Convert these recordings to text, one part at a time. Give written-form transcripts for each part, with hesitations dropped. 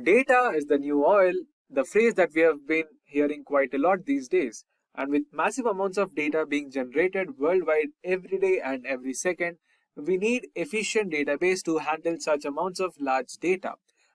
Data is the new oil, the phrase that we have been hearing quite a lot these days. And with massive amounts of data being generated worldwide every day and every second, we need efficient database to handle such amounts of large data.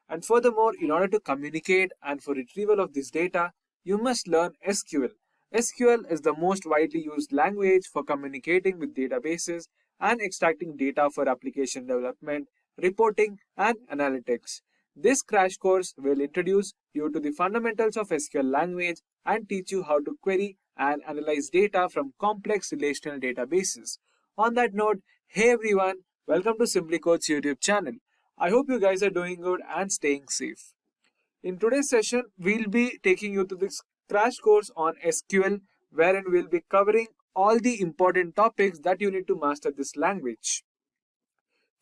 And furthermore, in order to communicate and for retrieval of this data, you must learn SQL. SQL is the most widely used language for communicating with databases and extracting data for application development, reporting, and analytics. This crash course will introduce you to the fundamentals of SQL language and teach you how to query and analyze data from complex relational databases. On that note, hey everyone, welcome to SimpliCode's YouTube channel. I hope you guys are doing good and staying safe. In today's session, we'll be taking you to this crash course on SQL, wherein we'll be covering all the important topics that you need to master this language.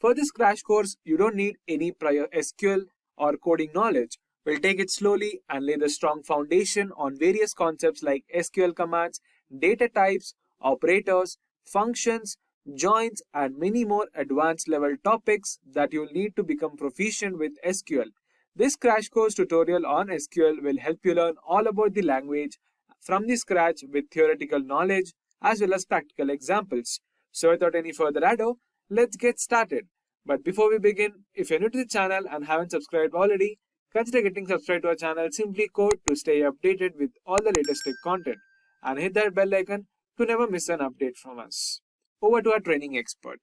For this crash course, you don't need any prior SQL or coding knowledge. We'll take it slowly and lay the strong foundation on various concepts like SQL commands, data types, operators, functions, joins, and many more advanced level topics that you'll need to become proficient with SQL. This crash course tutorial on SQL will help you learn all about the language from the scratch with theoretical knowledge as well as practical examples. So without any further ado, let's get started. But before we begin, if you're new to the channel and haven't subscribed already, consider getting subscribed to our channel SimpliCode to stay updated with all the latest tech content and hit that bell icon to never miss an update from us. Over to our training expert.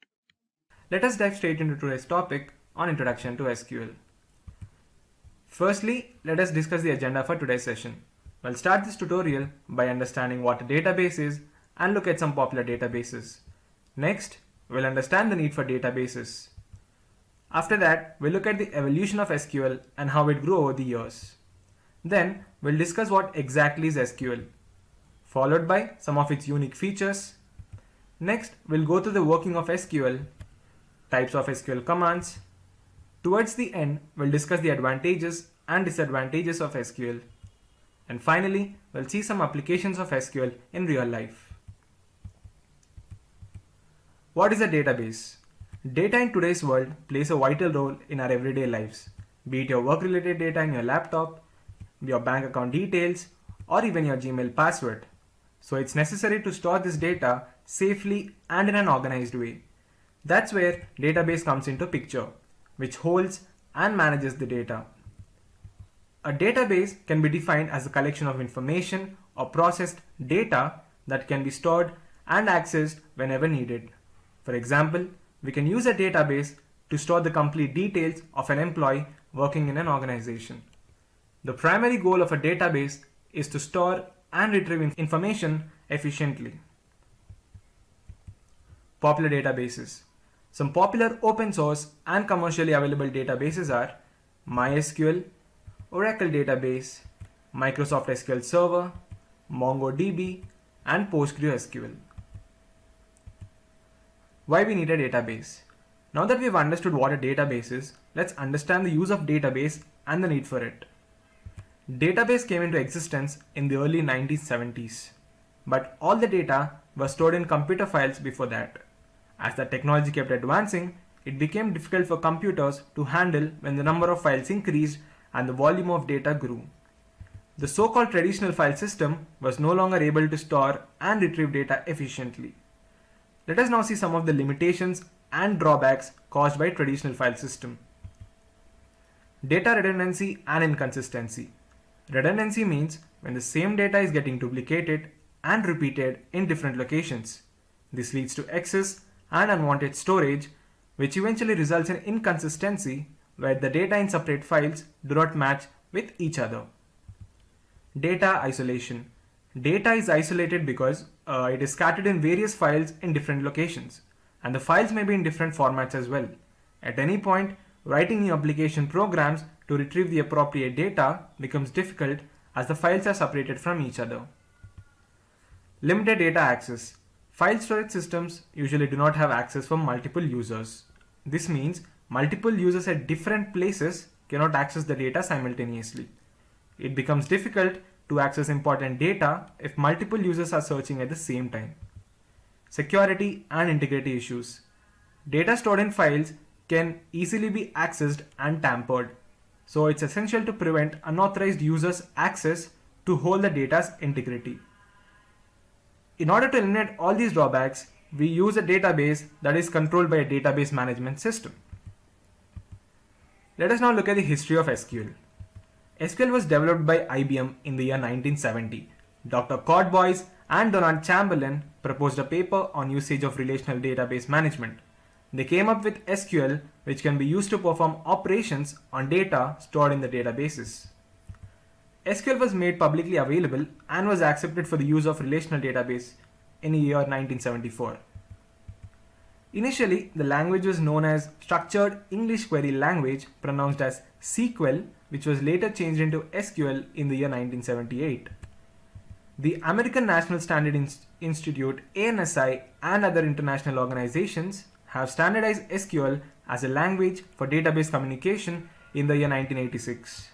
Let us dive straight into today's topic on Introduction to SQL. Firstly, let us discuss the agenda for today's session. We'll start this tutorial by understanding what a database is and look at some popular databases. Next, we'll understand the need for databases. After that, we'll look at the evolution of SQL and how it grew over the years. Then, we'll discuss what exactly is SQL, followed by some of its unique features. Next, we'll go through the working of SQL, types of SQL commands. Towards the end, we'll discuss the advantages and disadvantages of SQL. And finally, we'll see some applications of SQL in real life. What is a database? Data in today's world plays a vital role in our everyday lives, be it your work-related data in your laptop, your bank account details, or even your Gmail password. So it's necessary to store this data safely and in an organized way. That's where database comes into picture, which holds and manages the data. A database can be defined as a collection of information or processed data that can be stored and accessed whenever needed. For example, we can use a database to store the complete details of an employee working in an organization. The primary goal of a database is to store and retrieve information efficiently. Popular databases. Some popular open source and commercially available databases are MySQL, Oracle Database, Microsoft SQL Server, MongoDB, and PostgreSQL. Why we need a database? Now that we've understood what a database is, let's understand the use of database and the need for it. Database came into existence in the early 1970s, but all the data was stored in computer files before that. As the technology kept advancing, it became difficult for computers to handle when the number of files increased and the volume of data grew. The so-called traditional file system was no longer able to store and retrieve data efficiently. Let us now see some of the limitations and drawbacks caused by traditional file system. Data redundancy and inconsistency. Redundancy means when the same data is getting duplicated and repeated in different locations. This leads to excess and unwanted storage, which eventually results in inconsistency where the data in separate files do not match with each other. Data isolation. Data is isolated because it is scattered in various files in different locations, and the files may be in different formats as well. At any point, writing new application programs to retrieve the appropriate data becomes difficult as the files are separated from each other. Limited data access. File storage systems usually do not have access for multiple users. This means multiple users at different places cannot access the data simultaneously. It becomes difficult to access important data if multiple users are searching at the same time. Security and integrity issues. Data stored in files can easily be accessed and tampered. So it's essential to prevent unauthorized users access to hold the data's integrity. In order to eliminate all these drawbacks, we use a database that is controlled by a database management system. Let us now look at the history of SQL. SQL was developed by IBM in the year 1970. Dr. Codboys and Donald Chamberlain proposed a paper on usage of relational database management. They came up with SQL, which can be used to perform operations on data stored in the databases. SQL was made publicly available and was accepted for the use of relational database in the year 1974. Initially, the language was known as Structured English Query Language, pronounced as SQL, which was later changed into SQL in the year 1978. The American National Standard Institute, ANSI, and other international organizations have standardized SQL as a language for database communication in the year 1986.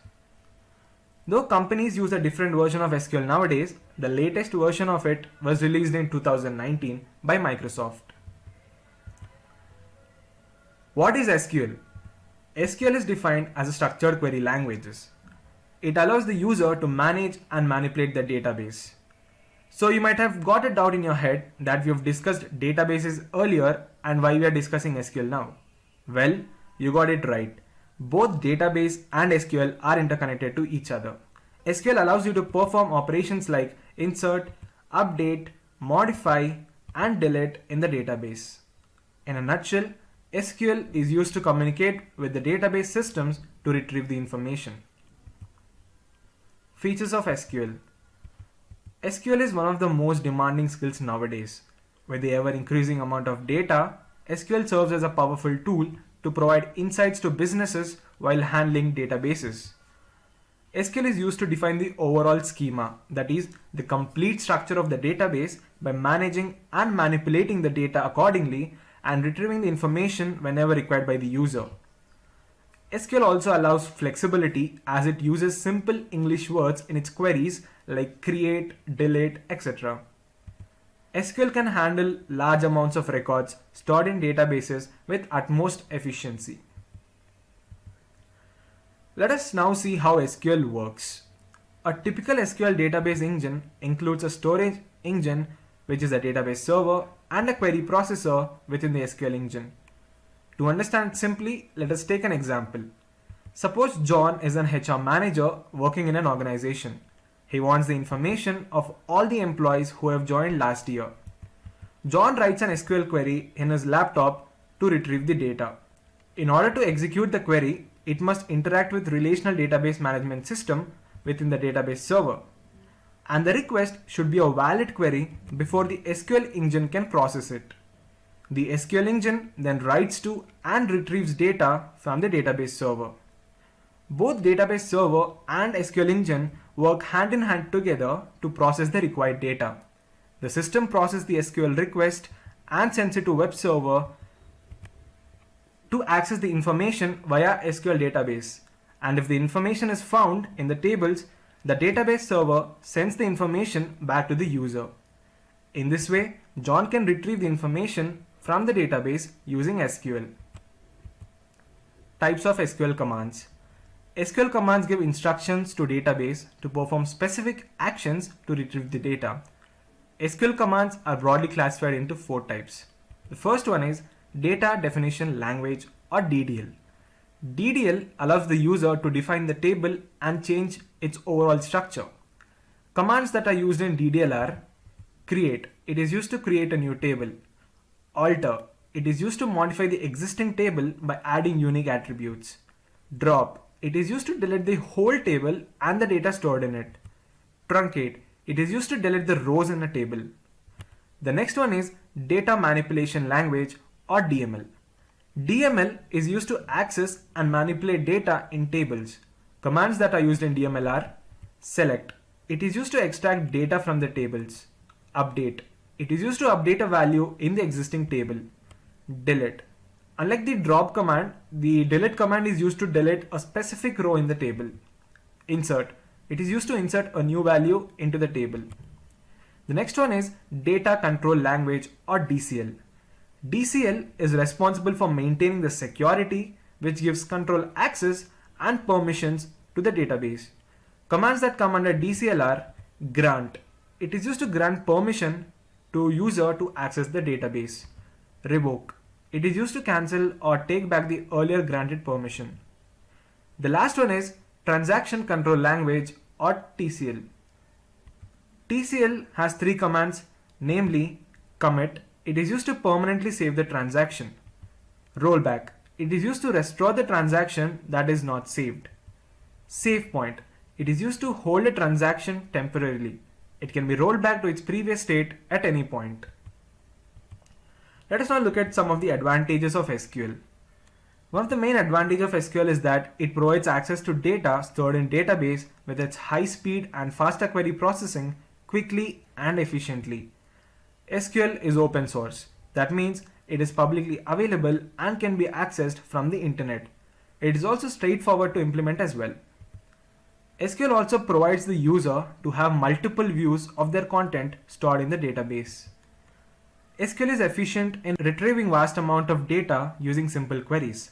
Though companies use a different version of SQL nowadays, the latest version of it was released in 2019 by Microsoft. What is SQL? SQL is defined as a structured query language. It allows the user to manage and manipulate the database. So you might have got a doubt in your head that we have discussed databases earlier and why we are discussing SQL now. Well, you got it right. Both database and SQL are interconnected to each other. SQL allows you to perform operations like insert, update, modify, and delete in the database. In a nutshell, SQL is used to communicate with the database systems to retrieve the information. Features of SQL. SQL is one of the most demanding skills nowadays. With the ever-increasing amount of data, SQL serves as a powerful tool to provide insights to businesses while handling databases. SQL is used to define the overall schema, that is, the complete structure of the database by managing and manipulating the data accordingly and retrieving the information whenever required by the user. SQL also allows flexibility as it uses simple English words in its queries like create, delete, etc. SQL can handle large amounts of records stored in databases with utmost efficiency. Let us now see how SQL works. A typical SQL database engine includes a storage engine, which is a database server, and a query processor within the SQL engine. To understand simply, let us take an example. Suppose John is an HR manager working in an organization. He wants the information of all the employees who have joined last year. John writes an SQL query in his laptop to retrieve the data. In order to execute the query, it must interact with relational database management system within the database server. And the request should be a valid query before the SQL engine can process it. The SQL engine then writes to and retrieves data from the database server. Both database server and SQL engine work hand in hand together to process the required data. The system processes the SQL request and sends it to web server to access the information via SQL database. And if the information is found in the tables, the database server sends the information back to the user. In this way, John can retrieve the information from the database using SQL. Types of SQL commands. SQL commands give instructions to database to perform specific actions to retrieve the data. SQL commands are broadly classified into 4 types. The first one is Data Definition Language or DDL. DDL allows the user to define the table and change its overall structure. Commands that are used in DDL are create. It is used to create a new table. Alter. It is used to modify the existing table by adding unique attributes. Drop. It is used to delete the whole table and the data stored in it. Truncate. It is used to delete the rows in a table. The next one is Data Manipulation Language or DML. DML is used to access and manipulate data in tables. Commands that are used in DML are select. It is used to extract data from the tables. Update. It is used to update a value in the existing table. Delete. Unlike the drop command, the delete command is used to delete a specific row in the table. Insert. It is used to insert a new value into the table. The next one is Data Control Language or DCL. DCL is responsible for maintaining the security, which gives control access and permissions to the database. Commands that come under DCL are grant. It is used to grant permission to user to access the database. Revoke. It is used to cancel or take back the earlier granted permission. The last one is Transaction Control Language or TCL. TCL has three commands, namely commit. It is used to permanently save the transaction. Rollback. It is used to restore the transaction that is not saved. Save point. It is used to hold a transaction temporarily. It can be rolled back to its previous state at any point. Let us now look at some of the advantages of SQL. One of the main advantages of SQL is that it provides access to data stored in database with its high speed and faster query processing quickly and efficiently. SQL is open source. That means it is publicly available and can be accessed from the internet. It is also straightforward to implement as well. SQL also provides the user to have multiple views of their content stored in the database. SQL is efficient in retrieving vast amount of data using simple queries.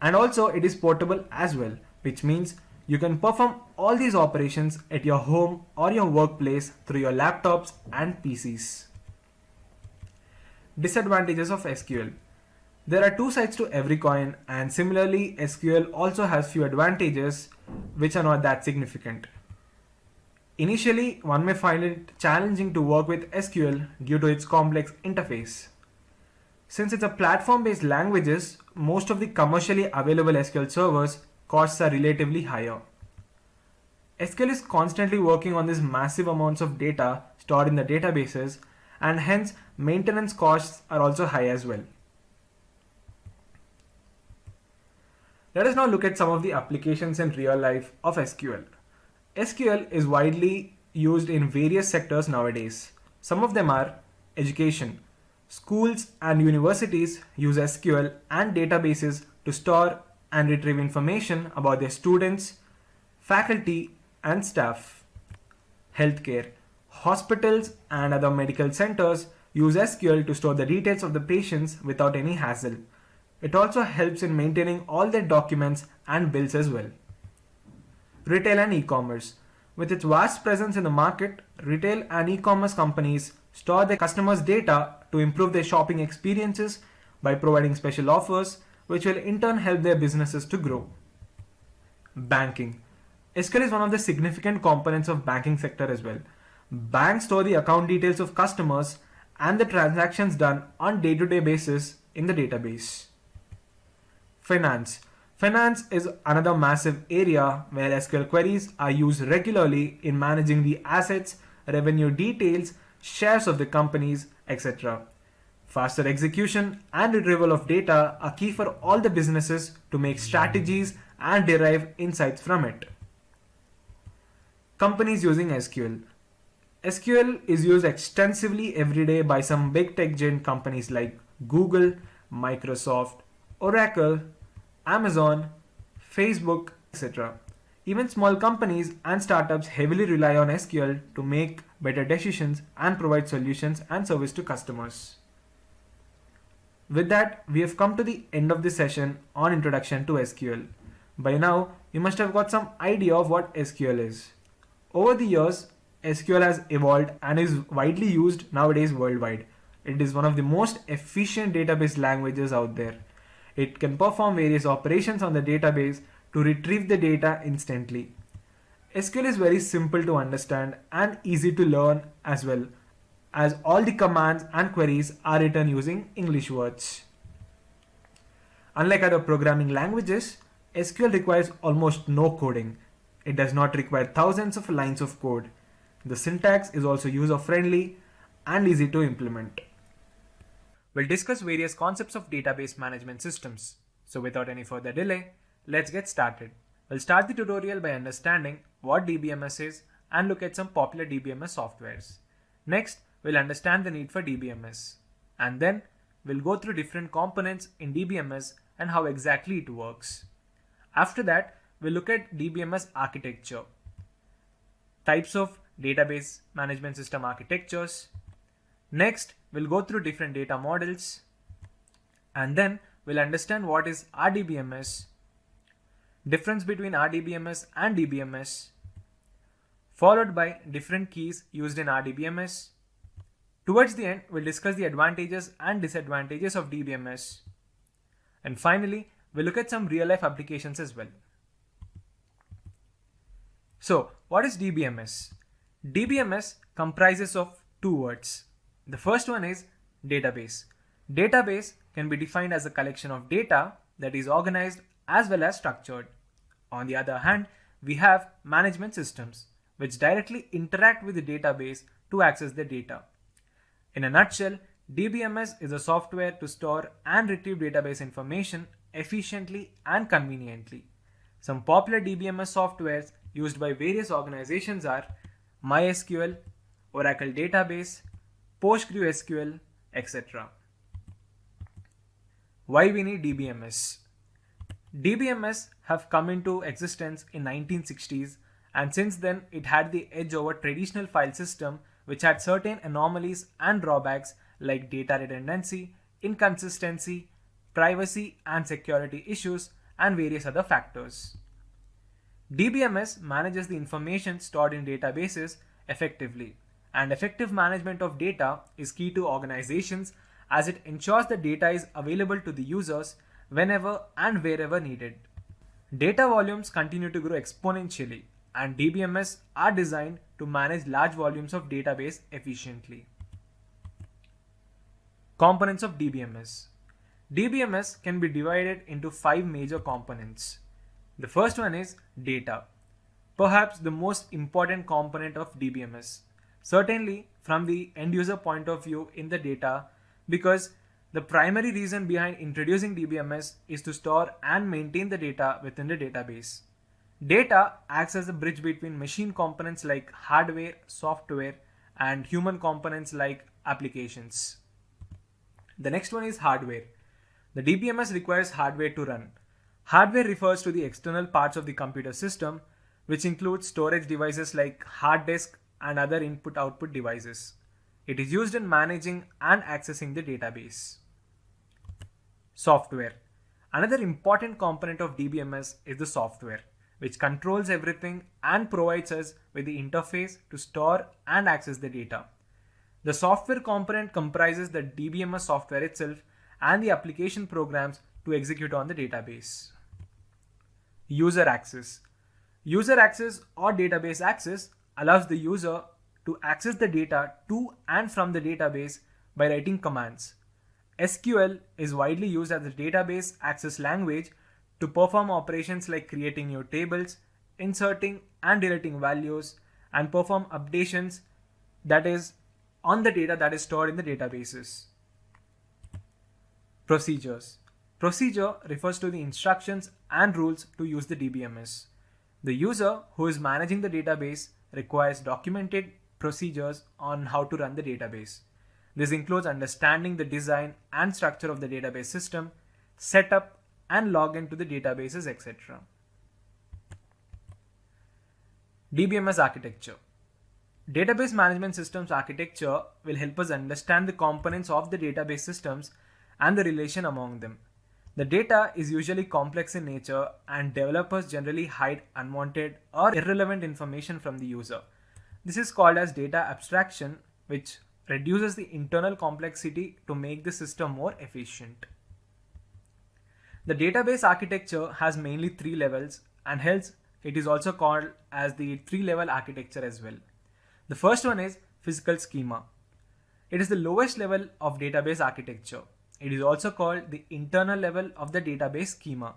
And also it is portable as well, which means you can perform all these operations at your home or your workplace through your laptops and PCs. Disadvantages of SQL. There are two sides to every coin, and similarly SQL also has few advantages which are not that significant. Initially, one may find it challenging to work with SQL due to its complex interface. Since it's a platform-based languages, most of the commercially available SQL servers costs are relatively higher. SQL is constantly working on these massive amounts of data stored in the databases, and hence maintenance costs are also high as well. Let us now look at some of the applications in real life of SQL. SQL is widely used in various sectors nowadays. Some of them are education. Schools and universities use SQL and databases to store and retrieve information about their students, faculty, and staff. Healthcare. Hospitals and other medical centers use SQL to store the details of the patients without any hassle. It also helps in maintaining all their documents and bills as well. Retail and e-commerce. With its vast presence in the market, retail and e-commerce companies store their customers' data to improve their shopping experiences by providing special offers, which will in turn help their businesses to grow. Banking. SQL is one of the significant components of banking sector as well. Banks store the account details of customers and the transactions done on day-to-day basis in the database. Finance. Finance is another massive area where SQL queries are used regularly in managing the assets, revenue details, shares of the companies, etc. Faster execution and retrieval of data are key for all the businesses to make strategies and derive insights from it. Companies using SQL. SQL is used extensively every day by some big tech giant companies like Google, Microsoft, Oracle, Amazon, Facebook, etc. Even small companies and startups heavily rely on SQL to make better decisions and provide solutions and service to customers. With that, we have come to the end of this session on Introduction to SQL. By now, you must have got some idea of what SQL is. Over the years, SQL has evolved and is widely used nowadays worldwide. It is one of the most efficient database languages out there. It can perform various operations on the database to retrieve the data instantly. SQL is very simple to understand and easy to learn as well, as all the commands and queries are written using English words. Unlike other programming languages, SQL requires almost no coding. It does not require thousands of lines of code. The syntax is also user-friendly and easy to implement. We'll discuss various concepts of database management systems. So without any further delay, let's get started. We'll start the tutorial by understanding what DBMS is and look at some popular DBMS softwares. Next, we'll understand the need for DBMS. And then, we'll go through different components in DBMS and how exactly it works. After that, we'll look at DBMS architecture, types of database management system architectures. Next, we'll go through different data models. And then, we'll understand what is RDBMS, difference between RDBMS and DBMS, followed by different keys used in RDBMS. Towards the end, we'll discuss the advantages and disadvantages of DBMS. And finally, we'll look at some real-life applications as well. So, what is DBMS? DBMS comprises of two words. The first one is database. Database can be defined as a collection of data that is organized as well as structured. On the other hand, we have management systems, which directly interact with the database to access the data. In a nutshell, DBMS is a software to store and retrieve database information efficiently and conveniently. Some popular DBMS softwares used by various organizations are MySQL, Oracle Database, PostgreSQL, etc. Why we need DBMS? DBMS have come into existence in 1960s, and since then it had the edge over traditional file system, which had certain anomalies and drawbacks like data redundancy, inconsistency, privacy and security issues, and various other factors. DBMS manages the information stored in databases effectively, and effective management of data is key to organizations as it ensures the data is available to the users whenever and wherever needed. Data volumes continue to grow exponentially, and DBMS are designed to manage large volumes of database efficiently. Components of DBMS. DBMS can be divided into 5 major components. The first one is data, perhaps the most important component of DBMS, certainly from the end user point of view in the data, because the primary reason behind introducing DBMS is to store and maintain the data within the database. Data acts as a bridge between machine components like hardware, software, and human components like applications. The next one is hardware. The DBMS requires hardware to run. Hardware refers to the external parts of the computer system, which includes storage devices like hard disk and other input-output devices. It is used in managing and accessing the database. Software. Another important component of DBMS is the software, which controls everything and provides us with the interface to store and access the data. The software component comprises the DBMS software itself and the application programs to execute on the database. User access. User access or database access allows the user to access the data to and from the database by writing commands. SQL is widely used as a database access language to perform operations like creating new tables, inserting and deleting values, and perform updations that is on the data that is stored in the databases. Procedures. Procedure refers to the instructions and rules to use the DBMS. The user who is managing the database requires documented procedures on how to run the database. This includes understanding the design and structure of the database system, setup and login to the databases, etc. DBMS architecture. Database management systems architecture will help us understand the components of the database systems and the relation among them. The data is usually complex in nature, and developers generally hide unwanted or irrelevant information from the user. This is called as data abstraction, which reduces the internal complexity to make the system more efficient. The database architecture has mainly 3 levels, and hence it is also called as the 3-level architecture as well. The first one is physical schema. It is the lowest level of database architecture. It is also called the internal level of the database schema.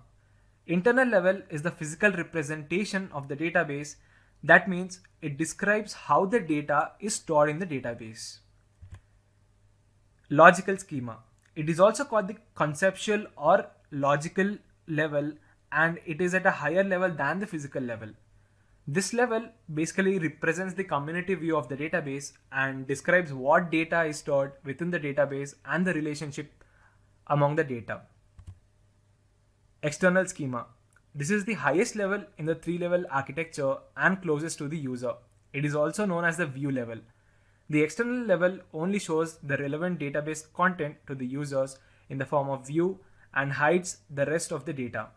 Internal level is the physical representation of the database. That means it describes how the data is stored in the database. Logical schema. It is also called the conceptual or logical level, and it is at a higher level than the physical level. This level basically represents the community view of the database and describes what data is stored within the database and the relationship among the data. External schema. This is the highest level in the 3-level architecture and closest to the user. It is also known as the view level. The external level only shows the relevant database content to the users in the form of view and hides the rest of the data.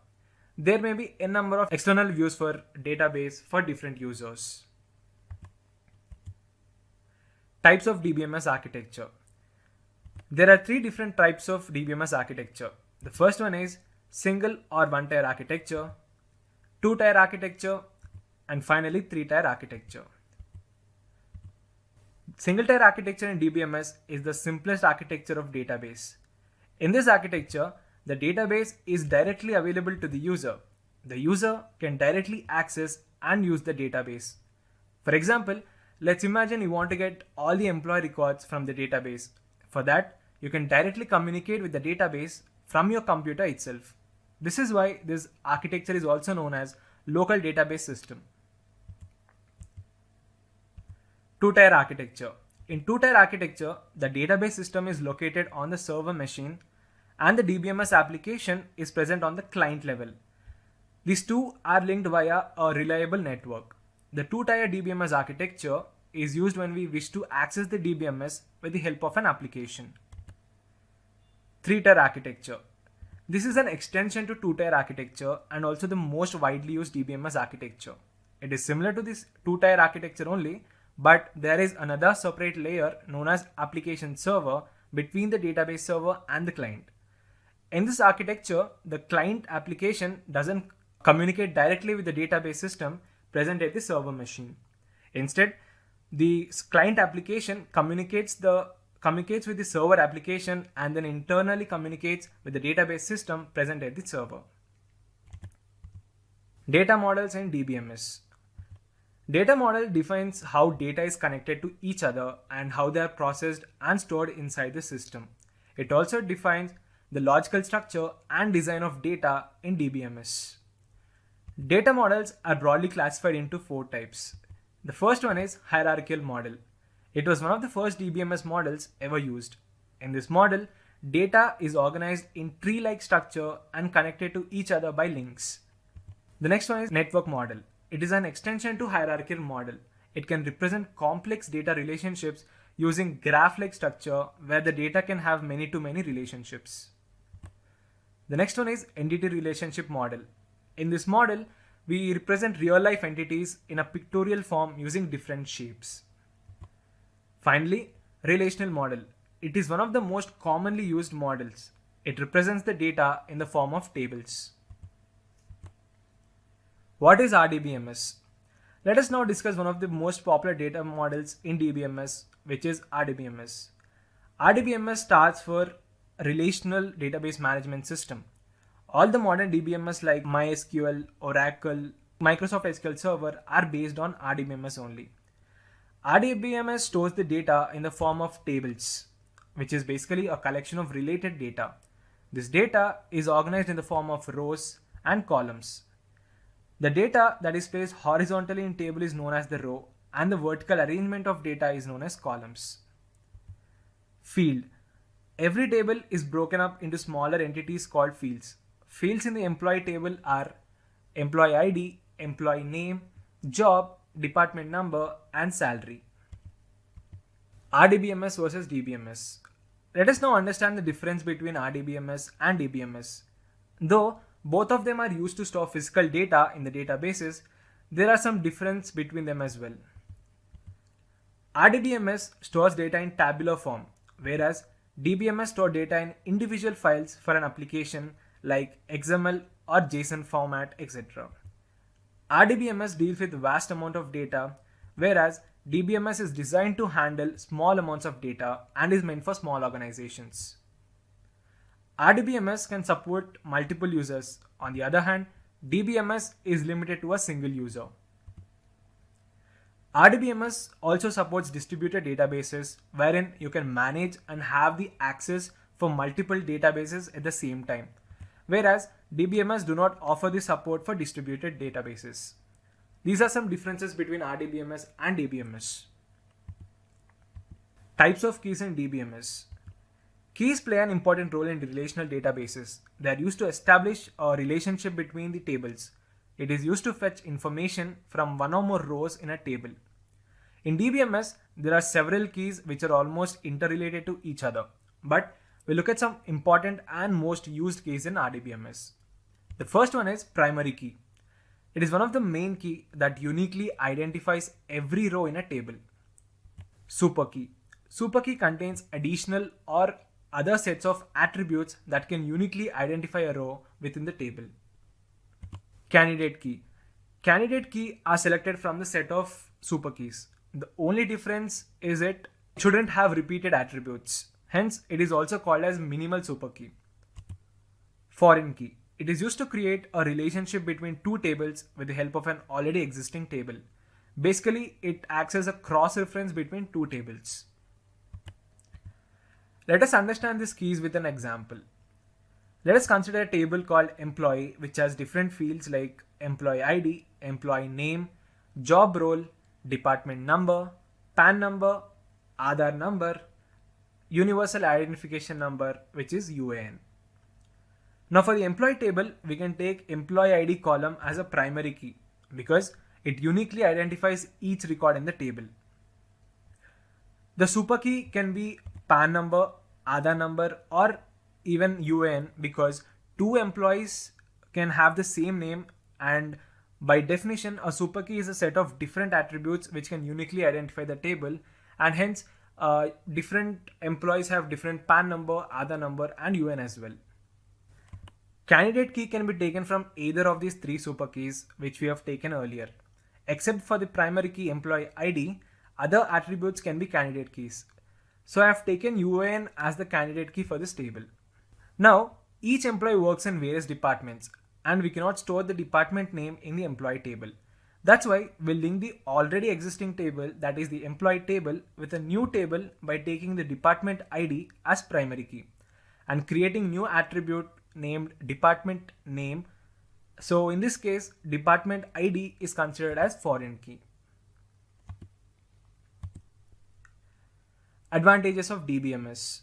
There may be a number of external views for database for different users. Types of DBMS architecture. There are three different types of DBMS architecture. The first one is single or one-tier architecture, two-tier architecture, and finally three-tier architecture. Single-tier architecture in DBMS is the simplest architecture of database. In this architecture, the database is directly available to the user. The user can directly access and use the database. For example, let's imagine you want to get all the employee records from the database. For that, you can directly communicate with the database from your computer itself. This is why this architecture is also known as local database system. Two-tier architecture. In two-tier architecture, the database system is located on the server machine and the DBMS application is present on the client level. These two are linked via a reliable network. The two-tier DBMS architecture is used when we wish to access the DBMS with the help of an application. Three-tier architecture. This is an extension to two-tier architecture and also the most widely used DBMS architecture. It is similar to this two-tier architecture only, but there is another separate layer known as application server between the database server and the client. In this architecture, the client application doesn't communicate directly with the database system present at the server machine. Instead, the client application communicates with the server application and then internally communicates with the database system present at the server. Data models in DBMS. Data model defines how data is connected to each other and how they are processed and stored inside the system. It also defines the logical structure and design of data in DBMS. Data models are broadly classified into four types. The first one is hierarchical model. It was one of the first DBMS models ever used. In this model, data is organized in tree-like structure and connected to each other by links. The next one is network model. It is an extension to hierarchical model. It can represent complex data relationships using graph-like structure where the data can have many-to-many relationships. The next one is entity relationship model. In this model, we represent real-life entities in a pictorial form using different shapes. Finally, relational model. It is one of the most commonly used models. It represents the data in the form of tables. What is RDBMS? Let us now discuss one of the most popular data models in DBMS, which is RDBMS. RDBMS stands for Relational Database Management System. All the modern DBMS like MySQL, Oracle, Microsoft SQL Server are based on RDBMS only. RDBMS stores the data in the form of tables, which is basically a collection of related data. This data is organized in the form of rows and columns. The data that is placed horizontally in table is known as the row, and the vertical arrangement of data is known as columns. Field. Every table is broken up into smaller entities called fields. Fields in the employee table are employee ID, employee name, job, department number, and salary. RDBMS versus DBMS. Let us now understand the difference between RDBMS and DBMS. Though both of them are used to store physical data in the databases, there are some difference between them as well. RDBMS stores data in tabular form, whereas DBMS stores data in individual files for an application like XML or JSON format, etc. RDBMS deals with vast amount of data, whereas DBMS is designed to handle small amounts of data and is meant for small organizations. RDBMS can support multiple users. On the other hand, DBMS is limited to a single user. RDBMS also supports distributed databases wherein you can manage and have the access for multiple databases at the same time, whereas DBMS do not offer the support for distributed databases. These are some differences between RDBMS and DBMS. Types of keys in DBMS. Keys play an important role in relational databases. They are used to establish a relationship between the tables. It is used to fetch information from one or more rows in a table. In DBMS, there are several keys which are almost interrelated to each other, but we'll look at some important and most used keys in RDBMS. The first one is primary key. It is one of the main key that uniquely identifies every row in a table. Super key. Super key contains additional or other sets of attributes that can uniquely identify a row within the table. Candidate key. Candidate key are selected from the set of super keys. The only difference is it shouldn't have repeated attributes. Hence, it is also called as minimal super key. Foreign key. It is used to create a relationship between two tables with the help of an already existing table. Basically, it acts as a cross-reference between two tables. Let us understand these keys with an example. Let us consider a table called employee, which has different fields like employee ID, employee name, job role, department number, PAN number, Aadhaar number, universal identification number, which is UAN. Now for the employee table, we can take employee ID column as a primary key because it uniquely identifies each record in the table. The super key can be PAN number, Aadhaar number, or even UAN because two employees can have the same name, and by definition a super key is a set of different attributes which can uniquely identify the table, and hence different employees have different PAN number, Aadhaar number, and UN as well. Candidate key can be taken from either of these three super keys which we have taken earlier. Except for the primary key employee ID, other attributes can be candidate keys. So I have taken UAN as the candidate key for this table. Now, each employee works in various departments and we cannot store the department name in the employee table. That's why we'll link the already existing table, that is the employee table, with a new table by taking the department ID as primary key and creating new attribute named department name. So in this case, department ID is considered as foreign key. Advantages of DBMS.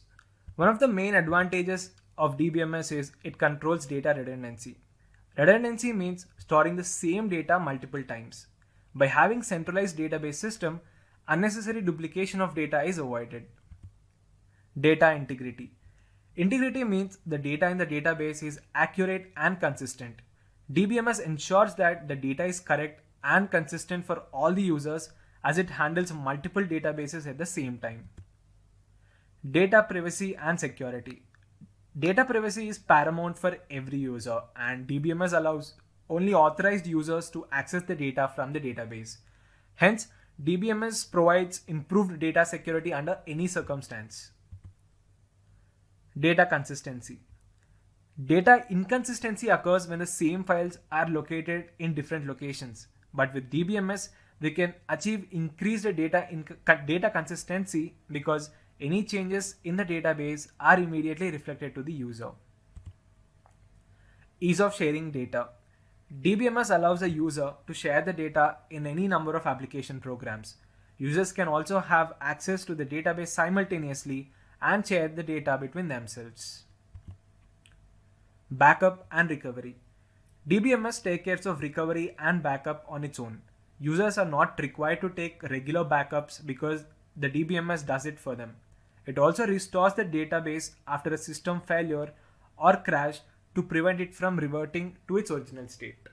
One of the main advantages of DBMS is it controls data redundancy. Redundancy means storing the same data multiple times. By having centralized database system, unnecessary duplication of data is avoided. Data integrity. Integrity means the data in the database is accurate and consistent. DBMS ensures that the data is correct and consistent for all the users as it handles multiple databases at the same time. Data privacy and security. Data privacy is paramount for every user, and DBMS allows only authorized users to access the data from the database. Hence, DBMS provides improved data security under any circumstance. Data consistency. Data inconsistency occurs when the same files are located in different locations. But with DBMS, we can achieve increased data consistency because any changes in the database are immediately reflected to the user. Ease of sharing data. DBMS allows a user to share the data in any number of application programs. Users can also have access to the database simultaneously and share the data between themselves. Backup and recovery. DBMS takes care of recovery and backup on its own. Users are not required to take regular backups because the DBMS does it for them. It also restores the database after a system failure or crash to prevent it from reverting to its original state.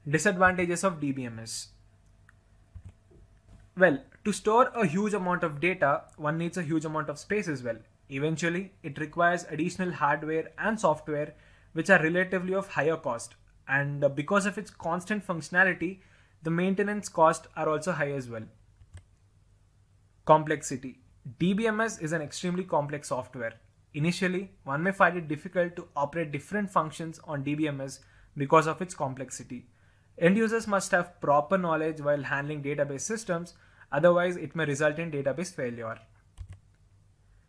Disadvantages of DBMS. Well, to store a huge amount of data, one needs a huge amount of space as well. Eventually, it requires additional hardware and software which are relatively of higher cost, and because of its constant functionality, the maintenance costs are also high as well. Complexity. DBMS is an extremely complex software. Initially, one may find it difficult to operate different functions on DBMS because of its complexity. End users must have proper knowledge while handling database systems, otherwise it may result in database failure.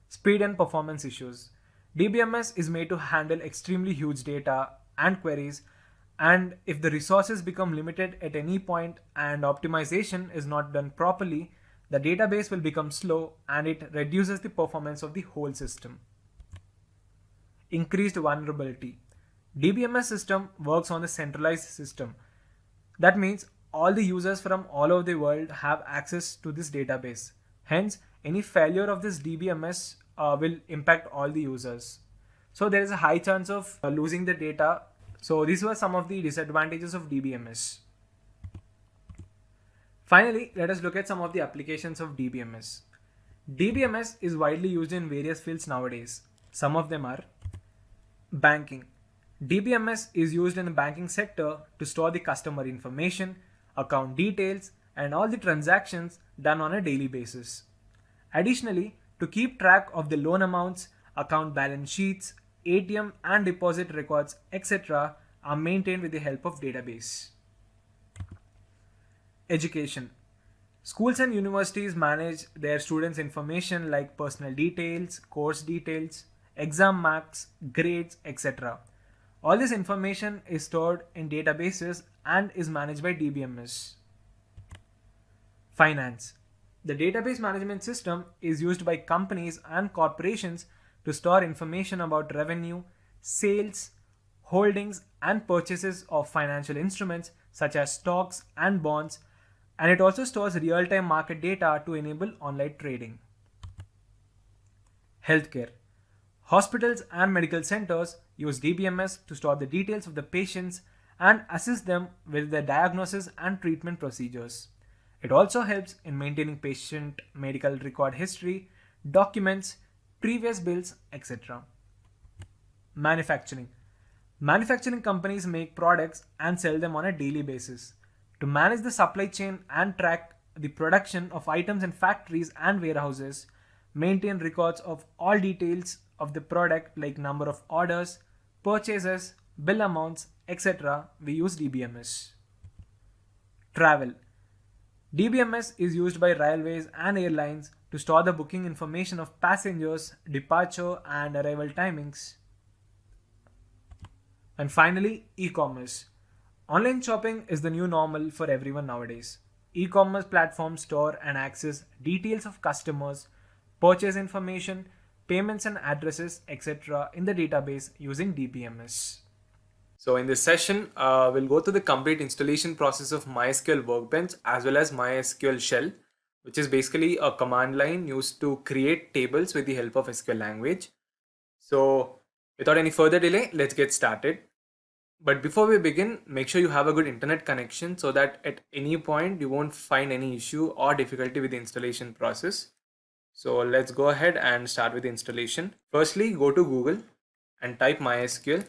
Speed and performance issues. DBMS is made to handle extremely huge data and queries, and if the resources become limited at any point and optimization is not done properly, the database will become slow and it reduces the performance of the whole system. Increased vulnerability. DBMS system works on the centralized system. That means all the users from all over the world have access to this database. Hence, any failure of this DBMS will impact all the users. So there is a high chance of losing the data. So these were some of the disadvantages of DBMS. Finally, let us look at some of the applications of DBMS. DBMS is widely used in various fields nowadays. Some of them are banking. DBMS is used in the banking sector to store the customer information, account details, and all the transactions done on a daily basis. Additionally, to keep track of the loan amounts, account balance sheets, ATM and deposit records, etc., are maintained with the help of database. Education. Schools and universities manage their students' information like personal details, course details, exam marks, grades, etc. All this information is stored in databases and is managed by DBMS. Finance. The database management system is used by companies and corporations to store information about revenue, sales, holdings, and purchases of financial instruments such as stocks and bonds, and it also stores real-time market data to enable online trading. Healthcare. Hospitals and medical centers use DBMS to store the details of the patients and assist them with their diagnosis and treatment procedures. It also helps in maintaining patient medical record history, documents, previous bills, etc. Manufacturing. Manufacturing companies make products and sell them on a daily basis. To manage the supply chain and track the production of items in factories and warehouses, maintain records of all details of the product like number of orders, purchases, bill amounts, etc. We use DBMS. Travel. DBMS is used by railways and airlines to store the booking information of passengers, departure and arrival timings. And finally, e-commerce. Online shopping is the new normal for everyone nowadays. E-commerce platforms store and access details of customers, purchase information, payments and addresses, etc. in the database using DBMS. So in this session, we'll go through the complete installation process of MySQL Workbench as well as MySQL Shell, which is basically a command line used to create tables with the help of SQL language. So without any further delay, let's get started. But before we begin, make sure you have a good internet connection so that at any point you won't find any issue or difficulty with the installation process. So let's go ahead and start with the installation. Firstly, go to Google and type MySQL.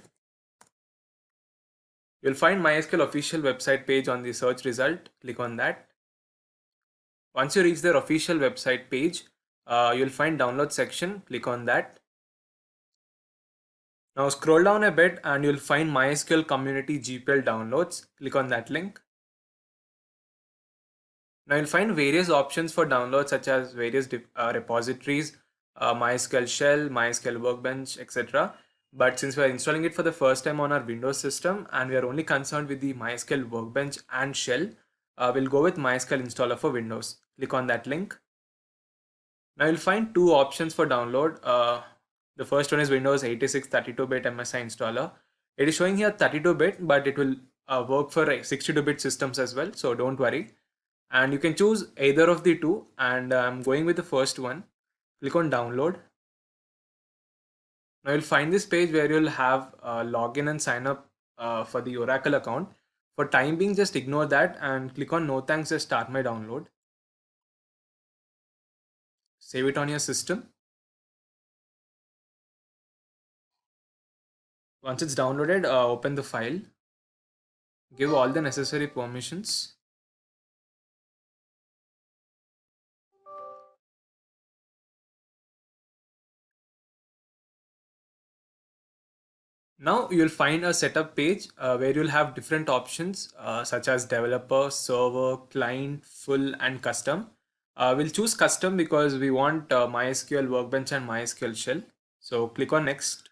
You'll find MySQL official website page on the search result. Click on that. Once you reach their official website page, you'll find download section. Click on that. Now scroll down a bit and you'll find MySQL Community GPL downloads. Click on that link. Now you'll find various options for download such as various repositories, MySQL Shell, MySQL Workbench, etc. But since we are installing it for the first time on our Windows system and we are only concerned with the MySQL Workbench and Shell, we'll go with MySQL installer for Windows. Click on that link. Now you'll find two options for download. The first one is Windows 86 32-bit MSI installer. It is showing here 32-bit, but it will work for 62-bit systems as well, so don't worry. And you can choose either of the two, and I'm going with the first one. Click on download. Now you'll find this page where you'll have login and sign up for the Oracle account. For time being, just ignore that and click on no thanks, just start my download. Save it on your system. Once it's downloaded, open the file. Give all the necessary permissions. Now you'll find a setup page where you'll have different options such as developer, server, client, full and custom. We'll choose custom because we want MySQL Workbench and MySQL Shell. So click on next.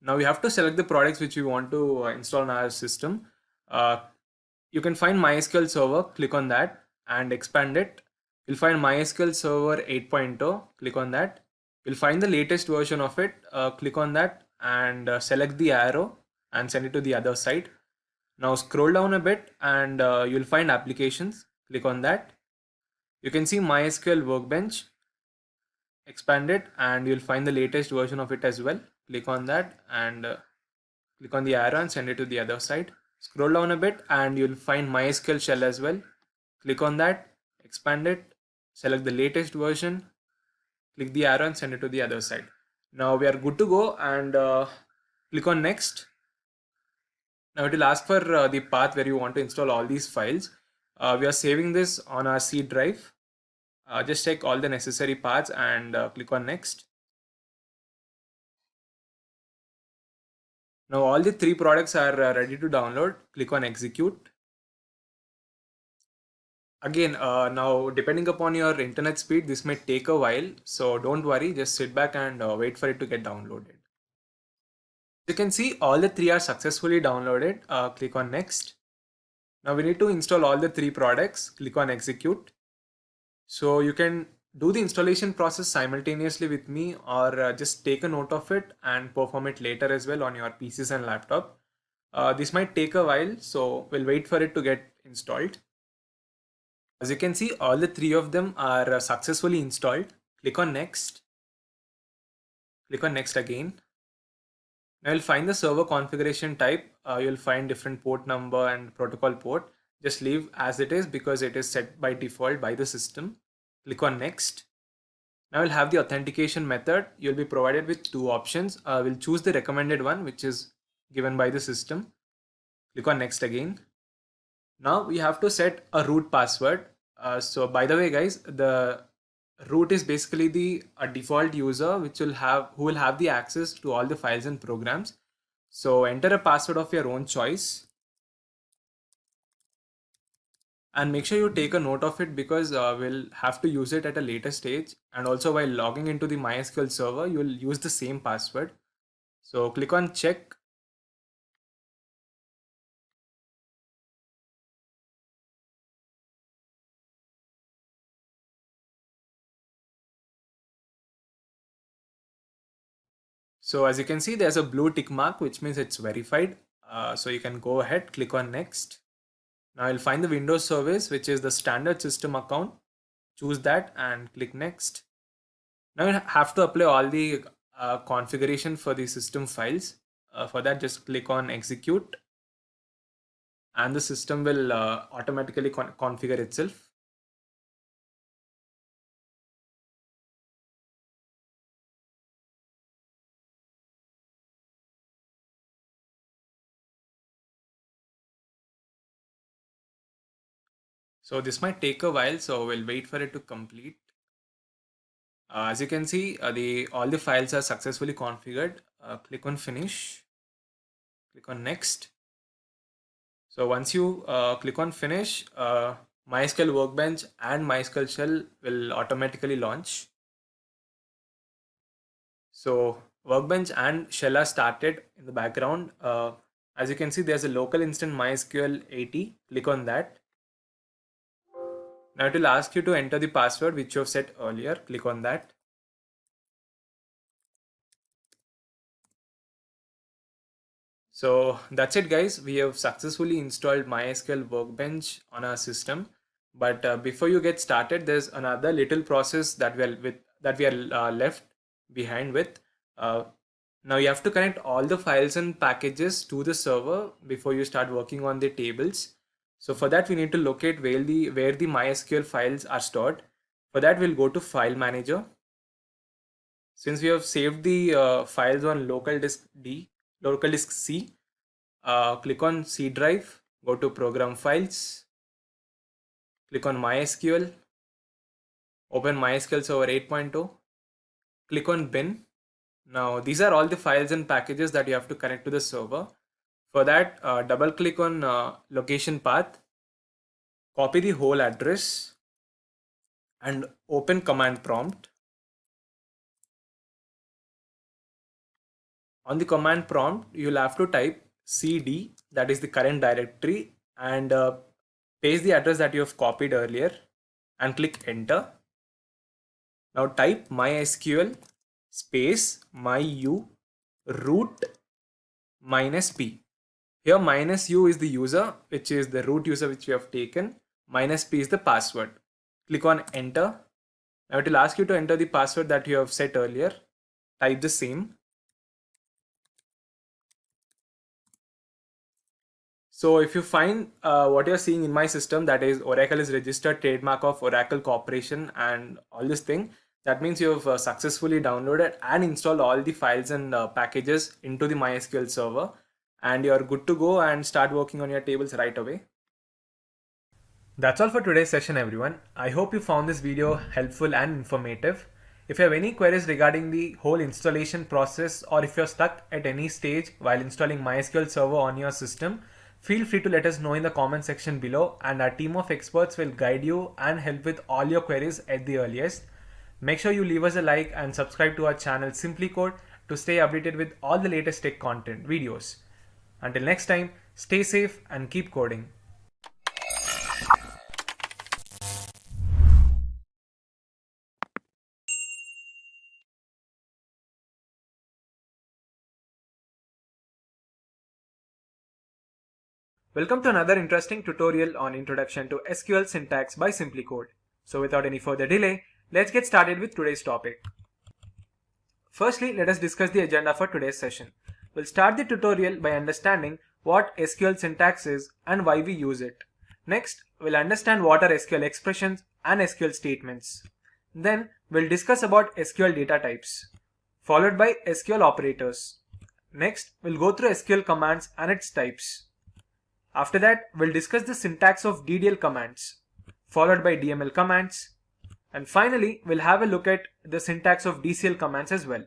Now we have to select the products which we want to install on our system. You can find MySQL Server, click on that and expand it. You'll find MySQL Server 8.0, click on that. You'll find the latest version of it, click on that and select the arrow and send it to the other side. Now scroll down a bit and you'll find applications, click on that. You can see MySQL Workbench. expand it, and you'll find the latest version of it as well. Click on that and click on the arrow and send it to the other side. Scroll down a bit and you'll find MySQL shell as well. Click on that, expand it, select the latest version, click the arrow and send it to the other side. Now we are good to go, and click on next. Now it will ask for the path where you want to install all these files. We are saving this on our C drive. Just check all the necessary paths and click on next. Now all the three products are ready to download. Click on execute. Again, now depending upon your internet speed, this may take a while. So don't worry, just sit back and wait for it to get downloaded. You can see all the three are successfully downloaded. Click on next. Now we need to install all the three products. Click on execute. So you can do the installation process simultaneously with me, or just take a note of it and perform it later as well on your PCs and laptop. This might take a while, so we'll wait for it to get installed. As you can see, all the three of them are successfully installed. Click on next. Click on next again. Now you'll find the server configuration type. You'll find different port number and protocol port. Just leave as it is because it is set by default by the system. Click on next. Now we'll have the authentication method. You'll be provided with two options. We'll choose the recommended one, which is given by the system. Click on next again. Now we have to set a root password. So by the way, guys, the root is basically the default user who will have the access to all the files and programs. So enter a password of your own choice. And make sure you take a note of it because we'll have to use it at a later stage. And also while logging into the MySQL server, you'll use the same password. So click on check. So as you can see, there's a blue tick mark, which means it's verified. So you can go ahead, click on next. Now you'll find the Windows service, which is the standard system account. Choose that and click next. Now you have to apply all the configuration for the system files. For that, just click on execute and the system will automatically configure itself. So this might take a while, so we'll wait for it to complete. As you can see, all the files are successfully configured. Click on finish. Click on next. So once you click on finish, MySQL Workbench and MySQL Shell will automatically launch. So Workbench and Shell are started in the background. As you can see, there's a local instant MySQL 80. Click on that. Now it will ask you to enter the password which you have set earlier. Click on that. So that's it, guys. We have successfully installed MySQL Workbench on our system. But before you get started, there's another little process that we are left behind with. Now you have to connect all the files and packages to the server before you start working on the tables. So for that, we need to locate where the MySQL files are stored. For that, we'll go to File Manager. Since we have saved the files on local disk C, click on C drive, go to Program Files, click on MySQL, open MySQL Server 8.0, click on bin. Now these are all the files and packages that you have to connect to the server. For that, double click on location path, copy the whole address and open command prompt. On the command prompt, you'll have to type cd, that is the current directory, and paste the address that you have copied earlier and click enter. Now type mysql space myu root -p. Here -u is the user, which is the root user which you have taken. -p is the password. Click on enter. It will ask you to enter the password that you have set earlier. Type the same. So if you find what you're seeing in my system, that is Oracle is registered trademark of Oracle Corporation and all this thing, that means you've successfully downloaded and installed all the files and packages into the MySQL server, and you're good to go and start working on your tables right away. That's all for today's session, everyone. I hope you found this video helpful and informative. If you have any queries regarding the whole installation process, or if you're stuck at any stage while installing MySQL Server on your system, feel free to let us know in the comment section below, and our team of experts will guide you and help with all your queries at the earliest. Make sure you leave us a like and subscribe to our channel SimpliCode to stay updated with all the latest tech content videos. Until next time, stay safe and keep coding. Welcome to another interesting tutorial on Introduction to SQL Syntax by SimpliCode. So without any further delay, let's get started with today's topic. Firstly, let us discuss the agenda for today's session. We'll start the tutorial by understanding what SQL syntax is and why we use it. Next, we'll understand what are SQL expressions and SQL statements. Then, we'll discuss about SQL data types, followed by SQL operators. Next, we'll go through SQL commands and its types. After that, we'll discuss the syntax of DDL commands, followed by DML commands, and finally, we'll have a look at the syntax of DCL commands as well.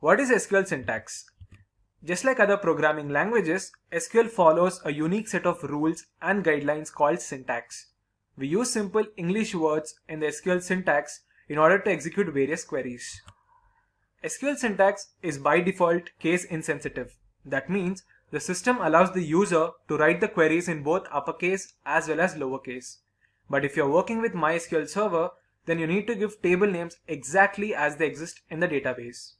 What is SQL syntax? Just like other programming languages, SQL follows a unique set of rules and guidelines called syntax. We use simple English words in the SQL syntax in order to execute various queries. SQL syntax is by default case insensitive. That means the system allows the user to write the queries in both uppercase as well as lowercase. But if you're working with MySQL Server, then you need to give table names exactly as they exist in the database.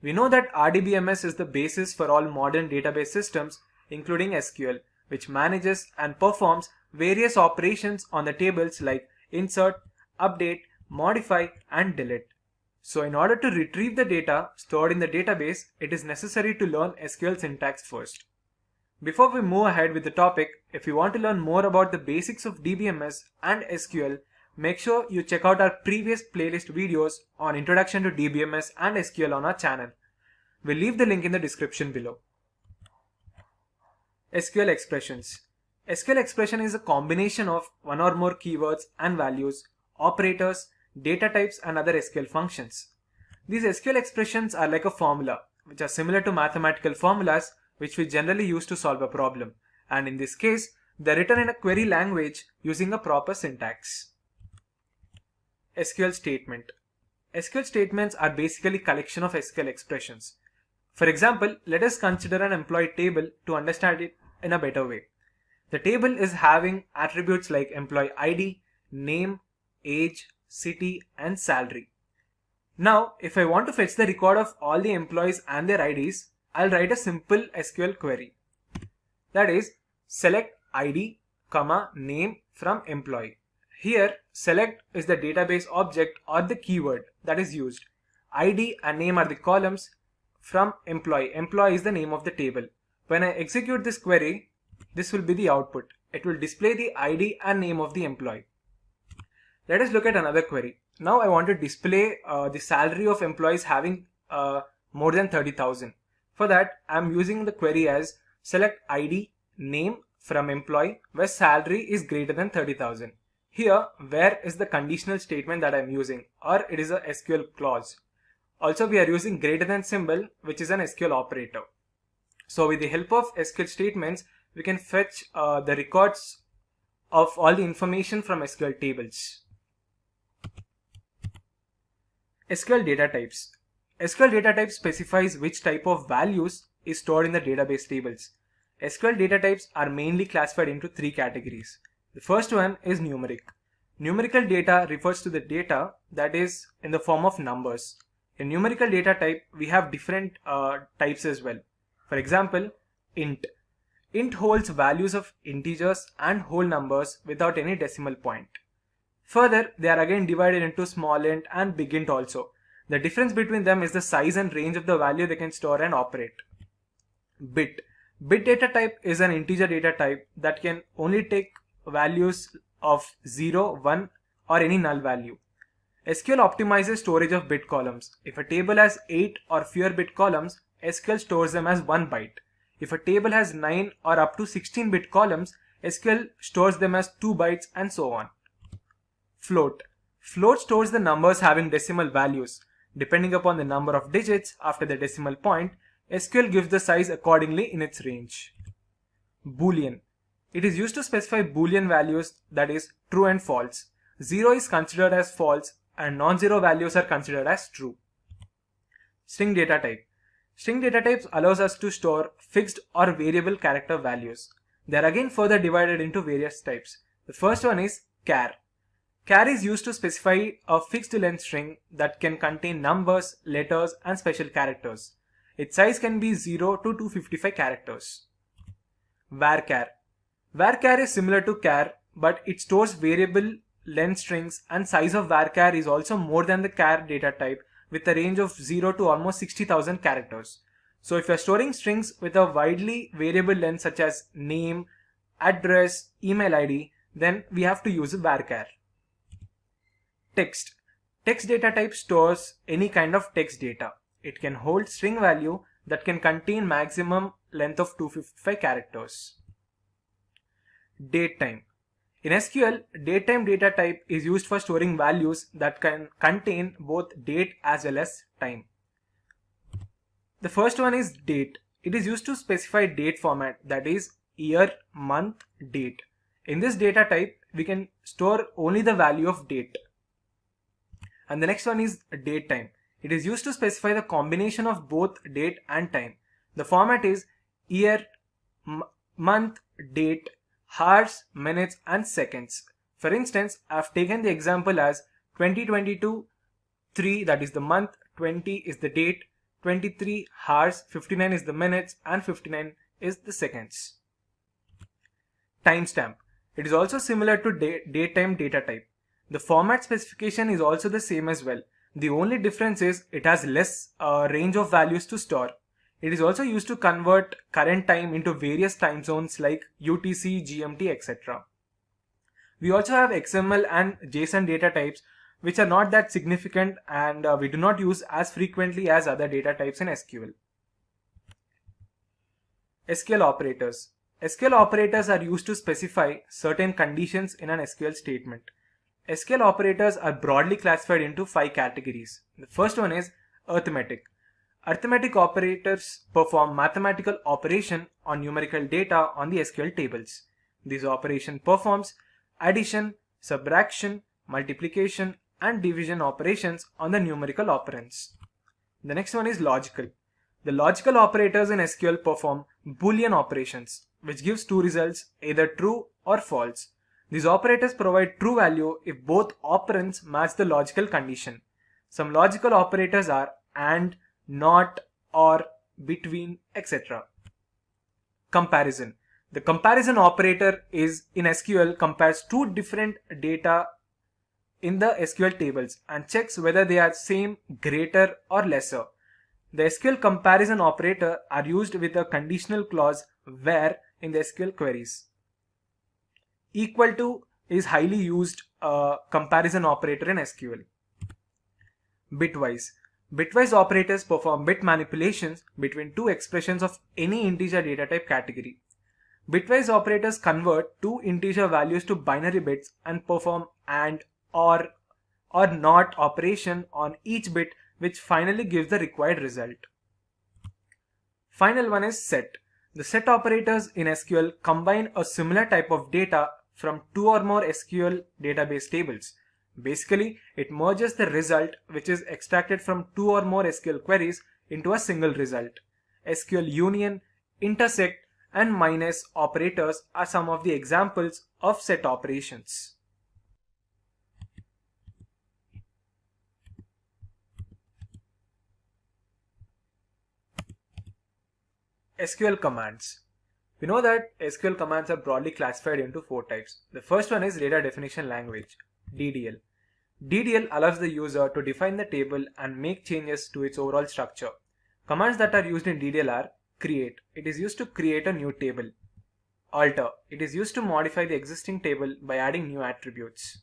We know that RDBMS is the basis for all modern database systems, including SQL, which manages and performs various operations on the tables like insert, update, modify, and delete. So in order to retrieve the data stored in the database, it is necessary to learn SQL syntax first. Before we move ahead with the topic, if you want to learn more about the basics of DBMS and SQL, make sure you check out our previous playlist videos on Introduction to DBMS and SQL on our channel. We'll leave the link in the description below. SQL expressions. SQL expression is a combination of one or more keywords and values, operators, data types, and other SQL functions. These SQL expressions are like a formula, which are similar to mathematical formulas which we generally use to solve a problem, and in this case, they're written in a query language using a proper syntax. SQL statement. SQL statements are basically a collection of SQL expressions. For example, let us consider an employee table to understand it in a better way. The table is having attributes like employee ID, name, age, city, and salary. Now, if I want to fetch the record of all the employees and their IDs, I'll write a simple SQL query. That is, select ID, name from employee. Here, select is the database object or the keyword that is used. ID and name are the columns from employee. Employee is the name of the table. When I execute this query, this will be the output. It will display the ID and name of the employee. Let us look at another query. Now I want to display the salary of employees having more than 30,000. For that, I am using the query as select ID, name from employee where salary is greater than 30,000. Here, where is the conditional statement that I am using, or it is a SQL clause. Also, we are using greater than symbol, which is an SQL operator. So with the help of SQL statements, we can fetch the records of all the information from SQL tables. SQL data types. SQL data type specifies which type of values is stored in the database tables. SQL data types are mainly classified into three categories. The first one is numeric. Numerical data refers to the data that is in the form of numbers. In numerical data type, we have different types as well. For example, int. Int holds values of integers and whole numbers without any decimal point. Further, they are again divided into small int and big int also. The difference between them is the size and range of the value they can store and operate. Bit. Bit data type is an integer data type that can only take values of 0, 1 or any null value. SQL optimizes storage of bit columns. If a table has 8 or fewer bit columns, SQL stores them as 1 byte. If a table has 9 or up to 16 bit columns, SQL stores them as 2 bytes and so on. Float. Float stores the numbers having decimal values. Depending upon the number of digits after the decimal point, SQL gives the size accordingly in its range. Boolean. It is used to specify Boolean values, that is true and false. 0 is considered as false and non-zero values are considered as true. String data type. String data types allows us to store fixed or variable character values. They are again further divided into various types. The first one is char. Char is used to specify a fixed length string that can contain numbers, letters and special characters. Its size can be 0 to 255 characters. Varchar. Varchar is similar to char, but it stores variable length strings, and size of varchar is also more than the char data type with a range of 0 to almost 60,000 characters. So if you are storing strings with a widely variable length such as name, address, email ID, then we have to use a varchar. Text. Text data type stores any kind of text data. It can hold string value that can contain maximum length of 255 characters. Datetime. In SQL, datetime data type is used for storing values that can contain both date as well as time. The first one is date. It is used to specify date format, that is year, month, date. In this data type, we can store only the value of date. And the next one is date time. It is used to specify the combination of both date and time. The format is year, month, date, hours, minutes and seconds. For instance, I have taken the example as 2022 3, that is the month, 20 is the date, 23 hours, 59 is the minutes and 59 is the seconds. Timestamp. It is also similar to datetime data type. The format specification is also the same as well. The only difference is it has less range of values to store. It is also used to convert current time into various time zones like UTC, GMT, etc. We also have XML and JSON data types which are not that significant and we do not use as frequently as other data types in SQL. SQL operators. SQL operators are used to specify certain conditions in an SQL statement. SQL operators are broadly classified into 5 categories. The first one is arithmetic. Arithmetic operators perform mathematical operation on numerical data on the SQL tables. This operation performs addition, subtraction, multiplication and division operations on the numerical operands. The next one is logical. The logical operators in SQL perform Boolean operations, which gives two results, either true or false. These operators provide true value if both operands match the logical condition. Some logical operators are AND, NOT, OR, between, etc. Comparison. The comparison operator is in SQL compares two different data in the SQL tables and checks whether they are same, greater or lesser. The SQL comparison operator are used with a conditional clause where in the SQL queries. Equal to is highly used comparison operator in SQL. Bitwise. Bitwise operators perform bit manipulations between two expressions of any integer data type category. Bitwise operators convert two integer values to binary bits and perform AND, OR NOT operation on each bit, which finally gives the required result. Final one is set. The set operators in SQL combine a similar type of data from two or more SQL database tables. Basically, it merges the result which is extracted from two or more SQL queries into a single result. SQL union, intersect and minus operators are some of the examples of set operations. SQL commands. We know that SQL commands are broadly classified into 4 types. The first one is data definition language. DDL. DDL allows the user to define the table and make changes to its overall structure. Commands that are used in DDL are create. It is used to create a new table. Alter. It is used to modify the existing table by adding new attributes.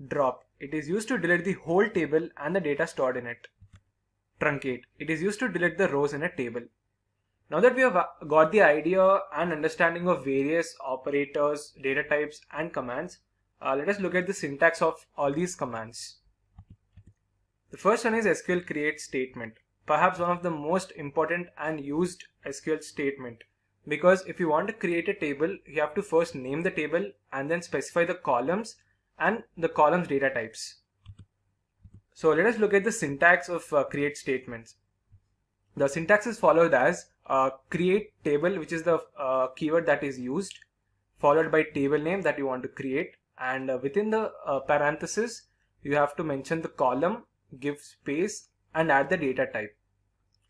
Drop. It is used to delete the whole table and the data stored in it. Truncate. It is used to delete the rows in a table. Now that we have got the idea and understanding of various operators, data types and commands, let us look at the syntax of all these commands. The first one is SQL create statement. Perhaps one of the most important and used SQL statement. Because if you want to create a table, you have to first name the table and then specify the columns and the columns data types. So let us look at the syntax of create statements. The syntax is followed as create table, which is the keyword that is used, followed by table name that you want to create, and within the parenthesis you have to mention the column, give space and add the data type.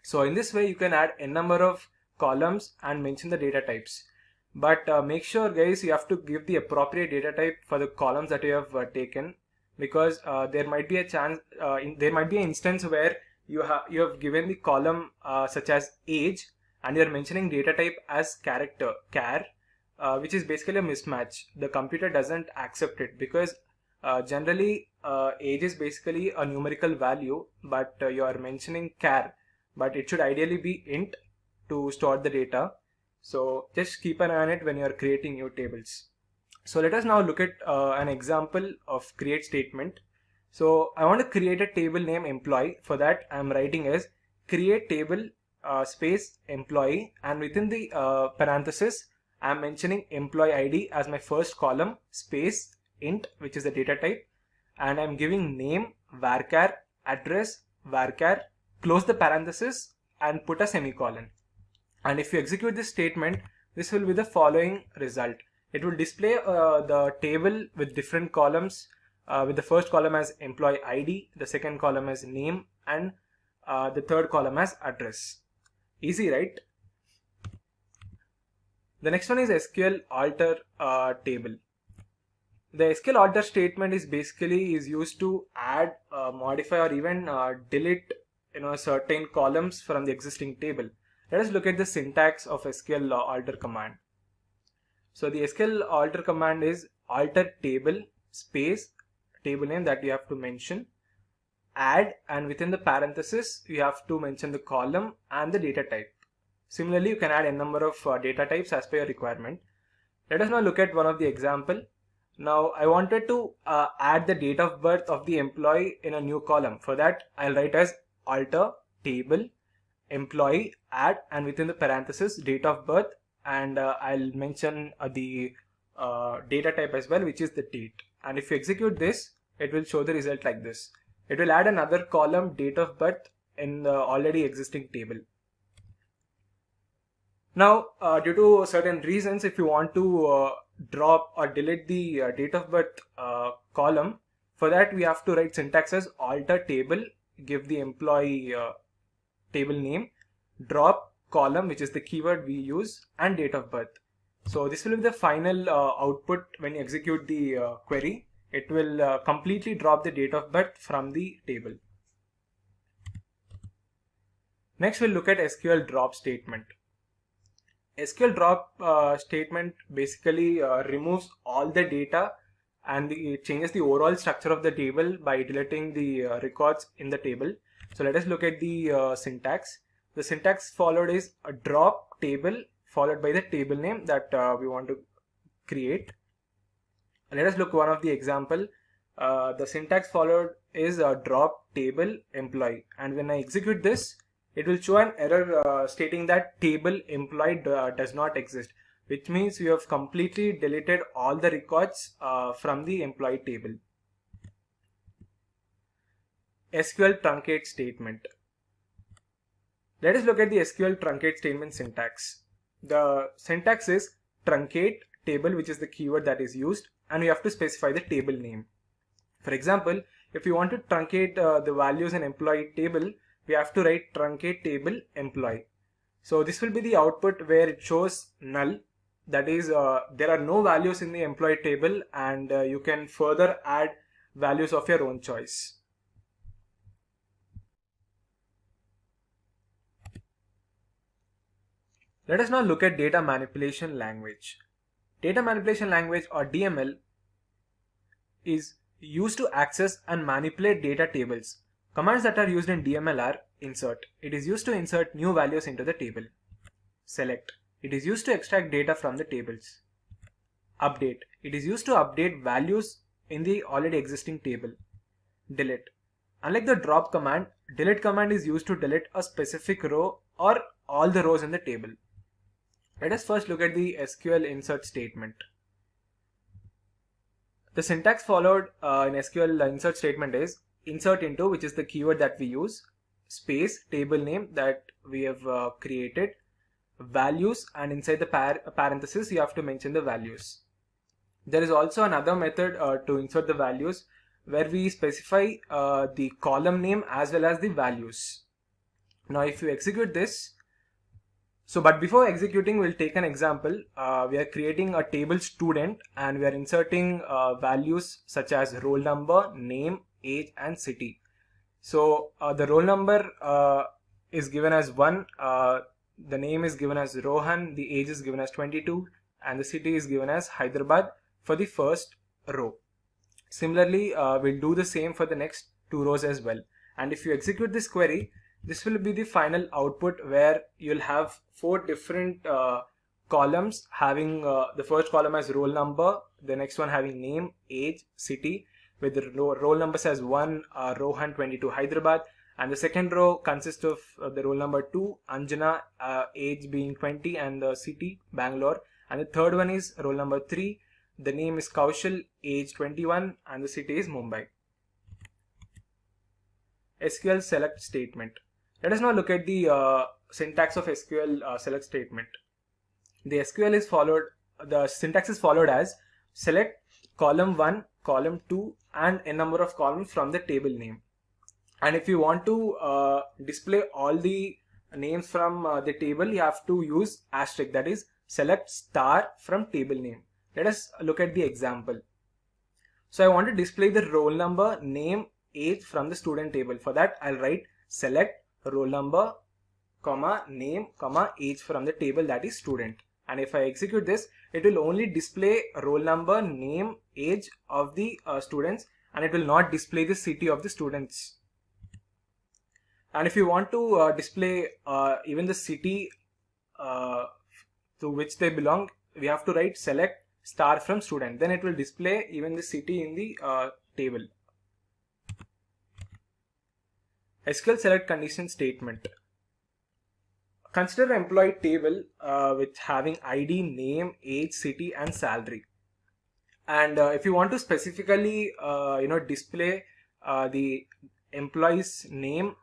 So in this way you can add a number of columns and mention the data types, but make sure guys you have to give the appropriate data type for the columns that you have taken, because there might be a chance there might be an instance where you have given the column such as age and you are mentioning data type as character char, which is basically a mismatch. The computer doesn't accept it because generally age is basically a numerical value, but you are mentioning char, but it should ideally be int to store the data. So just keep an eye on it when you are creating new tables. So let us now look at an example of create statement. So I want to create a table name employee. For that I am writing as create table space employee, and within the parenthesis I am mentioning employee ID as my first column, space int, which is the data type, and I am giving name varchar, address varchar, close the parenthesis and put a semicolon. And if you execute this statement, this will be the following result. It will display the table with different columns, with the first column as employee ID, the second column as name, and the third column as address. Easy, right? The next one is SQL alter table. The SQL alter statement is basically used to add, modify or even delete certain columns from the existing table. Let us look at the syntax of SQL alter command. So the SQL alter command is alter table space table name that you have to mention, add, and within the parenthesis you have to mention the column and the data type. Similarly, you can add a number of data types as per your requirement. Let us now look at one of the example. Now I wanted to add the date of birth of the employee in a new column. For that I'll write as alter table employee add, and within the parenthesis date of birth, and I'll mention the data type as well, which is the date. And if you execute this, it will show the result like this. It will add another column, date of birth, in the already existing table. Now due to certain reasons, if you want to drop or delete the date of birth column, for that we have to write syntax as alter table, give the employee table name, drop column, which is the keyword we use, and date of birth. So this will be the final output when you execute the query. It will completely drop the date of birth from the table. Next we'll look at SQL drop statement. SQL drop statement basically removes all the data and it changes the overall structure of the table by deleting the records in the table. So let us look at the syntax. The syntax followed is a drop table followed by the table name that we want to create. Let us look one of the example. The syntax followed is a drop table employee, and when I execute this, it will show an error stating that table employee does not exist, which means we have completely deleted all the records from the employee table. SQL truncate statement. Let us look at the SQL truncate statement syntax. The syntax is truncate table, which is the keyword that is used, and we have to specify the table name. For example, if you want to truncate the values in employee table, we have to write truncate table employee. So this will be the output where it shows null, that is there are no values in the employee table, and you can further add values of your own choice. Let us now look at data manipulation language. Data manipulation language, or DML, is used to access and manipulate data tables. Commands that are used in DML are insert. It is used to insert new values into the table. Select. It is used to extract data from the tables. Update. It is used to update values in the already existing table. Delete. Unlike the drop command, delete command is used to delete a specific row or all the rows in the table. Let us first look at the SQL insert statement. The syntax followed in SQL insert statement is insert into, which is the keyword that we use, space, table name that we have created, values, and inside the parenthesis you have to mention the values. There is also another method to insert the values where we specify the column name as well as the values. Now if you execute this, but before executing, we'll take an example. We are creating a table student and we are inserting values such as roll number, name, age, and city. So the roll number is given as 1, the name is given as Rohan, the age is given as 22, and the city is given as Hyderabad for the first row. Similarly, we'll do the same for the next 2 rows as well. And if you execute this query, this will be the final output where you'll have 4 different columns having the first column as roll number, the next one having name, age, city, with the roll numbers as 1, Rohan, 22, Hyderabad, and the second row consists of the roll number 2, Anjana, age being 20, and the city, Bangalore, and the third one is roll number 3, the name is Kaushal, age 21, and the city is Mumbai. SQL select statement. Let us now look at the syntax of SQL select statement. The syntax is followed as select column 1, column 2, and a number of columns from the table name. And if you want to display all the names from the table, you have to use asterisk, that is select star from table name. Let us look at the example. So I want to display the roll number, name, age from the student table. For that I'll write select roll number, comma, name, comma, age from the table that is student. And if I execute this, it will only display roll number, name, age of the students, and it will not display the city of the students. And if you want to display even the city to which they belong, we have to write select star from student. Then it will display even the city in the table. SQL select condition statement. Consider employee table with having ID, name, age, city, and salary. And if you want to specifically display the employee's name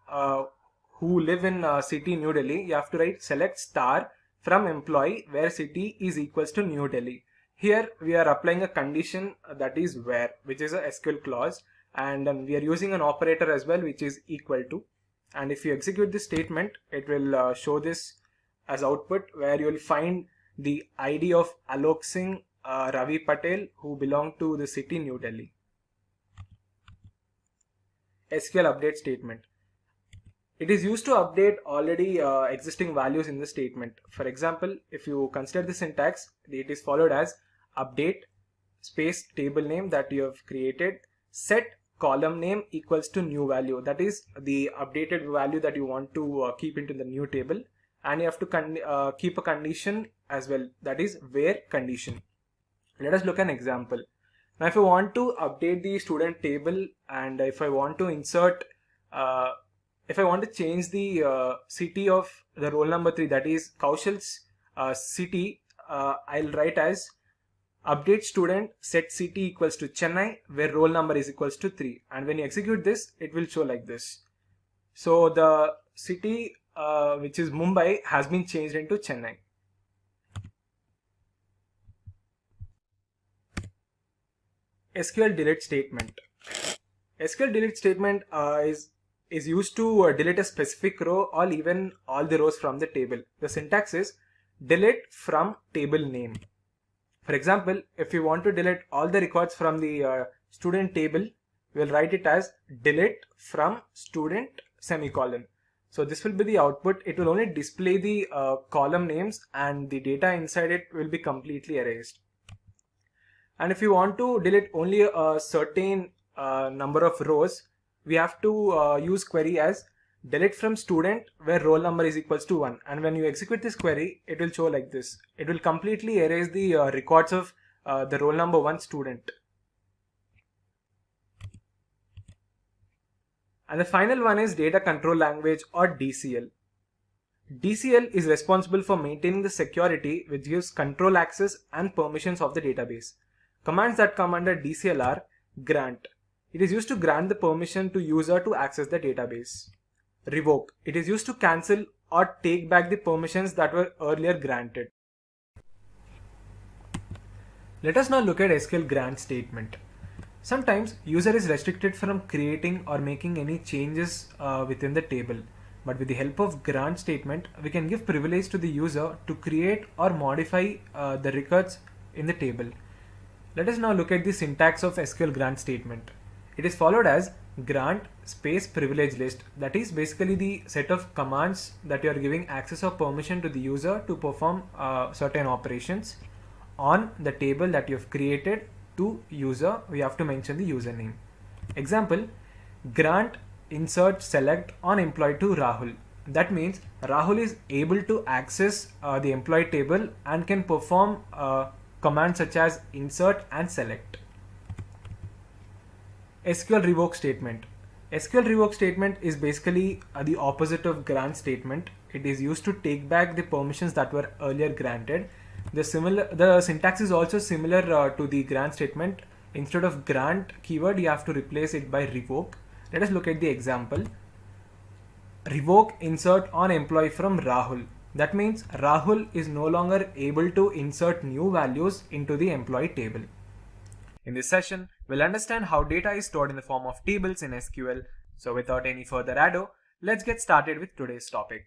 who live in city New Delhi, you have to write select star from employee where city is equals to New Delhi. Here we are applying a condition that is where, which is a SQL clause, and we are using an operator as well, which is equal to. And if you execute this statement, it will show this as output where you will find the ID of Alok Singh Ravi Patel, who belong to the city New Delhi. SQL update statement. It is used to update already existing values in the statement. For example, if you consider the syntax, it is followed as update space table name that you have created, set column name equals to new value, that is the updated value that you want to keep into the new table, and you have to keep a condition as well, that is where condition. Let us look at an example. Now if I want to update the student table, and if I want to insert if I want to change the city of the roll number 3, that is Kaushal's city, I'll write as update student set city equals to Chennai where roll number is equals to 3, and when you execute this, it will show like this. So the city which is Mumbai has been changed into Chennai. SQL delete statement. SQL delete statement is used to delete a specific row or even all the rows from the table. The syntax is delete from table name. For example, if you want to delete all the records from the student table, we'll write it as delete from student semicolon. So this will be the output. It will only display the column names and the data inside it will be completely erased. And if you want to delete only a certain number of rows, we have to use query as delete from student where roll number is equals to 1. And when you execute this query, it will show like this. It will completely erase the records of the roll number 1 student. And the final one is data control language or DCL. DCL is responsible for maintaining the security which gives control access and permissions of the database. Commands that come under DCL are grant. It is used to grant the permission to user to access the database. Revoke. It is used to cancel or take back the permissions that were earlier granted. Let us now look at SQL grant statement. Sometimes user is restricted from creating or making any changes within the table. But with the help of grant statement, we can give privilege to the user to create or modify the records in the table. Let us now look at the syntax of SQL grant statement. It is followed as grant space privilege list. That is basically the set of commands that you are giving access or permission to the user to perform certain operations on the table that you have created. To user, we have to mention the username. Example, grant insert select on employee to Rahul. That means Rahul is able to access the employee table and can perform commands such as insert and select. SQL revoke statement. SQL revoke statement is basically the opposite of grant statement. It is used to take back the permissions that were earlier granted. The syntax is also similar to the grant statement. Instead of grant keyword, you have to replace it by revoke. Let us look at the example. Revoke insert on employee from Rahul. That means Rahul is no longer able to insert new values into the employee table. In this session, we'll understand how data is stored in the form of tables in SQL. So without any further ado, let's get started with today's topic.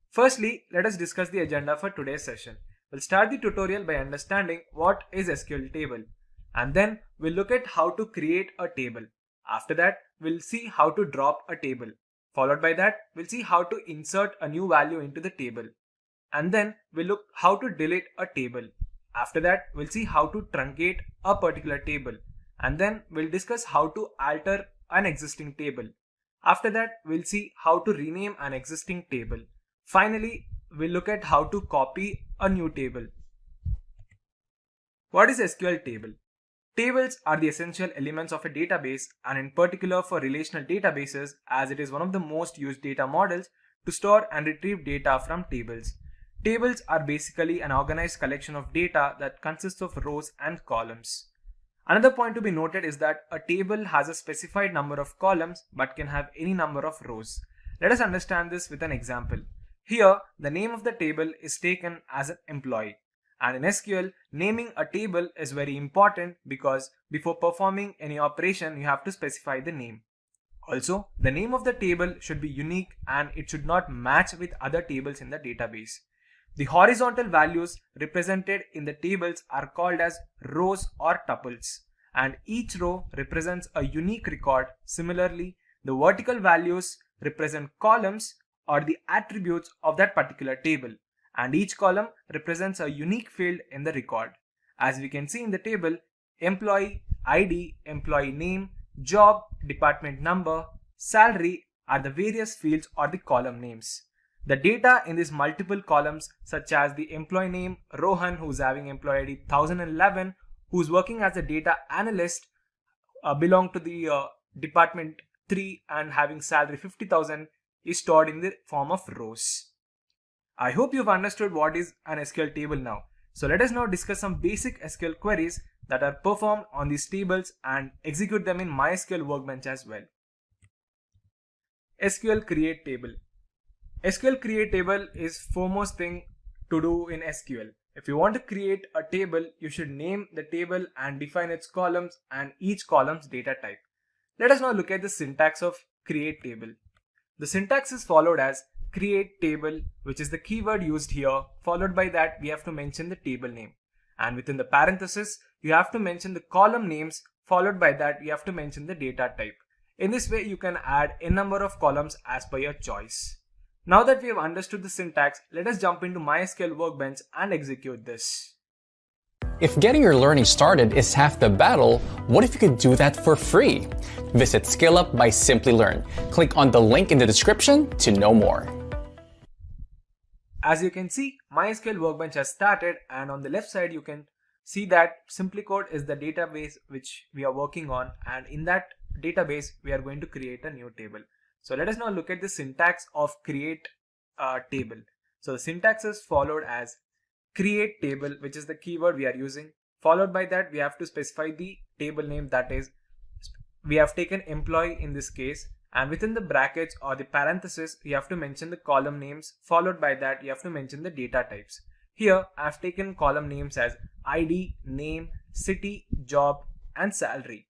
Firstly, let us discuss the agenda for today's session. We'll start the tutorial by understanding what is SQL table, and then we'll look at how to create a table. After that, we'll see how to drop a table. Followed by that, we'll see how to insert a new value into the table. And then we'll look how to delete a table. After that, we'll see how to truncate a particular table. And then we'll discuss how to alter an existing table. After that, we'll see how to rename an existing table. Finally, we'll look at how to copy a new table. What is SQL table? Tables are the essential elements of a database, and in particular for relational databases, as it is one of the most used data models to store and retrieve data from tables. Tables are basically an organized collection of data that consists of rows and columns. Another point to be noted is that a table has a specified number of columns but can have any number of rows. Let us understand this with an example. Here, the name of the table is taken as an employee. And in SQL, naming a table is very important because before performing any operation, you have to specify the name. Also, the name of the table should be unique and it should not match with other tables in the database. The horizontal values represented in the tables are called as rows or tuples, and each row represents a unique record. Similarly, the vertical values represent columns or the attributes of that particular table, and each column represents a unique field in the record. As we can see in the table, employee ID, employee name, job, department number, salary are the various fields or the column names. The data in these multiple columns, such as the employee name Rohan, who's having employee ID 1011, who's working as a data analyst, belong to the department 3 and having salary 50,000, is stored in the form of rows. I hope you've understood what is an SQL table now. So let us now discuss some basic SQL queries that are performed on these tables and execute them in MySQL Workbench as well. SQL create table. SQL create table is foremost thing to do in SQL. If you want to create a table, you should name the table and define its columns and each column's data type. Let us now look at the syntax of create table. The syntax is followed as create table, which is the keyword used here. Followed by that, we have to mention the table name. And within the parenthesis, you have to mention the column names Followed by that, you have to mention the data type. In this way, you can add a number of columns as per your choice. Now that we have understood the syntax, let us jump into MySQL Workbench and execute this. If getting your learning started is half the battle, what if you could do that for free? Visit SkillUp by SimpliLearn. Click on the link in the description to know more. As you can see, MySQL Workbench has started, and on the left side you can see that SimpliCode is the database which we are working on, and in that database we are going to create a new table. So let us now look at the syntax of create table. So the syntax is followed as create table, which is the keyword we are using. Followed by that, we have to specify the table name, that is, we have taken employee in this case, and within the brackets or the parenthesis, you have to mention the column names. Followed by that, you have to mention the data types. Here, I have taken column names as ID, name, city, job, and salary.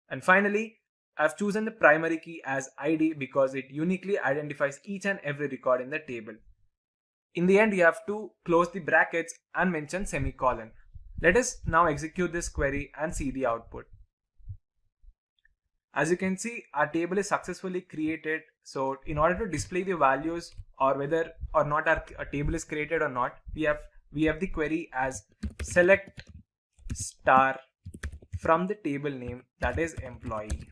And finally, I've chosen the primary key as ID because it uniquely identifies each and every record in the table. In the end, you have to close the brackets and mention semicolon. Let us now execute this query and see the output. As you can see, our table is successfully created. So in order to display the values or whether or not our table is created or not, we have the query as select star from the table name, that is employee.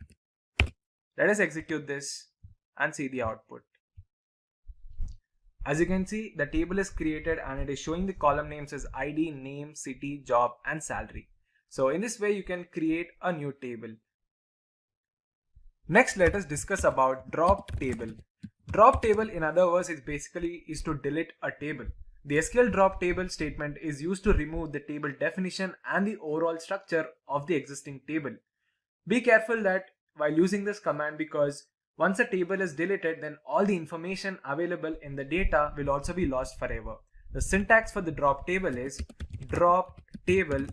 Let us execute this and see the output. As you can see, the table is created and it is showing the column names as ID, name, city, job, and salary. So in this way, you can create a new table. Next, let us discuss about drop table. Drop table, in other words, is to delete a table. The SQL drop table statement is used to remove the table definition and the overall structure of the existing table. Be careful that while using this command, because once a table is deleted, then all the information available in the data will also be lost forever. The syntax for the drop table is drop table,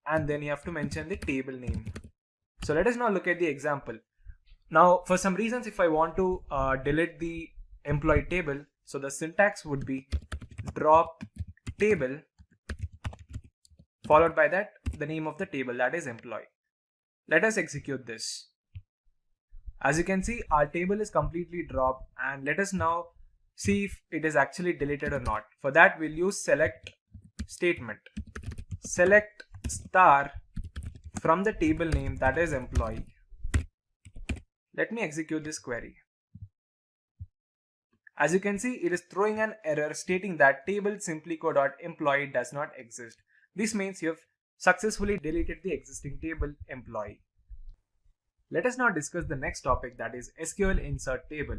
and then you have to mention the table name. So let us now look at the example. Now, for some reasons, if I want to delete the employee table, so the syntax would be drop table, followed by that the name of the table, that is employee. Let us execute this. As you can see, our table is completely dropped, and let us now see if it is actually deleted or not. For that, we'll use select statement. Select star from the table name, that is employee. Let me execute this query. As you can see, it is throwing an error stating that table SimpliCode.employee does not exist. This means you have successfully deleted the existing table employee. Let us now discuss the next topic, that is SQL insert table.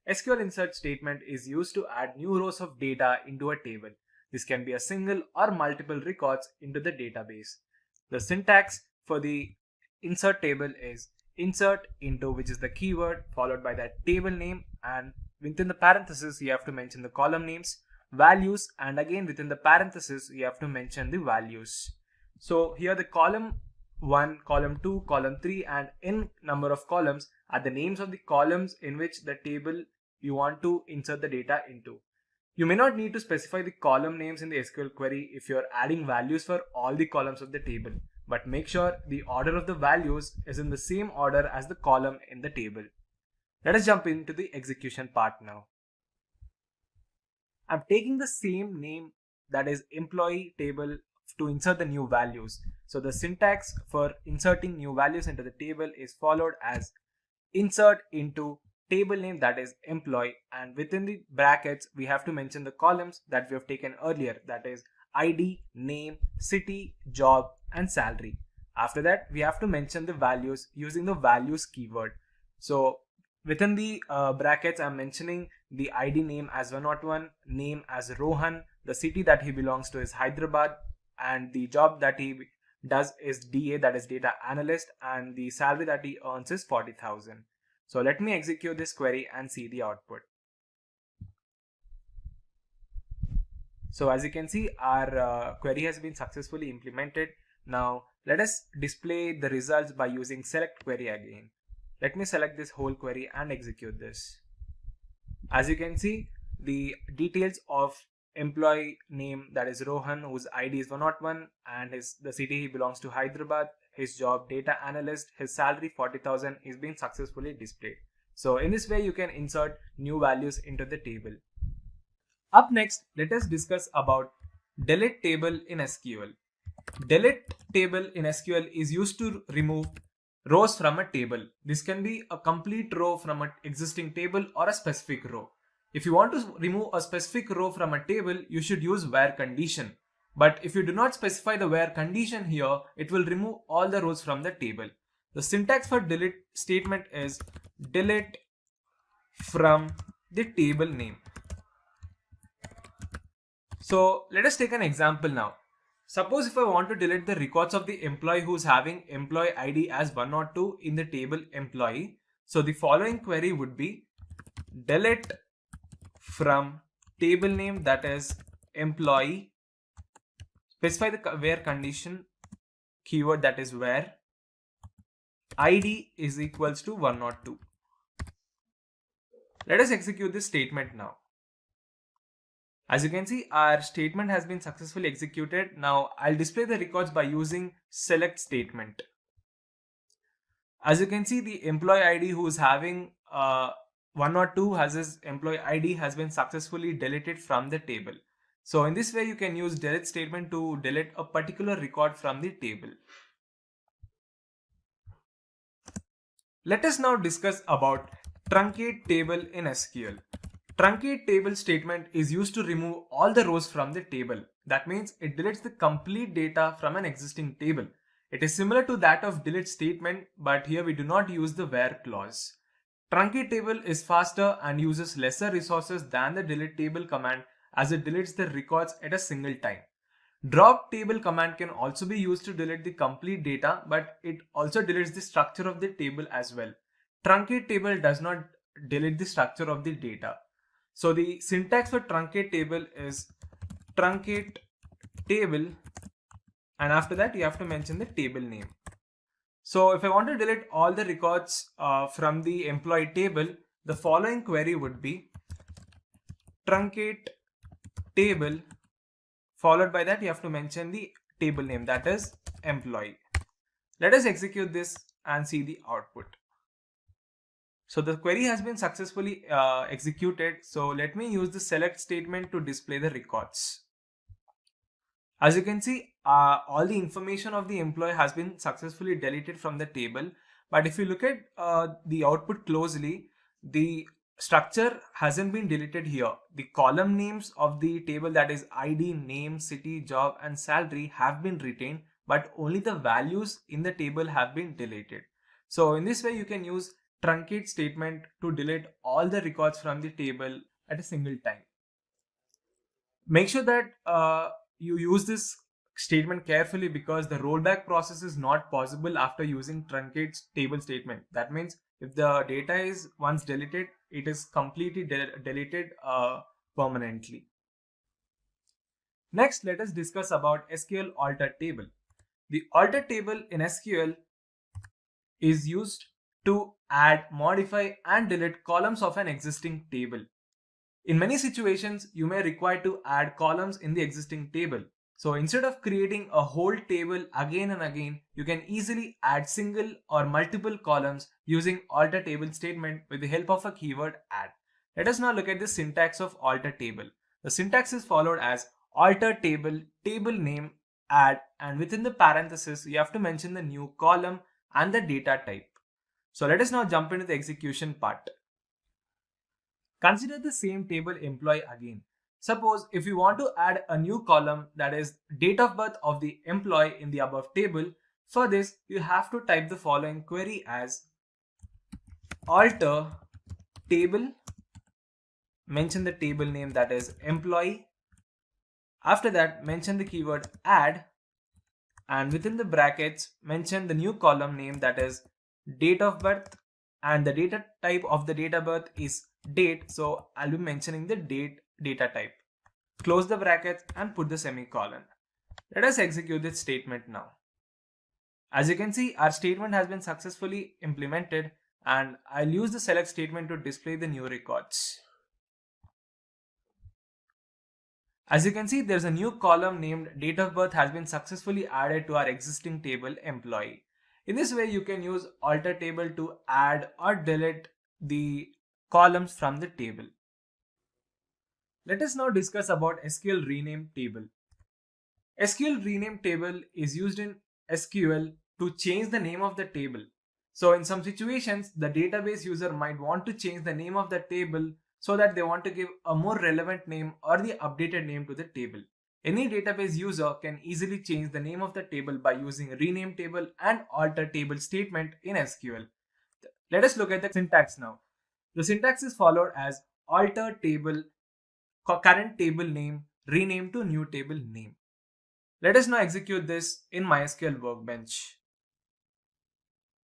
SQL insert statement is used to add new rows of data into a table. This can be a single or multiple records into the database. The syntax for the insert table is insert into, which is the keyword, followed by that table name, and within the parenthesis you have to mention the column names, values, and again within the parenthesis you have to mention the values. So here the column 1, column 2, column 3, and n number of columns are the names of the columns in which the table you want to insert the data into. You may not need to specify the column names in the SQL query if you are adding values for all the columns of the table, but make sure the order of the values is in the same order as the column in the table. Let us jump into the execution part now. I'm taking the same name, that is employee table, to insert the new values. So the syntax for inserting new values into the table is followed as insert into table name, that is employee, and within the brackets we have to mention the columns that we have taken earlier, that is ID, name, city, job, and salary. After that, we have to mention the values using the values keyword. So within the brackets, I'm mentioning the ID name as 101, name as Rohan, the city that he belongs to is Hyderabad, and the job that he does is DA, that is data analyst, and the salary that he earns is 40,000. So let me execute this query and see the output. So as you can see, our query has been successfully implemented. Now let us display the results by using select query again. Let me select this whole query and execute this. As you can see, the details of employee name, that is Rohan, whose ID is 101, and the city he belongs to Hyderabad, his job data analyst, his salary 40,000 is being successfully displayed. So in this way you can insert new values into the table. Up next, let us discuss about delete table in SQL. Delete table in SQL is used to remove rows from a table. This can be a complete row from an existing table or a specific row. If you want to remove a specific row from a table, you should use where condition. But if you do not specify the where condition here, it will remove all the rows from the table. The syntax for delete statement is delete from the table name. So let us take an example now. Suppose if I want to delete the records of the employee who is having employee ID as 102 in the table employee. So the following query would be delete from table name, that is employee, specify the where condition keyword, that is where, ID is equals to 102. Let us execute this statement now. As you can see, our statement has been successfully executed. Now I'll display the records by using select statement. As you can see, the employee ID who is having 102 has his employee ID has been successfully deleted from the table. So in this way you can use delete statement to delete a particular record from the table. Let us now discuss about truncate table in SQL. Truncate table statement is used to remove all the rows from the table. That means it deletes the complete data from an existing table. It is similar to that of delete statement, but here we do not use the where clause. Truncate table is faster and uses lesser resources than the delete table command, as it deletes the records at a single time. Drop table command can also be used to delete the complete data, but it also deletes the structure of the table as well. Truncate table does not delete the structure of the data. So the syntax for truncate table is truncate table, and after that you have to mention the table name. So if I want to delete all the records from the employee table, the following query would be truncate table, followed by that you have to mention the table name, that is employee. Let us execute this and see the output. So the query has been successfully executed. So let me use the select statement to display the records. As you can see, all the information of the employee has been successfully deleted from the table. But if you look at the output closely, the structure hasn't been deleted here. The column names of the table, that is ID, name, city, job and salary, have been retained, but only the values in the table have been deleted. So in this way you can use truncate statement to delete all the records from the table at a single time. Make sure that you use this statement carefully, because the rollback process is not possible after using truncate table statement. That means if the data is once deleted, it is completely deleted permanently. Next, let us discuss about SQL alter table. The alter table in SQL is used to add, modify and delete columns of an existing table. In many situations, you may require to add columns in the existing table. So instead of creating a whole table again and again, you can easily add single or multiple columns using alter table statement with the help of a keyword add. Let us now look at the syntax of alter table. The syntax is followed as alter table, table name, add, and within the parenthesis, you have to mention the new column and the data type. So let us now jump into the execution part. Consider the same table employee again. Suppose if you want to add a new column, that is date of birth of the employee in the above table, for this you have to type the following query as alter table, mention the table name, that is employee. After that, mention the keyword add, and within the brackets mention the new column name, that is date of birth, and the data type of the date of birth is date, so I'll be mentioning the date data type. Close the brackets and put the semicolon. Let us execute this statement now. As you can see, our statement has been successfully implemented, and I'll use the select statement to display the new records. As you can see, there's a new column named date of birth has been successfully added to our existing table employee. In this way, you can use alter table to add or delete the columns from the table. Let us now discuss about SQL rename table. SQL rename table is used in SQL to change the name of the table. So in some situations, the database user might want to change the name of the table so that they want to give a more relevant name or the updated name to the table. Any database user can easily change the name of the table by using rename table and alter table statement in SQL. Let us look at the syntax now. The syntax is followed as alter table current table name rename to new table name. Let us now execute this in MySQL Workbench.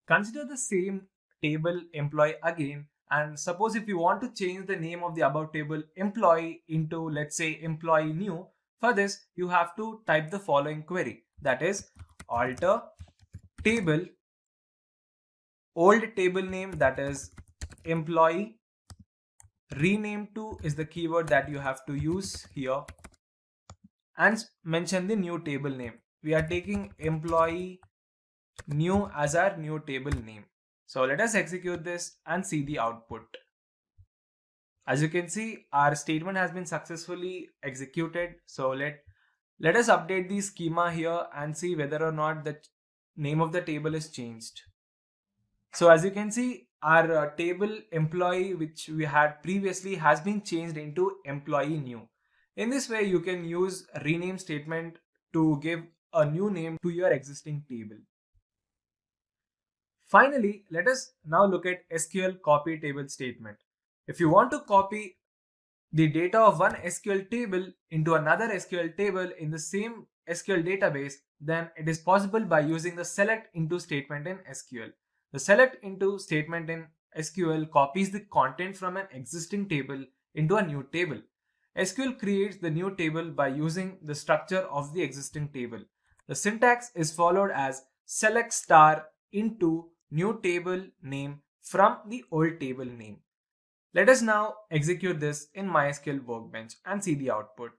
Consider the same table employee again, and suppose if you want to change the name of the above table employee into, let's say, employee new, for this you have to type the following query, that is alter table old table name, that is employee, rename to is the keyword that you have to use here, and mention the new table name. We are taking employee new as our new table name. So let us execute this and see the output. As you can see, our statement has been successfully executed. So let us update the schema here and see whether or not the name of the table is changed. So as you can see, our table employee which we had previously has been changed into employee new. In this way, you can use a rename statement to give a new name to your existing table. Finally, let us now look at SQL copy table statement. If you want to copy the data of one SQL table into another SQL table in the same SQL database, then it is possible by using the select into statement in SQL. The select into statement in SQL copies the content from an existing table into a new table. SQL creates the new table by using the structure of the existing table. The syntax is followed as select star into new table name from the old table name. Let us now execute this in MySQL Workbench and see the output.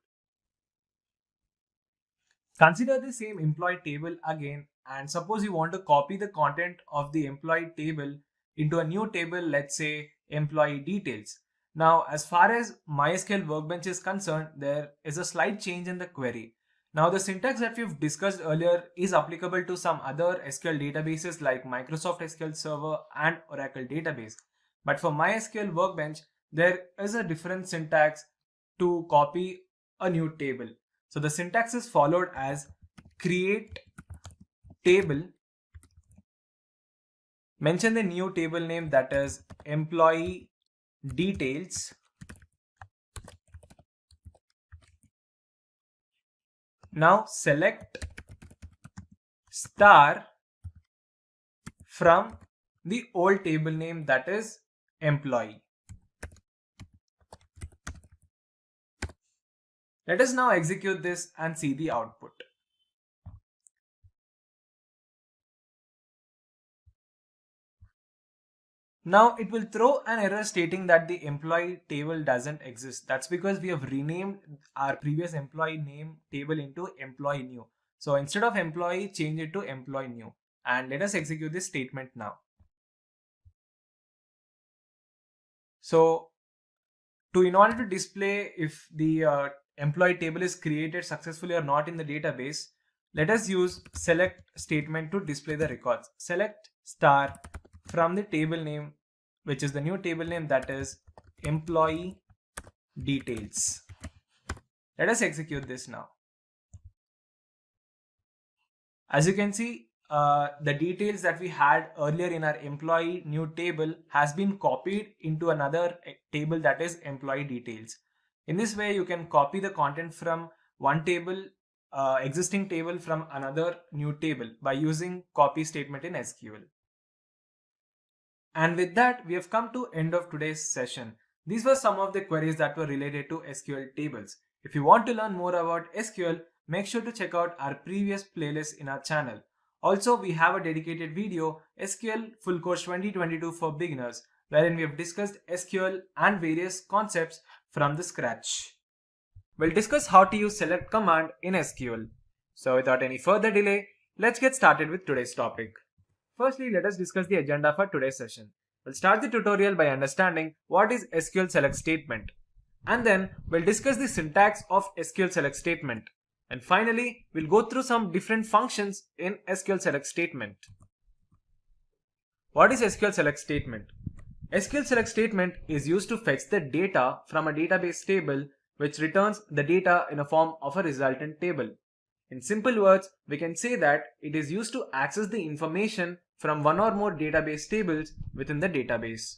Consider the same employee table again, and suppose you want to copy the content of the employee table into a new table, let's say employee details. Now, as far as MySQL Workbench is concerned, there is a slight change in the query. Now, the syntax that we've discussed earlier is applicable to some other SQL databases like Microsoft SQL Server and Oracle database. But for MySQL Workbench, there is a different syntax to copy a new table. So the syntax is followed as create table, mention the new table name, that is employee details, now select star from the old table name, that is employee. Let us now execute this and see the output. Now it will throw an error stating that the employee table doesn't exist. That's because we have renamed our previous employee name table into employee new. So instead of employee, change it to employee new. And let us execute this statement now. So in order to display if the employee table is created successfully or not in the database, let us use select statement to display the records. Select star from the table name, which is the new table name, that is employee details. Let us execute this now. As you can see, the details that we had earlier in our employee new table has been copied into another table, that is employee details. In this way, you can copy the content from one table, existing table, from another new table by using copy statement in SQL. And with that, we have come to end of today's session. These were some of the queries that were related to SQL tables. If you want to learn more about SQL, make sure to check out our previous playlist in our channel. Also, we have a dedicated video, SQL Full Course 2022 for Beginners, wherein we have discussed SQL and various concepts from the scratch. We'll discuss how to use select command in SQL. So without any further delay, let's get started with today's topic. Firstly, let us discuss the agenda for today's session. We'll start the tutorial by understanding what is SQL select statement. And then we'll discuss the syntax of SQL select statement. And finally, we'll go through some different functions in SQL select statement. What is SQL select statement? SQL select statement is used to fetch the data from a database table which returns the data in a form of a resultant table. In simple words, we can say that it is used to access the information from one or more database tables within the database.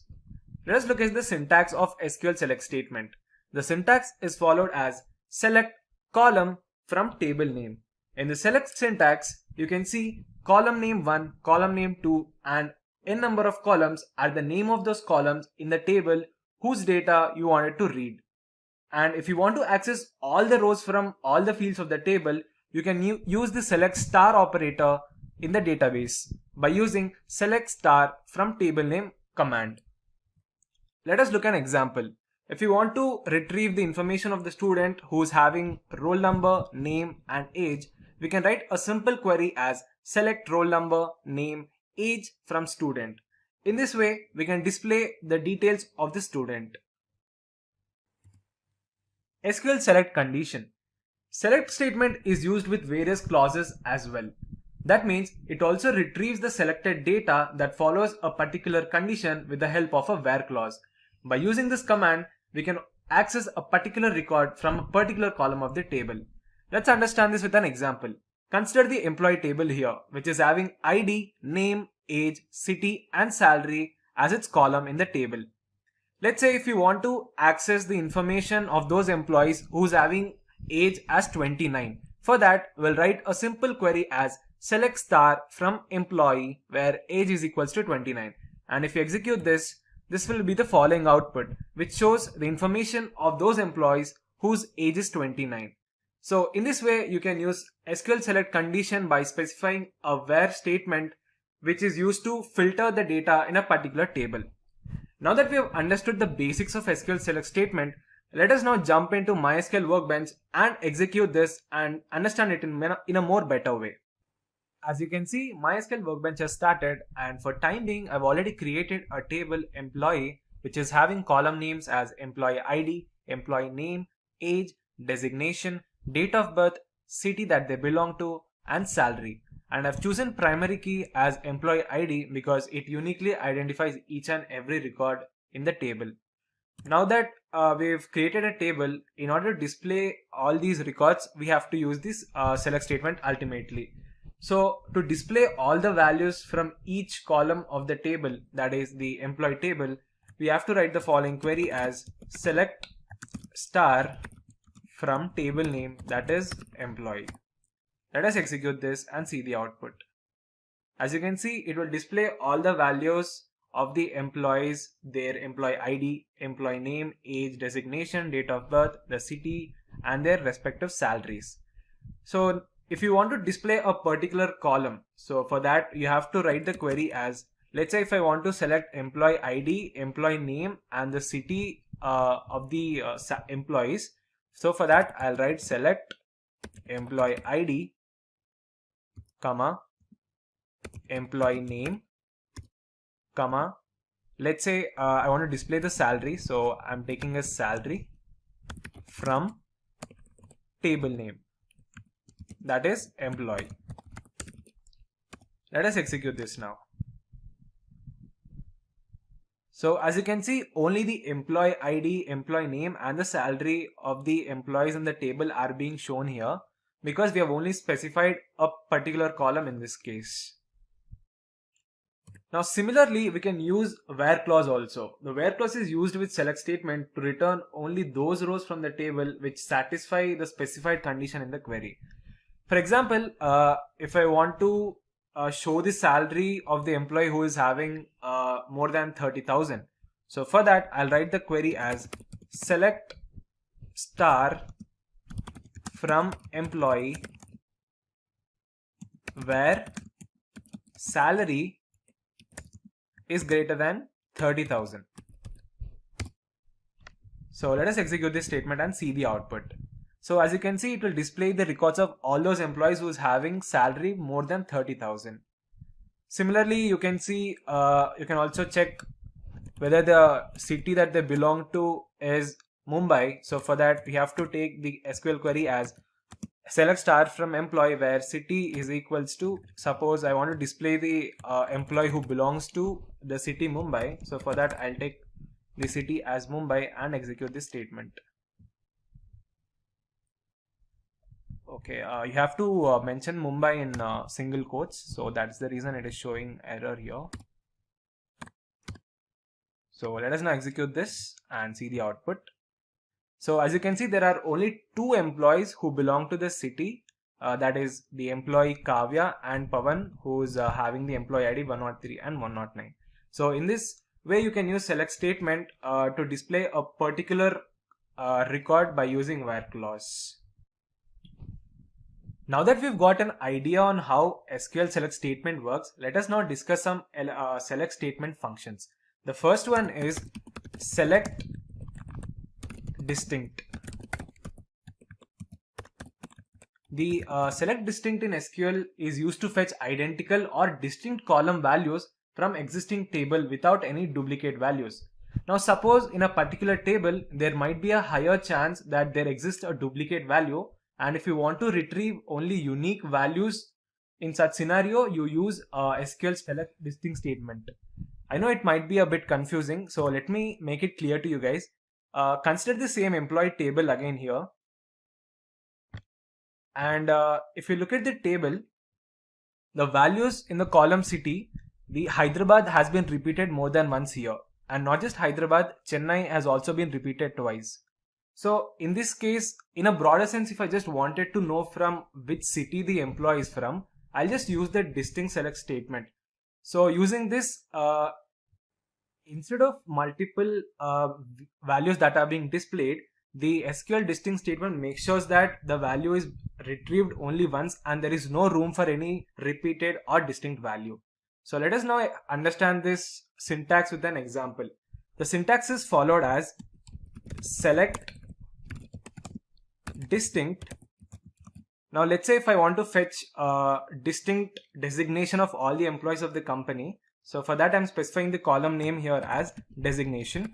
Let us look at the syntax of SQL select statement. The syntax is followed as select column from table name. In the select syntax, you can see column name 1, column name 2 and n number of columns are the name of those columns in the table whose data you wanted to read. And if you want to access all the rows from all the fields of the table, you can use the select star operator in the database by using select star from table name command. Let us look at an example. If you want to retrieve the information of the student who is having roll number, name and age, we can write a simple query as select roll number, name, age from student. In this way, we can display the details of the student. SQL select condition. Select statement is used with various clauses as well. That means it also retrieves the selected data that follows a particular condition with the help of a where clause. By using this command, we can access a particular record from a particular column of the table. Let's understand this with an example. Consider the employee table here, which is having ID, name, age, city and salary as its column in the table. Let's say if you want to access the information of those employees who's having age as 29. For that, we'll write a simple query as select star from employee where age is equals to 29. And if you execute this will be the following output, which shows the information of those employees whose age is 29. So in this way, you can use SQL select condition by specifying a where statement which is used to filter the data in a particular table. Now that we have understood the basics of SQL select statement, let us now jump into MySQL Workbench and execute this and understand it in a more better way. As you can see, MySQL Workbench has started, and for time being, I've already created a table employee which is having column names as employee ID, employee name, age, designation, date of birth, city that they belong to, and salary. And I've chosen primary key as employee ID because it uniquely identifies each and every record in the table. Now that we've created a table, in order to display all these records, we have to use this select statement ultimately. So to display all the values from each column of the table, that is the employee table, we have to write the following query as select star from table name, that is employee. Let us execute this and see the output. As you can see, it will display all the values of the employees, their employee ID, employee name, age, designation, date of birth, the city and their respective salaries. So if you want to display a particular column, so for that you have to write the query as, let's say if I want to select employee ID, employee name and the city of the employees. So for that I'll write select employee ID, comma, employee name, comma, let's say I want to display the salary, so I'm taking a salary from table name, that is employee. Let us execute this now. So as you can see, only the employee ID, employee name and the salary of the employees in the table are being shown here because we have only specified a particular column in this case. Now similarly, we can use where clause also. The where clause is used with select statement to return only those rows from the table which satisfy the specified condition in the query. For example, if I want to show the salary of the employee who is having more than 30,000. So for that, I'll write the query as select star from employee where salary is greater than 30,000. So let us execute this statement and see the output. So as you can see, it will display the records of all those employees who is having salary more than 30,000. Similarly, you can see, you can also check whether the city that they belong to is Mumbai. So for that, we have to take the SQL query as select star from employee where city is equals to, suppose I want to display the employee who belongs to the city Mumbai. So for that, I'll take the city as Mumbai and execute this statement. Okay, you have to mention Mumbai in single quotes, so that's the reason it is showing error here. So let us now execute this and see the output. So as you can see, there are only two employees who belong to the city. That is the employee Kavya and Pavan, who is having the employee ID 103 and 109. So in this way, you can use select statement to display a particular record by using where clause. Now that we've got an idea on how SQL select statement works, let us now discuss some select statement functions. The first one is select distinct. The select distinct in SQL is used to fetch identical or distinct column values from existing table without any duplicate values. Now suppose in a particular table there might be a higher chance that there exists a duplicate value, and if you want to retrieve only unique values in such scenario, you use SQL select distinct statement. I know it might be a bit confusing, so let me make it clear to you guys. Consider the same employee table again here, and if you look at the table, the values in the column city, the Hyderabad has been repeated more than once here, and not just Hyderabad, Chennai has also been repeated twice. So in this case, in a broader sense, if I just wanted to know from which city the employee is from, I'll just use the distinct select statement. So using this, instead of multiple values that are being displayed, the SQL distinct statement makes sure that the value is retrieved only once and there is no room for any repeated or distinct value. So let us now understand this syntax with an example. The syntax is followed as select distinct. Now let's say if I want to fetch a distinct designation of all the employees of the company. So for that, I'm specifying the column name here as designation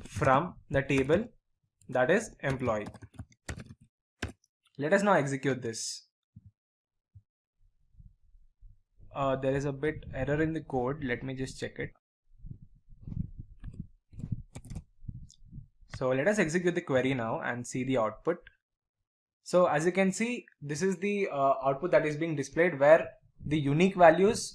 from the table that is employee. Let us now execute this. There is a bit error in the code. Let me just check it. So let us execute the query now and see the output. So as you can see, this is the output that is being displayed where the unique values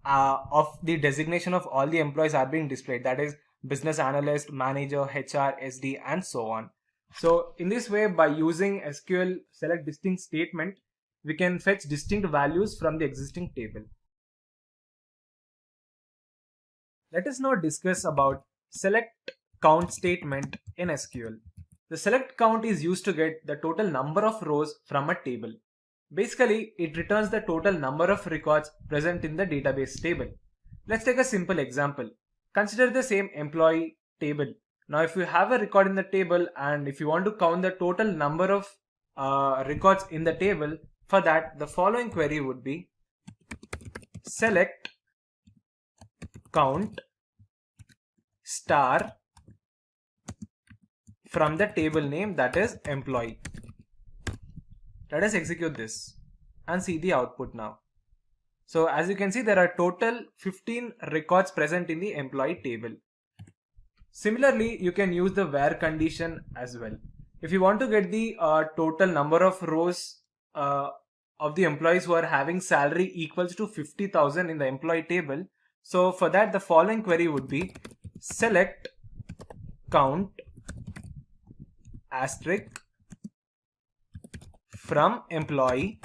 of the designation of all the employees are being displayed. That is business analyst, manager, HR, SD, and so on. So in this way, by using SQL select distinct statement, we can fetch distinct values from the existing table. Let us now discuss about select count statement in SQL. The select count is used to get the total number of rows from a table. Basically, it returns the total number of records present in the database table. Let's take a simple example. Consider the same employee table. Now, if you have a record in the table and if you want to count the total number of records in the table, for that, the following query would be select count star from the table name that is employee. Let us execute this and see the output now. So as you can see, there are total 15 records present in the employee table. Similarly, you can use the where condition as well. If you want to get the total number of rows of the employees who are having salary equals to 50,000 in the employee table, so for that the following query would be select count asterisk from employee,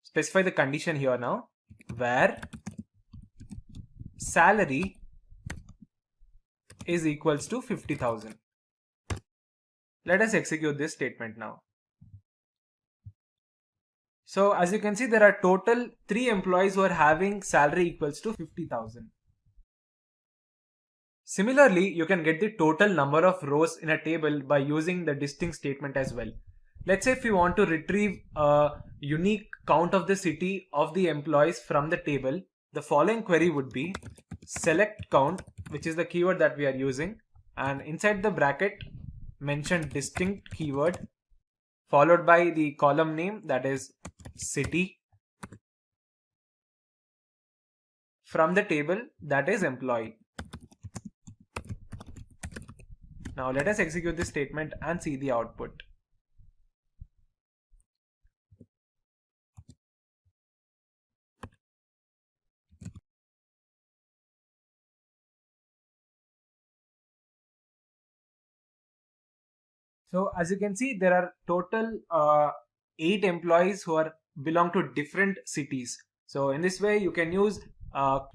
specify the condition here now, where salary is equals to 50,000. Let us execute this statement now. So as you can see, there are total 3 employees who are having salary equals to 50,000. Similarly, you can get the total number of rows in a table by using the distinct statement as well. Let's say if we want to retrieve a unique count of the city of the employees from the table, the following query would be select count, which is the keyword that we are using, and inside the bracket mention distinct keyword followed by the column name, that is city, from the table, that is employee. Now let us execute this statement and see the output. So as you can see, there are total 8 employees who belong to different cities. So in this way, you can use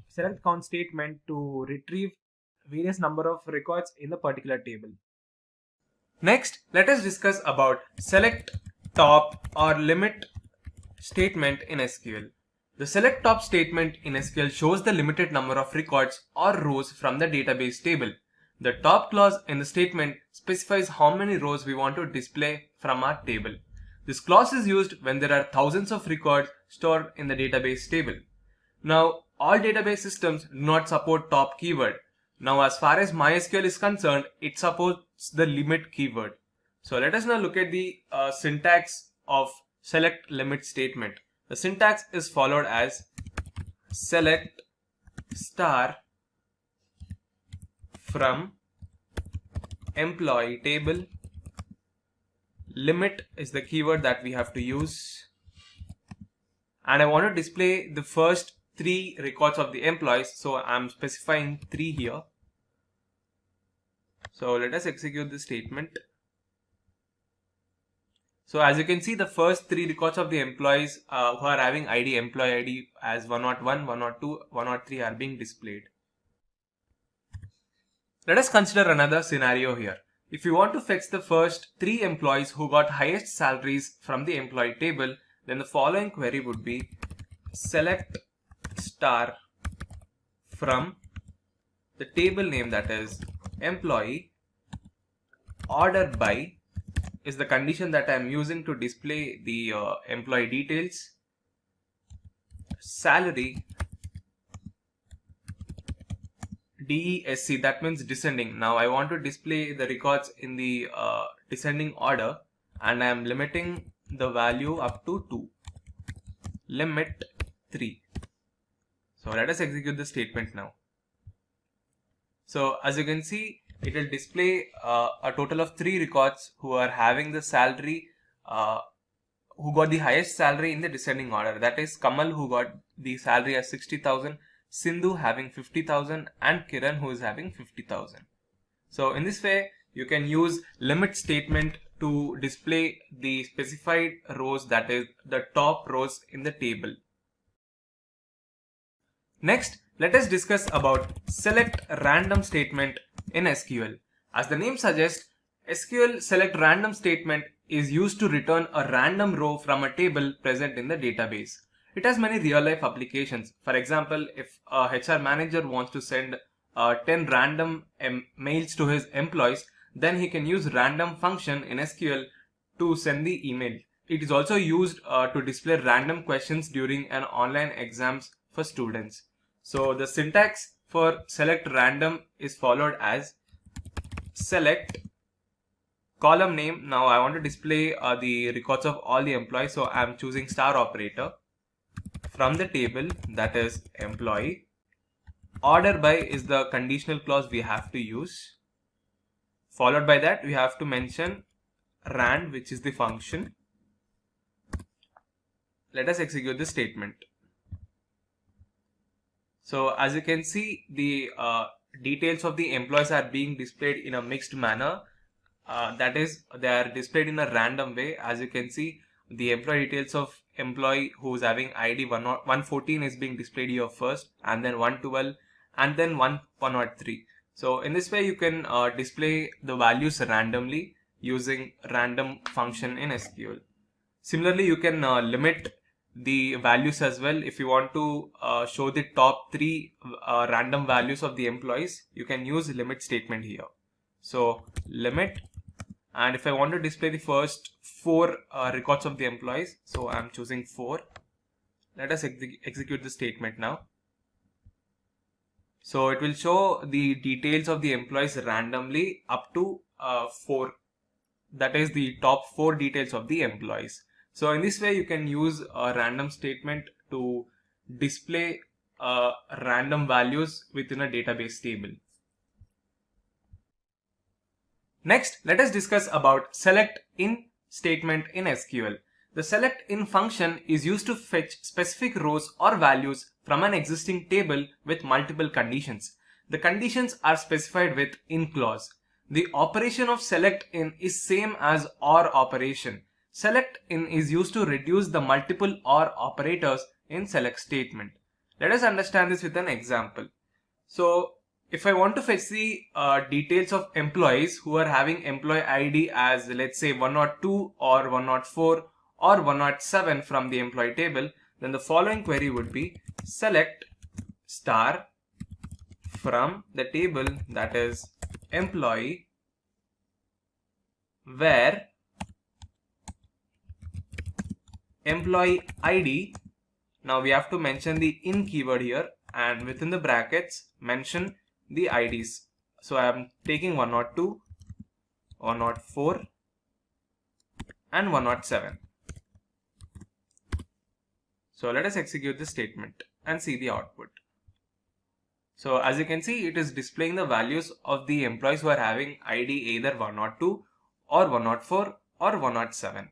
select count statement to retrieve various number of records in the particular table. Next, let us discuss about select top or limit statement in SQL. The select top statement in SQL shows the limited number of records or rows from the database table. The top clause in the statement specifies how many rows we want to display from our table. This clause is used when there are thousands of records stored in the database table. Now, all database systems do not support top keyword. Now, as far as MySQL is concerned, it supports the limit keyword. So let us now look at the syntax of select limit statement. The syntax is followed as select star from employee table. Limit is the keyword that we have to use, and I want to display the first 3 records of the employees, so I'm specifying 3 here. So let us execute this statement. So as you can see, the first 3 records of the employees who are having employee ID as 101, 102, 103 are being displayed. Let us consider another scenario here. If you want to fetch the first 3 employees who got highest salaries from the employee table, then the following query would be select star from the table name, that is employee, order by is the condition that I am using to display the employee details, salary, DESC, that means descending. Now I want to display the records in the descending order, and I am limiting the value up to 2. Limit 3. So let us execute the statement now. So as you can see, it will display a total of 3 records who are having the salary, who got the highest salary in the descending order. That is Kamal, who got the salary as 60,000, Sindhu having 50,000, and Kiran, who is having 50,000. So in this way, you can use limit statement to display the specified rows, that is the top rows in the table. Next, let us discuss about select random statement in SQL. As the name suggests, SQL select random statement is used to return a random row from a table present in the database. It has many real-life applications. For example, if a HR manager wants to send 10 random mails to his employees, then he can use random function in SQL to send the email. It is also used to display random questions during an online exams for students. So the syntax for select random is followed as select column name. Now I want to display the records of all the employees, so I am choosing star operator from the table, that is employee. Order by is the conditional clause we have to use. Followed by that, we have to mention rand, which is the function. Let us execute this statement. So as you can see, the details of the employees are being displayed in a mixed manner. That is, they are displayed in a random way. As you can see, the employee details of employee who is having ID 114 is being displayed here first, and then 112, and then 103. So in this way, you can display the values randomly using random function in SQL. Similarly, you can limit the values as well. If you want to show the top 3 random values of the employees, you can use limit statement here. So limit, And if I want to display the first 4 records of the employees, so I'm choosing 4. Let us execute the statement now. So it will show the details of the employees randomly up to 4. That is the top 4 details of the employees. So in this way you can use a random statement to display random values within a database table. Next, let us discuss about select in statement in SQL. The select in function is used to fetch specific rows or values from an existing table with multiple conditions. The conditions are specified with in clause. The operation of select in is same as OR operation. Select in is used to reduce the multiple OR operators in select statement. Let us understand this with an example. So if I want to fetch the details of employees who are having employee ID as, let's say, 102 or 104 or 107 from the employee table, then the following query would be select star from the table, that is employee, where employee ID, now we have to mention the in keyword here, and within the brackets mention the IDs. So I am taking 102, 104 and 107. So let us execute this statement and see the output. So as you can see, it is displaying the values of the employees who are having ID either 102 or 104 or 107.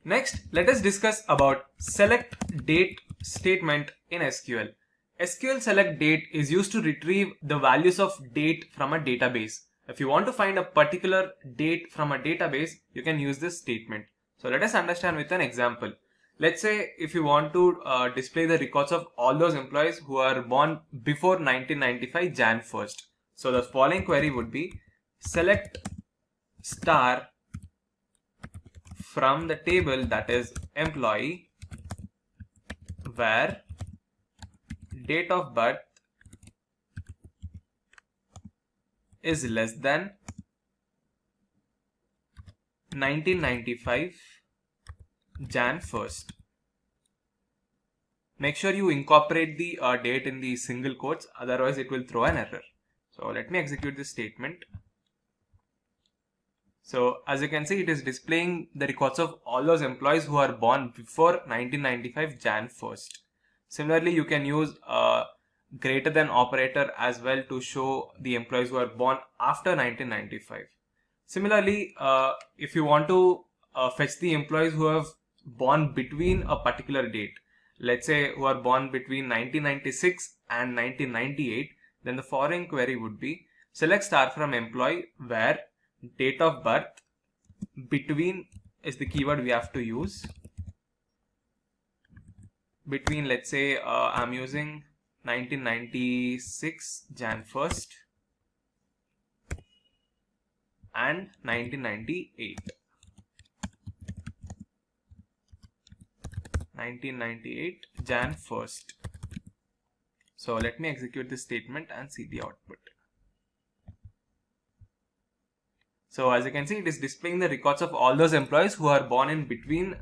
Next, let us discuss about select date statement in SQL. SQL select date is used to retrieve the values of date from a database. If you want to find a particular date from a database, you can use this statement. So let us understand with an example. Let's say if you want to display the records of all those employees who are born before 1995 Jan 1st. So the following query would be select star from the table, that is employee, where date of birth is less than 1995 Jan 1st. Make sure you incorporate the date in the single quotes, otherwise it will throw an error. So let me execute this statement. So as you can see, it is displaying the records of all those employees who are born before 1995 Jan 1st. Similarly, you can use a greater than operator as well to show the employees who are born after 1995. Similarly, if you want to fetch the employees who have born between a particular date, let's say who are born between 1996 and 1998, then the following query would be select star from employee where date of birth between is the keyword we have to use. Between, let's say I'm using 1996 Jan 1st and 1998. 1998 Jan 1st. So let me execute this statement and see the output. So as you can see, it is displaying the records of all those employees who are born in between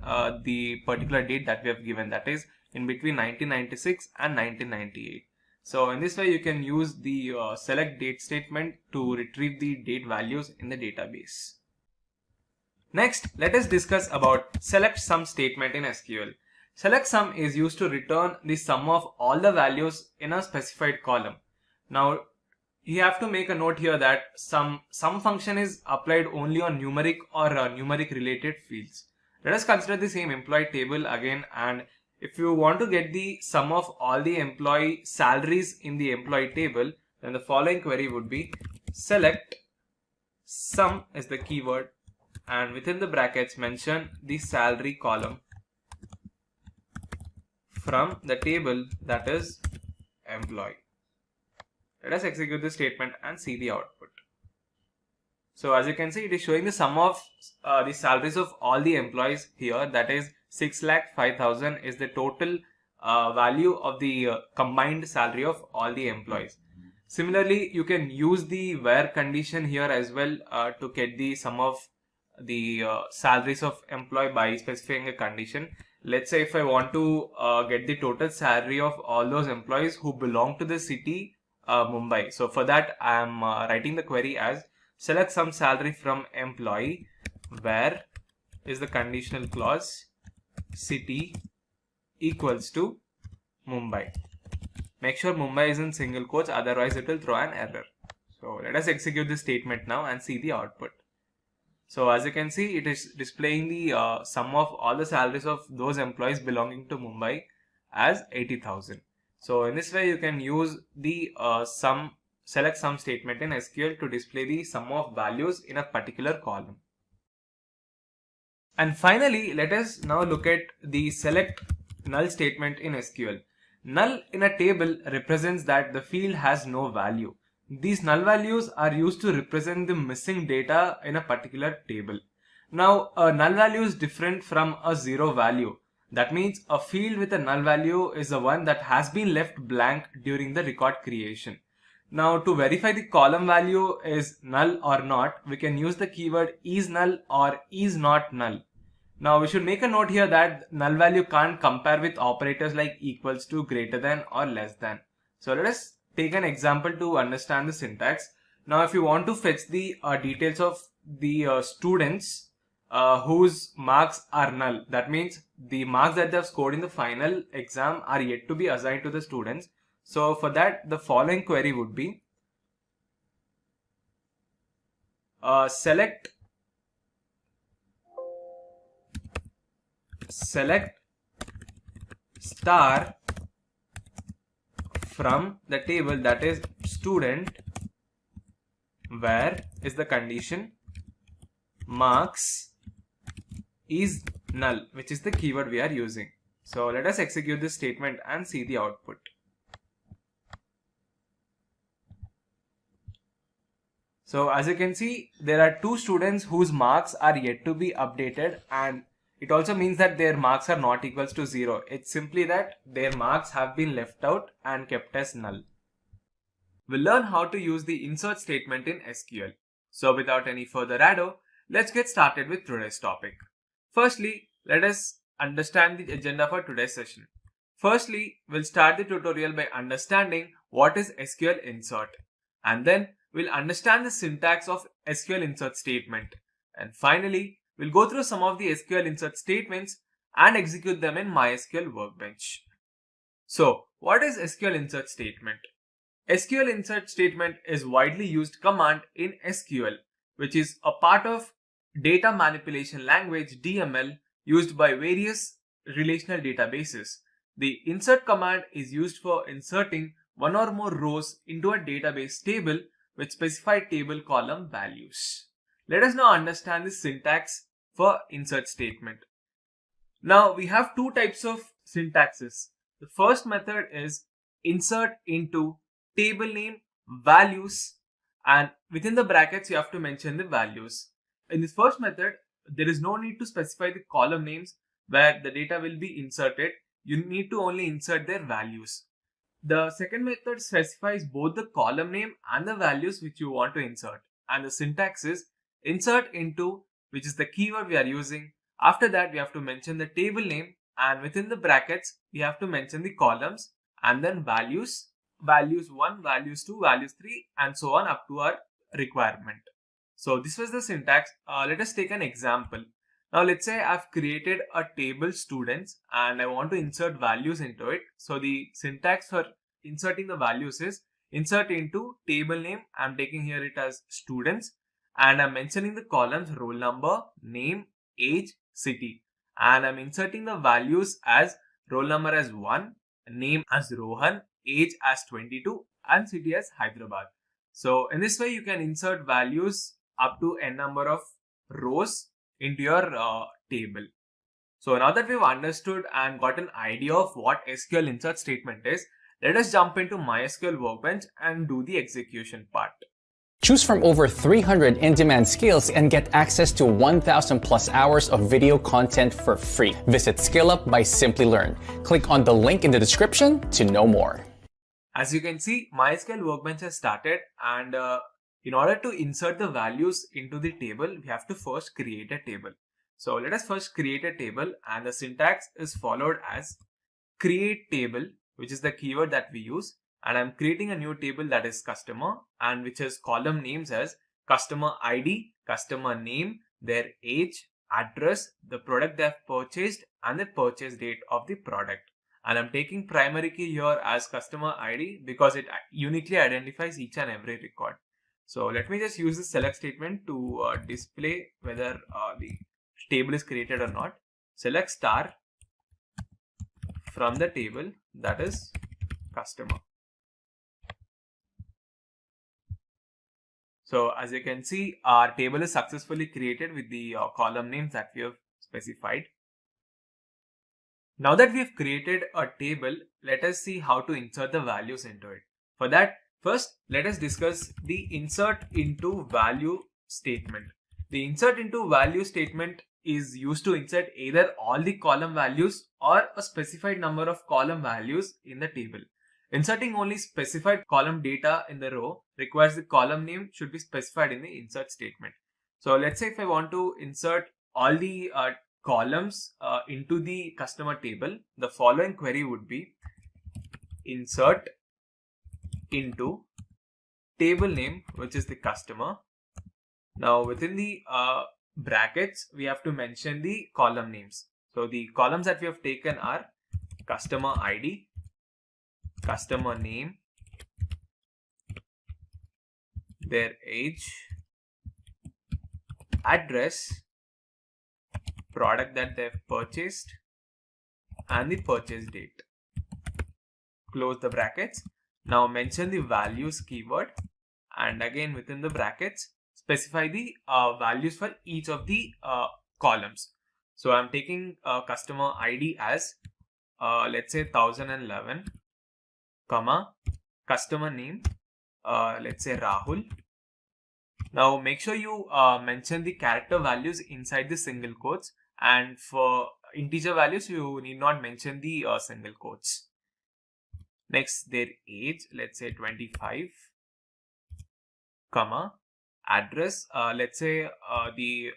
the particular date that we have given, that is in between 1996 and 1998. So in this way you can use the select date statement to retrieve the date values in the database. Next, let us discuss about select sum statement in SQL. Select sum is used to return the sum of all the values in a specified column. Now you have to make a note here that sum function is applied only on numeric or numeric related fields. Let us consider the same employee table again, and if you want to get the sum of all the employee salaries in the employee table, then the following query would be select sum is the keyword, and within the brackets mention the salary column from the table, that is employee. Let us execute this statement and see the output. So as you can see, it is showing the sum of the salaries of all the employees here, that is 6,05,000 is the total value of the combined salary of all the employees. Similarly, you can use the where condition here as well to get the sum of the salaries of employee by specifying a condition. Let's say if I want to get the total salary of all those employees who belong to the city Mumbai. So for that, I am writing the query as select some salary from employee where is the conditional clause city equals to Mumbai. Make sure Mumbai is in single quotes, otherwise it will throw an error. So let us execute this statement now and see the output. So as you can see, it is displaying the sum of all the salaries of those employees belonging to Mumbai as 80,000. So in this way, you can use the select sum statement in SQL to display the sum of values in a particular column. And finally, let us now look at the select null statement in SQL. Null in a table represents that the field has no value. These null values are used to represent the missing data in a particular table. Now, a null value is different from a zero value. That means a field with a null value is the one that has been left blank during the record creation. Now, to verify the column value is null or not, we can use the keyword is null or is not null. Now, we should make a note here that null value can't compare with operators like equals to, greater than or less than. So let us take an example to understand the syntax. Now, if you want to fetch the details of the students whose marks are null, that means the marks that they have scored in the final exam are yet to be assigned to the students. So for that, the following query would be select star from the table that is student where is the condition marks is null, which is the keyword we are using. So let us execute this statement and see the output. So as you can see, there are two students whose marks are yet to be updated, and it also means that their marks are not equals to 0. It's simply that their marks have been left out and kept as null. We'll learn how to use the insert statement in SQL. So without any further ado, let's get started with today's topic. Firstly, let us understand the agenda for today's session. Firstly, we'll start the tutorial by understanding what is SQL insert, and then we'll understand the syntax of SQL insert statement, and finally we'll go through some of the SQL insert statements and execute them in MySQL Workbench. So, what is SQL insert statement? SQL insert statement is widely used command in SQL, which is a part of data manipulation language DML used by various relational databases. The insert command is used for inserting one or more rows into a database table with specified table column values. Let us now understand the syntax for insert statement. Now we have two types of syntaxes. The first method is insert into table name values, and within the brackets you have to mention the values. In this first method, there is no need to specify the column names where the data will be inserted. You need to only insert their values. The second method specifies both the column name and the values which you want to insert, and the syntax is insert into, which is the keyword we are using. After that, we have to mention the table name, and within the brackets we have to mention the columns and then values 1, values 2, values 3, and so on up to our requirement. So this was the syntax. Let us take an example. Now let's say I've created a table students and I want to insert values into it. So the syntax for inserting the values is insert into table name. I'm taking here it as students, and I'm mentioning the columns roll number, name, age, city, and I'm inserting the values as roll number as 1, name as Rohan, age as 22, and city as Hyderabad. So in this way you can insert values up to n number of rows into your table. So now that we've understood and got an idea of what SQL insert statement is, let us jump into MySQL Workbench and do the execution part. Choose from over 300 in-demand skills and get access to 1,000 plus hours of video content for free. Visit SkillUp by SimpliLearn. Click on the link in the description to know more. As you can see, MySQL Workbench has started, and in order to insert the values into the table, we have to first create a table. So let us first create a table, and the syntax is followed as create table, which is the keyword that we use. And I'm creating a new table that is customer, and which has column names as customer ID, customer name, their age, address, the product they have purchased, and the purchase date of the product. And I'm taking primary key here as customer ID because it uniquely identifies each and every record. So let me just use the select statement to display whether the table is created or not. Select star from the table, that is customer. So as you can see, our table is successfully created with the column names that we have specified. Now that we have created a table, let us see how to insert the values into it. For that, first let us discuss the insert into value statement. The insert into value statement is used to insert either all the column values or a specified number of column values in the table. Inserting only specified column data in the row requires the column name should be specified in the insert statement. So let's say if I want to insert all the columns into the customer table, the following query would be insert into table name, which is the customer. Now within the brackets, we have to mention the column names. So the columns that we have taken are customer ID, customer name, their age, address, product that they've purchased, and the purchase date. Close the brackets. Now mention the values keyword, and again within the brackets specify the values for each of the columns. So I'm taking customer ID as let's say 1011, comma, customer name, let's say Rahul. Now make sure you mention the character values inside the single quotes, and for integer values you need not mention the single quotes. Next, their age, let's say 25, comma, address, let's say the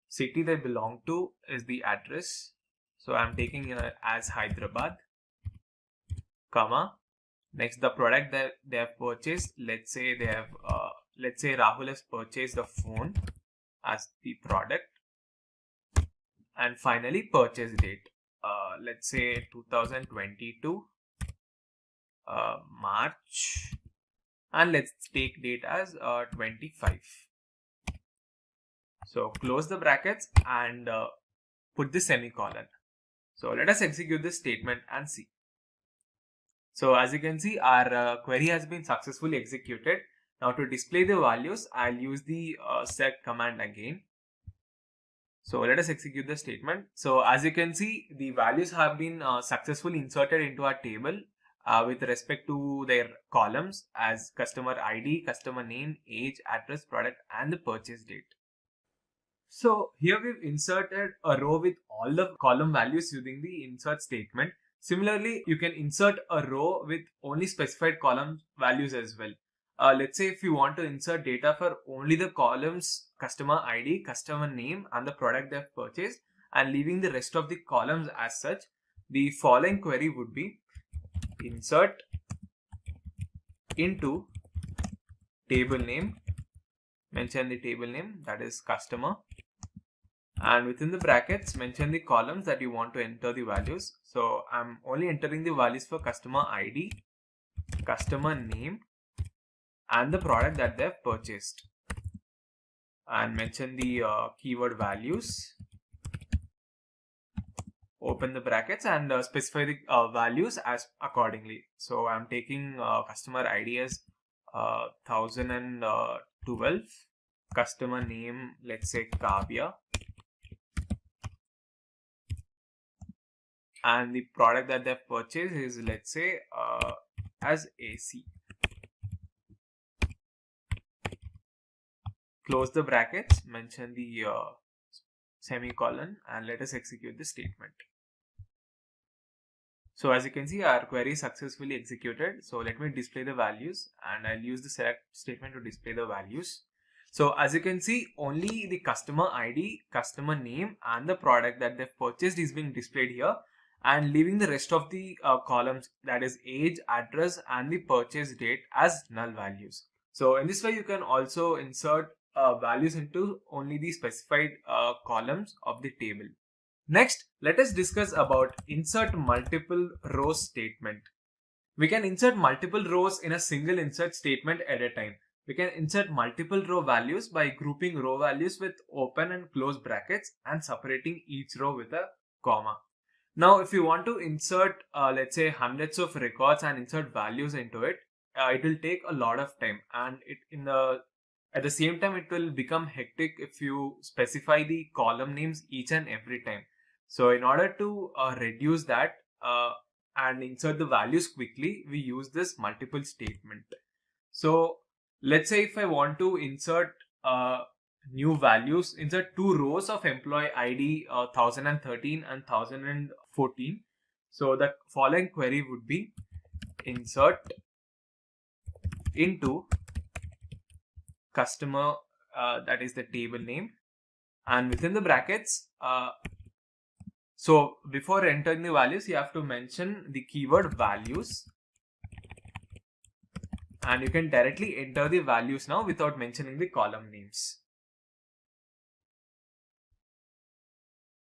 city they belong to is the address, so I'm taking as Hyderabad, comma. Next, the product that they have purchased, let's say they have let's say Rahul has purchased a phone as the product. And finally, purchase date, let's say 2022 March, and let's take date as 25. So close the brackets and put the semicolon. So let us execute this statement and see. So as you can see, our query has been successfully executed. Now to display the values, I'll use the set command again. So let us execute the statement. So as you can see, the values have been successfully inserted into our table with respect to their columns as customer ID, customer name, age, address, product, and the purchase date. So here we've inserted a row with all the column values using the insert statement. Similarly, you can insert a row with only specified column values as well. Let's say if you want to insert data for only the columns customer ID, customer name, and the product they've purchased, and leaving the rest of the columns as such, the following query would be insert into table name, mention the table name, that is customer, and within the brackets mention the columns that you want to enter the values. So I'm only entering the values for customer ID, customer name, and the product that they've purchased, and mention the keyword values, open the brackets, and specify the values as accordingly. So I'm taking customer ID as 1012, customer name, let's say Kavya, and the product that they've purchased is, let's say as AC. Close the brackets, mention the semicolon, and let us execute the statement. So as you can see, our query is successfully executed. So let me display the values, and I'll use the select statement to display the values. So as you can see, only the customer ID, customer name and the product that they've purchased is being displayed here, and leaving the rest of the columns, that is age, address and the purchase date, as null values. So in this way you can also insert values into only the specified columns of the table. Next, let us discuss about insert multiple rows statement. We can insert multiple rows in a single insert statement at a time. We can insert multiple row values by grouping row values with open and close brackets and separating each row with a comma. Now, if you want to insert, let's say, hundreds of records and insert values into it, it will take a lot of time, and at the same time it will become hectic if you specify the column names each and every time. So in order to reduce that and insert the values quickly, we use this multiple statement. So let's say if I want to insert new values, insert two rows of employee ID 1013 and 1014. So the following query would be insert into customer, that is the table name, and within the brackets, so before entering the values you have to mention the keyword values, and you can directly enter the values now without mentioning the column names.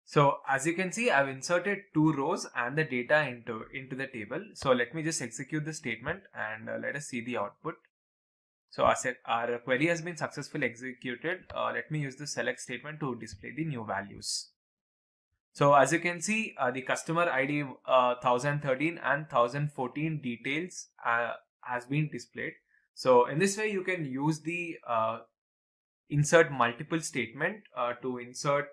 So as you can see, I've inserted two rows and the data into the table. So let me just execute the statement and let us see the output. So our query has been successfully executed. Let me use the select statement to display the new values. So as you can see, the customer ID 1013 and 1014 details has been displayed. So in this way you can use the insert multiple statement to insert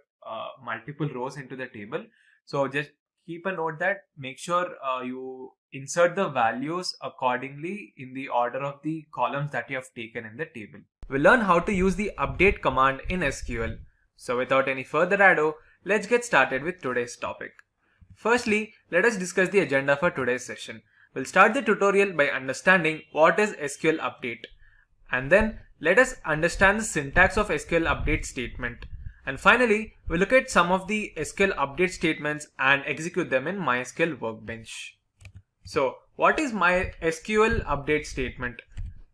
multiple rows into the table. So just keep a note that make sure you insert the values accordingly in the order of the columns that you have taken in the table. We'll learn how to use the update command in SQL. So without any further ado, let's get started with today's topic. Firstly, let us discuss the agenda for today's session. We'll start the tutorial by understanding what is SQL update, and then let us understand the syntax of SQL update statement. And finally, we'll look at some of the SQL update statements and execute them in MySQL Workbench. So, what is MySQL update statement?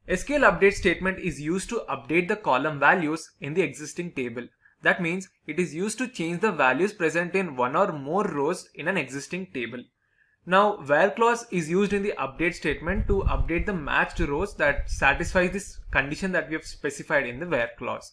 SQL update statement is used to update the column values in the existing table. That means it is used to change the values present in one or more rows in an existing table. Now, where clause is used in the update statement to update the matched rows that satisfies this condition that we have specified in the where clause.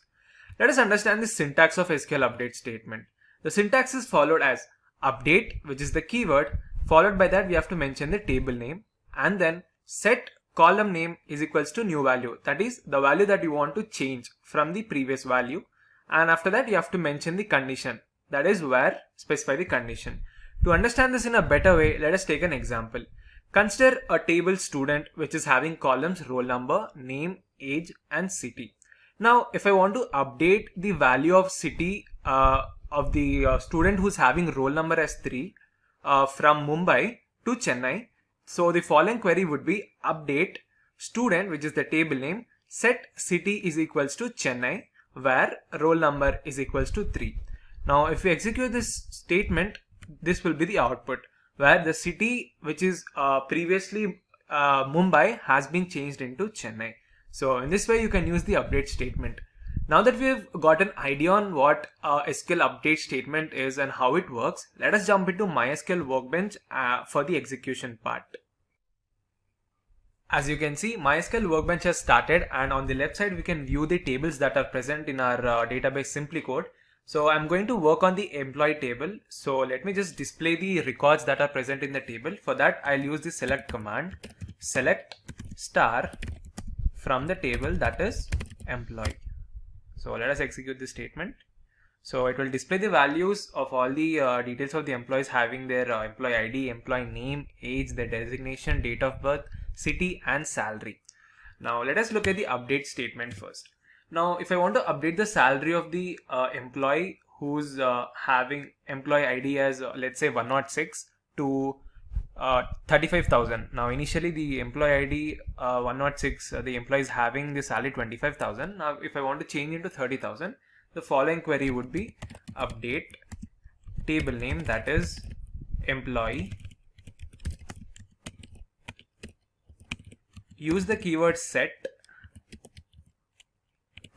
Let us understand the syntax of SQL update statement. The syntax is followed as update, which is the keyword. Followed by that we have to mention the table name, and then set column name is equals to new value. That is the value that you want to change from the previous value. And after that you have to mention the condition. That is where specify the condition. To understand this in a better way, let us take an example. Consider a table student which is having columns roll number, name, age and city. Now, if I want to update the value of city of the student who's having roll number as 3 from Mumbai to Chennai, so the following query would be update student, which is the table name, set city is equals to Chennai, where roll number is equals to 3. Now, if we execute this statement, this will be the output, where the city which is previously Mumbai has been changed into Chennai. So in this way you can use the update statement. Now that we have got an idea on what SQL update statement is and how it works, let us jump into MySQL Workbench for the execution part. As you can see, MySQL Workbench has started, and on the left side we can view the tables that are present in our database SimpliCode. So I'm going to work on the employee table. So let me just display the records that are present in the table. For that I'll use the select command, select star from the table, that is employee. So let us execute this statement. So it will display the values of all the details of the employees having their employee ID, employee name, age, their designation, date of birth, city and salary. Now let us look at the update statement first. Now if I want to update the salary of the employee who's having employee ID as let's say 106 to 35,000. Now initially the employee ID 106, the employee is having the salary 25,000. Now if I want to change into 30,000, the following query would be update table name, that is employee. Use the keyword set.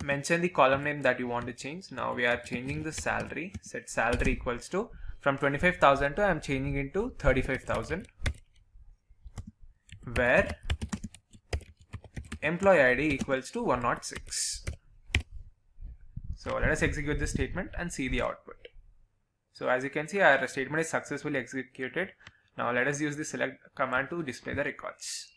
Mention the column name that you want to change. Now we are changing the salary. Set salary equals to, from 25,000 to I am changing into 35,000, where employee ID equals to 106. So let us execute this statement and see the output. So as you can see, our statement is successfully executed. Now let us use the select command to display the records.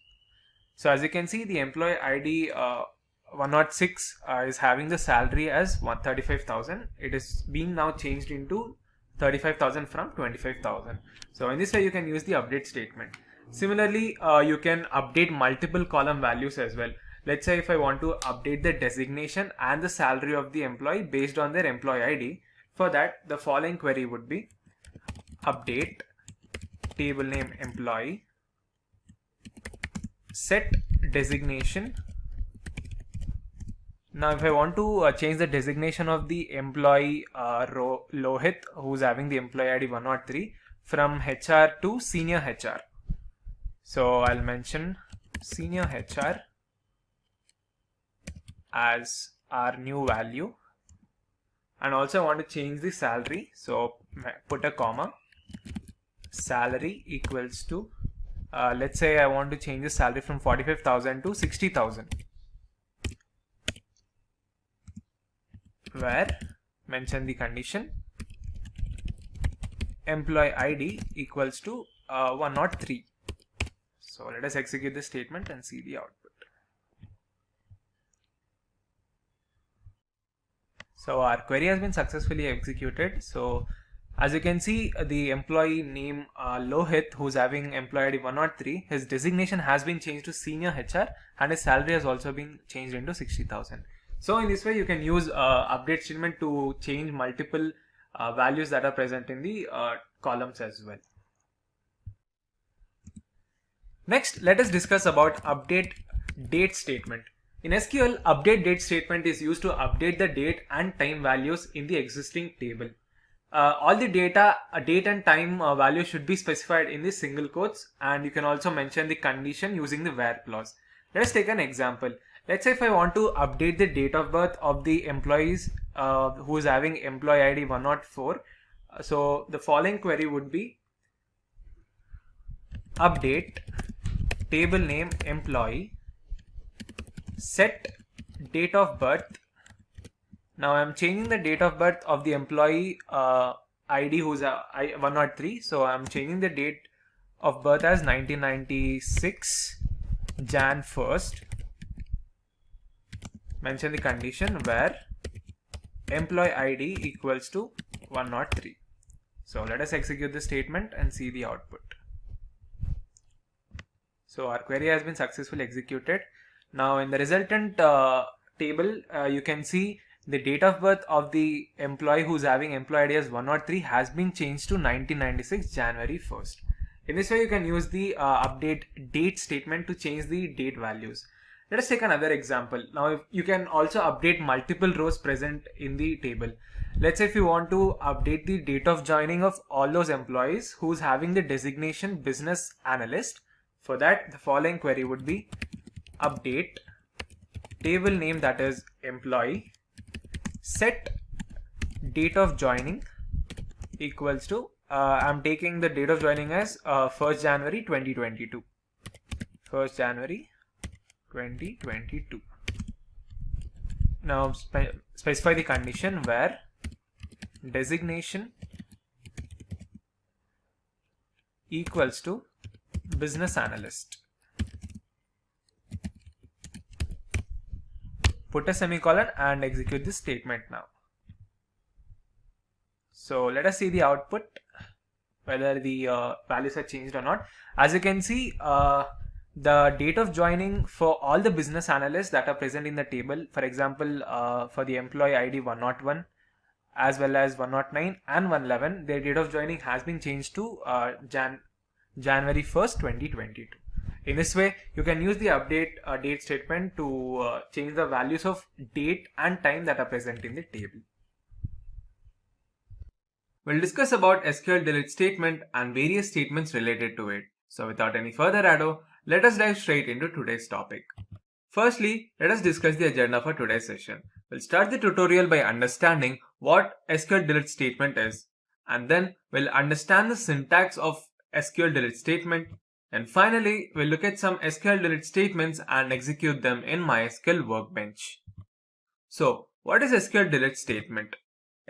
So as you can see, the employee ID 106 is having the salary as 135,000. It is being now changed into 35,000 from 25,000. So in this way you can use the update statement. Similarly, you can update multiple column values as well. Let's say if I want to update the designation and the salary of the employee based on their employee ID, for that the following query would be update table name employee, set designation. Now if I want to change the designation of the employee Lohit, who's having the employee ID 103, from HR to senior HR. So I'll mention senior HR as our new value, and also I want to change the salary, so put a comma, salary equals to let's say I want to change the salary from 45,000 to 60,000, where mention the condition employee ID equals to 103. So let us execute this statement and see the output. So our query has been successfully executed. So as you can see, the employee name Lohit, who's having employee ID 103, his designation has been changed to senior HR and his salary has also been changed into 60,000. So in this way you can use update statement to change multiple values that are present in the columns as well. Next, let us discuss about update date statement. In SQL, update date statement is used to update the date and time values in the existing table. All the data, date and time value should be specified in the single quotes, and you can also mention the condition using the where clause. Let us take an example. Let's say if I want to update the date of birth of the employees who is having employee ID 104. So the following query would be update table name employee, set date of birth. Now I am changing the date of birth of the employee ID who's 103. So I am changing the date of birth as 1996 Jan 1st. Mention the condition where employee ID equals to 103. So let us execute the statement and see the output. So our query has been successfully executed. Now in the resultant table, you can see the date of birth of the employee who's having employee ID as 103 has been changed to 1996 January 1st. In this way you can use the update date statement to change the date values. Let us take another example. Now you can also update multiple rows present in the table. Let's say if you want to update the date of joining of all those employees who's having the designation business analyst. For that, the following query would be update table name, that is employee, set date of joining equals to I'm taking the date of joining as 1st January 2022. 1st January 2022. Now specify the condition where designation equals to business analyst. Put a semicolon and execute this statement now. So let us see the output, whether the values are changed or not. As you can see, the date of joining for all the business analysts that are present in the table, for example, for the employee ID 101 as well as 109 and 111, their date of joining has been changed to January 1st, 2022. In this way, you can use the update date statement to change the values of date and time that are present in the table. We'll discuss about SQL delete statement and various statements related to it. So without any further ado, let us dive straight into today's topic. Firstly, let us discuss the agenda for today's session. We'll start the tutorial by understanding what SQL delete statement is, and then we'll understand the syntax of SQL delete statement, and finally we'll look at some SQL delete statements and execute them in MySQL Workbench. So, what is SQL delete statement?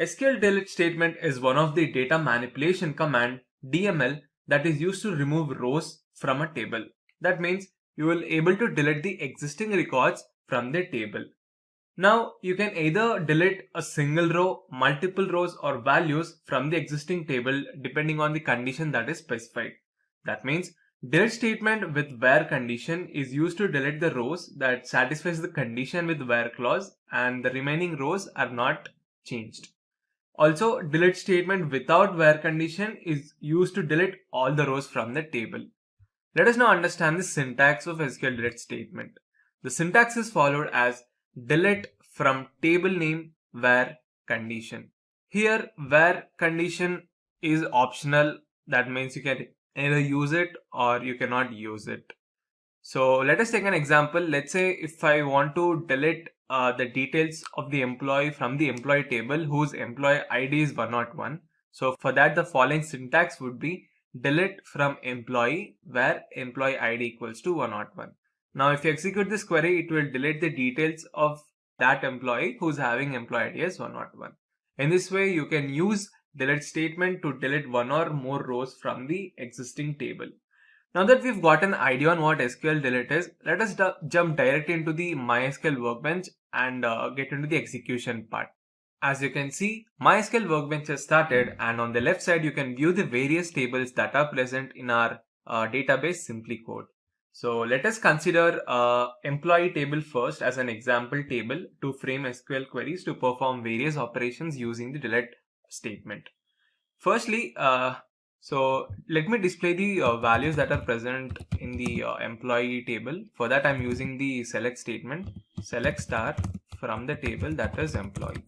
SQL delete statement is one of the data manipulation command DML that is used to remove rows from a table. That means you will able to delete the existing records from the table. Now you can either delete a single row, multiple rows or values from the existing table depending on the condition that is specified. That means delete statement with where condition is used to delete the rows that satisfies the condition with where clause and the remaining rows are not changed. Also, delete statement without where condition is used to delete all the rows from the table. Let us now understand the syntax of SQL delete statement. The syntax is followed as delete from table name where condition. Here where condition is optional, that means you can either use it or you cannot use it. So let us take an example. Let's say if I want to delete the details of the employee from the employee table whose employee ID is 101. So for that the following syntax would be delete from employee where employee ID equals to 101. Now if you execute this query, it will delete the details of that employee who's having employee ID as 101. In this way you can use delete statement to delete one or more rows from the existing table. Now that we've got an idea on what SQL delete is, let us jump directly into the MySQL Workbench and get into the execution part. As you can see, MySQL Workbench has started, and on the left side you can view the various tables that are present in our database SimpliCode. So let us consider employee table first as an example table to frame SQL queries to perform various operations using the delete statement. Firstly, so let me display the values that are present in the employee table. For that I'm using the select statement, select star from the table that is employee.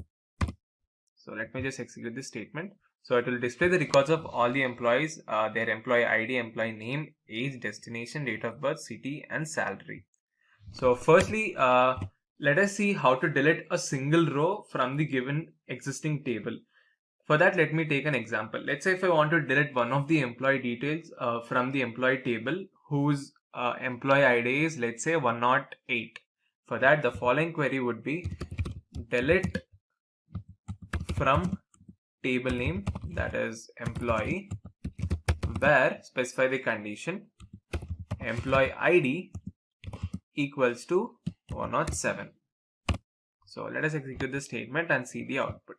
So let me just execute this statement. So it will display the records of all the employees, their employee ID, employee name, age, destination, date of birth, city and salary. So firstly, let us see how to delete a single row from the given existing table. For that, let me take an example. Let's say if I want to delete one of the employee details from the employee table whose employee ID is, let's say, 108. For that, the following query would be delete from table name, that is employee, where specify the condition employee ID equals to 107. So let us execute this statement and see the output.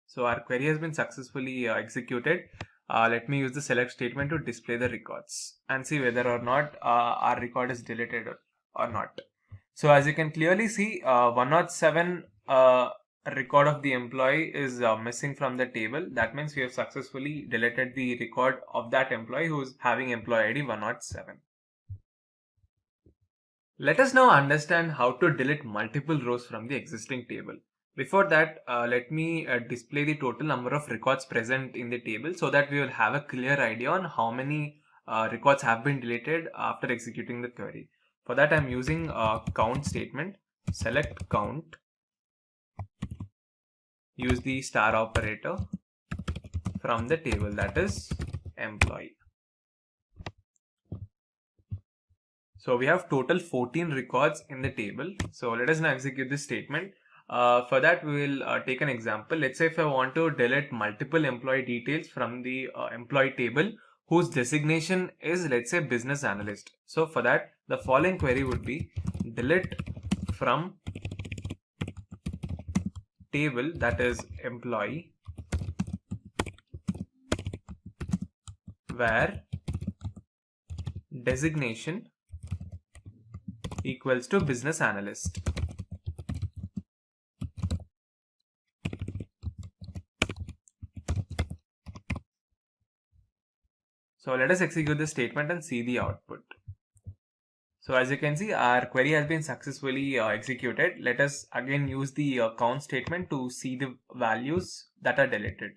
So our query has been successfully executed. Let me use the select statement to display the records and see whether or not our record is deleted or not. So as you can clearly see, 107 record of the employee is missing from the table. That means we have successfully deleted the record of that employee who is having employee ID 107. Let us now understand how to delete multiple rows from the existing table. Before that, let me display the total number of records present in the table so that we will have a clear idea on how many records have been deleted after executing the query. For that, I am using a count statement, select count, use the star operator from the table that is employee. So we have total 14 records in the table. So let us now execute this statement. For that we will take an example. Let's say if I want to delete multiple employee details from the employee table whose designation is, let's say, business analyst. So for that the following query would be delete from table that is employee where designation equals to business analyst. So let us execute this statement and see the output. So as you can see, our query has been successfully executed. Let us again use the count statement to see the values that are deleted.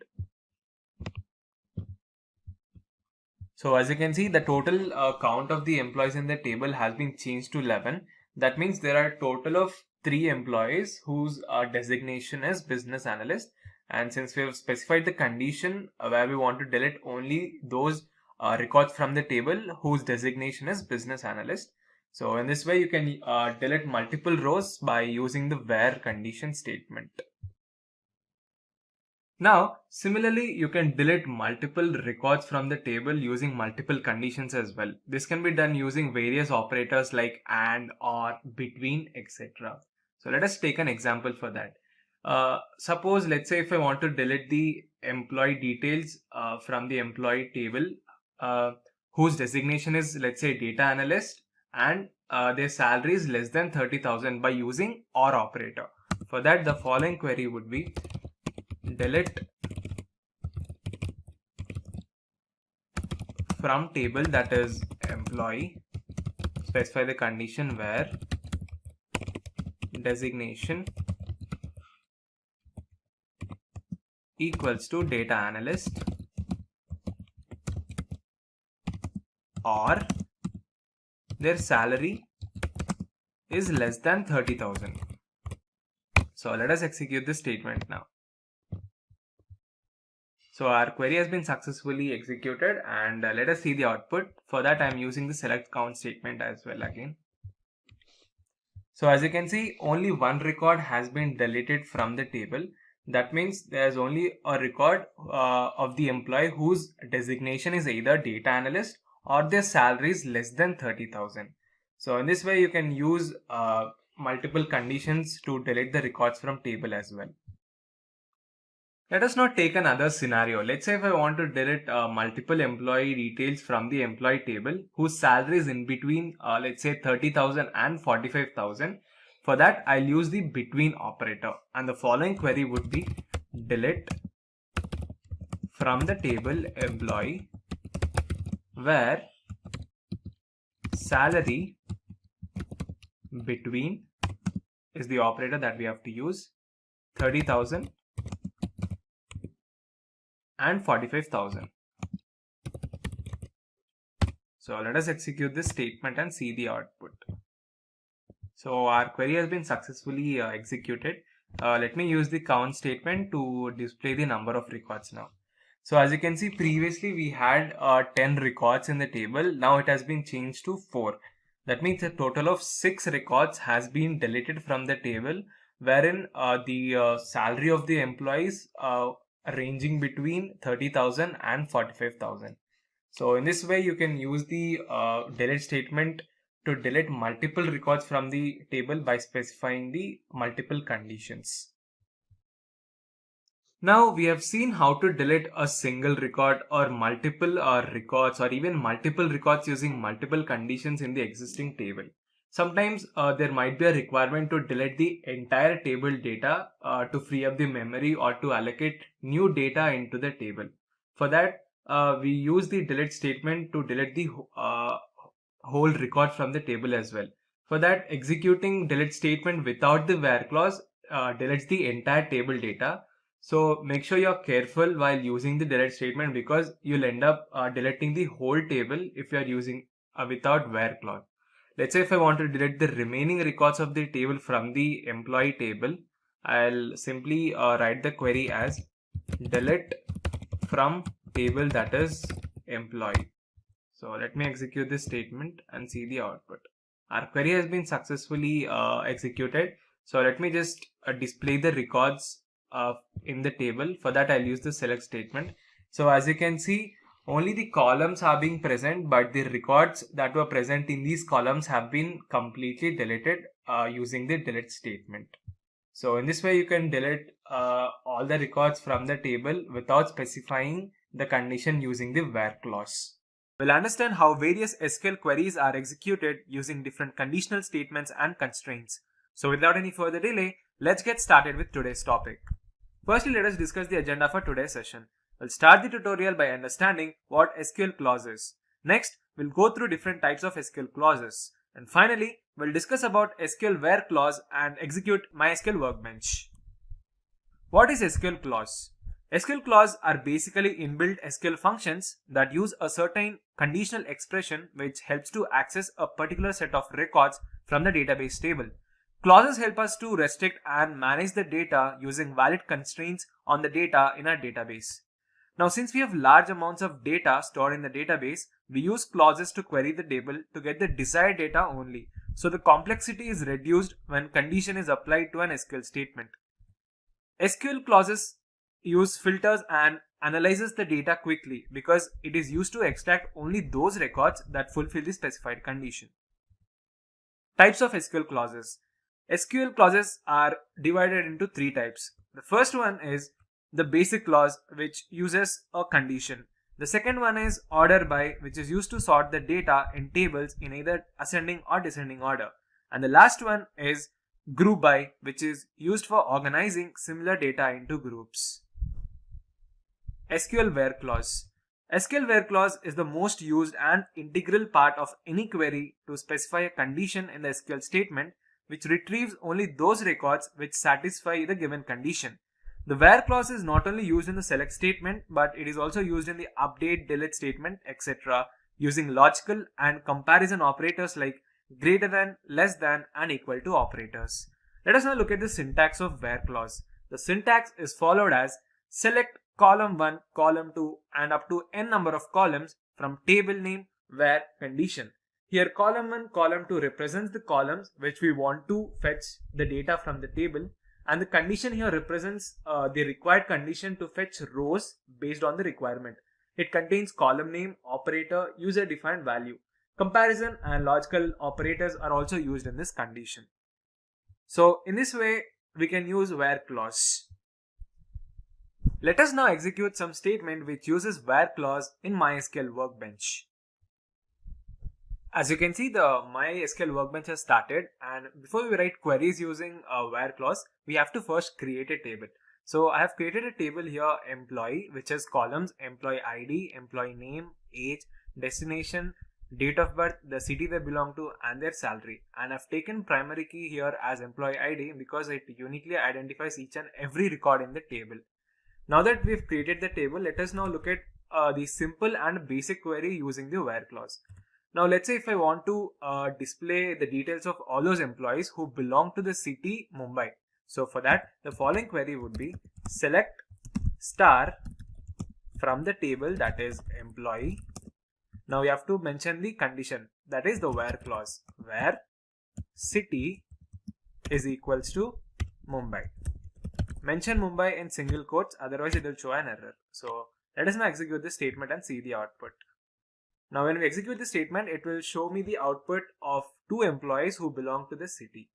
So as you can see, the total count of the employees in the table has been changed to 11. That means there are a total of 3 employees whose designation is business analyst. And since we have specified the condition where we want to delete only those records from the table whose designation is business analyst. So in this way, you can delete multiple rows by using the where condition statement. Now, similarly, you can delete multiple records from the table using multiple conditions as well. This can be done using various operators like and, or, between, etc. So let us take an example for that. Suppose, let's say if I want to delete the employee details from the employee table whose designation is, let's say, data analyst, and their salary is less than 30,000 by using or operator. For that, the following query would be delete from table, that is employee, specify the condition where designation equals to data analyst or their salary is less than 30,000. So let us execute this statement now. So our query has been successfully executed, and let us see the output. For that, I am using the select count statement as well again. So as you can see, only one record has been deleted from the table. That means there is only a record of the employee whose designation is either data analyst or their salary is less than 30,000. So in this way, you can use multiple conditions to delete the records from table as well. Let us now take another scenario. Let's say if I want to delete multiple employee details from the employee table whose salary is in between, let's say 30,000 and 45,000. For that, I'll use the between operator, and the following query would be delete from the table employee where salary between is the operator that we have to use, 30,000 and 45,000. So let us execute this statement and see the output. So our query has been successfully executed. Let me use the count statement to display the number of records now. So as you can see, previously we had 10 records in the table. Now it has been changed to 4. That means a total of 6 records has been deleted from the table, wherein the salary of the employees ranging between 30,000 and 45,000. So in this way, you can use the delete statement to delete multiple records from the table by specifying the multiple conditions. Now we have seen how to delete a single record or multiple records, or even multiple records using multiple conditions in the existing table. Sometimes there might be a requirement to delete the entire table data to free up the memory or to allocate new data into the table. For that, we use the delete statement to delete the whole record from the table as well. For that, executing delete statement without the where clause deletes the entire table data. So make sure you're careful while using the delete statement, because you'll end up deleting the whole table if you're using without where clause. Let's say if I want to delete the remaining records of the table from the employee table, I'll simply write the query as delete from table, that is employee. So let me execute this statement and see the output. Our query has been successfully executed. So let me just display the records in the table. For that, I'll use the select statement. So as you can see, only the columns are being present, but the records that were present in these columns have been completely deleted using the delete statement. So in this way, you can delete all the records from the table without specifying the condition using the where clause. We'll understand how various SQL queries are executed using different conditional statements and constraints. So without any further delay, let's get started with today's topic. Firstly, let us discuss the agenda for today's session. We'll start the tutorial by understanding what SQL clause is. Next, we'll go through different types of SQL clauses. And finally, we'll discuss about SQL where clause and execute MySQL workbench. What is SQL clause? SQL clause are basically inbuilt SQL functions that use a certain conditional expression which helps to access a particular set of records from the database table. Clauses help us to restrict and manage the data using valid constraints on the data in our database. Now, since we have large amounts of data stored in the database, we use clauses to query the table to get the desired data only. So the complexity is reduced when condition is applied to an SQL statement. SQL clauses use filters and analyzes the data quickly because it is used to extract only those records that fulfill the specified condition. Types of SQL clauses. SQL clauses are divided into three types. The first one is the basic clause, which uses a condition. The second one is order by, which is used to sort the data in tables in either ascending or descending order. And the last one is group by, which is used for organizing similar data into groups. SQL where clause. SQL where clause is the most used and integral part of any query to specify a condition in the SQL statement, which retrieves only those records which satisfy the given condition. The where clause is not only used in the select statement, but it is also used in the update, delete statement, etc. using logical and comparison operators like greater than, less than, and equal to operators. Let us now look at the syntax of where clause. The syntax is followed as select column 1, column 2, and up to n number of columns from table name where condition. Here column 1, column 2 represents the columns which we want to fetch the data from the table, and the condition here represents the required condition to fetch rows based on the requirement. It contains column name, operator, user defined value. Comparison and logical operators are also used in this condition. So in this way we can use where clause. Let us now execute some statement which uses where clause in MySQL workbench. As you can see, the MySQL workbench has started, and before we write queries using a where clause, we have to first create a table. So I have created a table here, employee, which has columns employee ID, employee name, age, destination, date of birth, the city they belong to, and their salary. And I've taken primary key here as employee ID because it uniquely identifies each and every record in the table. Now that we've created the table, let us now look at the simple and basic query using the where clause. Now let's say if I want to display the details of all those employees who belong to the city Mumbai. So for that, the following query would be select star from the table, that is employee. Now you have to mention the condition, that is the where clause, where city is equals to Mumbai. Mention Mumbai in single quotes, otherwise it will show an error. So let us now execute this statement and see the output. Now when we execute the statement, it will show me the output of 2 employees who belong to the city.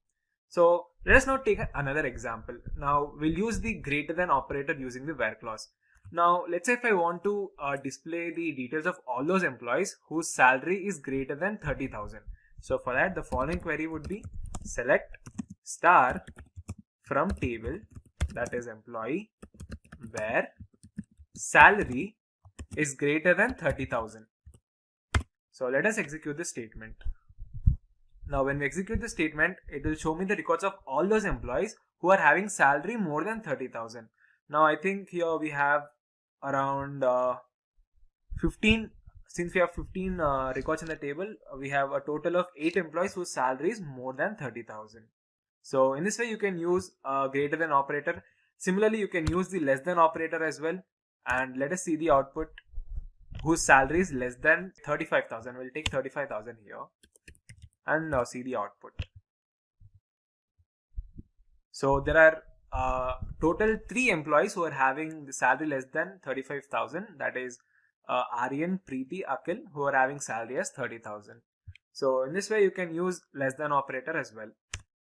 So let us now take another example. Now we'll use the greater than operator using the where clause. Now let's say if I want to display the details of all those employees whose salary is greater than 30,000. So for that, the following query would be select star from table, that is employee, where salary is greater than 30,000. So let us execute the statement. Now when we execute the statement, it will show me the records of all those employees who are having salary more than 30,000. Now I think here we have around 15, since we have 15 records in the table, we have a total of 8 employees whose salary is more than 30,000. So in this way you can use greater than operator. Similarly, you can use the less than operator as well. And let us see the output whose salary is less than 35,000. We'll take 35,000 here and now see the output. So there are total 3 employees who are having the salary less than 35,000. That is Aryan, Preeti, Akhil, who are having salary as 30,000. So in this way you can use less than operator as well.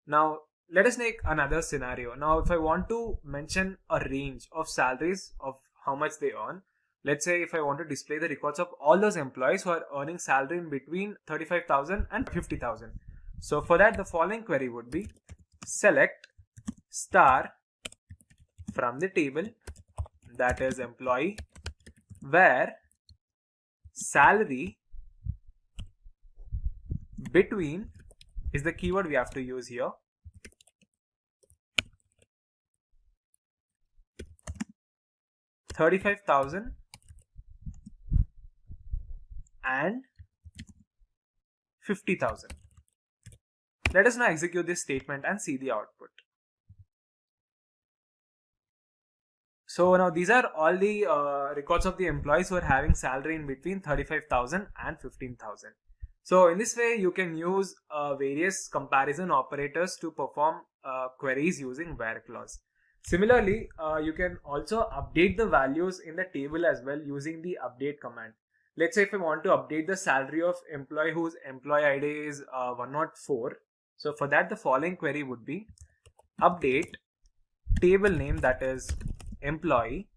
Now let us take another scenario. Now if I want to mention a range of salaries of how much they earn, let's say if I want to display the records of all those employees who are earning salary in between 35,000 and 50,000. So for that, the following query would be select star from the table, that is employee, where salary between is the keyword we have to use here. $35,000 and 50,000. Let us now execute this statement and see the output. So now these are all the records of the employees who are having salary in between 35,000 and 15,000. So in this way, you can use various comparison operators to perform queries using where clause. Similarly, you can also update the values in the table as well using the update command. Let's say if I want to update the salary of employee whose employee ID is 104. So for that, the following query would be update table name, that is employee,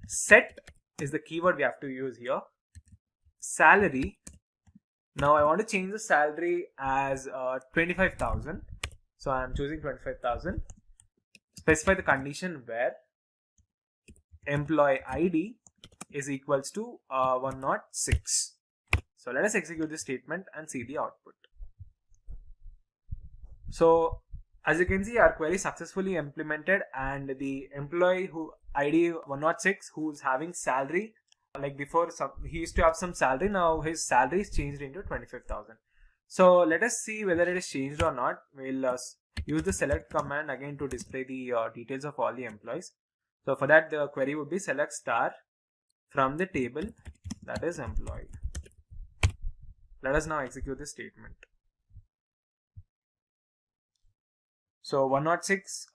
set is the keyword we have to use here, salary. Now I want to change the salary as 25,000. So I am choosing 25,000. Specify the condition where employee ID is equals to 106. So let us execute this statement and see the output. So as you can see, our query successfully implemented, and the employee who ID 106 who's having salary, like before he used to have some salary, now his salary is changed into 25,000. So let us see whether it is changed or not. We'll use the select command again to display the details of all the employees. So for that, the query would be select star from the table, that is employee. Let us now execute this statement. So 106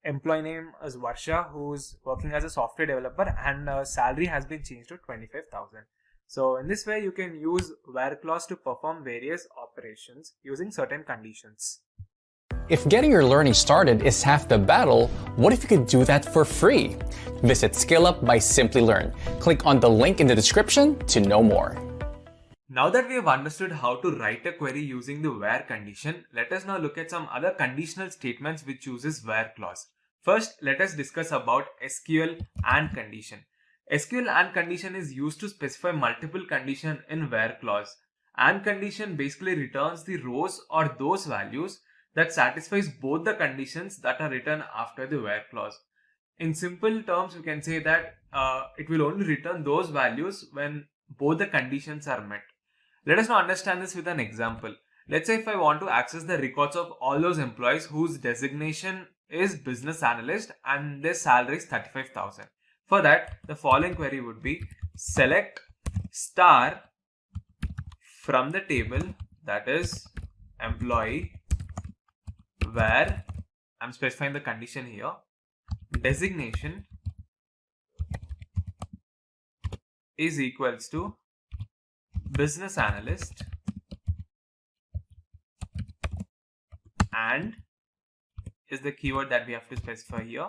employee name is Varsha, who's working as a software developer, and salary has been changed to 25,000. So in this way, you can use where clause to perform various operations using certain conditions. If getting your learning started is half the battle, what if you could do that for free? Visit SkillUp by SimpliLearn. Click on the link in the description to know more. Now that we have understood how to write a query using the where condition, let us now look at some other conditional statements which uses where clause. First, let us discuss about SQL and condition. SQL and condition is used to specify multiple conditions in where clause. And condition basically returns the rows or those values that satisfies both the conditions that are written after the where clause. In simple terms, you can say that it will only return those values when both the conditions are met. Let us now understand this with an example. Let's say if I want to access the records of all those employees whose designation is business analyst and their salary is 35,000. For that, the following query would be select star from the table, that is employee, where I'm specifying the condition here, designation is equals to business analyst and is the keyword that we have to specify here,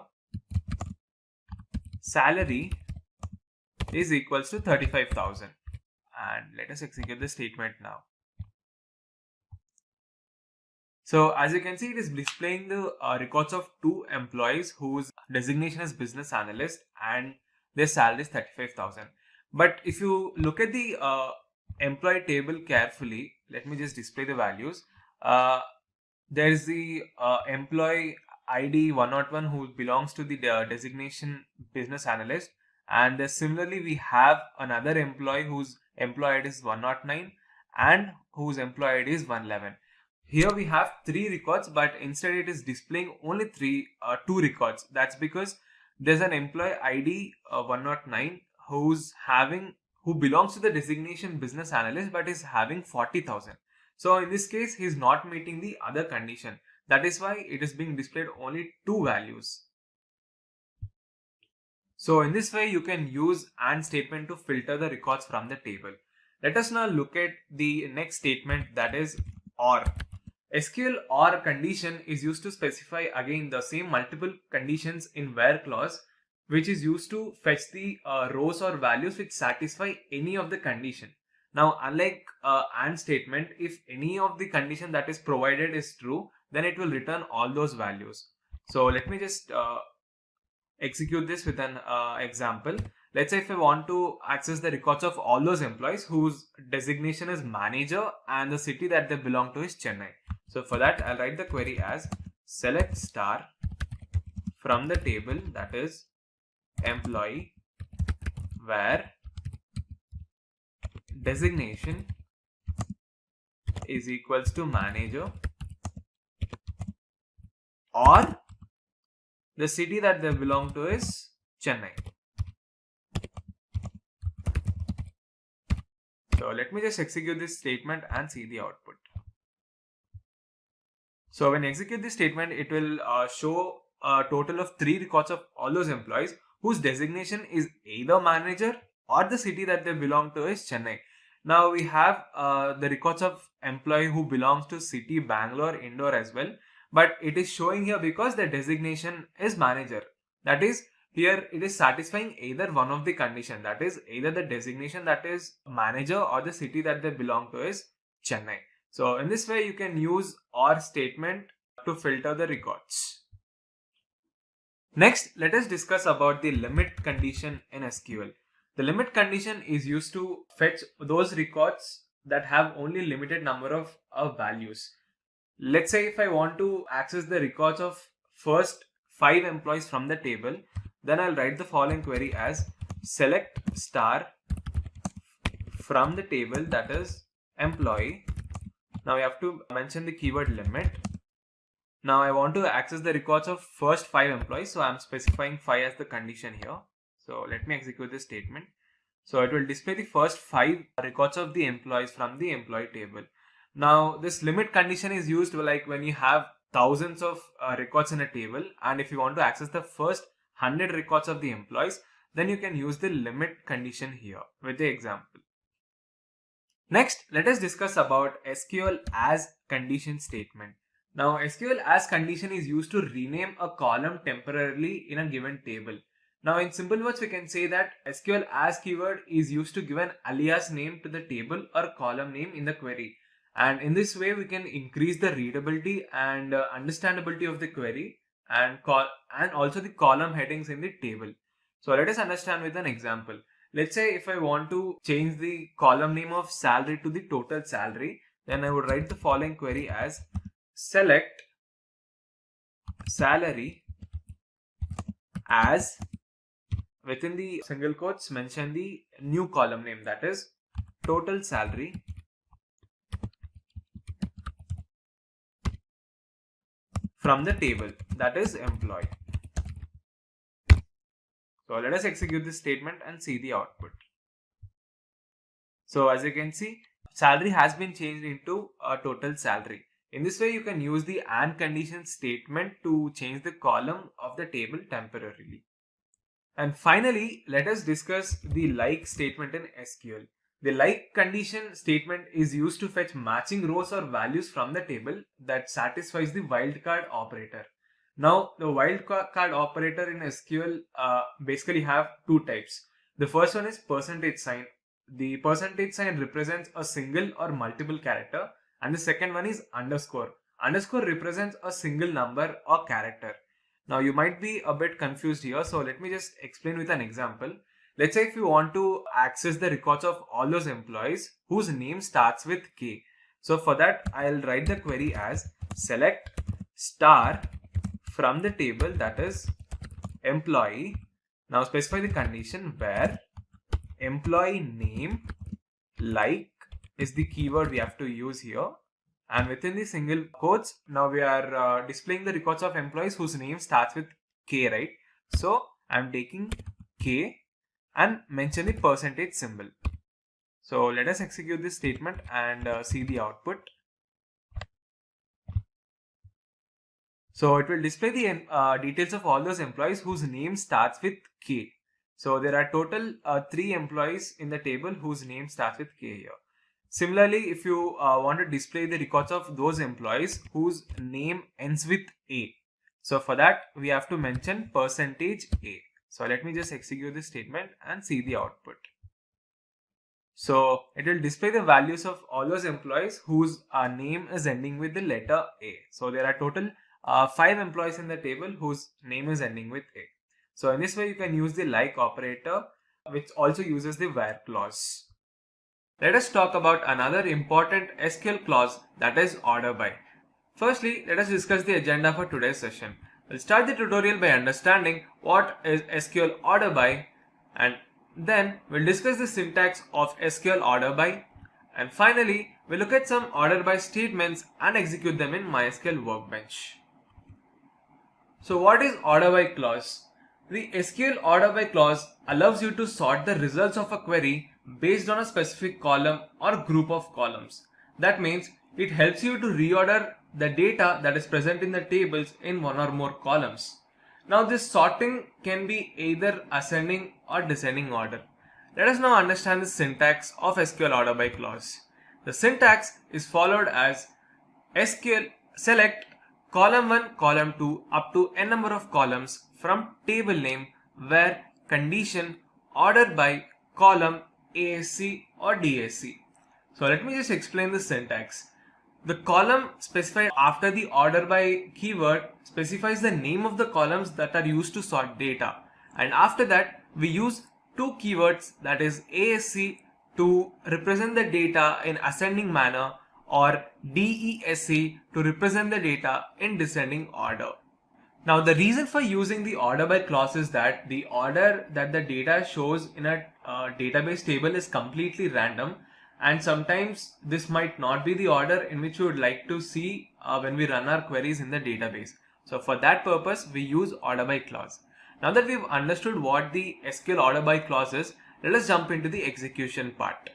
salary is equals to 35,000, and let us execute the statement now. So as you can see, it is displaying the records of two employees whose designation is business analyst and their salary is 35,000. But if you look at the employee table carefully, let me just display the values. There is the employee ID 101 who belongs to the designation business analyst, and similarly we have another employee whose employee ID is 109 and whose employee ID is 111. Here we have three records, but instead it is displaying only two records. That's because there's an employee ID 109 who belongs to the designation business analyst but is having 40,000. So in this case, he is not meeting the other condition. That is why it is being displayed only two values. So in this way, you can use AND statement to filter the records from the table. Let us now look at the next statement, that is OR. SQL OR condition is used to specify again the same multiple conditions in where clause, which is used to fetch the rows or values which satisfy any of the condition. Now, unlike AND statement, if any of the condition that is provided is true, then it will return all those values. So let me just execute this with an example. Let's say if I want to access the records of all those employees whose designation is manager and the city that they belong to is Chennai. So for that, I'll write the query as select star from the table, that is employee, where designation is equals to manager, or the city that they belong to is Chennai. So let me just execute this statement and see the output. So when I execute this statement, it will show a total of 3 records of all those employees whose designation is either manager or the city that they belong to is Chennai. Now we have the records of employee who belongs to city Bangalore, Indore as well. But it is showing here because the designation is manager. That is, here it is satisfying either one of the condition. That is, either the designation that is manager or the city that they belong to is Chennai. So in this way, you can use OR statement to filter the records. Next, let us discuss about the limit condition in SQL. The limit condition is used to fetch those records that have only limited number of values. Let's say if I want to access the records of first 5 employees from the table, then I'll write the following query as select star from the table, that is employee. Now I have to mention the keyword limit. Now I want to access the records of first 5 employees, so I'm specifying 5 as the condition here. So let me execute this statement. So it will display the first 5 records of the employees from the employee table. Now this limit condition is used like when you have thousands of records in a table, and if you want to access the first 100 records of the employees, then you can use the limit condition here with the example. Next, let us discuss about SQL as condition statement. Now SQL as condition is used to rename a column temporarily in a given table. Now in simple words, we can say that SQL as keyword is used to give an alias name to the table or column name in the query. And in this way, we can increase the readability and understandability of the query and also the column headings in the table. So let us understand with an example. Let's say if I want to change the column name of salary to the total salary, then I would write the following query as select salary as, within the single quotes, mention the new column name, that is total salary from the table, that is employee. So let us execute this statement and see the output. So as you can see, salary has been changed into a total salary. In this way, you can use the AND condition statement to change the column of the table temporarily. And finally, let us discuss the like statement in SQL. The like condition statement is used to fetch matching rows or values from the table that satisfies the wildcard operator. Now, the wildcard operator in SQL basically have 2 types. The first one is percentage sign. The percentage sign represents a single or multiple character, and the second one is underscore. Underscore represents a single number or character. Now, you might be a bit confused here, so let me just explain with an example. Let's say if you want to access the records of all those employees whose name starts with K. So for that, I'll write the query as select star from the table, that is employee. Now specify the condition where employee name like is the keyword we have to use here. And within the single quotes, now we are displaying the records of employees whose name starts with K, right? So I'm taking K and mention the percentage symbol. So let us execute this statement and see the output. So it will display the details of all those employees whose name starts with K. So there are total 3 employees in the table whose name starts with K here. Similarly, if you want to display the records of those employees whose name ends with A, so for that we have to mention percentage A. So let me just execute this statement and see the output. So it will display the values of all those employees whose name is ending with the letter A. So there are total 5 employees in the table whose name is ending with A. So in this way, you can use the like operator which also uses the where clause. Let us talk about another important SQL clause, that is order by. Firstly, let us discuss the agenda for today's session. We'll start the tutorial by understanding what is SQL order by, and then we'll discuss the syntax of SQL order by, and finally we'll look at some order by statements and execute them in MySQL Workbench. So what is order by clause? The SQL order by clause allows you to sort the results of a query based on a specific column or group of columns. That means it helps you to reorder the data that is present in the tables in one or more columns. Now this sorting can be either ascending or descending order. Let us now understand the syntax of SQL order by clause. The syntax is followed as SQL select column 1, column 2 up to n number of columns from table name where condition order by column ASC or DSC. So let me just explain the syntax. The column specified after the order by keyword specifies the name of the columns that are used to sort data, and after that we use two keywords, that is ASC to represent the data in ascending manner or DESC to represent the data in descending order. Now the reason for using the order by clause is that the order that the data shows in a database table is completely random, and sometimes this might not be the order in which we would like to see when we run our queries in the database. So for that purpose we use order by clause. Now that we've understood what the SQL order by clause is, let us jump into the execution part.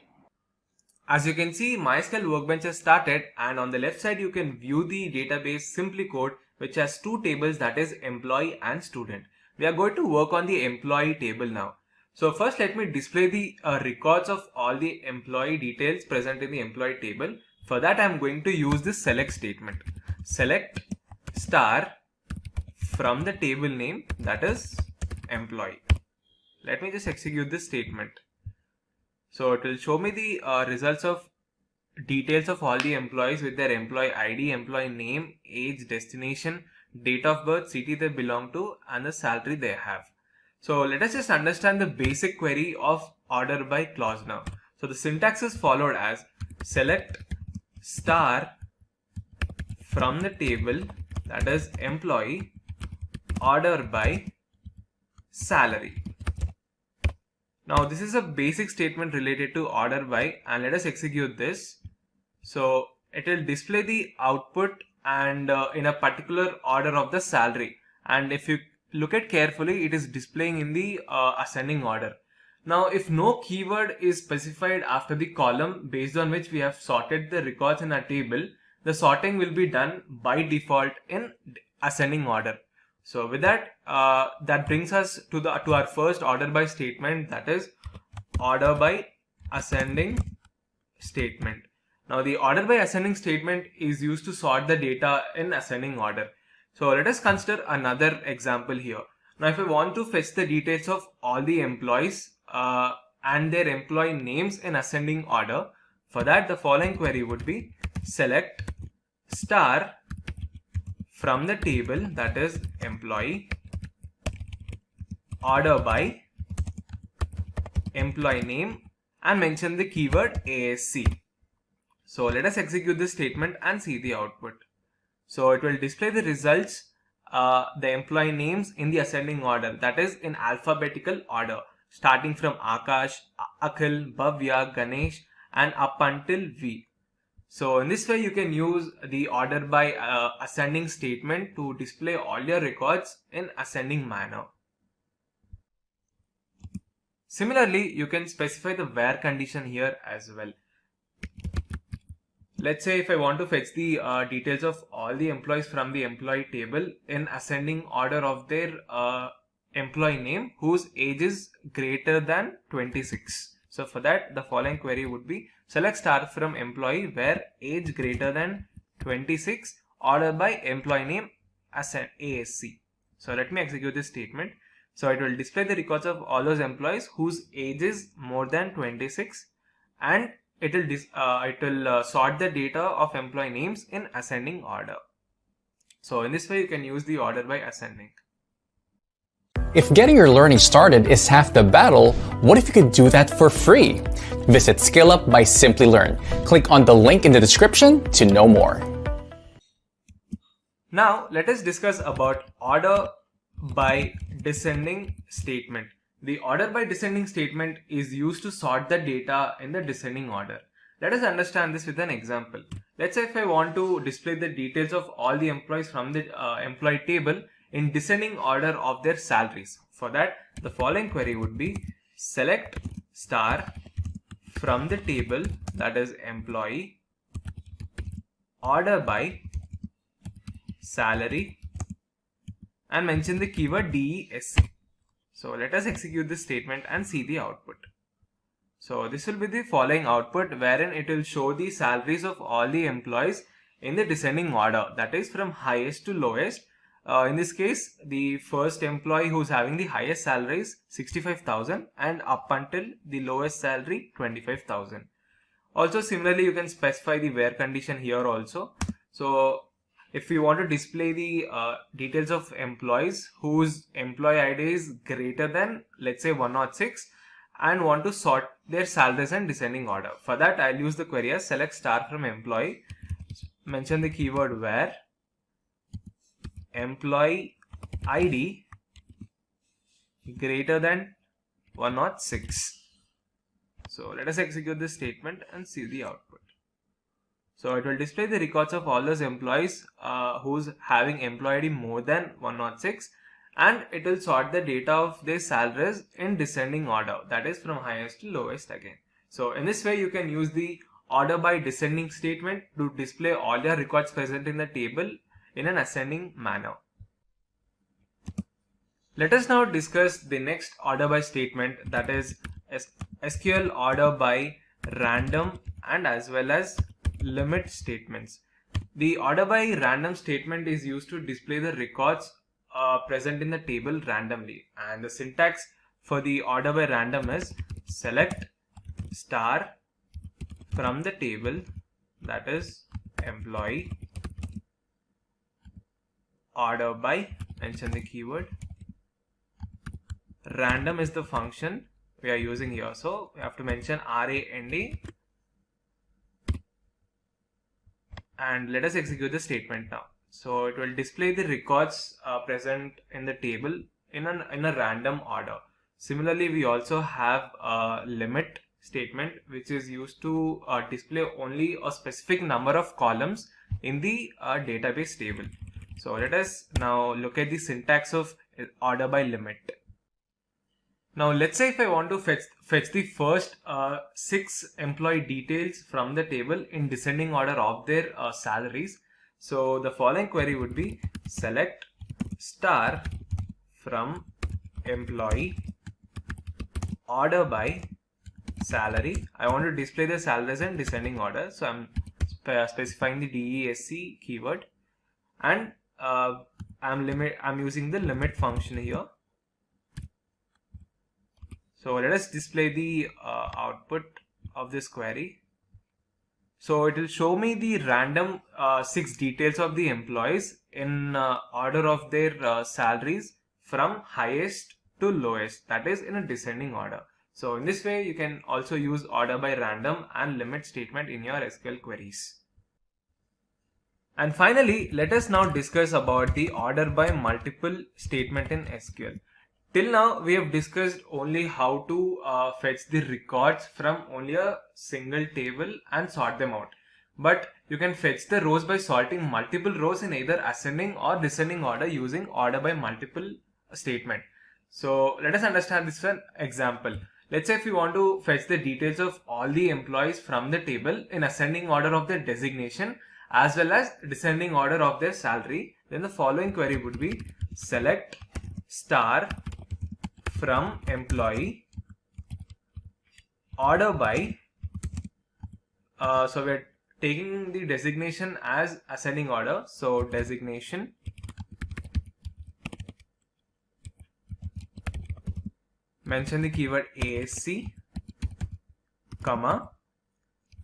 As you can see, MySQL Workbench has started, and on the left side you can view the database SimpliCode, which has two tables, that is employee and student. We are going to work on the employee table now. So first let me display the records of all the employee details present in the employee table. For that I am going to use this select statement. Select star from the table name, that is employee. Let me just execute this statement. So it will show me the results of details of all the employees with their employee ID, employee name, age, destination, date of birth, city they belong to, and the salary they have. So let us just understand the basic query of order by clause now. So the syntax is followed as select star from the table, that is employee, order by salary. Now this is a basic statement related to order by, and let us execute this. So it will display the output and in a particular order of the salary, and if you look at carefully, it is displaying in the ascending order. Now if no keyword is specified after the column based on which we have sorted the records in our table, the sorting will be done by default in ascending order. So with that, that brings us to our first order by statement, that is order by ascending statement. Now the order by ascending statement is used to sort the data in ascending order. So let us consider another example here. Now if I want to fetch the details of all the employees and their employee names in ascending order, for that the following query would be select star from the table, that is employee, order by employee name, and mention the keyword ASC. So let us execute this statement and see the output. So it will display the results, the employee names in the ascending order, that is in alphabetical order, starting from Akash, Akhil, Bhavya, Ganesh, and up until V. So in this way you can use the order by ascending statement to display all your records in ascending manner. Similarly, you can specify the where condition here as well. Let's say if I want to fetch the details of all the employees from the employee table in ascending order of their employee name whose age is greater than 26. So for that the following query would be select star from employee where age greater than 26, order by employee name as an ASC. So let me execute this statement. So it will display the records of all those employees whose age is more than 26, and it will sort the data of employee names in ascending order. So in this way you can use the order by ascending. If getting your learning started is half the battle, what if you could do that for free? Visit SkillUp by SimpliLearn. Click on the link in the description to know more. Now let us discuss about order by descending statement. The order by descending statement is used to sort the data in the descending order. Let us understand this with an example. Let's say if I want to display the details of all the employees from the employee table in descending order of their salaries. For that, the following query would be select star from the table, that is employee, order by salary, and mention the keyword DESC. So let us execute this statement and see the output. So this will be the following output, wherein it will show the salaries of all the employees in the descending order, that is from highest to lowest. In this case, the first employee who's having the highest salary is 65,000 and up until the lowest salary 25,000. Also similarly, you can specify the where condition here also. So if you want to display the details of employees whose employee ID is greater than, let's say, 106, and want to sort their salaries in descending order, for that I'll use the query as select star from employee, mention the keyword where employee ID greater than 106. So let us execute this statement and see the output. So it will display the records of all those employees who's having employee ID more than 106, and it will sort the data of their salaries in descending order, that is from highest to lowest again. So in this way you can use the order by descending statement to display all your records present in the table in an ascending manner. Let us now discuss the next order by statement, that is SQL order by random and as well as limit statements. The order by random statement is used to display the records present in the table randomly, and the syntax for the order by random is select star from the table, that is employee, order by, mention the keyword, random is the function we are using here, so we have to mention RAND, and let us execute the statement now. So it will display the records present in the table in a random order. Similarly, we also have a limit statement which is used to display only a specific number of columns in the database table. So let us now look at the syntax of order by limit. Now let's say if I want to fetch the first 6 employee details from the table in descending order of their salaries. So the following query would be select star from employee, order by salary. I want to display the salaries in descending order, so I'm specifying the DESC keyword, and I'm using the limit function here. So let us display the output of this query. So it will show me the random 6 details of the employees in order of their salaries from highest to lowest, that is in a descending order. So in this way you can also use order by random and limit statement in your SQL queries. And finally, let us now discuss about the order by multiple statement in SQL. Till now we have discussed only how to fetch the records from only a single table and sort them out. But you can fetch the rows by sorting multiple rows in either ascending or descending order using order by multiple statement. So let us understand this one example. Let's say if you want to fetch the details of all the employees from the table in ascending order of their designation as well as descending order of their salary, then the following query would be select star from employee, order by, so we're taking the designation as ascending order, so designation, mention the keyword ASC, comma,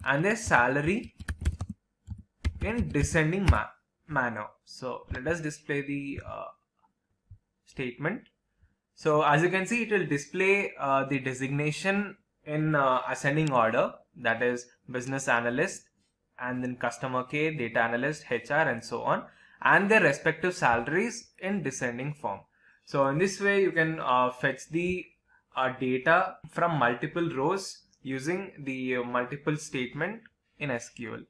and their salary in descending manner. So let us display the statement. So as you can see, it will display the designation in ascending order, that is business analyst, and then customer care, data analyst, HR, and so on, and their respective salaries in descending form. So in this way, you can fetch the data from multiple rows using the multiple statement in SQL.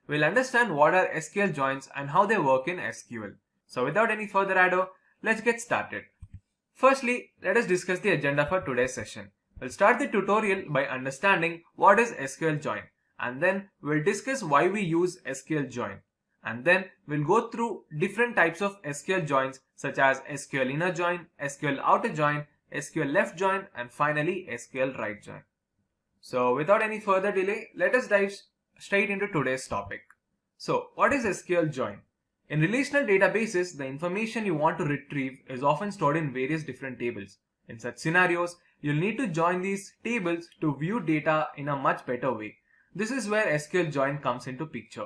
We'll understand what are SQL joins and how they work in SQL. So without any further ado, let's get started. Firstly, let us discuss the agenda for today's session. We'll start the tutorial by understanding what is SQL join, and then we'll discuss why we use SQL join. And then we'll go through different types of SQL joins such as SQL inner join, SQL outer join, SQL left join, and finally SQL right join. So without any further delay, let us dive straight into today's topic. So what is SQL join? In relational databases, the information you want to retrieve is often stored in various different tables. In such scenarios, you'll need to join these tables to view data in a much better way. This is where SQL join comes into picture.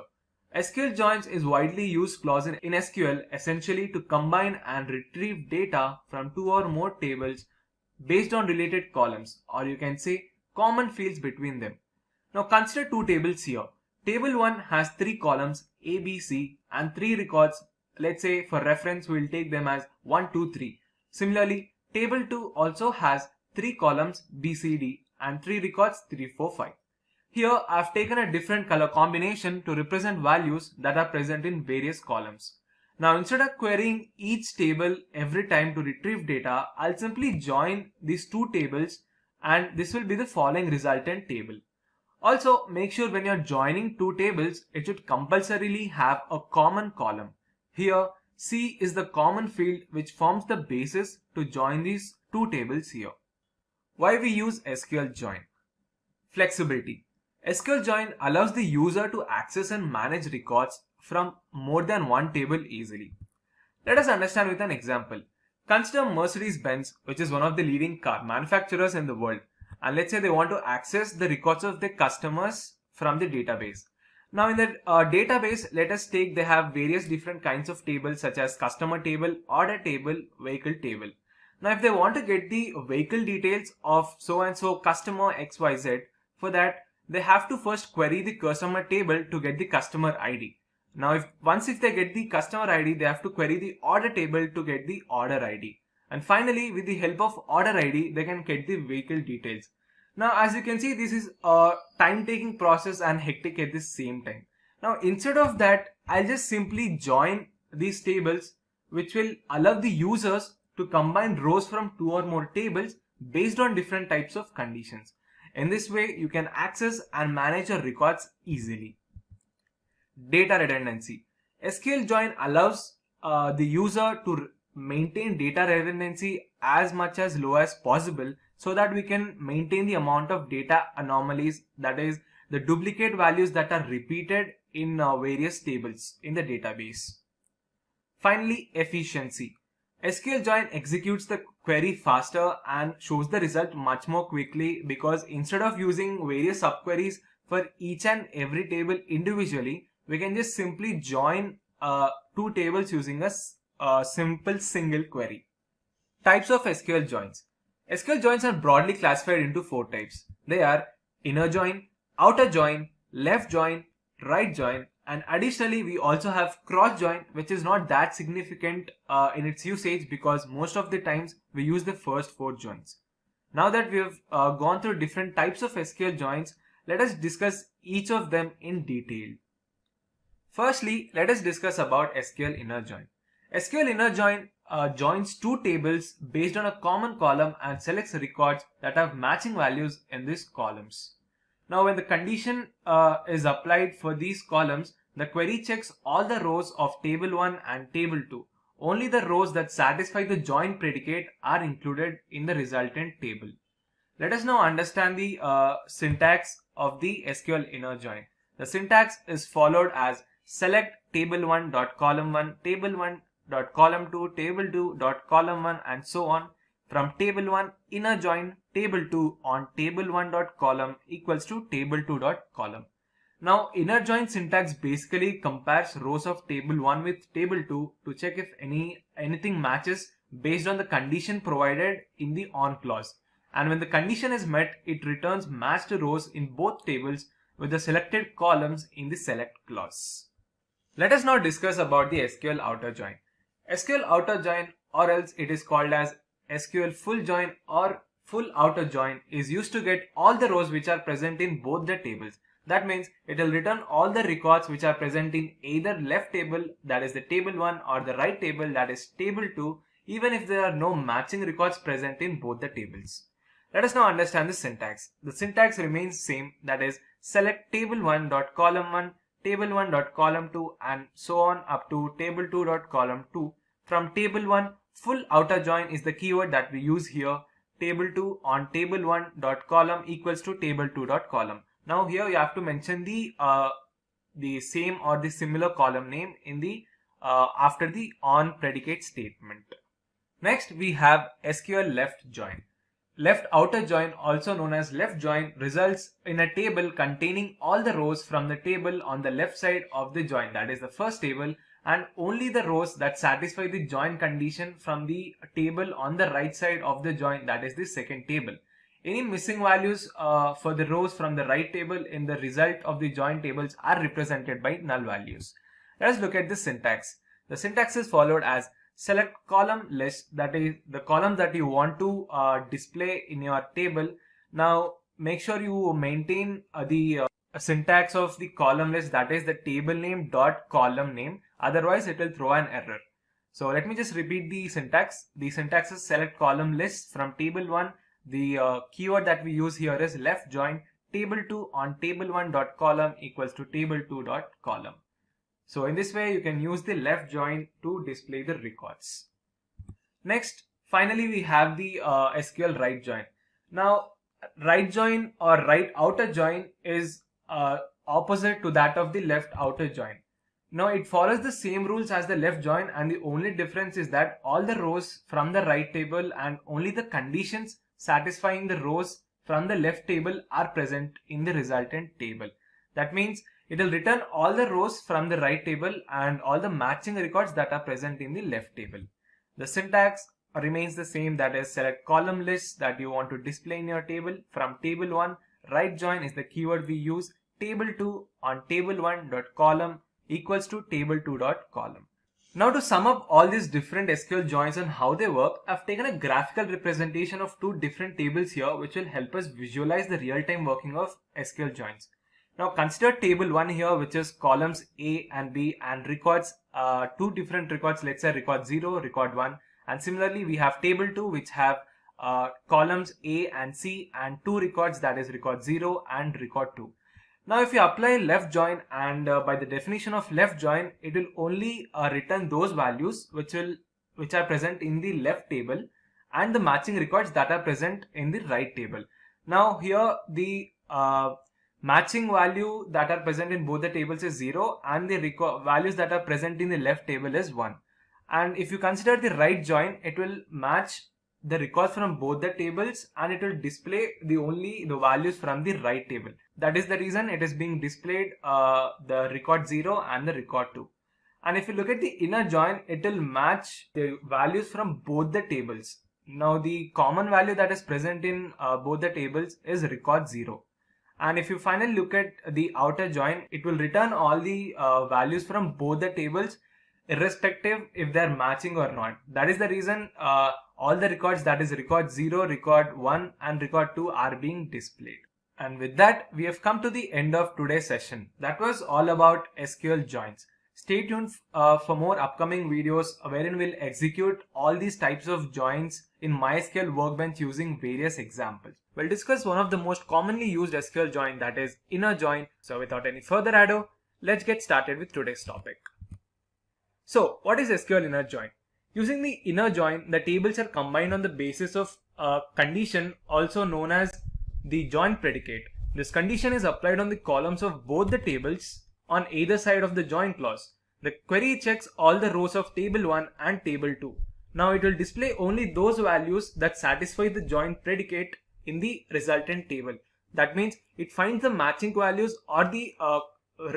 SQL joins is widely used clause in SQL essentially to combine and retrieve data from two or more tables based on related columns, or you can say common fields between them. Now consider two tables here. Table 1 has 3 columns A, B, C and 3 records. Let's say for reference we'll take them as 1, 2, 3. Similarly, table 2 also has 3 columns B, C, D and 3 records 3, 4, 5. Here I've taken a different color combination to represent values that are present in various columns. Now instead of querying each table every time to retrieve data, I'll simply join these two tables and this will be the following resultant table. Also, make sure when you're joining two tables, it should compulsorily have a common column. Here, C is the common field which forms the basis to join these two tables here. Why we use SQL join? Flexibility. SQL join allows the user to access and manage records from more than one table easily. Let us understand with an example. Consider Mercedes-Benz, which is one of the leading car manufacturers in the world. And let's say they want to access the records of their customers from the database. Now in the database, let us take they have various different kinds of tables such as customer table, order table, vehicle table. Now if they want to get the vehicle details of so and so customer XYZ, for that they have to first query the customer table to get the customer ID. Now once they get the customer ID, they have to query the order table to get the order ID. And finally, with the help of order ID, they can get the vehicle details. Now, as you can see, this is a time-taking process and hectic at the same time. Now, instead of that, I'll just simply join these tables, which will allow the users to combine rows from two or more tables based on different types of conditions. In this way, you can access and manage your records easily. Data redundancy. SQL join allows the user to maintain data redundancy as much as low as possible so that we can maintain the amount of data anomalies, that is the duplicate values that are repeated in various tables in the database. Finally, efficiency. SQL join executes the query faster and shows the result much more quickly because instead of using various subqueries for each and every table individually, we can just simply join two tables using a simple single query. Types of SQL joins. SQL joins are broadly classified into 4 types. They are inner join, outer join, left join, right join, and additionally we also have cross join, which is not that significant in its usage because most of the times we use the first 4 joins. Now that we have gone through different types of SQL joins, let us discuss each of them in detail. Firstly, let us discuss about SQL inner join. SQL inner join joins two tables based on a common column and selects records that have matching values in these columns. Now when the condition is applied for these columns, the query checks all the rows of table 1 and table 2. Only the rows that satisfy the join predicate are included in the resultant table. Let us now understand the syntax of the SQL inner join. The syntax is followed as select table1.column1, table1.column2, table2.column1 and so on. From table 1 inner join table 2 on table1.column equals to table2.column. Now inner join syntax basically compares rows of table 1 with table 2 to check if anything matches based on the condition provided in the on clause. And when the condition is met, it returns matched rows in both tables with the selected columns in the select clause. Let us now discuss about the SQL outer join. SQL outer join, or else it is called as SQL full join or full outer join, is used to get all the rows which are present in both the tables. That means it will return all the records which are present in either left table, that is the table 1, or the right table, that is table 2, even if there are no matching records present in both the tables. Let us now understand the syntax. The syntax remains same, that is select table1 dot column 1, table 1 dot column 2, and so on up to table 2 dot column 2. From table 1, full outer join is the keyword that we use here. Table 2 on table 1 dot column equals to table 2 dot column. Now here you have to mention the same or the similar column name in the after the on predicate statement. Next we have SQL left join. Left outer join, also known as left join, results in a table containing all the rows from the table on the left side of the join, that is the first table, and only the rows that satisfy the join condition from the table on the right side of the join, that is the second table. Any missing values for the rows from the right table in the result of the join tables are represented by null values. Let us look at the syntax. The syntax is followed as select column list, that is the column that you want to display in your table. Now make sure you maintain the syntax of the column list, that is the table name dot column name, otherwise it will throw an error. So let me just repeat the syntax. The syntax is select column list from table 1. The keyword that we use here is left join, table 2 on table 1 dot column equals to table 2 dot column. So in this way you can use the left join to display the records. Next, finally we have the SQL right join. Now right join or right outer join is opposite to that of the left outer join. Now it follows the same rules as the left join, and the only difference is that all the rows from the right table and only the conditions satisfying the rows from the left table are present in the resultant table. That means it will return all the rows from the right table and all the matching records that are present in the left table. The syntax remains the same, that is select column list that you want to display in your table. From table 1, right join is the keyword we use. Table 2 on table 1 dot column equals to table 2 dot column. Now to sum up all these different SQL joins and how they work, I've taken a graphical representation of two different tables here which will help us visualize the real-time working of SQL joins. Now consider table 1 here, which is columns A and B and records two different records, let's say record 0, record 1, and similarly we have table 2 which have columns A and C and two records, that is record 0 and record 2. Now if you apply left join, and by the definition of left join, it will only return those values which are present in the left table and the matching records that are present in the right table. Now here the matching value that are present in both the tables is 0 and the values that are present in the left table is 1. And if you consider the right join, it will match the records from both the tables and it will display only the values from the right table. That is the reason it is being displayed the record 0 and the record 2. And if you look at the inner join, it will match the values from both the tables. Now the common value that is present in both the tables is record 0. And if you finally look at the outer join, it will return all the values from both the tables irrespective if they are matching or not. That is the reason all the records, that is record 0, record 1 and record 2 are being displayed. And with that, we have come to the end of today's session. That was all about SQL joins. Stay tuned for more upcoming videos wherein we'll execute all these types of joins in MySQL Workbench using various examples. We'll discuss one of the most commonly used SQL join, that is inner join. So without any further ado, let's get started with today's topic. So what is SQL inner join? Using the inner join, the tables are combined on the basis of a condition also known as the join predicate. This condition is applied on the columns of both the tables on either side of the join clause. The query checks all the rows of table 1 and table 2. Now it will display only those values that satisfy the join predicate in the resultant table. That means it finds the matching values or the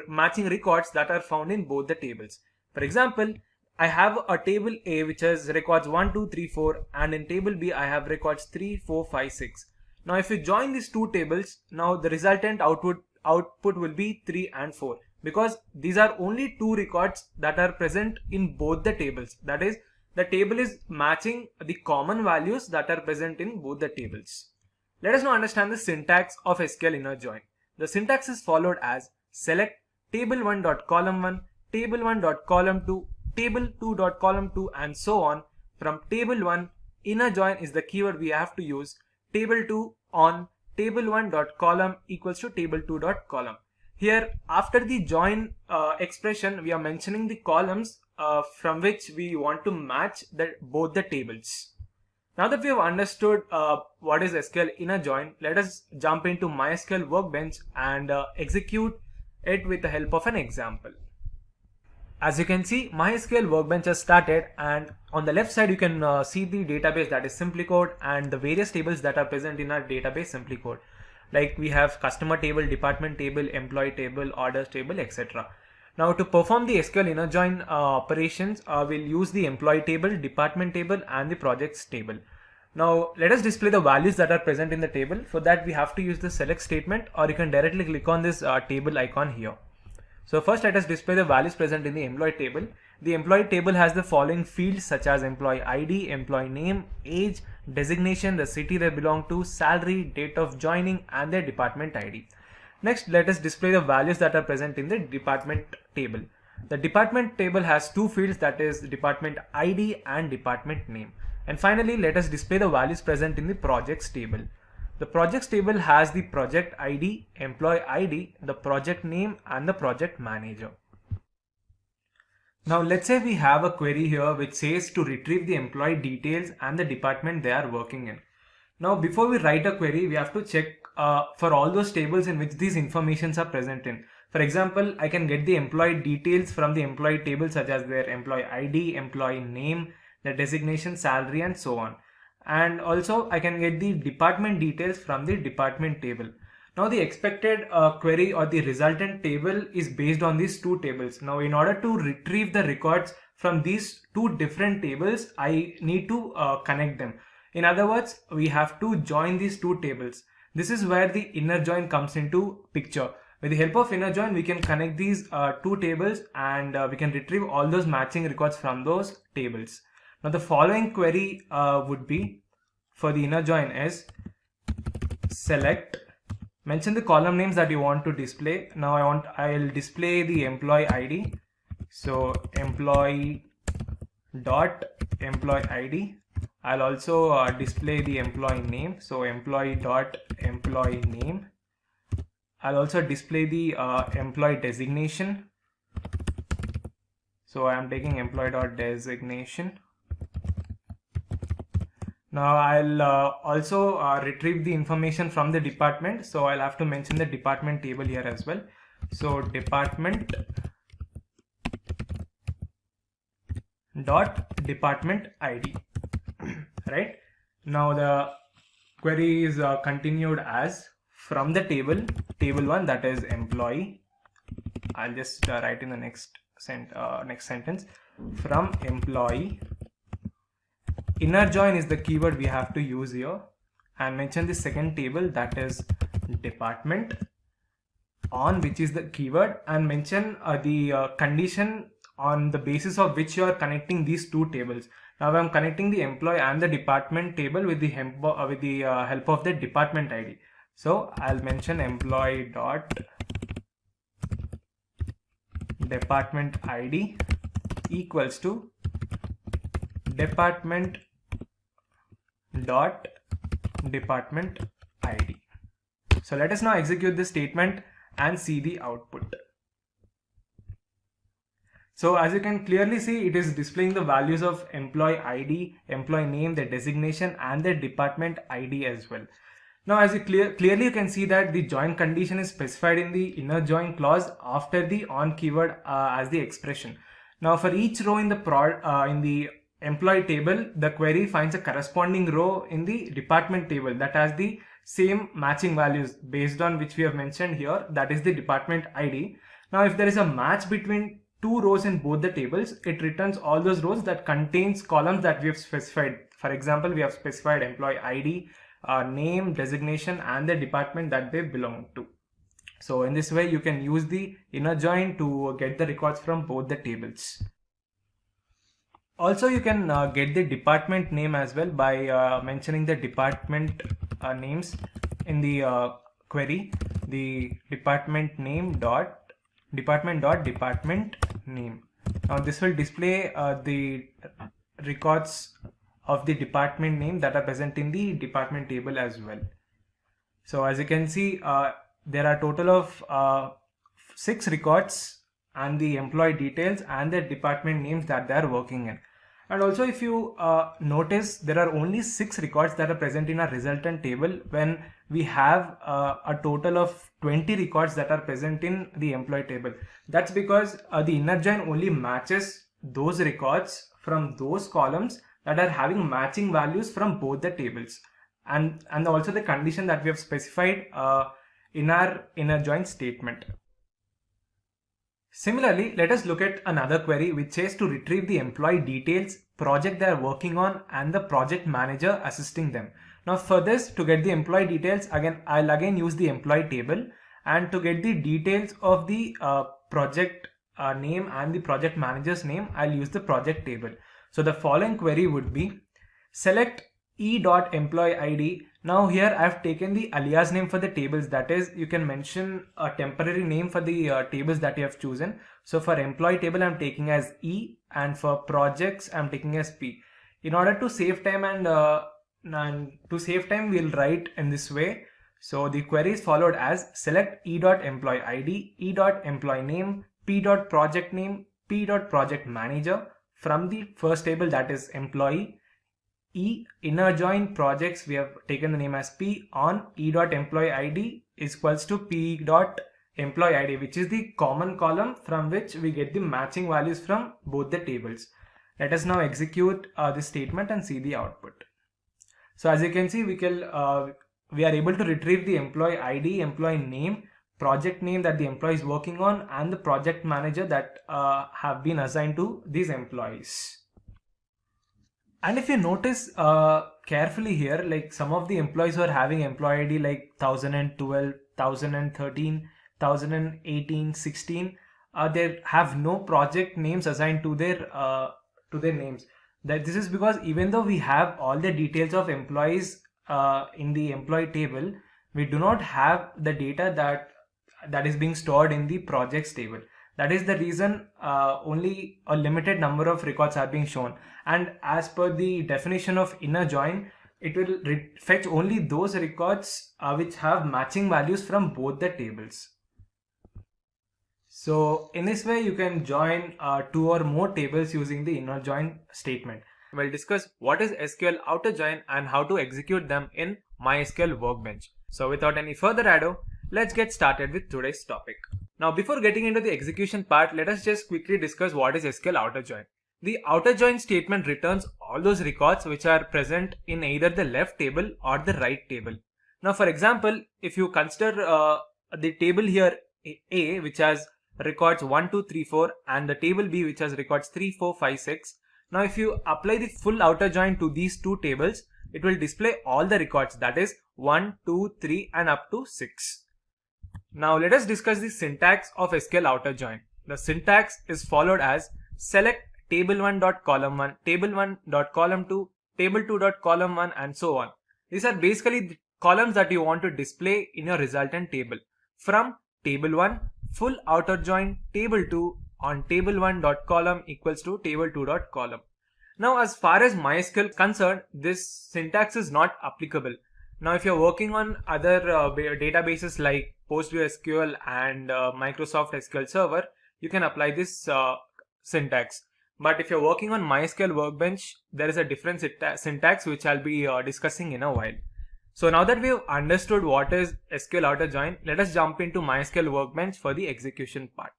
matching records that are found in both the tables. For example, I have a table A which has records 1, 2, 3, 4, and in table B I have records 3, 4, 5, 6. Now if you join these two tables, now the resultant output will be 3 and 4, because these are only two records that are present in both the tables. That is, the table is matching the common values that are present in both the tables. Let us now understand the syntax of SQL inner join. The syntax is followed as select table1.column1, table1.column2, table2.column2, and so on. From table1, inner join is the keyword we have to use. Table2 on table1.column equals to table2.column. Here, after the join expression, we are mentioning the columns from which we want to match both the tables. Now that we have understood what is SQL inner join, let us jump into MySQL Workbench and execute it with the help of an example. As you can see, MySQL Workbench has started, and on the left side you can see the database, that is SimpliCode, and the various tables that are present in our database SimpliCode. Like we have customer table, department table, employee table, orders table, etc. Now to perform the SQL inner join operations, we'll use the employee table, department table, and the projects table. Now let us display the values that are present in the table. For that we have to use the select statement, or you can directly click on this table icon here. So first let us display the values present in the employee table. The employee table has the following fields such as employee ID, employee name, age, designation, the city they belong to, salary, date of joining, and their department ID. Next, let us display the values that are present in the department table. The department table has two fields, that is department ID and department name. And finally, let us display the values present in the projects table. The projects table has the project ID, employee ID, the project name, and the project manager. Now let's say we have a query here which says to retrieve the employee details and the department they are working in. Now before we write a query, we have to check for all those tables in which these informations are present in. For example, I can get the employee details from the employee table such as their employee ID, employee name, their designation, salary, and so on. And also I can get the department details from the department table. Now the expected query or the resultant table is based on these two tables. Now in order to retrieve the records from these two different tables, I need to connect them. In other words, we have to join these two tables. This is where the inner join comes into picture. With the help of inner join, we can connect these two tables, and we can retrieve all those matching records from those tables. Now the following query would be for the inner join is select, mention the column names that you want to display. Now I'll display the employee ID. So employee dot employee ID. I'll also display the employee name. So employee dot employee name. I'll also display the employee designation. So I'm taking employee dot designation. Now I'll also retrieve the information from the department. So I'll have to mention the department table here as well. So department dot department ID. Right. Now the query is continued as from the table 1, that is employee. I'll just write in the next sentence, from employee. Inner join is the keyword we have to use here, and mention the second table, that is department on, which is the keyword, and mention the condition on the basis of which you are connecting these two tables. Now I'm connecting the employee and the department table with the help of the department ID. So I'll mention employee dot department ID equals to department dot department ID. So let us now execute this statement and see the output. So as you can clearly see, it is displaying the values of employee ID, employee name, their designation, and their department ID as well. Now as you clearly you can see that the join condition is specified in the inner join clause after the on keyword as the expression. Now for each row in the employee table, the query finds a corresponding row in the department table that has the same matching values based on which we have mentioned here, that is the department ID. Now if there is a match between two rows in both the tables, it returns all those rows that contains columns that we have specified. For example, we have specified employee ID, name, designation, and the department that they belong to. So in this way, you can use the inner join to get the records from both the tables. Also, you can get the department name as well by mentioning the department names in the query. The department name dot department name. Now this will display the records of the department name that are present in the department table as well. So as you can see, there are total of 6 records and the employee details and the department names that they are working in. And also, if you notice, there are only 6 records that are present in our resultant table when we have a total of 20 records that are present in the employee table. That's because the inner join only matches those records from those columns that are having matching values from both the tables, and also the condition that we have specified in our inner join statement. Similarly, let us look at another query which says to retrieve the employee details, project they are working on, and the project manager assisting them. Now for this, to get the employee details, I'll again use the employee table, and to get the details of the project name and the project manager's name, I'll use the project table. So the following query would be select e.employee-id. Now here I've taken the alias name for the tables, that is, you can mention a temporary name for the tables that you have chosen. So for employee table I'm taking as E, and for projects I'm taking as P. In order to save time we'll write in this way. So the query is followed as select e.employee-id, e.employee name, p.project name, p.project manager from the first table, that is employee. E, inner join projects, we have taken the name as P on e.employee-id is equals to p.employee-id, which is the common column from which we get the matching values from both the tables. Let us now execute this statement and see the output. So as you can see, we are able to retrieve the employee ID, employee name, project name that the employee is working on, and the project manager that have been assigned to these employees. And if you notice carefully here, like some of the employees who are having employee ID like 1012, 1013, 1018, 16, they have no project names assigned to their names. This is because even though we have all the details of employees in the employee table, we do not have the data that is being stored in the projects table. That is the reason only a limited number of records are being shown. And as per the definition of inner join, it will fetch only those records which have matching values from both the tables. So in this way, you can join 2 or more tables using the inner join statement. We'll discuss what is SQL outer join and how to execute them in MySQL Workbench. So without any further ado, let's get started with today's topic. Now before getting into the execution part, let us just quickly discuss what is SQL outer join. The outer join statement returns all those records which are present in either the left table or the right table. Now for example, if you consider the table here A, which has records 1, 2, 3, 4, and the table B, which has records 3, 4, 5, 6. Now if you apply the full outer join to these two tables, it will display all the records, that is 1, 2, 3 and up to 6. Now let us discuss the syntax of SQL outer join. The syntax is followed as select table1.column1, table1.column2, table2.column1 and so on. These are basically the columns that you want to display in your resultant table. From table 1, full outer join table 2 on table1.column equals to table2.column. Now as far as MySQL is concerned, this syntax is not applicable. Now if you're working on other databases like PostgreSQL and Microsoft SQL Server, you can apply this syntax. But if you're working on MySQL Workbench, there is a different syntax which I'll be discussing in a while. So now that we've understood what is SQL outer join, let us jump into MySQL Workbench for the execution part.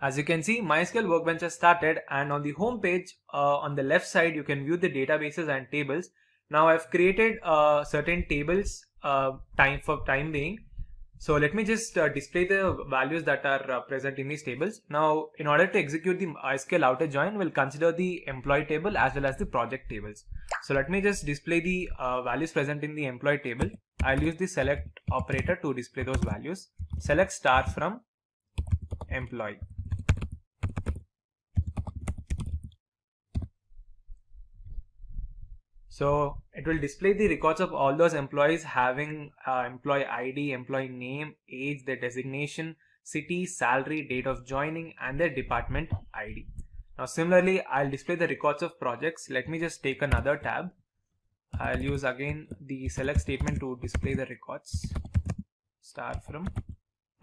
As you can see, MySQL Workbench has started, and on the home page on the left side you can view the databases and tables. Now I've created certain tables for time being. So let me just display the values that are present in these tables. Now, in order to execute the SQL outer join, we'll consider the employee table as well as the project tables. So let me just display the values present in the employee table. I'll use the select operator to display those values. Select star from employee. So it will display the records of all those employees having employee ID, employee name, age, their designation, city, salary, date of joining, and their department ID. Now similarly, I'll display the records of projects. Let me just take another tab. I'll use again the select statement to display the records. Start from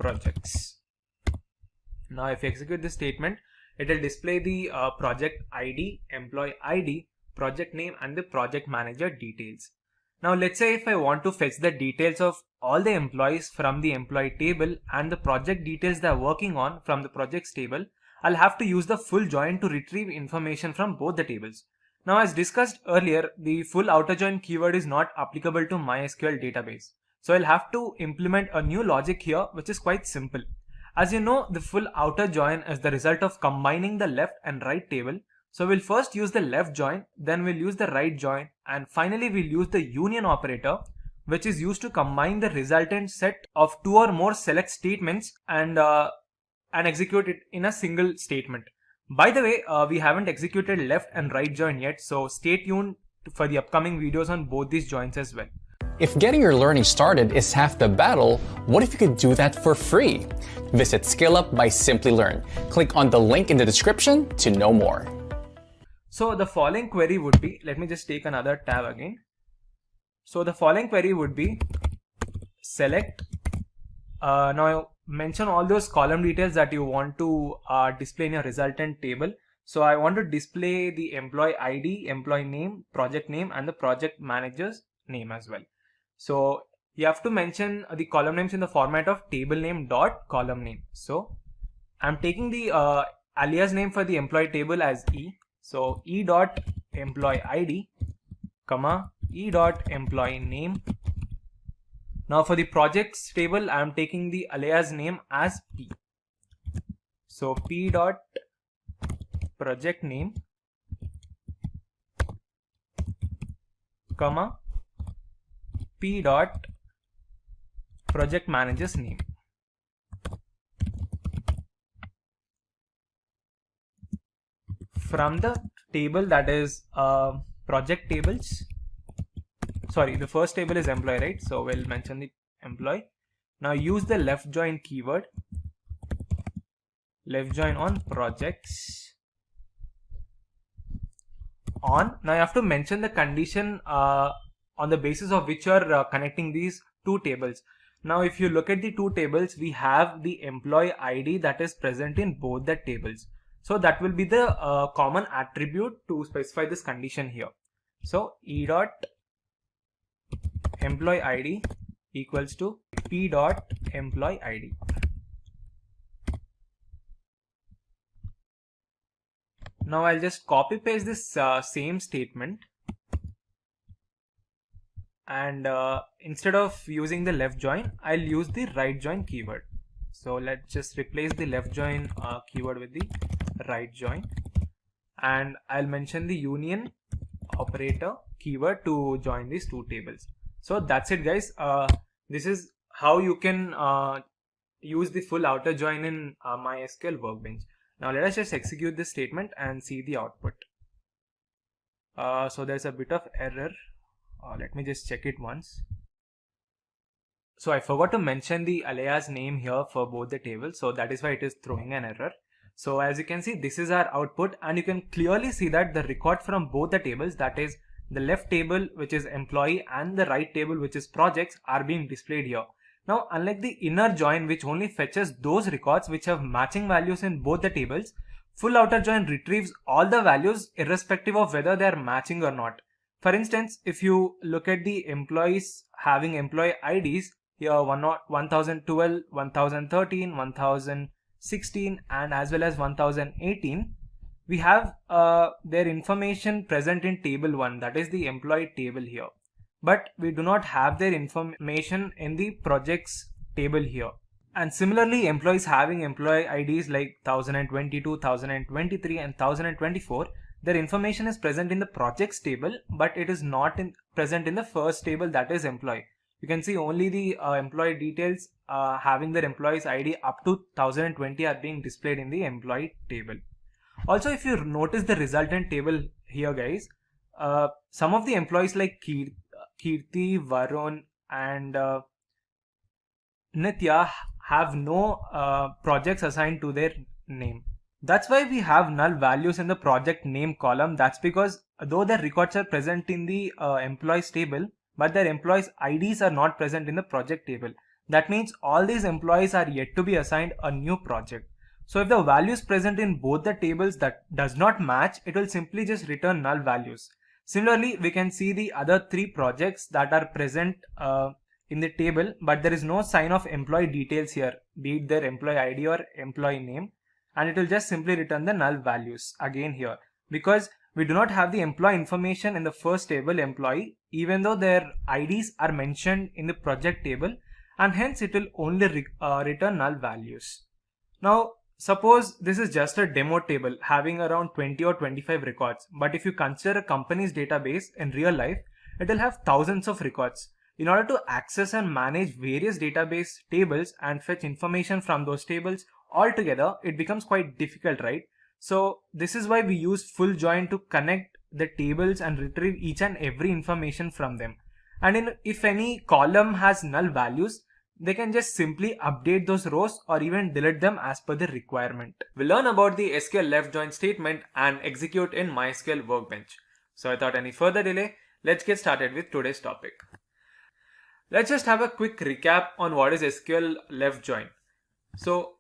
projects. Now if you execute this statement, it will display the project ID, employee ID, project name, and the project manager details. Now let's say if I want to fetch the details of all the employees from the employee table and the project details they are working on from the projects table, I'll have to use the full join to retrieve information from both the tables. Now as discussed earlier, the full outer join keyword is not applicable to MySQL database. So I'll have to implement a new logic here, which is quite simple. As you know, the full outer join is the result of combining the left and right table. So we'll first use the left join, then we'll use the right join, and finally we'll use the union operator, which is used to combine the resultant set of two or more select statements and execute it in a single statement. By the way, we haven't executed left and right join yet, so stay tuned for the upcoming videos on both these joins as well. If getting your learning started is half the battle, what if you could do that for free? Visit SkillUp by SimpliLearn. Click on the link in the description to know more. So the following query would be, let me just take another tab again. So the following query would be select, now mention all those column details that you want to display in your resultant table. So I want to display the employee ID, employee name, project name, and the project manager's name as well. So you have to mention the column names in the format of table name dot column name. So I'm taking the alias name for the employee table as E. So E dot employee ID, comma, E dot employee name. Now for the projects table, I am taking the alias name as P. So P dot project name, comma, P dot project manager's name. From the table that is project tables, sorry, the first table is employee, right? So we'll mention the employee. Now use the left join keyword, left join on projects on. Now you have to mention the condition on the basis of which you are connecting these two tables. Now if you look at the two tables, we have the employee ID that is present in both the tables. So that will be the common attribute to specify this condition here. So E dot employee ID equals to P dot employee ID. Now I'll just copy paste this same statement, and instead of using the left join, I'll use the right join keyword. So let's just replace the left join keyword with the right join, and I'll mention the union operator keyword to join these two tables. So that's it, guys. This is how you can use the full outer join in MySQL Workbench. Now let us just execute this statement and see the output. So there's a bit of error. Let me just check it once. So I forgot to mention the alias name here for both the tables, so that is why it is throwing an error. So as you can see, this is our output, and you can clearly see that the record from both the tables, that is the left table which is employee and the right table which is projects, are being displayed here. Now unlike the inner join which only fetches those records which have matching values in both the tables, full outer join retrieves all the values irrespective of whether they are matching or not. For instance, if you look at the employees having employee IDs, here 1012, 1013, 1016 and as well as 1018, we have their information present in table 1, that is the employee table here. But we do not have their information in the projects table here. And similarly, employees having employee IDs like 1022, 1023 and 1024, their information is present in the projects table, but it is not present in the first table, that is employee. You can see only the employee details having their employee's ID up to 1020 are being displayed in the employee table. Also, if you notice the resultant table here, guys, some of the employees like Kirti, Varun and Nitya have no projects assigned to their name. That's why we have null values in the project name column. That's because though their records are present in the employees table, but their employees IDs are not present in the project table. That means all these employees are yet to be assigned a new project. So if the values present in both the tables that does not match, it will simply just return null values. Similarly, we can see the other three projects that are present in the table, but there is no sign of employee details here, be it their employee ID or employee name, and it will just simply return the null values again here, because we do not have the employee information in the first table employee, even though their IDs are mentioned in the project table, and hence it will only return null values. Now suppose this is just a demo table having around 20 or 25 records, but if you consider a company's database in real life, it will have thousands of records. In order to access and manage various database tables and fetch information from those tables altogether, it becomes quite difficult, right? So this is why we use full join to connect the tables and retrieve each and every information from them. And if any column has null values, they can just simply update those rows or even delete them as per the requirement. We'll learn about the SQL left join statement and execute in MySQL Workbench. So without any further delay, let's get started with today's topic. Let's just have a quick recap on what is SQL left join. So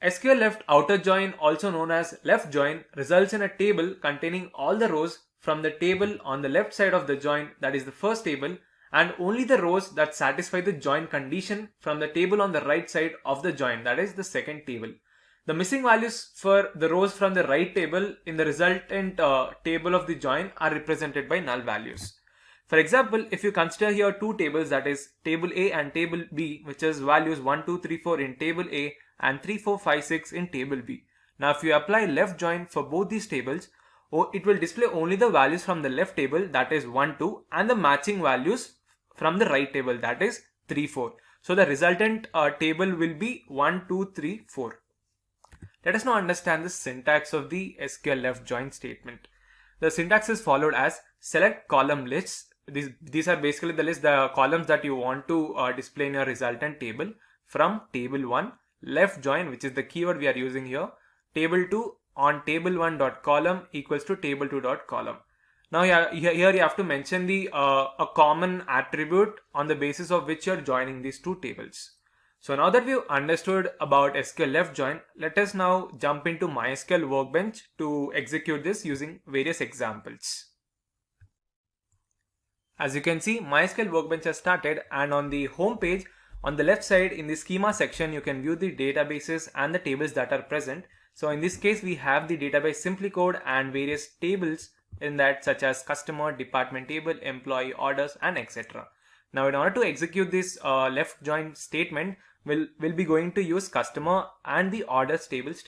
SQL left outer join, also known as left join, results in a table containing all the rows from the table on the left side of the join, that is the first table, and only the rows that satisfy the join condition from the table on the right side of the join, that is the second table. The missing values for the rows from the right table in the resultant table of the join are represented by null values. For example, if you consider here two tables, that is table A and table B, which is values 1, 2, 3, 4 in table A and 3, 4, 5, 6 in table B. Now if you apply left join for both these tables, it will display only the values from the left table, that is 1, 2, and the matching values from the right table, that is 3, 4. So the resultant table will be 1, 2, 3, 4. Let us now understand the syntax of the SQL left join statement. The syntax is followed as select column lists. These are basically the columns that you want to display in your resultant table from table 1, left join, which is the keyword we are using here, table 2 on table 1 dot column equals to table 2 dot column. Now here you have to mention the a common attribute on the basis of which you are joining these two tables. So now that we've understood about SQL left join, let us now jump into MySQL Workbench to execute this using various examples. As you can see, MySQL Workbench has started, and on the home page on the left side in the schema section, you can view the databases and the tables that are present. So in this case, we have the database SimpliCode and various tables in that, such as customer, department table, employee, orders, and etc. Now in order to execute this left join statement, we'll be going to use customer and the orders tables.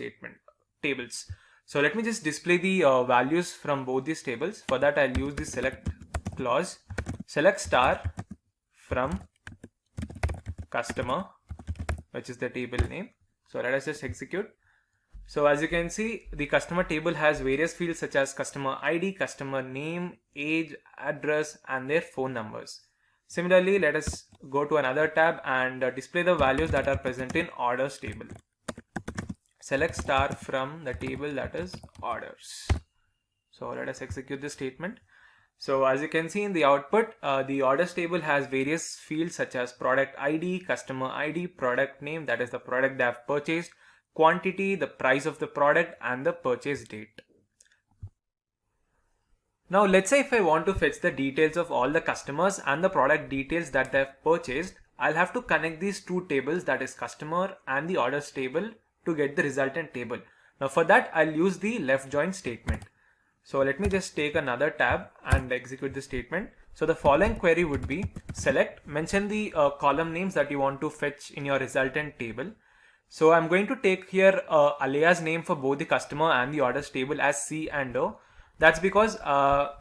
So let me just display the values from both these tables. For that, I'll use the select clause, select star from customer, which is the table name. So let us just execute. So as you can see, the customer table has various fields such as customer ID, customer name, age, address, and their phone numbers. Similarly, let us go to another tab and display the values that are present in orders table. Select star from the table, that is orders. So let us execute this statement. So as you can see in the output, the orders table has various fields such as product ID, customer ID, product name, that is the product they have purchased, quantity, the price of the product, and the purchase date. Now let's say if I want to fetch the details of all the customers and the product details that they have purchased, I'll have to connect these two tables, that is customer and the orders table, to get the resultant table. Now for that, I'll use the left join statement. So let me just take another tab and execute the statement. So the following query would be select, mention the column names that you want to fetch in your resultant table. So I'm going to take here alias name for both the customer and the orders table as C and O. That's because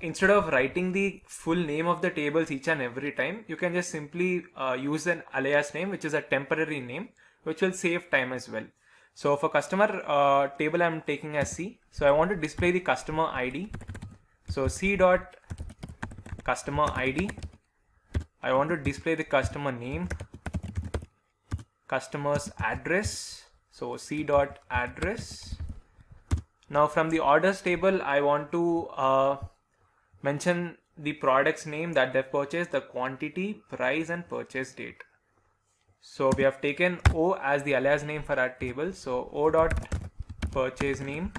instead of writing the full name of the tables each and every time, you can just simply use an alias name, which is a temporary name, which will save time as well. So for customer table, I'm taking as C. So I want to display the customer ID. So C dot customer ID. I want to display the customer name, customer's address. So C dot address. Now from the orders table, I want to mention the product's name that they've purchased, the quantity, price, and purchase date. So we have taken O as the alias name for our table. So O dot purchase name.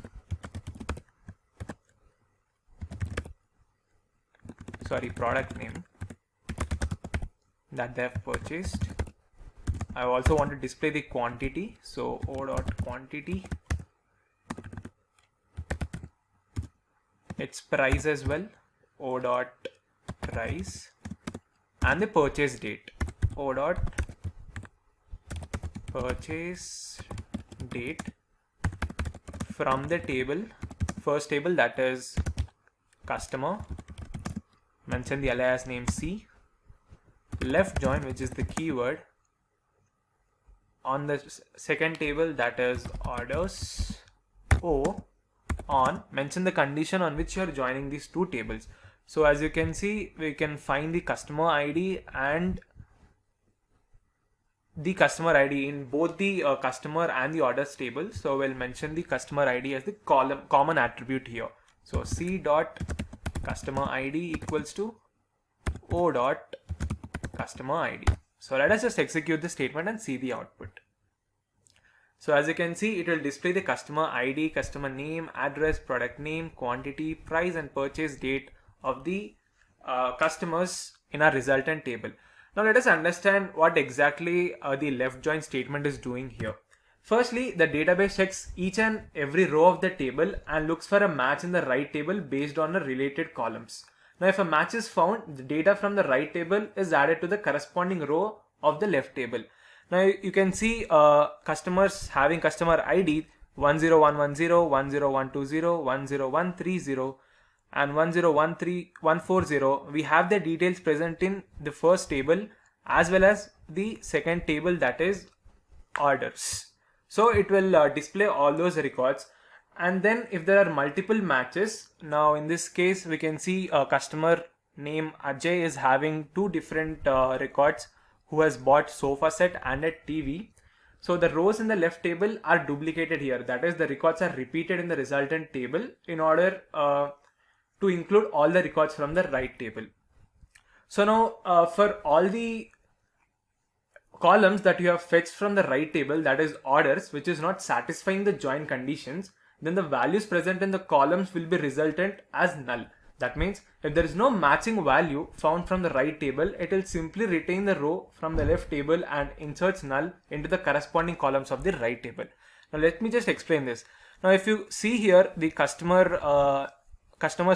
Sorry, product name that they have purchased. I also want to display the quantity. So O dot quantity. Its price as well, O dot price, and the purchase date, O dot purchase date from the table, first table, that is customer, mention the alias name C, left join, which is the keyword, on the second table, that is orders, O, on, mention the condition on which you are joining these two tables. So as you can see, we can find the customer ID and the customer ID in both the customer and the orders table. So we'll mention the customer ID as the common attribute here. So C dot customer ID equals to O dot customer ID. So let us just execute the statement and see the output. So as you can see, it will display the customer ID, customer name, address, product name, quantity, price, and purchase date of the customers in our resultant table. Now let us understand what exactly the left join statement is doing here. Firstly, the database checks each and every row of the table and looks for a match in the right table based on the related columns. Now if a match is found, the data from the right table is added to the corresponding row of the left table. Now you can see customers having customer ID 10110, 10120, 10130 and 1014140. We have the details present in the first table as well as the second table, that is orders. So it will display all those records. And then if there are multiple matches, now in this case we can see customer name Ajay is having two different records, who has bought sofa set and a TV. So the rows in the left table are duplicated here. That is, the records are repeated in the resultant table in order to include all the records from the right table. So now for all the columns that you have fetched from the right table, that is orders, which is not satisfying the join conditions, then the values present in the columns will be resultant as null. That means if there is no matching value found from the right table, it will simply retain the row from the left table and inserts null into the corresponding columns of the right table. Now let me just explain this. Now if you see here, the customers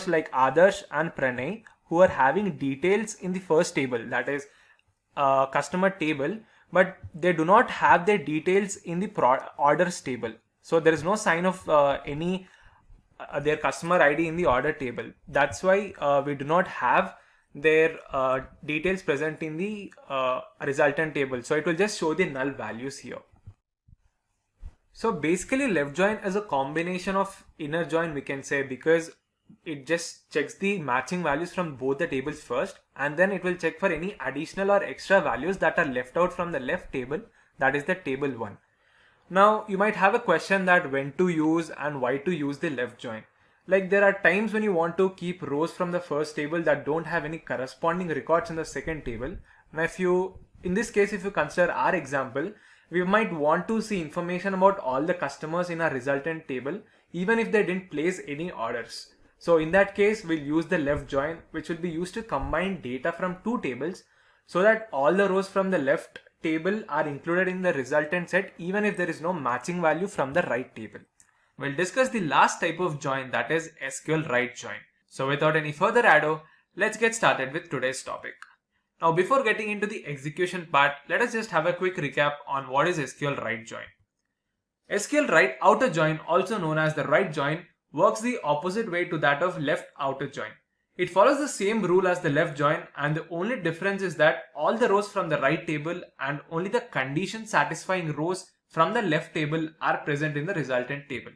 like Adarsh and Pranay, who are having details in the first table, that is customer table, but they do not have their details in the orders table. So there is no sign of any their customer ID in the order table. That's why we do not have their details present in the resultant table. So it will just show the null values here. So basically left join is a combination of inner join, we can say, because it just checks the matching values from both the tables first, and then it will check for any additional or extra values that are left out from the left table, that is the table 1. Now you might have a question that when to use and why to use the left join. Like there are times when you want to keep rows from the first table that don't have any corresponding records in the second table. Now in this case, if you consider our example, we might want to see information about all the customers in our resultant table, even if they didn't place any orders. So in that case, we'll use the left join, which will be used to combine data from two tables so that all the rows from the left table are included in the resultant set, even if there is no matching value from the right table. We'll discuss the last type of join, that is SQL right join. So without any further ado, Let's get started with today's topic. Now, before getting into the execution part, let us just have a quick recap on what is SQL right join. SQL right outer join, also known as the right join, works the opposite way to that of left outer join. It follows the same rule as the left join, and the only difference is that all the rows from the right table and only the condition satisfying rows from the left table are present in the resultant table.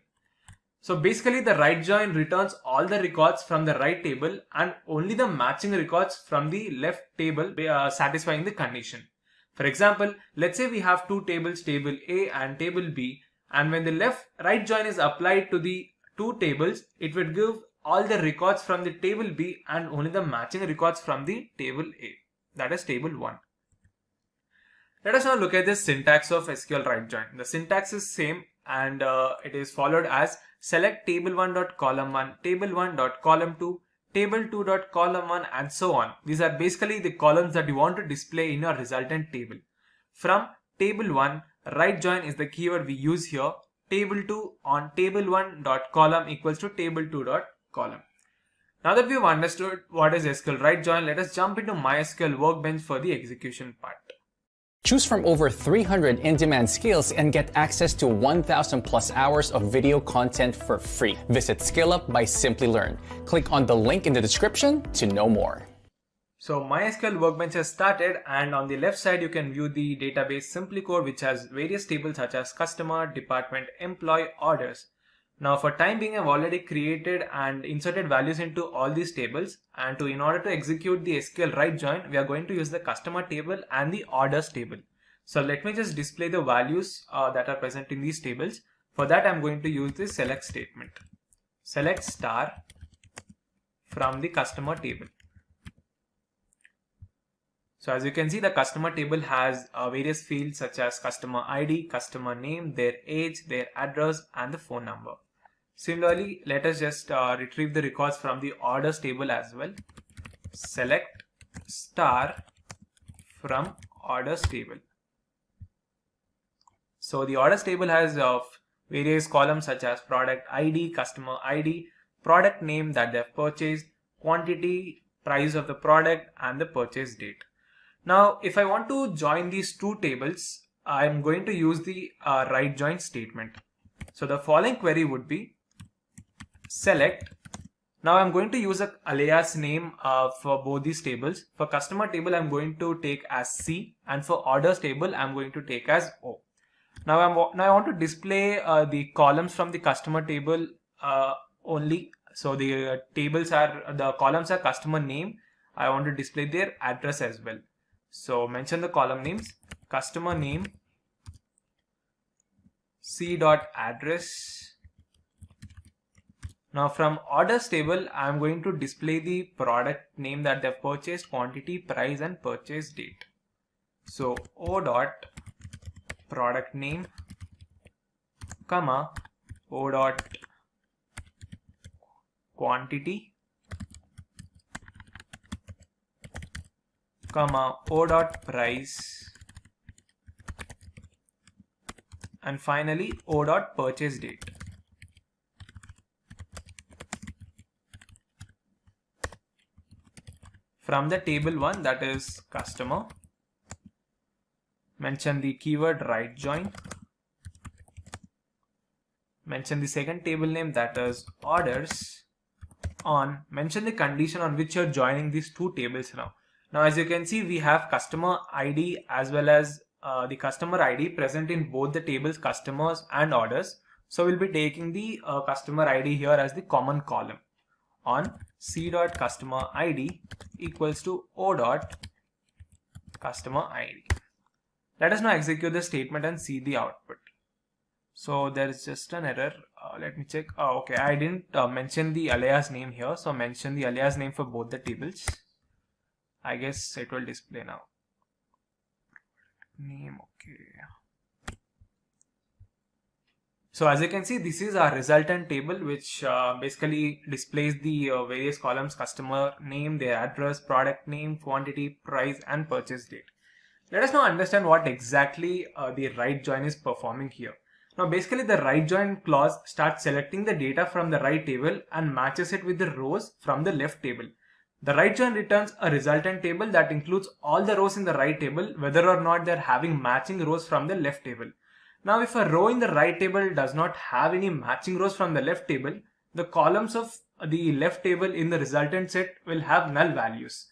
So basically the right join returns all the records from the right table and only the matching records from the left table satisfying the condition. For example, let's say we have two tables, table A and table B, and when the right join is applied to the two tables, it would give all the records from the table B and only the matching records from the table A, that is table 1. Let us now look at the syntax of SQL right join. The syntax is same and it is followed as select table1.column1, table1.column2, table2.column1 and so on. These are basically the columns that you want to display in your resultant table. From table 1, right join is the keyword we use here. Table 2 on table1.column equals to table2.column. Now that we've understood what is SQL right join, let us jump into MySQL Workbench for the execution part. Choose from over 300 in-demand skills and get access to 1,000 plus hours of video content for free. Visit SkillUp by SimpliLearn. Click on the link in the description to know more. So MySQL Workbench has started, and on the left side you can view the database SimpliCode, which has various tables such as customer, department, employee, orders. Now for time being, I've already created and inserted values into all these tables, and in order to execute the SQL right join, we are going to use the customer table and the orders table. So let me just display the values that are present in these tables. For that, I'm going to use the select statement. Select star from the customer table. So as you can see, the customer table has various fields such as customer ID, customer name, their age, their address and the phone number. Similarly, let us just retrieve the records from the orders table as well. Select star from orders table. So the orders table has various columns such as product ID, customer ID, product name that they have purchased, quantity, price of the product and the purchase date. Now, if I want to join these two tables, I am going to use the right join statement. So the following query would be select. Now I'm going to use an alias name for both these tables. For customer table, I'm going to take as C, and for orders table, I'm going to take as O. Now I want to display the columns from the customer table only. So the columns are customer name. I want to display their address as well. So mention the column names, customer name, C.address. Now from orders table, I am going to display the product name that they've purchased, quantity, price and purchase date. So O dot product name, comma, O dot quantity, comma, O dot price, and finally O dot purchase date. From the table 1, that is customer, mention the keyword right join, mention the second table name, that is orders, on, mention the condition on which you're joining these two tables now. Now as you can see, we have customer ID as well as the customer ID present in both the tables customers and orders. So we'll be taking the customer ID here as the common column. On C.customer ID equals to O.customer ID. Let us now execute the statement and see the output. So there is just an error. Let me check. Okay, I didn't mention the alias name here. So mention the alias name for both the tables. I guess it will display now. Name, okay. So as you can see, this is our resultant table, which basically displays the various columns: customer name, their address, product name, quantity, price and purchase date. Let us now understand what exactly the right join is performing here. Now basically the right join clause starts selecting the data from the right table and matches it with the rows from the left table. The right join returns a resultant table that includes all the rows in the right table, whether or not they're having matching rows from the left table. Now, if a row in the right table does not have any matching rows from the left table, the columns of the left table in the resultant set will have null values.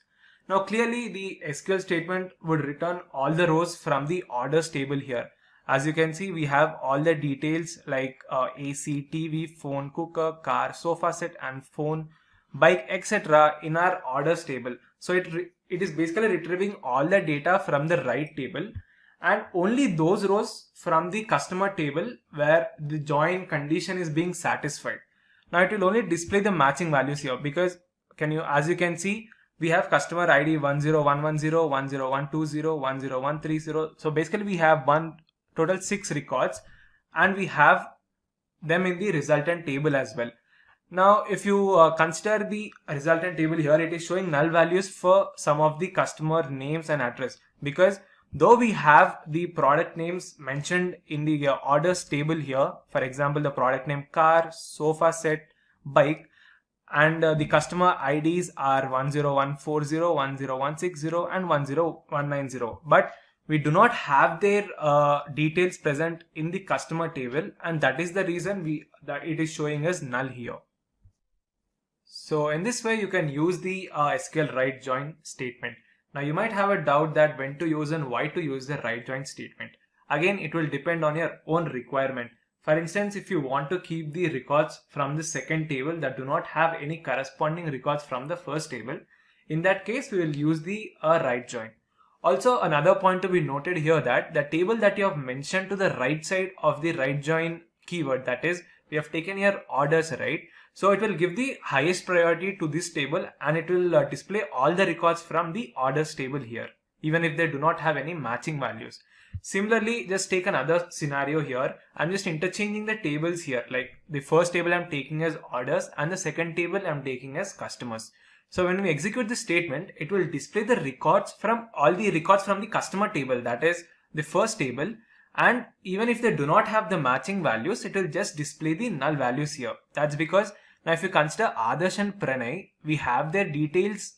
Now, clearly the SQL statement would return all the rows from the orders table here. As you can see, we have all the details like AC, TV, phone, cooker, car, sofa set and phone, bike, etc. in our orders table. So it is basically retrieving all the data from the right table and only those rows from the customer table where the join condition is being satisfied. Now it will only display the matching values here because as you can see, we have customer ID 10110, 10120, 10130. So basically we have total 6 records and we have them in the resultant table as well. Now if you consider the resultant table here, it is showing null values for some of the customer names and address, because though we have the product names mentioned in the orders table here, for example the product name car, sofa set, bike, and the customer IDs are 10140, 10160 and 10190, but we do not have their details present in the customer table, and that is the reason that it is showing as null here. So in this way you can use the SQL right join statement. Now you might have a doubt that when to use and why to use the right join statement. Again, it will depend on your own requirement. For instance, if you want to keep the records from the second table that do not have any corresponding records from the first table, in that case we will use the right join. Also, another point to be noted here that the table that you have mentioned to the right side of the right join keyword, that is, we have taken here orders, right? So it will give the highest priority to this table and it will display all the records from the orders table here, even if they do not have any matching values. Similarly, just take another scenario here. I'm just interchanging the tables here. Like the first table I'm taking as orders and the second table I'm taking as customers. So when we execute this statement, it will display the records from all the records from the customer table, that is the first table. And even if they do not have the matching values, it will just display the null values here. That's because now if you consider Adarsh and Pranay, we have their details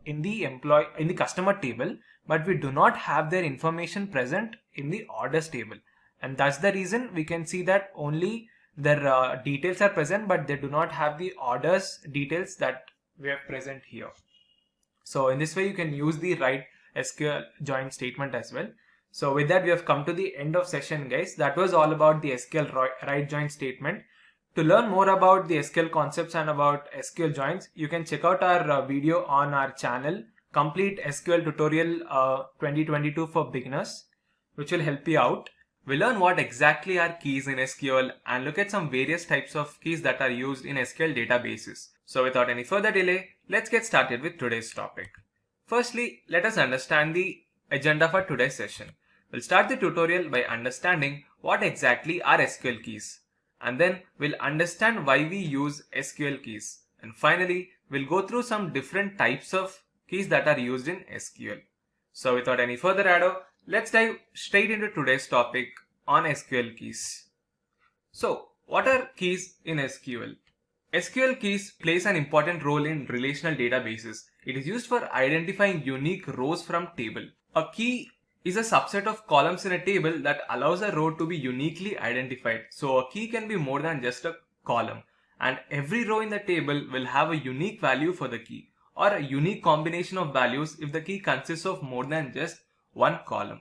in the customer table, but we do not have their information present in the orders table. And that's the reason we can see that only their details are present, but they do not have the orders details that we have present here. So in this way you can use the right SQL join statement as well. So with that we have come to the end of session, guys. That was all about the SQL right join statement. To learn more about the SQL concepts and about SQL joins, you can check out our video on our channel, Complete SQL Tutorial 2022 for Beginners, which will help you out. We'll learn what exactly are keys in SQL and look at some various types of keys that are used in SQL databases. So without any further delay, let's get started with today's topic. Firstly, let us understand the agenda for today's session. We'll start the tutorial by understanding what exactly are SQL keys. And then we'll understand why we use SQL keys. And finally, we'll go through some different types of keys that are used in SQL. So without any further ado, let's dive straight into today's topic on SQL keys. So what are keys in SQL? SQL keys plays an important role in relational databases. It is used for identifying unique rows from table. A key is a subset of columns in a table that allows a row to be uniquely identified. So a key can be more than just a column, and every row in the table will have a unique value for the key, or a unique combination of values if the key consists of more than just one column.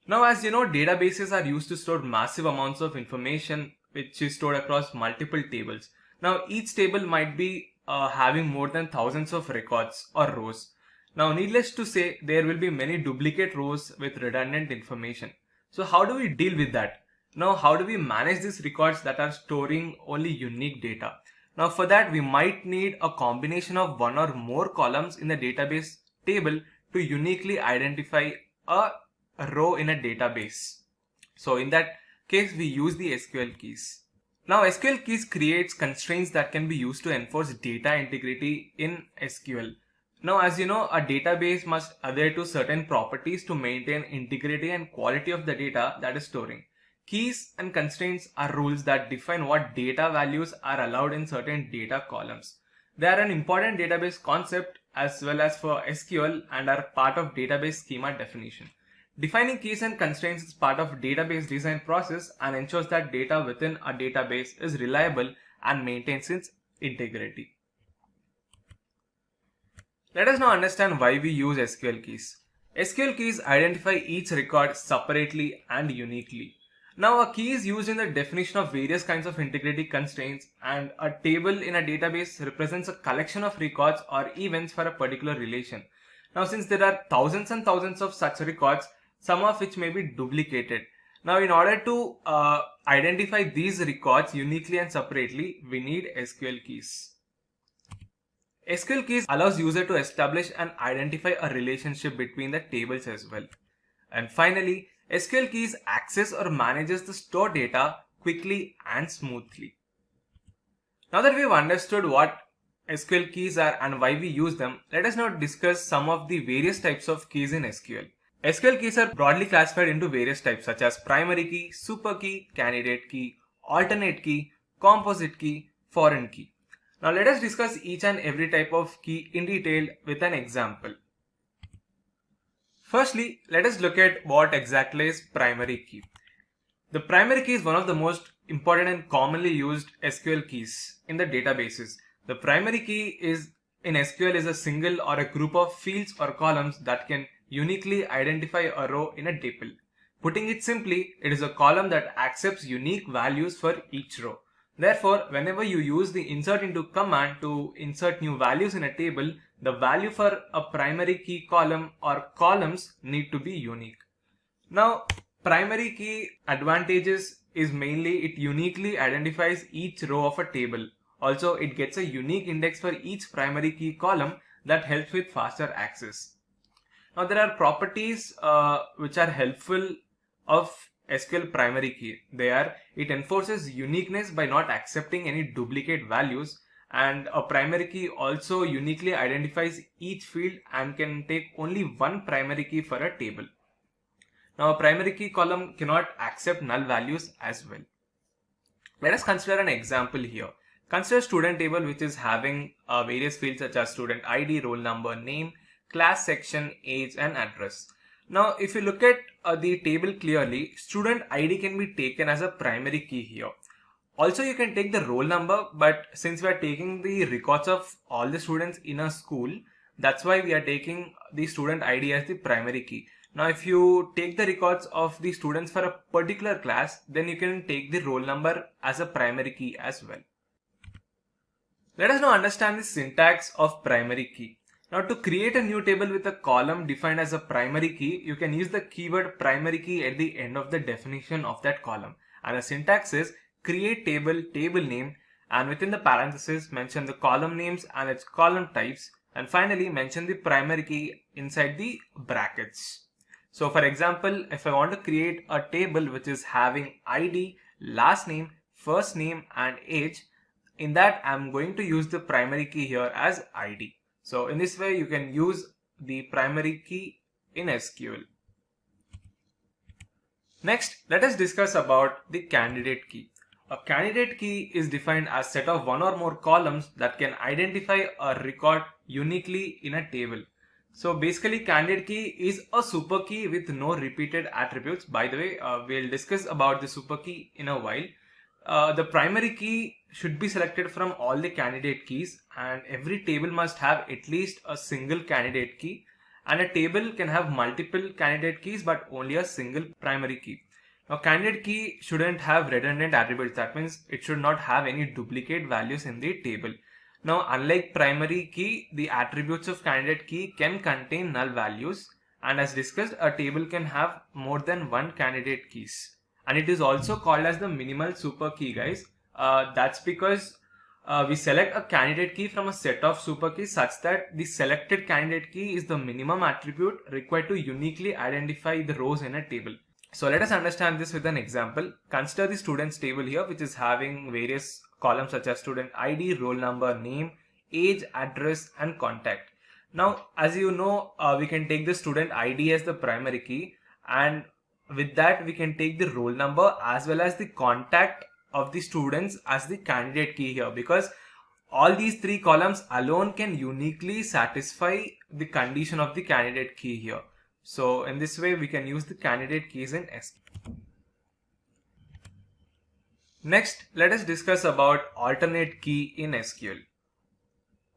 Now, as you know, databases are used to store massive amounts of information which is stored across multiple tables. Now each table might be having more than thousands of records or rows. Now needless to say, there will be many duplicate rows with redundant information. So how do we deal with that? Now how do we manage these records that are storing only unique data? Now for that we might need a combination of one or more columns in the database table to uniquely identify a row in a database. So in that case we use the SQL keys. Now SQL keys creates constraints that can be used to enforce data integrity in SQL. Now as you know, a database must adhere to certain properties to maintain integrity and quality of the data that is storing. Keys and constraints are rules that define what data values are allowed in certain data columns. They are an important database concept as well as for SQL and are part of database schema definition. Defining keys and constraints is part of database design process and ensures that data within a database is reliable and maintains its integrity. Let us now understand why we use SQL keys. SQL keys identify each record separately and uniquely. Now, a key is used in the definition of various kinds of integrity constraints, and a table in a database represents a collection of records or events for a particular relation. Now, since there are thousands and thousands of such records, some of which may be duplicated. Now, in order to identify these records uniquely and separately, we need SQL keys. SQL keys allows user to establish and identify a relationship between the tables as well. And finally, SQL keys access or manages the stored data quickly and smoothly. Now that we've understood what SQL keys are and why we use them, let us now discuss some of the various types of keys in SQL. SQL keys are broadly classified into various types such as primary key, super key, candidate key, alternate key, composite key, foreign key. Now let us discuss each and every type of key in detail with an example. Firstly, let us look at what exactly is primary key. The primary key is one of the most important and commonly used SQL keys in the databases. The primary key in SQL is a single or a group of fields or columns that can uniquely identify a row in a table. Putting it simply, it is a column that accepts unique values for each row. Therefore, whenever you use the insert into command to insert new values in a table, the value for a primary key column or columns need to be unique. Now, primary key advantages is mainly it uniquely identifies each row of a table. Also, it gets a unique index for each primary key column that helps with faster access. Now, there are properties which are helpful of SQL primary key. It enforces uniqueness by not accepting any duplicate values, and a primary key also uniquely identifies each field and can take only one primary key for a table. Now, a primary key column cannot accept null values as well. Let us consider an example here. Consider student table which is having various fields such as student ID, roll number, name, class, section, age and address. Now, if you look at the table clearly, student ID can be taken as a primary key here. Also, you can take the roll number, but since we are taking the records of all the students in a school, that's why we are taking the student ID as the primary key. Now, if you take the records of the students for a particular class, then you can take the roll number as a primary key as well. Let us now understand the syntax of primary key. Now, to create a new table with a column defined as a primary key, you can use the keyword primary key at the end of the definition of that column. And the syntax is create table, table name, and within the parentheses mention the column names and its column types, and finally mention the primary key inside the brackets. So for example, if I want to create a table which is having ID, last name, first name and age, in that I'm going to use the primary key here as ID. So in this way you can use the primary key in SQL. Next, let us discuss about the candidate key. A candidate key is defined as a set of one or more columns that can identify a record uniquely in a table. So basically, candidate key is a super key with no repeated attributes. By the way, we'll discuss about the super key in a while. The primary key should be selected from all the candidate keys, and every table must have at least a single candidate key, and a table can have multiple candidate keys but only a single primary key. Now, candidate key shouldn't have redundant attributes. That means it should not have any duplicate values in the table. Now, unlike primary key, the attributes of candidate key can contain null values, and as discussed, a table can have more than one candidate keys. And it is also called as the minimal super key, guys. That's because we select a candidate key from a set of super keys such that the selected candidate key is the minimum attribute required to uniquely identify the rows in a table. So let us understand this with an example. Consider the students table here, which is having various columns such as student ID, roll number, name, age, address and contact. Now, as you know, we can take the student ID as the primary key, and with that we can take the roll number as well as the contact of the students as the candidate key here, because all these three columns alone can uniquely satisfy the condition of the candidate key here. So in this way, we can use the candidate keys in SQL. Next, let us discuss about alternate key in SQL.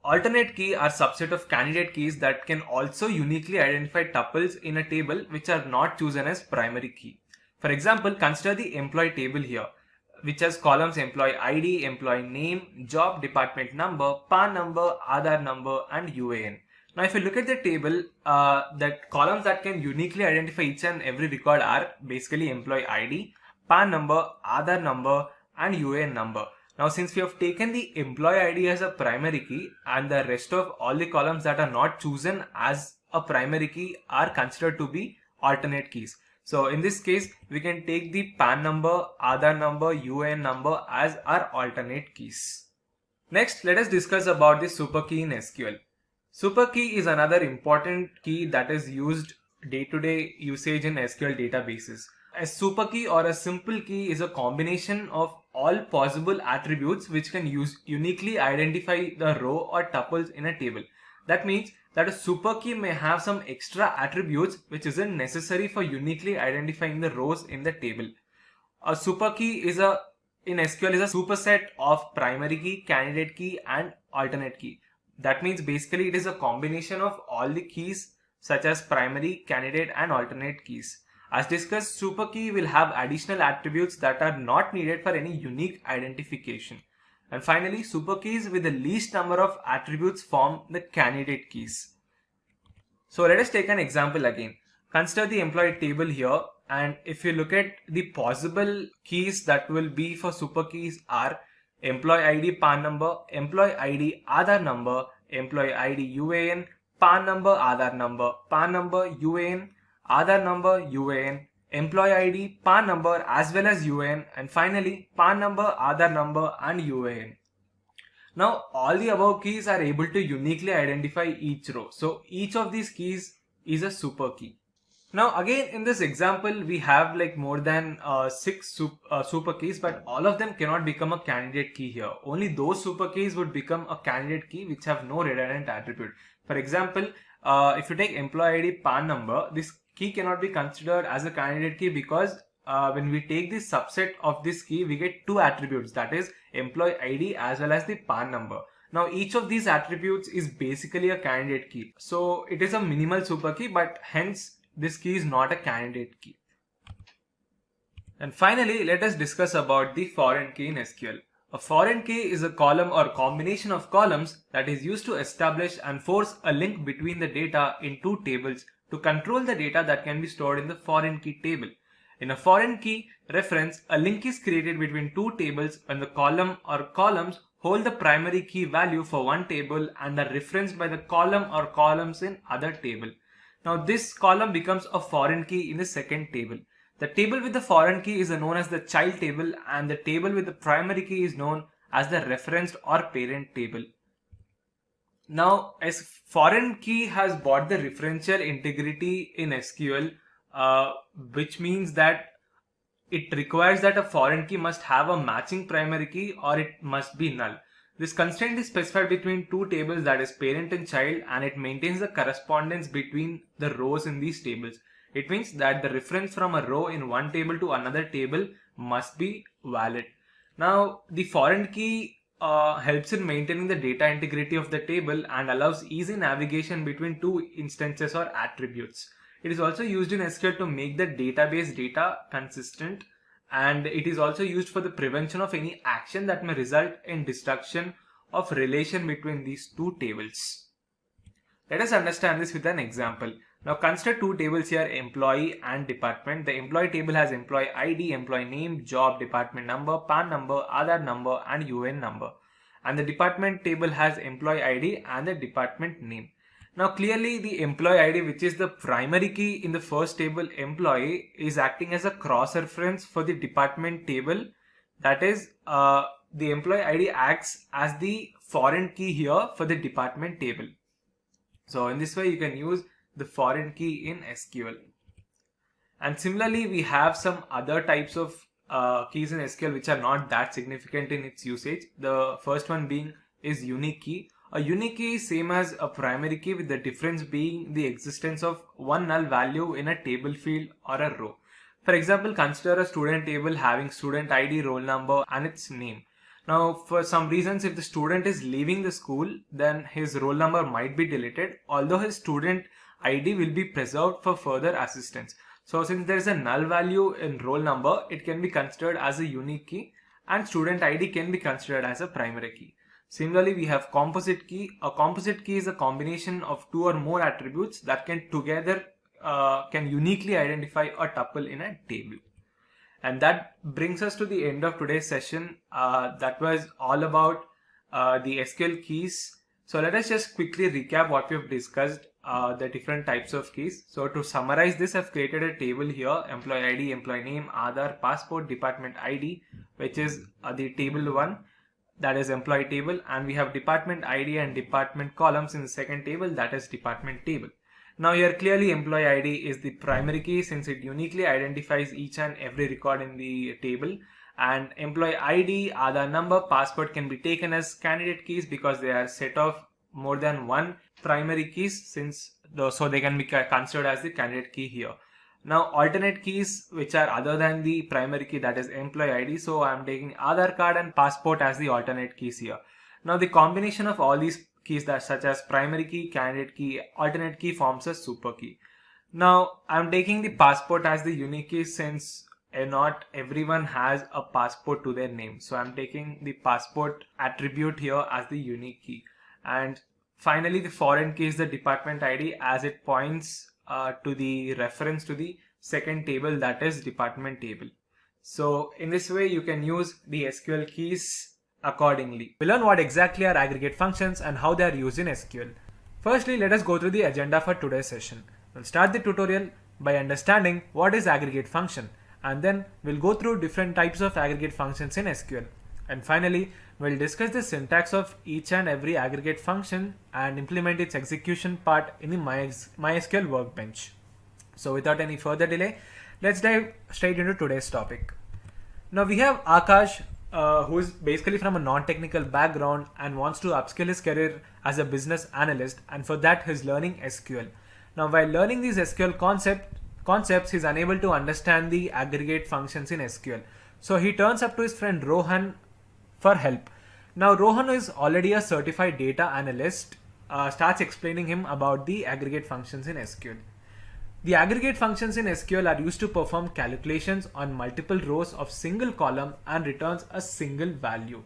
Alternate key are subset of candidate keys that can also uniquely identify tuples in a table which are not chosen as primary key. For example, consider the employee table here, which has columns employee ID, employee name, job, department number, PAN number, Aadhaar number, and UAN. Now, if you look at the table, that columns that can uniquely identify each and every record are basically employee ID, PAN number, Aadhaar number, and UAN number. Now, since we have taken the employee ID as a primary key and the rest of all the columns that are not chosen as a primary key are considered to be alternate keys. So in this case, we can take the PAN number, Aadhaar number, UAN number as our alternate keys. Next, let us discuss about the super key in SQL. Super key is another important key that is used day-to-day usage in SQL databases. A super key or a simple key is a combination of all possible attributes which can uniquely identify the row or tuples in a table. That means that a super key may have some extra attributes which isn't necessary for uniquely identifying the rows in the table. A super key in SQL is a superset of primary key, candidate key, and alternate key. That means basically it is a combination of all the keys such as primary, candidate, and alternate keys. As discussed, super key will have additional attributes that are not needed for any unique identification. And finally, super keys with the least number of attributes form the candidate keys. So let us take an example again. Consider the employee table here, and if you look at the possible keys that will be for super keys are employee ID PAN number, employee ID Aadhaar number, employee ID UAN, PAN number Aadhaar number, PAN number UAN, Aadhaar number UAN, employee ID, PAN number as well as UAN, and finally PAN number, Aadhaar number, and UAN. Now all the above keys are able to uniquely identify each row. So each of these keys is a super key. Now again in this example we have like more than 6 super keys, but all of them cannot become a candidate key here. Only those super keys would become a candidate key which have no redundant attribute. For example, if you take employee ID PAN number, this key cannot be considered as a candidate key because when we take this subset of this key, we get two attributes, that is employee ID as well as the PAN number. Now each of these attributes is basically a candidate key. So it is a minimal super key, but hence this key is not a candidate key. And finally, let us discuss about the foreign key in SQL. A foreign key is a column or combination of columns that is used to establish and force a link between the data in two tables to control the data that can be stored in the foreign key table. In a foreign key reference, a link is created between two tables when the column or columns hold the primary key value for one table and are referenced by the column or columns in other table. Now this column becomes a foreign key in the second table. The table with the foreign key is known as the child table, and the table with the primary key is known as the referenced or parent table. Now, as foreign key has bought the referential integrity in SQL, which means that it requires that a foreign key must have a matching primary key or it must be null. This constraint is specified between two tables, that is parent and child, and it maintains the correspondence between the rows in these tables. It means that the reference from a row in one table to another table must be valid. Now, the foreign key helps in maintaining the data integrity of the table and allows easy navigation between two instances or attributes. It is also used in SQL to make the database data consistent, and it is also used for the prevention of any action that may result in destruction of relation between these two tables. Let us understand this with an example. Now consider two tables here, employee and department. The employee table has employee ID, employee name, job, department number, PAN number, Aadhaar number, and UN number. And the department table has employee ID and the department name. Now clearly the employee ID, which is the primary key in the first table employee, is acting as a cross-reference for the department table. That is, the employee ID acts as the foreign key here for the department table. So in this way you can use the foreign key in SQL. And similarly we have some other types of keys in SQL which are not that significant in its usage. The first one being is unique key. A unique key is same as a primary key, with the difference being the existence of one null value in a table field or a row. For example, consider a student table having student ID, roll number and its name. Now, for some reasons, if the student is leaving the school, then his roll number might be deleted, although his student ID will be preserved for further assistance. So since there is a null value in roll number, it can be considered as a unique key, and student ID can be considered as a primary key. Similarly, we have composite key. A composite key is a combination of two or more attributes that can together can uniquely identify a tuple in a table. And that brings us to the end of today's session. That was all about the SQL keys. So let us just quickly recap what we have discussed, the different types of keys. So to summarize this, I've created a table here: employee ID, employee name, Aadhaar, passport, department ID, which is the table 1, that is employee table, and we have department ID and department columns in the second table, that is department table. Now here clearly employee ID is the primary key since it uniquely identifies each and every record in the table, and employee ID, Aadhaar number, passport can be taken as candidate keys because they are set of more than one primary keys, so they can be considered as the candidate key here. Now alternate keys which are other than the primary key, that is employee ID, so I am taking Aadhaar card and passport as the alternate keys here. Now the combination of all these keys, that such as primary key, candidate key, alternate key, forms a super key. Now I'm taking the passport as the unique key since not everyone has a passport to their name, so I'm taking the passport attribute here as the unique key. And finally, the foreign key is the department ID, as it points to the reference to the second table, that is department table. So in this way you can use the SQL keys accordingly. We'll learn what exactly are aggregate functions and how they are used in SQL. Firstly, let us go through the agenda for today's session. We'll start the tutorial by understanding what is aggregate function, and then we'll go through different types of aggregate functions in SQL. And finally, we'll discuss the syntax of each and every aggregate function and implement its execution part in the MySQL workbench. So without any further delay, let's dive straight into today's topic. Now we have Akash, who is basically from a non-technical background and wants to upskill his career as a business analyst, and for that he's learning SQL. Now while learning these SQL concepts, he's unable to understand the aggregate functions in SQL. So he turns up to his friend Rohan for help. Now Rohan is already a certified data analyst, starts explaining him about the aggregate functions in SQL. The aggregate functions in SQL are used to perform calculations on multiple rows of single column and returns a single value.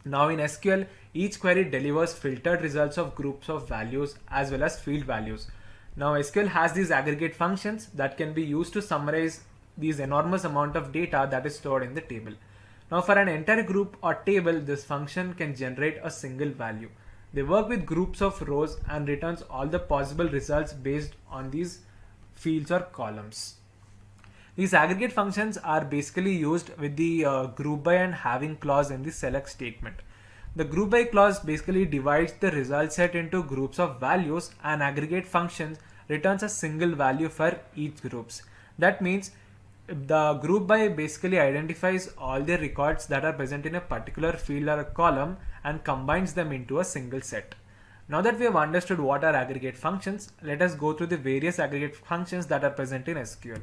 Now in SQL, each query delivers filtered results of groups of values as well as field values. Now SQL has these aggregate functions that can be used to summarize these enormous amount of data that is stored in the table. Now for an entire group or table, this function can generate a single value. They work with groups of rows and returns all the possible results based on these fields or columns. These aggregate functions are basically used with the group by and having clause in the select statement. The group by clause basically divides the result set into groups of values, and aggregate functions returns a single value for each groups. That means the group by basically identifies all the records that are present in a particular field or a column and combines them into a single set. Now that we have understood what are aggregate functions, let us go through the various aggregate functions that are present in SQL.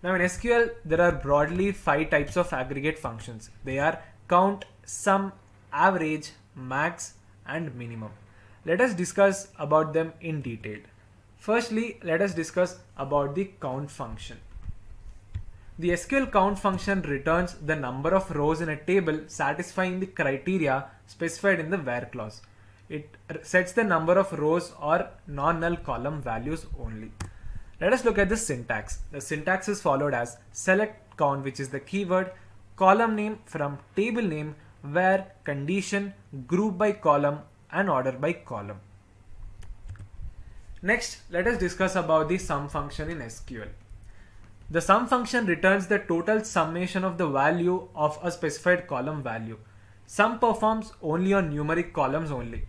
Now in SQL, there are broadly 5 types of aggregate functions. They are count, sum, average, max, and minimum. Let us discuss about them in detail. Firstly, let us discuss about the count function. The SQL count function returns the number of rows in a table satisfying the criteria specified in the where clause. It sets the number of rows or non-null column values only. Let us look at the syntax. The syntax is followed as select count, which is the keyword, column name from table name, where condition, group by column, and order by column. Next, let us discuss about the sum function in SQL. The sum function returns the total summation of the value of a specified column value. Sum performs only on numeric columns only.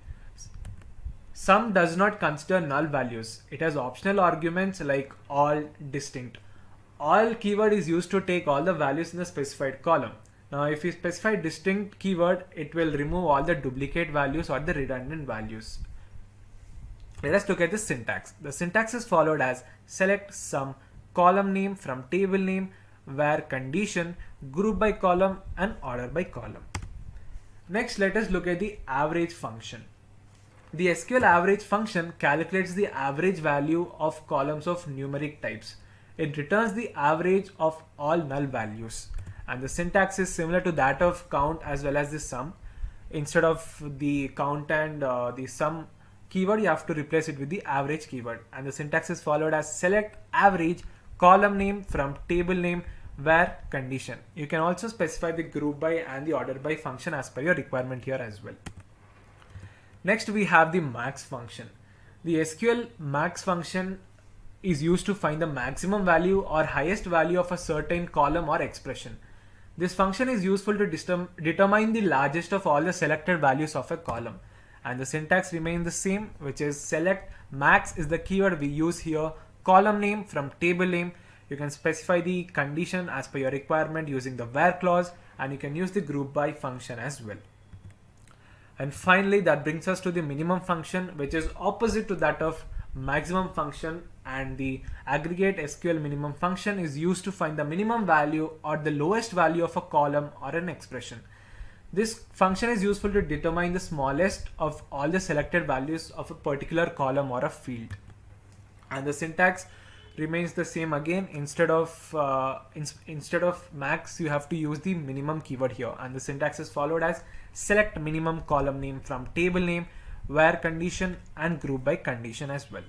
Sum does not consider null values. It has optional arguments like all, distinct. All keyword is used to take all the values in the specified column. Now if we specify distinct keyword, it will remove all the duplicate values or the redundant values. Let us look at the syntax. The syntax is followed as select sum, column name from table name, where condition, group by column and order by column. Next, let us look at the average function. The SQL average function calculates the average value of columns of numeric types. It returns the average of all null values. And the syntax is similar to that of count as well as the sum. Instead of the count and the sum keyword, you have to replace it with the average keyword. And the syntax is followed as select average, column name from table name, where condition. You can also specify the group by and the order by function as per your requirement here as well. Next, we have the max function. The SQL max function is used to find the maximum value or highest value of a certain column or expression. This function is useful to determine the largest of all the selected values of a column. And the syntax remains the same, which is select max is the keyword we use here, column name from table name. You can specify the condition as per your requirement using the where clause, and you can use the group by function as well. And finally, that brings us to the minimum function, which is opposite to that of maximum function, and the aggregate SQL minimum function is used to find the minimum value or the lowest value of a column or an expression. This function is useful to determine the smallest of all the selected values of a particular column or a field. And the syntax remains the same again. Instead of max, you have to use the minimum keyword here, and the syntax is followed as select minimum column name from table name, where condition and group by condition as well.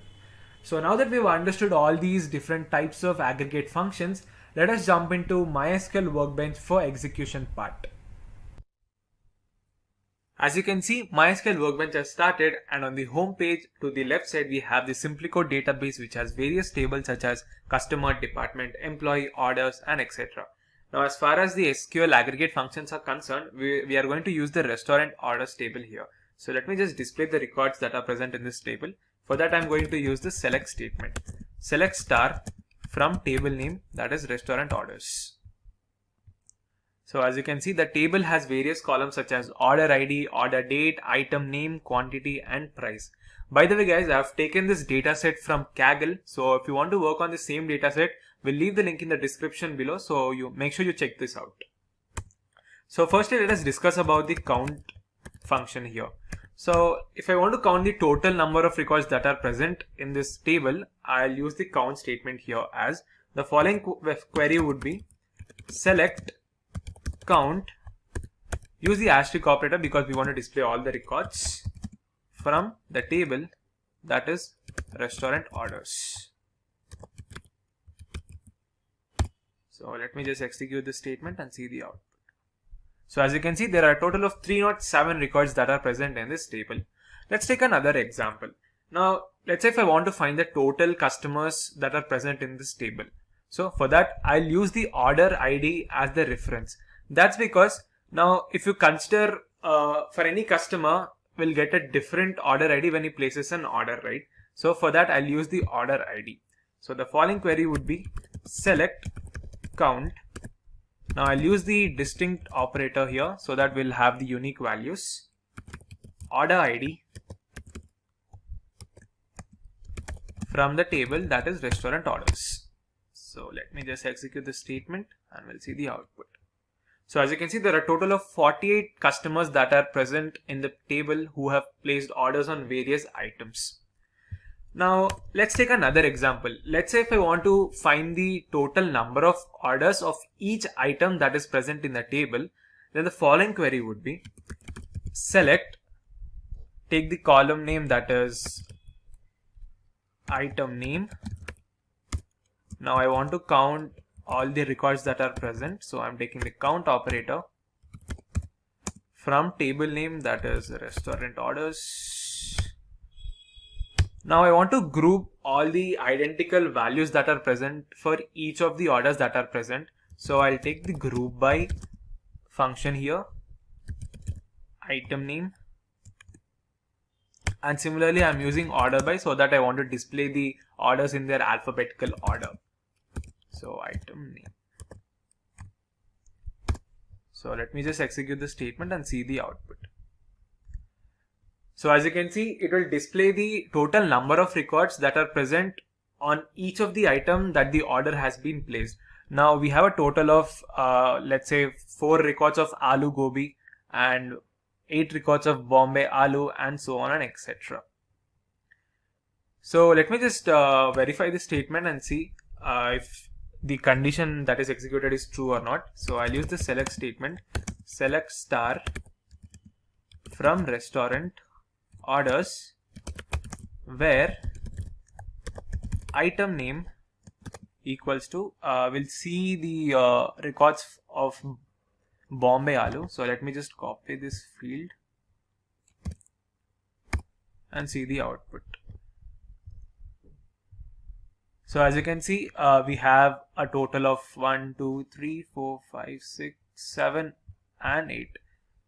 So now that we've understood all these different types of aggregate functions, let us jump into MySQL Workbench for execution part. As you can see, MySQL Workbench has started, and on the home page to the left side we have the SimpliCode database, which has various tables such as customer, department, employee, orders and etc. Now as far as the SQL aggregate functions are concerned, we are going to use the restaurant orders table here. So let me just display the records that are present in this table. For that, I'm going to use the select statement. Select star from table name, that is restaurant orders. So as you can see, the table has various columns such as order ID, order date, item name, quantity and price. By the way guys, I have taken this dataset from Kaggle. So if you want to work on the same dataset, we'll leave the link in the description below. So you make sure you check this out. So firstly, let us discuss about the count function here. So if I want to count the total number of records that are present in this table, I'll use the count statement here, as the following query would be select count, use the asterisk operator because we want to display all the records from the table, that is restaurant orders. So let me just execute this statement and see the output. So as you can see, there are a total of 307 records that are present in this table. Let's take another example. Now let's say if I want to find the total customers that are present in this table. So for that, I'll use the order ID as the reference. That's because now if you consider for any customer, we'll get a different order ID when he places an order, right? So for that, I'll use the order ID. So the following query would be select count. Now I'll use the distinct operator here so that we'll have the unique values. Order ID from the table, that is restaurant orders. So let me just execute the statement and we'll see the output. So as you can see, there are a total of 48 customers that are present in the table who have placed orders on various items. Now let's take another example. Let's say if I want to find the total number of orders of each item that is present in the table, then the following query would be select, take the column name, that is item name. Now I want to count all the records that are present, so I'm taking the count operator from table name, that is restaurant orders. Now I want to group all the identical values that are present for each of the orders that are present, so I'll take the group by function here, item name, and similarly I'm using order by so that I want to display the orders in their alphabetical order. So item name. So let me just execute the statement and see the output. So as you can see, it will display the total number of records that are present on each of the item that the order has been placed. Now we have a total of let's say 4 records of aloo gobi and 8 records of Bombay aloo and so on and etc. So let me just verify the statement and see if the condition that is executed is true or not. So I'll use the select statement, select star from restaurant orders where item name equals to we'll see the records of Bombay aloo. So let me just copy this field and see the output. So as you can see, we have a total of 1, 2, 3, 4, 5, 6, 7 and 8.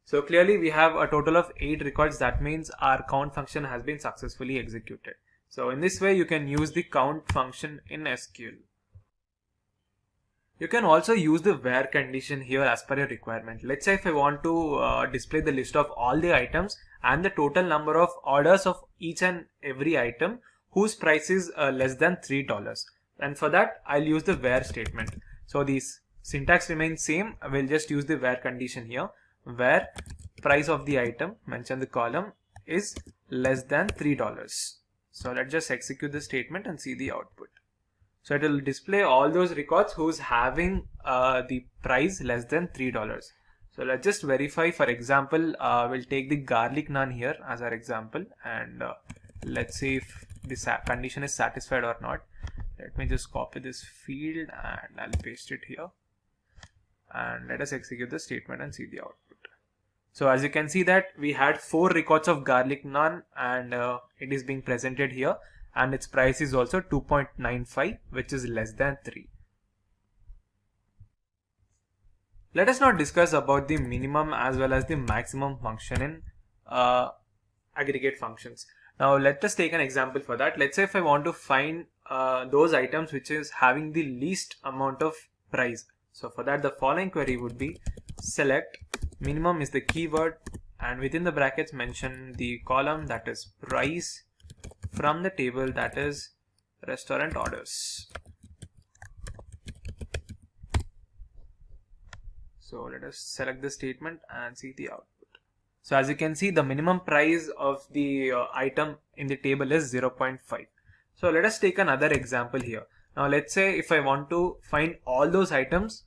So clearly we have a total of 8 records. That means our count function has been successfully executed. So in this way you can use the count function in SQL. You can also use the where condition here as per your requirement. Let's say if I want to display the list of all the items and the total number of orders of each and every item whose price is less than $3. And for that I'll use the where statement. So the syntax remains same. I will just use the where condition here, where price of the item, mention the column, is less than $3. So let's just execute the statement and see the output. So it will display all those records who's having the price less than $3. So let's just verify. For example, we'll take the garlic naan here as our example, and let's see if this condition is satisfied or not. Let me just copy this field and I'll paste it here, and let us execute the statement and see the output. So as you can see that we had 4 records of garlic naan, and it is being presented here, and its price is also 2.95, which is less than 3. Let us now discuss about the minimum as well as the maximum function in aggregate functions. Now let us take an example for that. Let's say if I want to find those items which is having the least amount of price. So for that the following query would be select minimum is the keyword, and within the brackets mention the column that is price from the table that is restaurant orders. So let us select the statement and see the output. So as you can see, the minimum price of the item in the table is 0.5. So let us take another example here. Now let's say if I want to find all those items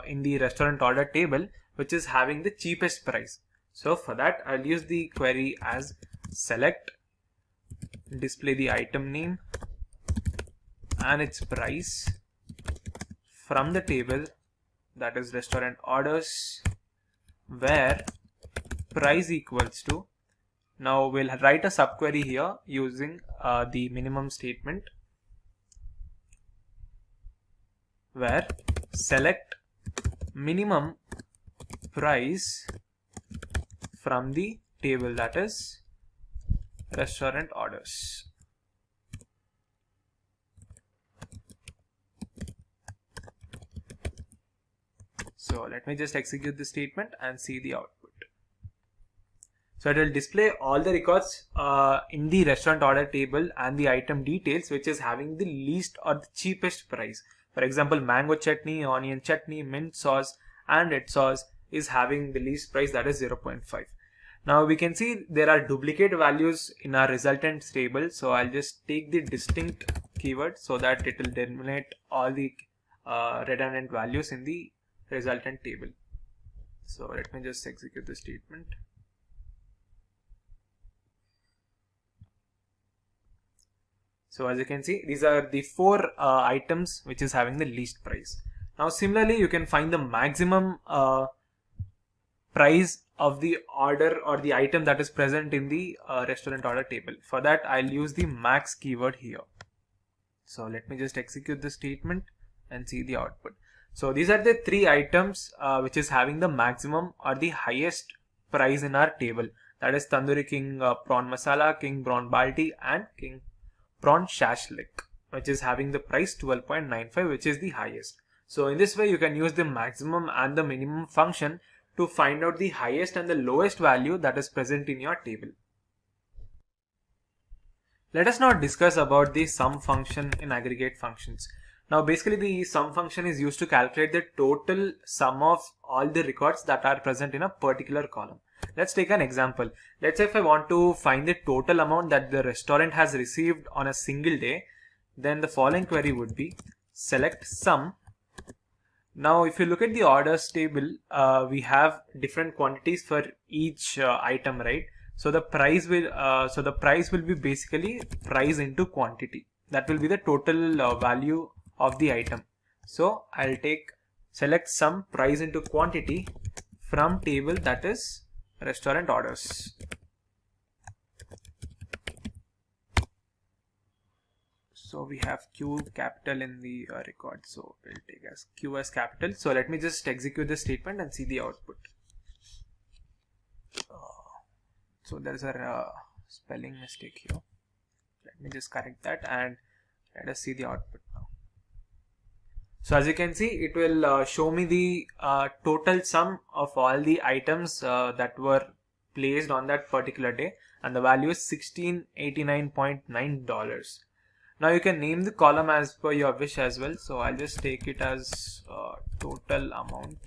in the restaurant order table which is having the cheapest price. So for that I'll use the query as select, display the item name and its price from the table that is restaurant orders where price equals to, now we'll write a subquery here using the minimum statement, where select minimum price from the table that is restaurant orders. So let me just execute the statement and see the output. So it will display all the records in the restaurant order table and the item details which is having the least or the cheapest price. For example, mango chutney, onion chutney, mint sauce and red sauce is having the least price, that is 0.5. Now we can see there are duplicate values in our resultant table. So I'll just take the distinct keyword so that it will eliminate all the redundant values in the resultant table. So let me just execute the statement. So as you can see, these are the 4 items which is having the least price. Now similarly, you can find the maximum price of the order or the item that is present in the restaurant order table. For that I'll use the max keyword here. So let me just execute the statement and see the output. So these are the 3 items which is having the maximum or the highest price in our table, that is Tandoori King prawn masala, King prawn balti and King prawn shashlik, which is having the price 12.95, which is the highest. So in this way you can use the maximum and the minimum function to find out the highest and the lowest value that is present in your table. Let us now discuss about the sum function in aggregate functions. Now basically the sum function is used to calculate the total sum of all the records that are present in a particular column. Let's take an example. Let's say if I want to find the total amount that the restaurant has received on a single day, then the following query would be select sum. Now if you look at the orders table, we have different quantities for each item, right? So the price will be basically price into quantity. That will be the total value of the item. So I'll select sum price into quantity from table that is restaurant orders. So we have Q capital in the record. So we'll take as Q as capital. So let me just execute this statement and see the output. So there's a spelling mistake here. Let me just correct that and let us see the output now. So as you can see, it will show me the total sum of all the items that were placed on that particular day, and the value is $1689.9. Now you can name the column as per your wish as well. So I'll just take it as total amount.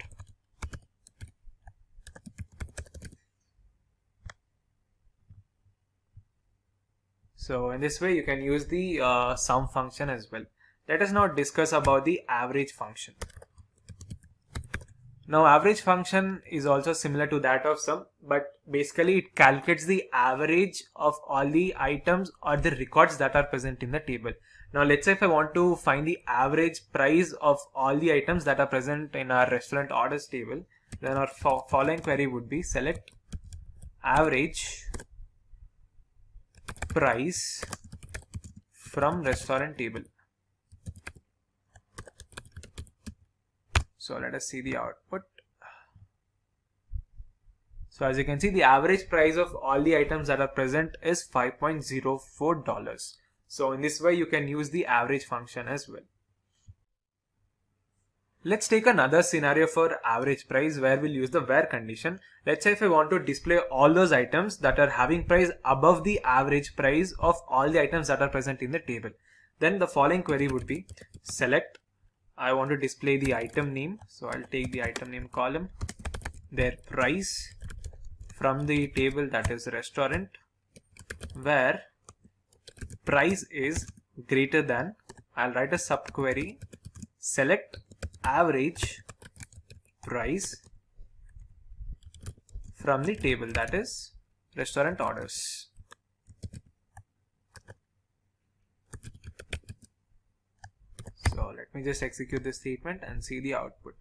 So in this way you can use the sum function as well. Let us now discuss about the average function. Now average function is also similar to that of sum, but basically it calculates the average of all the items or the records that are present in the table. Now let's say if I want to find the average price of all the items that are present in our restaurant orders table, then our following query would be select average price from restaurant table. So let us see the output. So as you can see, the average price of all the items that are present is $5.04. So in this way you can use the average function as well. Let's take another scenario for average price where we'll use the where condition. Let's say if I want to display all those items that are having price above the average price of all the items that are present in the table, then the following query would be select, I want to display the item name. So I'll take the item name column, their price from the table that is restaurant, where price is greater than, I'll write a subquery, select average price from the table that is restaurant orders. So let me just execute this statement and see the output.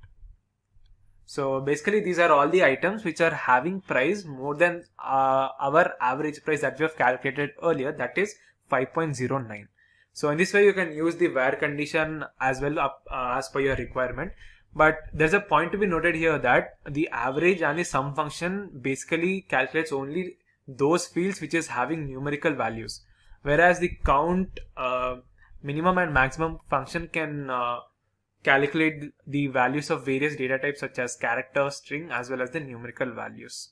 So basically these are all the items which are having price more than our average price that we have calculated earlier, that is 5.09. So in this way you can use the where condition as well as per your requirement. But there's a point to be noted here that the average and the sum function basically calculates only those fields which is having numerical values, whereas the count, minimum and maximum function can calculate the values of various data types such as character, string, as well as the numerical values.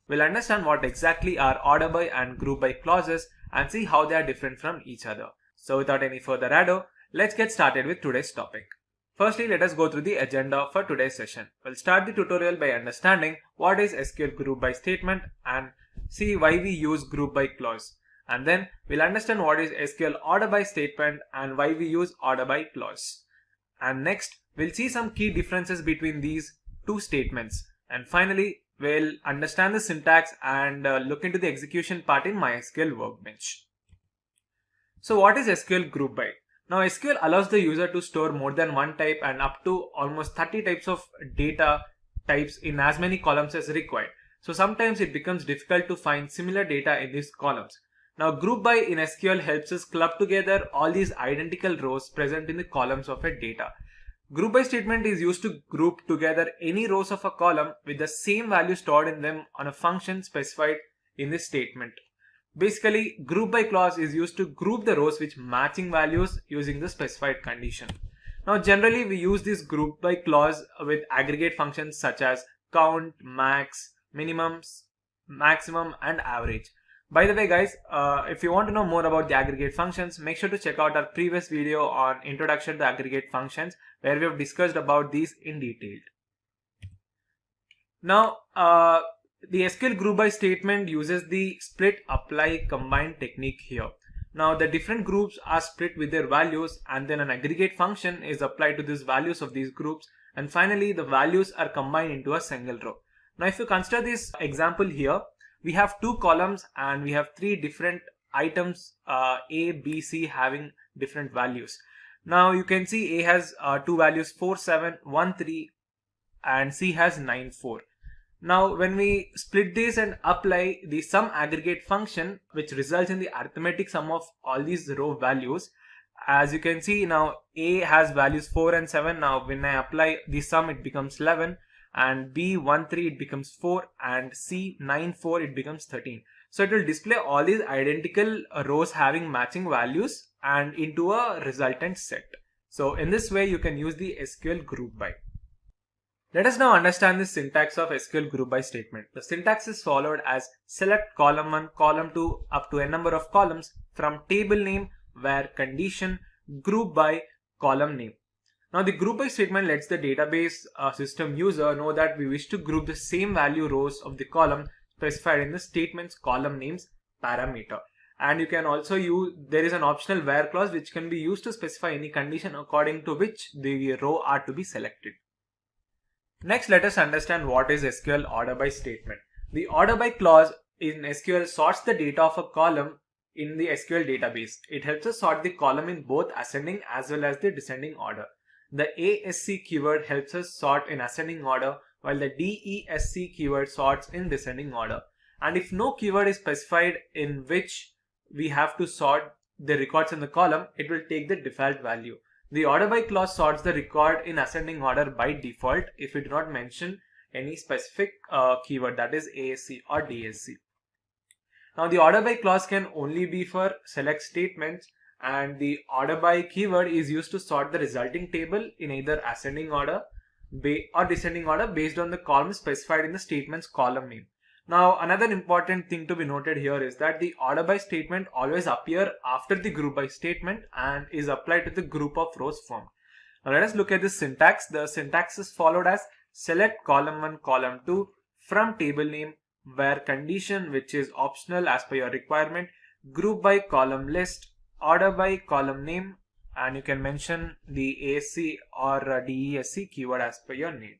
We'll understand what exactly are order by and group by clauses and see how they are different from each other. So without any further ado, let's get started with today's topic. Firstly, let us go through the agenda for today's session. We'll start the tutorial by understanding what is SQL group by statement and see why we use group by clause. And then we'll understand what is SQL order by statement and why we use order by clause. And next, we'll see some key differences between these two statements. And finally, we'll understand the syntax and look into the execution part in MySQL Workbench. So what is SQL group by? Now SQL allows the user to store more than one type and up to almost 30 types of data types in as many columns as required. So sometimes it becomes difficult to find similar data in these columns. Now group by in SQL helps us club together all these identical rows present in the columns of a data. Group by statement is used to group together any rows of a column with the same value stored in them on a function specified in this statement. Basically, group by clause is used to group the rows with matching values using the specified condition. Now generally we use this group by clause with aggregate functions such as count, max, minimums, maximum, and average. By the way guys, if you want to know more about the aggregate functions, make sure to check out our previous video on Introduction to Aggregate Functions, where we have discussed about these in detail. Now, the SQL group by statement uses the split, apply, combine technique here. Now, the different groups are split with their values, and then an aggregate function is applied to these values of these groups, and finally the values are combined into a single row. Now, if you consider this example here, we have two columns and we have three different items, A, B, C, having different values. Now you can see A has two values 4, 7, 1, 3, and C has 9, 4. Now when we split this and apply the sum aggregate function, which results in the arithmetic sum of all these row values, as you can see now A has values 4 and 7. Now when I apply the sum, it becomes 11, and B 1, 3, it becomes 4, and C 9, 4, it becomes 13. So it will display all these identical rows having matching values and into a resultant set. So in this way you can use the SQL group by. Let us now understand the syntax of SQL group by statement. The syntax is followed as select column 1, column 2 up to a number of columns from table name where condition group by column name. Now the group by statement lets the database system user know that we wish to group the same value rows of the column specified in the statement's column names parameter. And you can also use, there is an optional where clause which can be used to specify any condition according to which the row are to be selected. Next, let us understand what is SQL order by statement. The order by clause in SQL sorts the data of a column in the SQL database. It helps us sort the column in both ascending as well as the descending order. The ASC keyword helps us sort in ascending order, while the DESC keyword sorts in descending order. And if no keyword is specified in which we have to sort the records in the column, it will take the default value. The order by clause sorts the record in ascending order by default if we do not mention any specific keyword, that is ASC or DSC. Now the order by clause can only be for select statements, and the order by keyword is used to sort the resulting table in either ascending order or descending order based on the column specified in the statement's column name. Now another important thing to be noted here is that the order by statement always appear after the group by statement and is applied to the group of rows formed. Now let us look at the syntax. The syntax is followed as select column 1, column 2 from table name where condition, which is optional as per your requirement, group by column list, order by column name, and you can mention the ASC or DESC keyword as per your need.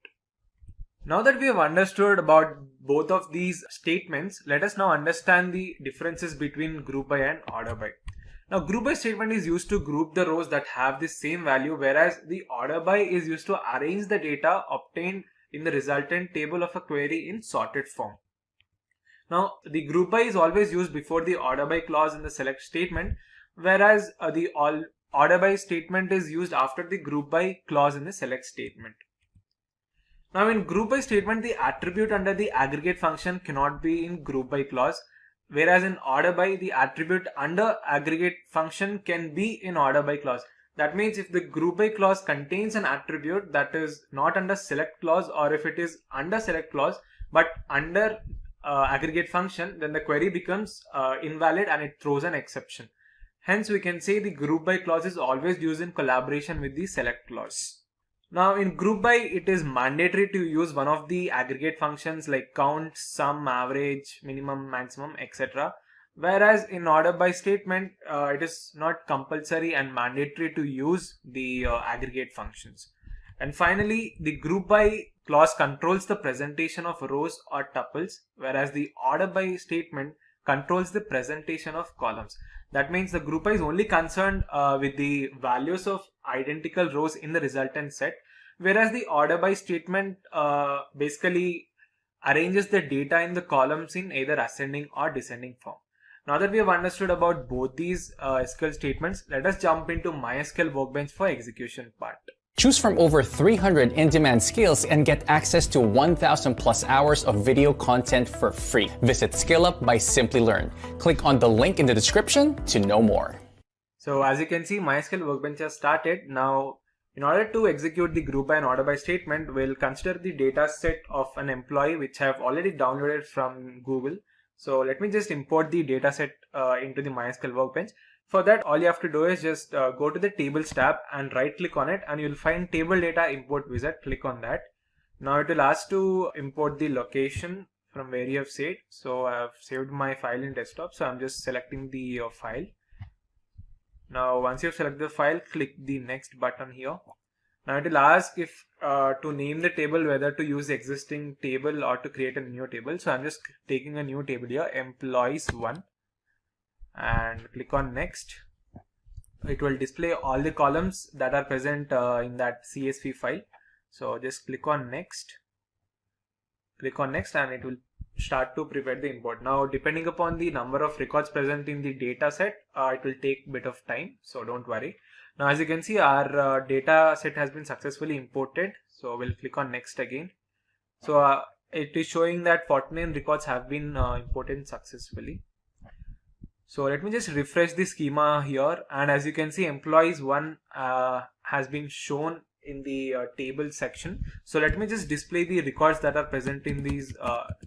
Now that we have understood about both of these statements, let us now understand the differences between group by and order by. Now group by statement is used to group the rows that have the same value, whereas the order by is used to arrange the data obtained in the resultant table of a query in sorted form. Now the group by is always used before the order by clause in the select statement, whereas the order by statement is used after the group by clause in the select statement. Now in group by statement, the attribute under the aggregate function cannot be in group by clause, whereas in order by, the attribute under aggregate function can be in order by clause. That means if the group by clause contains an attribute that is not under select clause, or if it is under select clause but under aggregate function, then the query becomes invalid and it throws an exception. Hence we can say the group by clause is always used in collaboration with the select clause. Now in group by, it is mandatory to use one of the aggregate functions like count, sum, average, minimum, maximum, etc. Whereas in order by statement, it is not compulsory and mandatory to use the aggregate functions. And finally, the group by clause controls the presentation of rows or tuples, whereas the order by statement controls the presentation of columns. That means the group by is only concerned with the values of identical rows in the resultant set, whereas the order by statement basically arranges the data in the columns in either ascending or descending form. Now that we have understood about both these SQL statements, let us jump into MySQL Workbench for execution part. Choose from over 300 in-demand skills and get access to 1,000 plus hours of video content for free. Visit SkillUp by SimpliLearn. Click on the link in the description to know more. So as you can see, MySQL Workbench has started. Now In order to execute the group by and order by statement, we'll consider the data set of an employee which I have already downloaded from Google. So let me just import the data set into the MySQL Workbench. For that, all you have to do is just go to the tables tab and right click on it, and you'll find table data import wizard. Click on that. Now it will ask to import the location from where you have saved. So I have saved my file in desktop. So I'm just selecting the file. Now once you've selected the file, click the next button here. Now it will ask if to name the table, whether to use the existing table or to create a new table. So I'm just taking a new table here, employees1, and click on next. It will display all the columns that are present in that CSV file. So just click on next, and it will start to prepare the import. Now depending upon the number of records present in the data set, it will take a bit of time, so don't worry. Now as you can see, our data set has been successfully imported, so we'll click on next again. So it is showing that 49 records have been imported successfully. So let me just refresh the schema here, and as you can see, employees1 has been shown in the table section. So let me just display the records that are present in these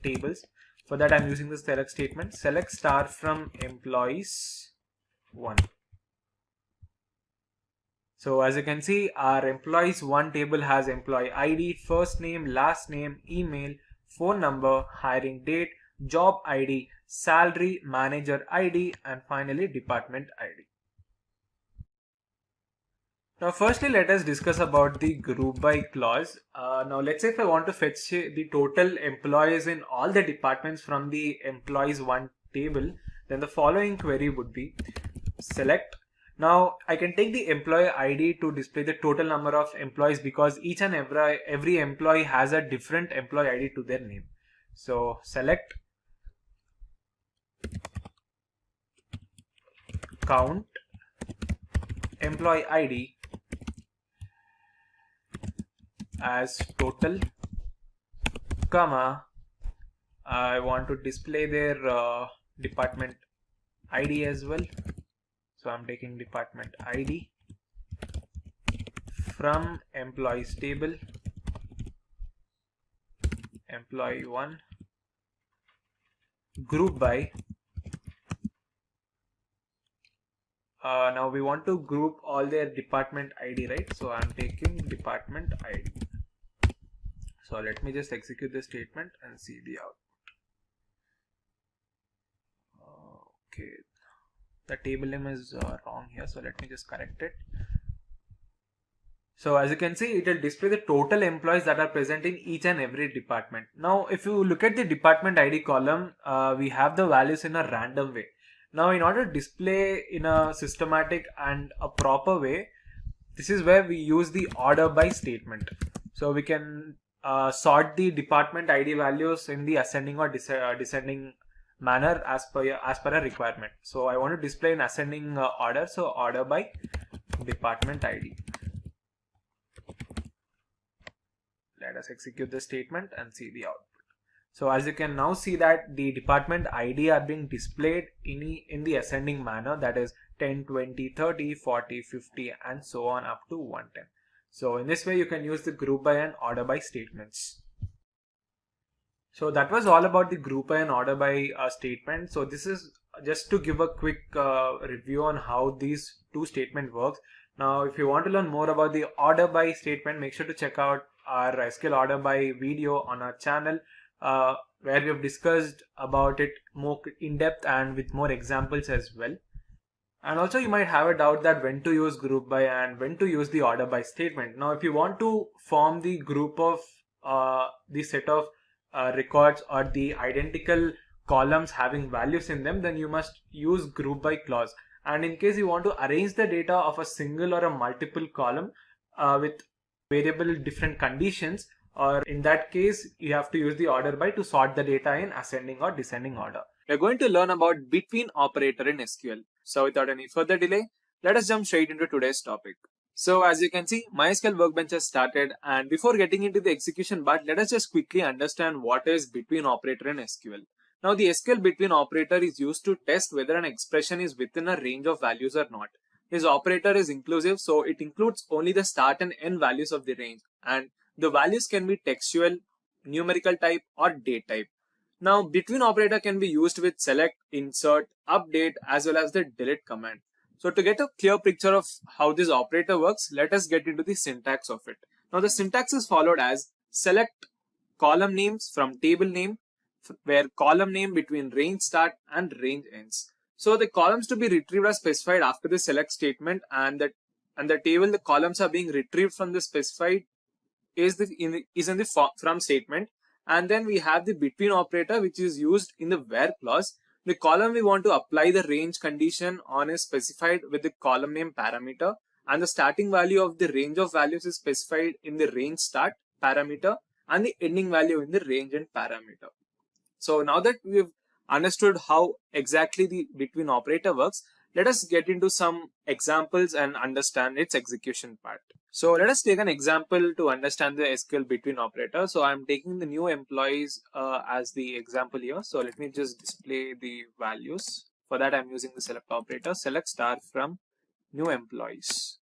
tables. For that, I'm using the select statement. Select star from employees1. So as you can see, our employees1 table has employee ID, first name, last name, email, phone number, hiring date, job ID, salary, manager ID, and finally department ID. Now firstly, let us discuss about the group by clause. Now let's say if I want to fetch the total employees in all the departments from the employees1 table, then the following query would be select. Now I can take the employee ID to display the total number of employees, because each and every employee has a different employee ID to their name. So select count employee ID as total, comma, I want to display their department ID as well. So I'm taking department ID from employees table, employee1, group by. Now we want to group all their department ID, right? So I'm taking department ID. So let me just execute the statement and see the output. Okay, the table name is wrong here, so let me just correct it. So as you can see, it will display the total employees that are present in each and every department. Now if you look at the department ID column, we have the values in a random way. Now in order to display in a systematic and a proper way, this is where we use the order by statement. So we can sort the department ID values in the ascending or descending manner as per a requirement. So I want to display in ascending order, so order by department ID. Let us execute the statement and see the output. So as you can now see that the department ID are being displayed in the ascending manner, that is 10, 20, 30, 40, 50 and so on up to 110. So in this way you can use the group by and order by statements. So that was all about the group by and order by statement. So this is just to give a quick review on how these two statements works. Now if you want to learn more about the order by statement, make sure to check out our SQL order by video on our channel, where we have discussed about it more in depth and with more examples as well. And also you might have a doubt that when to use group by and when to use the order by statement. Now if you want to form the group of the set of records or the identical columns having values in them, then you must use group by clause. And in case you want to arrange the data of a single or a multiple column with variable different conditions, or in that case you have to use the order by to sort the data in ascending or descending order. We're going to learn about between operator in SQL. So without any further delay, let us jump straight into today's topic. So as you can see, MySQL Workbench has started, and before getting into the execution part, let us just quickly understand what is between operator in SQL. Now the SQL between operator is used to test whether an expression is within a range of values or not. His operator is inclusive, so it includes only the start and end values of the range, and the values can be textual, numerical type, or date type. Now, between operator can be used with select, insert, update, as well as the delete command. So to get a clear picture of how this operator works, let us get into the syntax of it. Now the syntax is followed as select column names from table name, where column name between range start and range ends. So the columns to be retrieved are specified after the select statement, and the table the columns are being retrieved from the specified is in the from statement. And then we have the between operator, which is used in the where clause. The column we want to apply the range condition on is specified with the column name parameter, and the starting value of the range of values is specified in the range start parameter, and the ending value in the range end parameter. So now that we've understood how exactly the between operator works, let us get into some examples and understand its execution part. So let us take an example to understand the SQL between operator. So I'm taking the new employees as the example here. So let me just display the values. For that, I'm using the select operator, select star from new employees.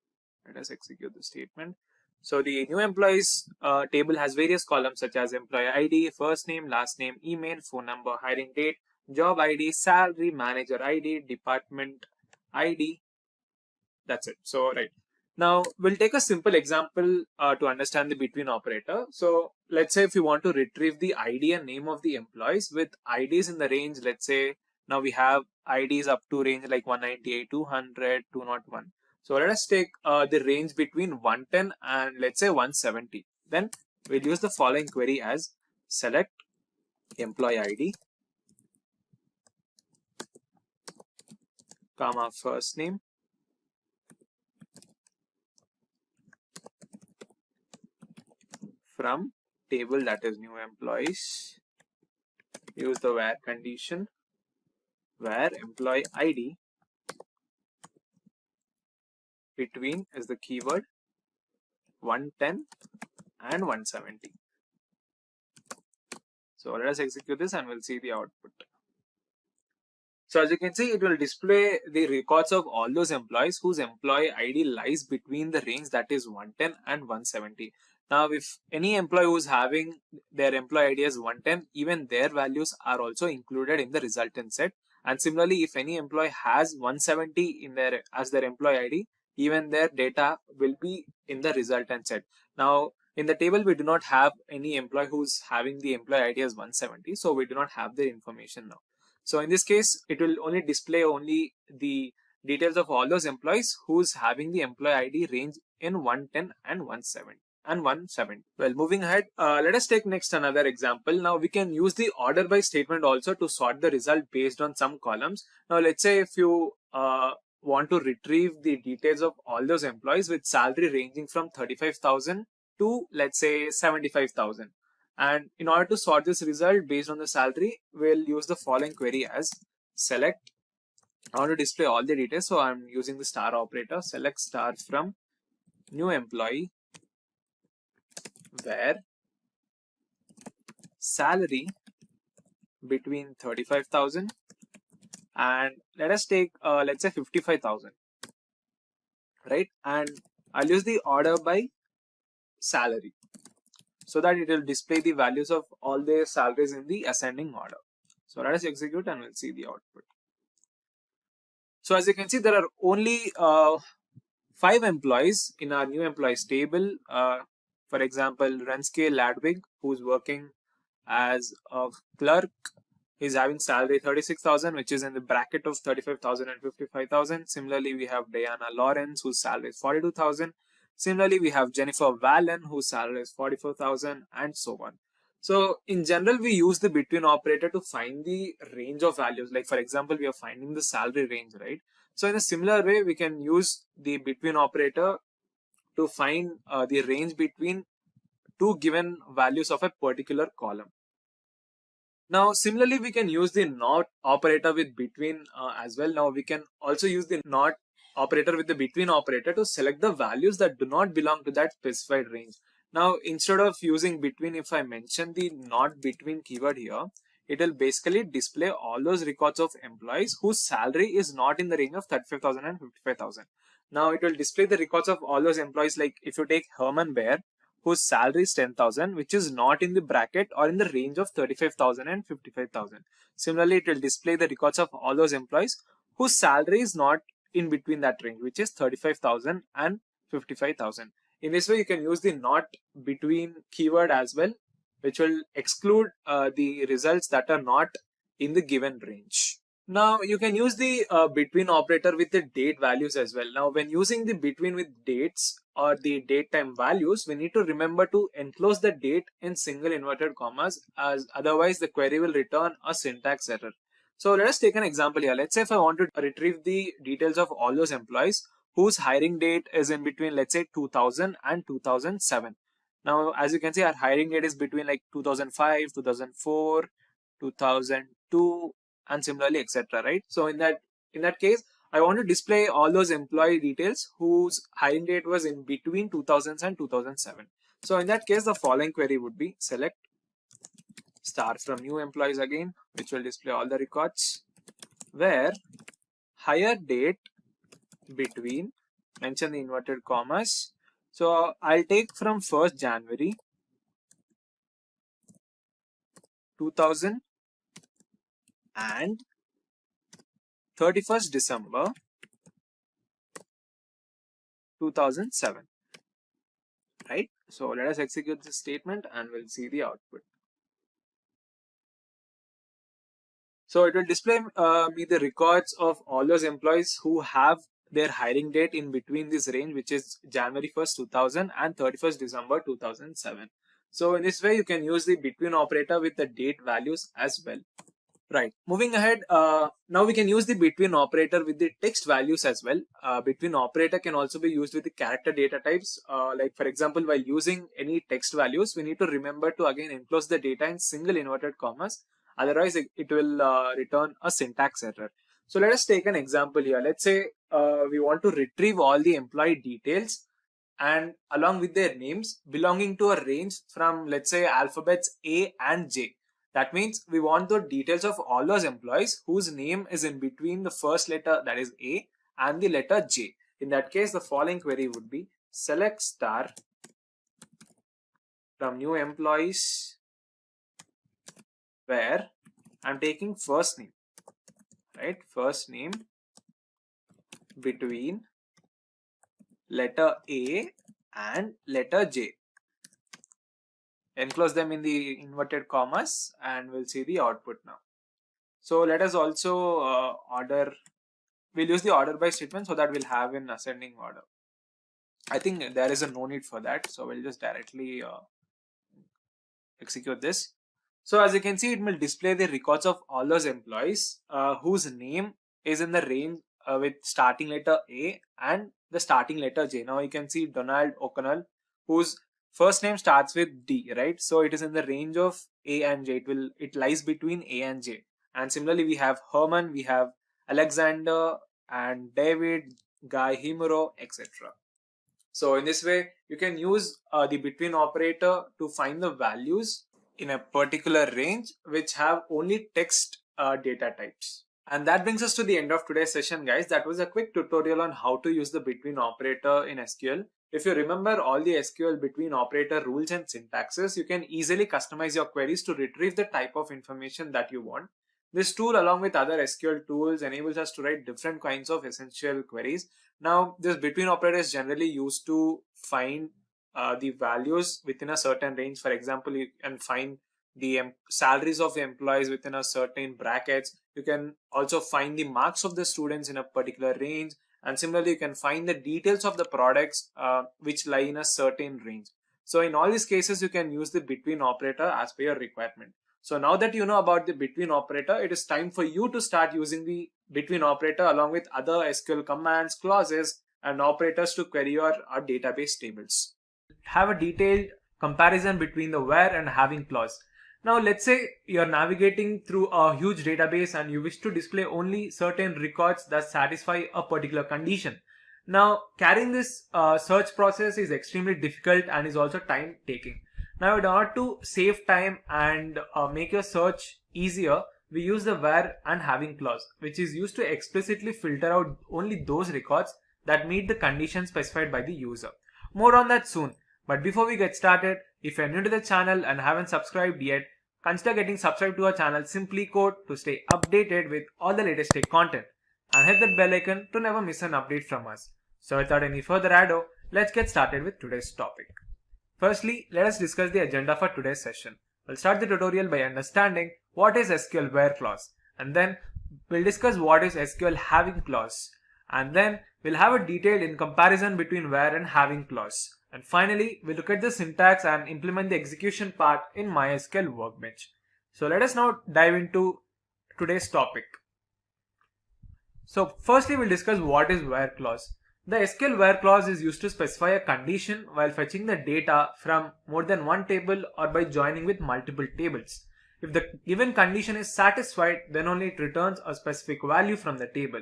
Let us execute the statement. So the new employees table has various columns such as employee ID, first name, last name, email, phone number, hiring date, job ID, salary, manager ID, department ID. That's it. So right. Now we'll take a simple example to understand the between operator. So let's say if you want to retrieve the ID and name of the employees with IDs in the range, let's say now we have IDs up to range like 198, 200, 201. So let us take the range between 110 and let's say 170. Then we'll use the following query as select employee ID, comma first name, from table, that is new employees. Use the where condition, where employee ID between is the keyword 110 and 170. So let us execute this and we'll see the output. So as you can see, it will display the records of all those employees whose employee ID lies between the range that is 110 and 170. Now, if any employee who's having their employee ID as 110, even their values are also included in the resultant set. And similarly, if any employee has 170 in their as their employee ID, even their data will be in the resultant set. Now, in the table, we do not have any employee who's having the employee ID as 170, so we do not have the information now. So in this case, it will only display only the details of all those employees who's having the employee ID range in 110 and 170. Well, moving ahead, let us take next another example. Now we can use the order by statement also to sort the result based on some columns. Now let's say if you want to retrieve the details of all those employees with salary ranging from 35,000 to let's say 75,000. And in order to sort this result based on the salary, we'll use the following query as select. I want to display all the details, so I'm using the star operator, select star from new employee, where salary between 35,000 and let us take let's say 55,000, right? And I'll use the order by salary, so that it will display the values of all the salaries in the ascending order. So let us execute and we'll see the output. So as you can see, there are only 5 employees in our new employees table. For example, Renske Ladwig, who's working as a clerk, is having salary 36,000, which is in the bracket of 35,000 and 55,000. Similarly, we have Diana Lawrence, whose salary is 42,000. Similarly, we have Jennifer Wallen, whose salary is 44,000, and so on. So in general, we use the between operator to find the range of values. Like for example, we are finding the salary range, right? So in a similar way, we can use the between operator to find the range between two given values of a particular column. Now, similarly, we can use the not operator with between as well. Now, we can also use the not operator with the between operator to select the values that do not belong to that specified range. Now, instead of using between, if I mention the not between keyword here, it will basically display all those records of employees whose salary is not in the range of 35,000 and 55,000. Now it will display the records of all those employees. Like if you take Herman Bear, whose salary is 10,000, which is not in the bracket or in the range of 35,000 and 55,000. Similarly, it will display the records of all those employees whose salary is not in between that range, which is 35,000 and 55,000. In this way, you can use the not between keyword as well, which will exclude the results that are not in the given range. Now you can use the between operator with the date values as well. Now when using the between with dates or the date time values, we need to remember to enclose the date in single inverted commas, as otherwise the query will return a syntax error. So let us take an example here. Let's say if I want to retrieve the details of all those employees whose hiring date is in between, let's say 2000 and 2007. Now as you can see, our hiring date is between like 2005, 2004, 2002 and similarly etc, right? So in that case, I want to display all those employee details whose hiring date was in between 2000 and 2007. So in that case, the following query would be select star from new employees again, which will display all the records where hire date between, mention the inverted commas. So I'll take from 1st January 2000 and 31st December 2007, right? So let us execute this statement and we'll see the output. So it will display me the records of all those employees who have their hiring date in between this range, which is January 1st, 2000 and 31st December 2007. So in this way, you can use the between operator with the date values as well. Right, moving ahead, now we can use the between operator with the text values as well. Between operator can also be used with the character data types. Like for example, while using any text values, we need to remember to again enclose the data in single inverted commas. Otherwise, it will return a syntax error. So let us take an example here. Let's say we want to retrieve all the employee details and along with their names belonging to a range from, let's say, alphabets A and J. That means we want the details of all those employees whose name is in between the first letter, that is A, and the letter J. In that case, the following query would be select star from new employees where I'm taking first name, right? First name between letter A and letter J. Enclose them in the inverted commas and we'll see the output now. So let us also we'll use the order by statement so that we'll have in ascending order. I think there is no need for that, so we'll just directly execute this. So as you can see, it will display the records of all those employees whose name is in the range with starting letter A and the starting letter J. Now you can see Donald O'Connell, whose first name starts with D, right? So it is in the range of A and J. It lies between A and J. And similarly, we have Herman, we have Alexander and David, Guy, Himuro, etc. So in this way, you can use the between operator to find the values in a particular range which have only text data types. And that brings us to the end of today's session, guys. That was a quick tutorial on how to use the between operator in SQL. If you remember all the SQL between operator rules and syntaxes, you can easily customize your queries to retrieve the type of information that you want. This tool, along with other SQL tools, enables us to write different kinds of essential queries. Now, this between operator is generally used to find the values within a certain range. For example, you can find the salaries of the employees within a certain brackets. You can also find the marks of the students in a particular range. And similarly, you can find the details of the products which lie in a certain range. So in all these cases, you can use the between operator as per your requirement. So now that you know about the between operator, it is time for you to start using the between operator along with other SQL commands, clauses, and operators to query your database tables. Have a detailed comparison between the where and having clause. Now let's say you're navigating through a huge database and you wish to display only certain records that satisfy a particular condition. Now carrying this search process is extremely difficult and is also time taking. Now in order to save time and make your search easier, we use the where and having clause, which is used to explicitly filter out only those records that meet the conditions specified by the user. More on that soon. But before we get started, if you're new to the channel and haven't subscribed yet, consider getting subscribed to our channel SimpliCode to stay updated with all the latest tech content. And hit that bell icon to never miss an update from us. So without any further ado, let's get started with today's topic. Firstly, let us discuss the agenda for today's session. We'll start the tutorial by understanding what is SQL where clause, and then we'll discuss what is SQL having clause, and then we'll have a detailed in comparison between where and having clause. And finally, we'll look at the syntax and implement the execution part in MySQL Workbench. So let us now dive into today's topic. So firstly, we'll discuss what is where clause. The SQL where clause is used to specify a condition while fetching the data from more than one table or by joining with multiple tables. If the given condition is satisfied, then only it returns a specific value from the table.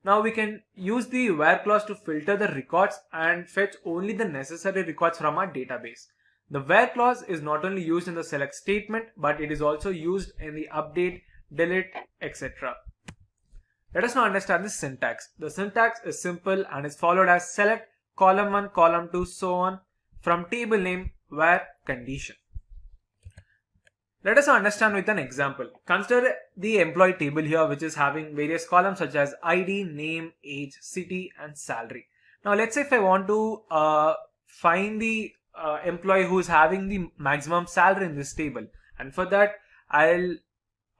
Now we can use the where clause to filter the records and fetch only the necessary records from our database. The where clause is not only used in the select statement, but it is also used in the update, delete, etc. Let us now understand the syntax. The syntax is simple and is followed as select column 1, column 2, so on from table name where condition. Let us now understand with an example. Consider the employee table here, which is having various columns such as ID, name, age, city and salary. Now let's say if I want to find the employee who is having the maximum salary in this table, and for that I'll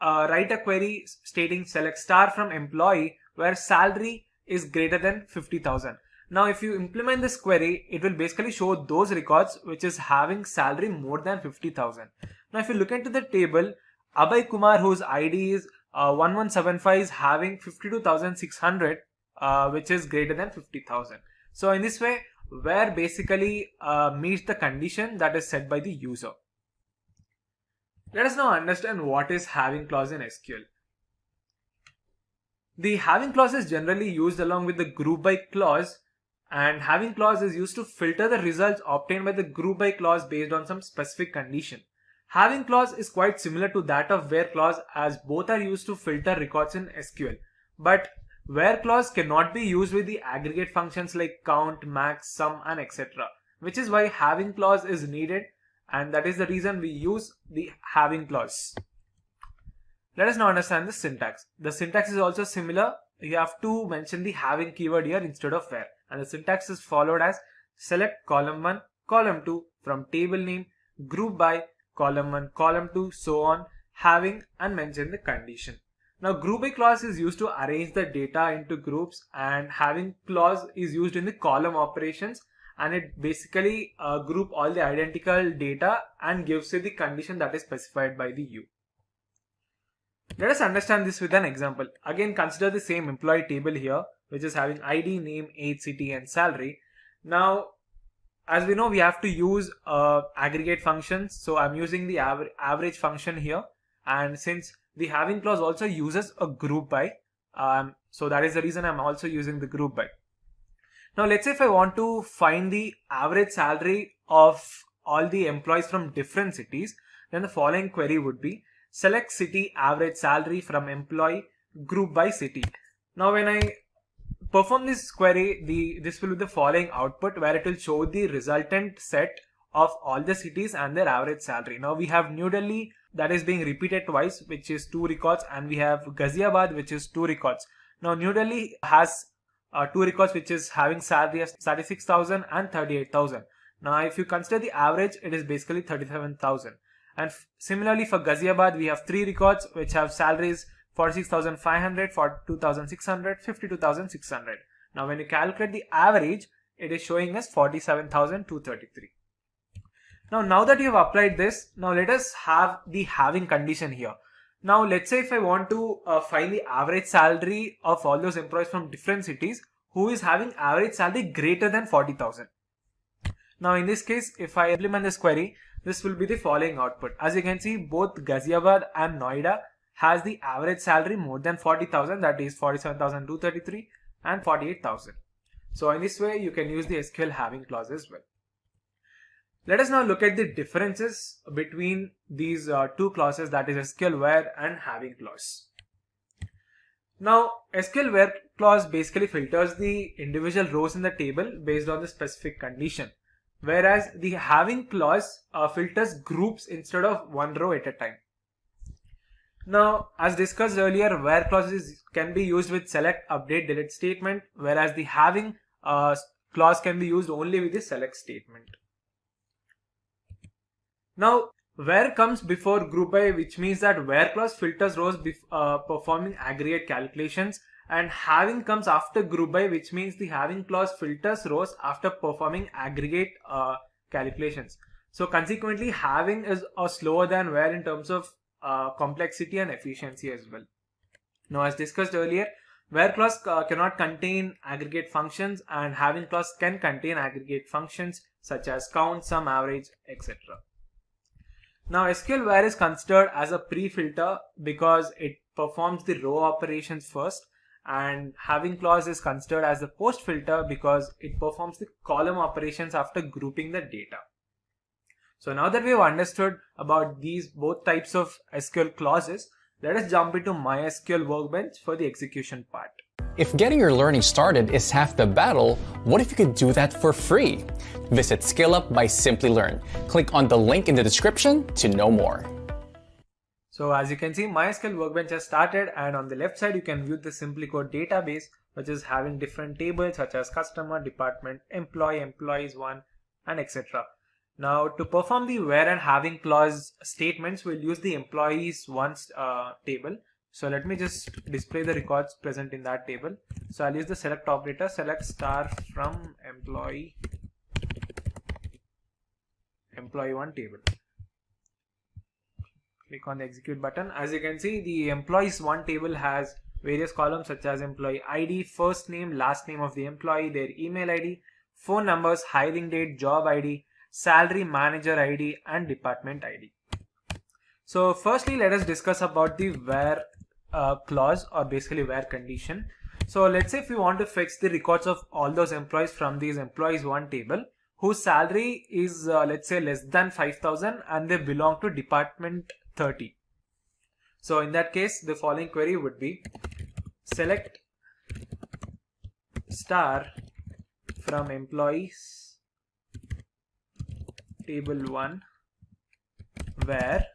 write a query stating select star from employee where salary is greater than 50,000. Now if you implement this query, it will basically show those records which is having salary more than 50,000. Now if you look into the table, Abhay Kumar, whose ID is 1175, is having 52,600 which is greater than 50,000. So in this way, where basically meets the condition that is set by the user. Let us now understand what is having clause in SQL. The having clause is generally used along with the group by clause, and having clause is used to filter the results obtained by the group by clause based on some specific condition. Having clause is quite similar to that of where clause, as both are used to filter records in SQL. But where clause cannot be used with the aggregate functions like count, max, sum and etc. Which is why having clause is needed, and that is the reason we use the having clause. Let us now understand the syntax. The syntax is also similar. You have to mention the having keyword here instead of where. And the syntax is followed as select column 1, column 2 from table name, group by, column 1, column 2, so on, having and mention the condition. Now group by clause is used to arrange the data into groups, and having clause is used in the column operations, and it basically group all the identical data and gives you the condition that is specified by the U. Let us understand this with an example. Again, consider the same employee table here, which is having ID, name, age, city and salary. Now as we know, we have to use aggregate functions, so I'm using the average function here, and since the having clause also uses a group by, so that is the reason I'm also using the group by. Now let's say if I want to find the average salary of all the employees from different cities, then the following query would be select city average salary from employee group by city. Now when I perform this query, this will be the following output, where it will show the resultant set of all the cities and their average salary. Now we have New Delhi that is being repeated twice, which is 2 records, and we have Ghaziabad, which is 2 records. Now New Delhi has 2 records which is having salary as 36,000 and 38,000. Now if you consider the average, it is basically 37,000. And similarly for Ghaziabad, we have 3 records which have salaries 46,500, 42,600, 52,600. Now when you calculate the average, it is showing us 47,233. Now that you have applied this, now let us have the having condition here. Now let's say if I want to find the average salary of all those employees from different cities who is having average salary greater than 40,000. Now in this case, if I implement this query, this will be the following output. As you can see, both Ghaziabad and Noida has the average salary more than 40,000, that is 47,233 and 48,000. So in this way, you can use the SQL having clause as well. Let us now look at the differences between these two clauses, that is SQL where and having clause. Now SQL where clause basically filters the individual rows in the table based on the specific condition, whereas the having clause filters groups instead of one row at a time. Now, as discussed earlier, where clauses can be used with select, update, delete statement, whereas the having clause can be used only with the select statement. Now, where comes before group by, which means that where clause filters rows performing aggregate calculations, and having comes after group by, which means the having clause filters rows after performing aggregate calculations. So consequently, having is slower than where in terms of complexity and efficiency as well. Now, as discussed earlier, where clause cannot contain aggregate functions, and having clause can contain aggregate functions such as count, sum, average, etc. Now, SQL where is considered as a pre-filter because it performs the row operations first, and having clause is considered as the post-filter because it performs the column operations after grouping the data. So now that we have understood about these both types of SQL clauses, let us jump into MySQL Workbench for the execution part. If getting your learning started is half the battle, what if you could do that for free? Visit SkillUp by SimpliLearn. Click on the link in the description to know more. So as you can see, MySQL Workbench has started, and on the left side you can view the SimpliCode database, which is having different tables such as customer, department, employee, employees one, and etc. Now, to perform the where and having clause statements, we'll use the employees once table. So let me just display the records present in that table. So I'll use the select operator, select star from employee one table. Click on the execute button. As you can see, the employees one table has various columns such as employee ID, first name, last name of the employee, their email ID, phone numbers, hiring date, job ID, salary, manager ID, and department ID. So firstly, let us discuss about the where clause, or basically where condition. So let's say if we want to fetch the records of all those employees from these employees one table whose salary is let's say less than 5,000 and they belong to department 30. So in that case, the following query would be select star from employees table 1 where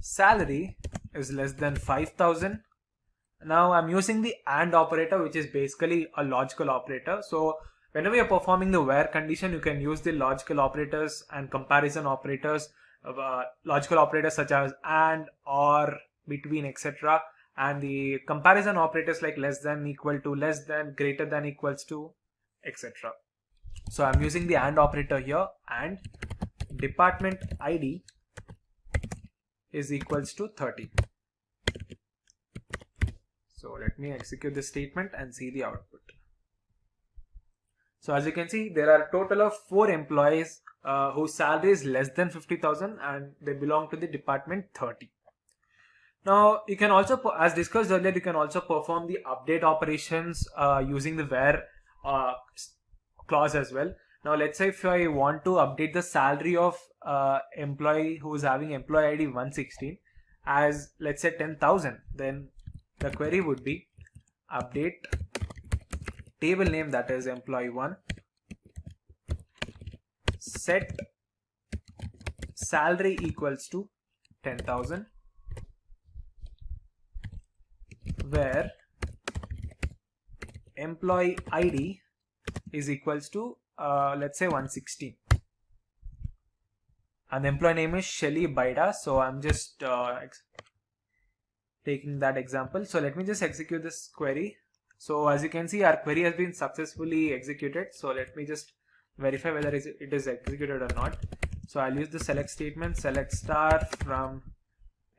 salary is less than 5,000. Now I'm using the AND operator, which is basically a logical operator. So whenever you're performing the where condition, you can use the logical operators and comparison operators, logical operators such as AND, OR, between, etc. And the comparison operators like less than, equal to, less than, greater than, equals to, etc. So I'm using the AND operator here, and department ID is equals to 30. So let me execute this statement and see the output. So as you can see, there are a total of 4 employees whose salary is less than 50,000 and they belong to the department 30. Now you can also, as discussed earlier, you can also perform the update operations using the where clause as well. Now let's say if I want to update the salary of employee who is having employee ID 116 as let's say 10,000, then the query would be update table name, that is employee 1, set salary equals to 10,000 where employee ID is equals to let's say 116, and the employee name is Shelly Baida. So I'm just taking that example. So let me just execute this query. So as you can see, our query has been successfully executed. So let me just verify whether it is executed or not. So I'll use the select statement, select star from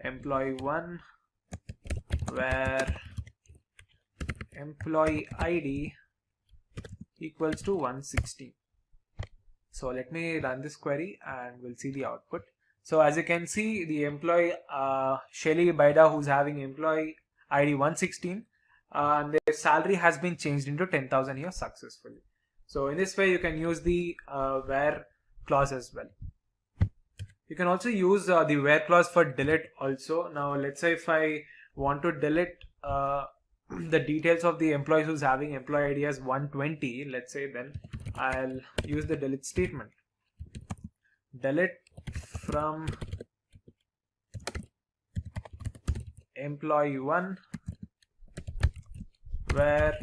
employee 1 where employee ID equals to 116. So let me run this query and we'll see the output. So as you can see, the employee Shelly Baida, who's having employee ID 116, and their salary has been changed into 10,000 here successfully. So in this way, you can use the where clause as well. You can also use the where clause for delete also. Now let's say if I want to delete the details of the employee who's having employee ID as 120, let's say, then I'll use the delete statement. Delete from employee 1 where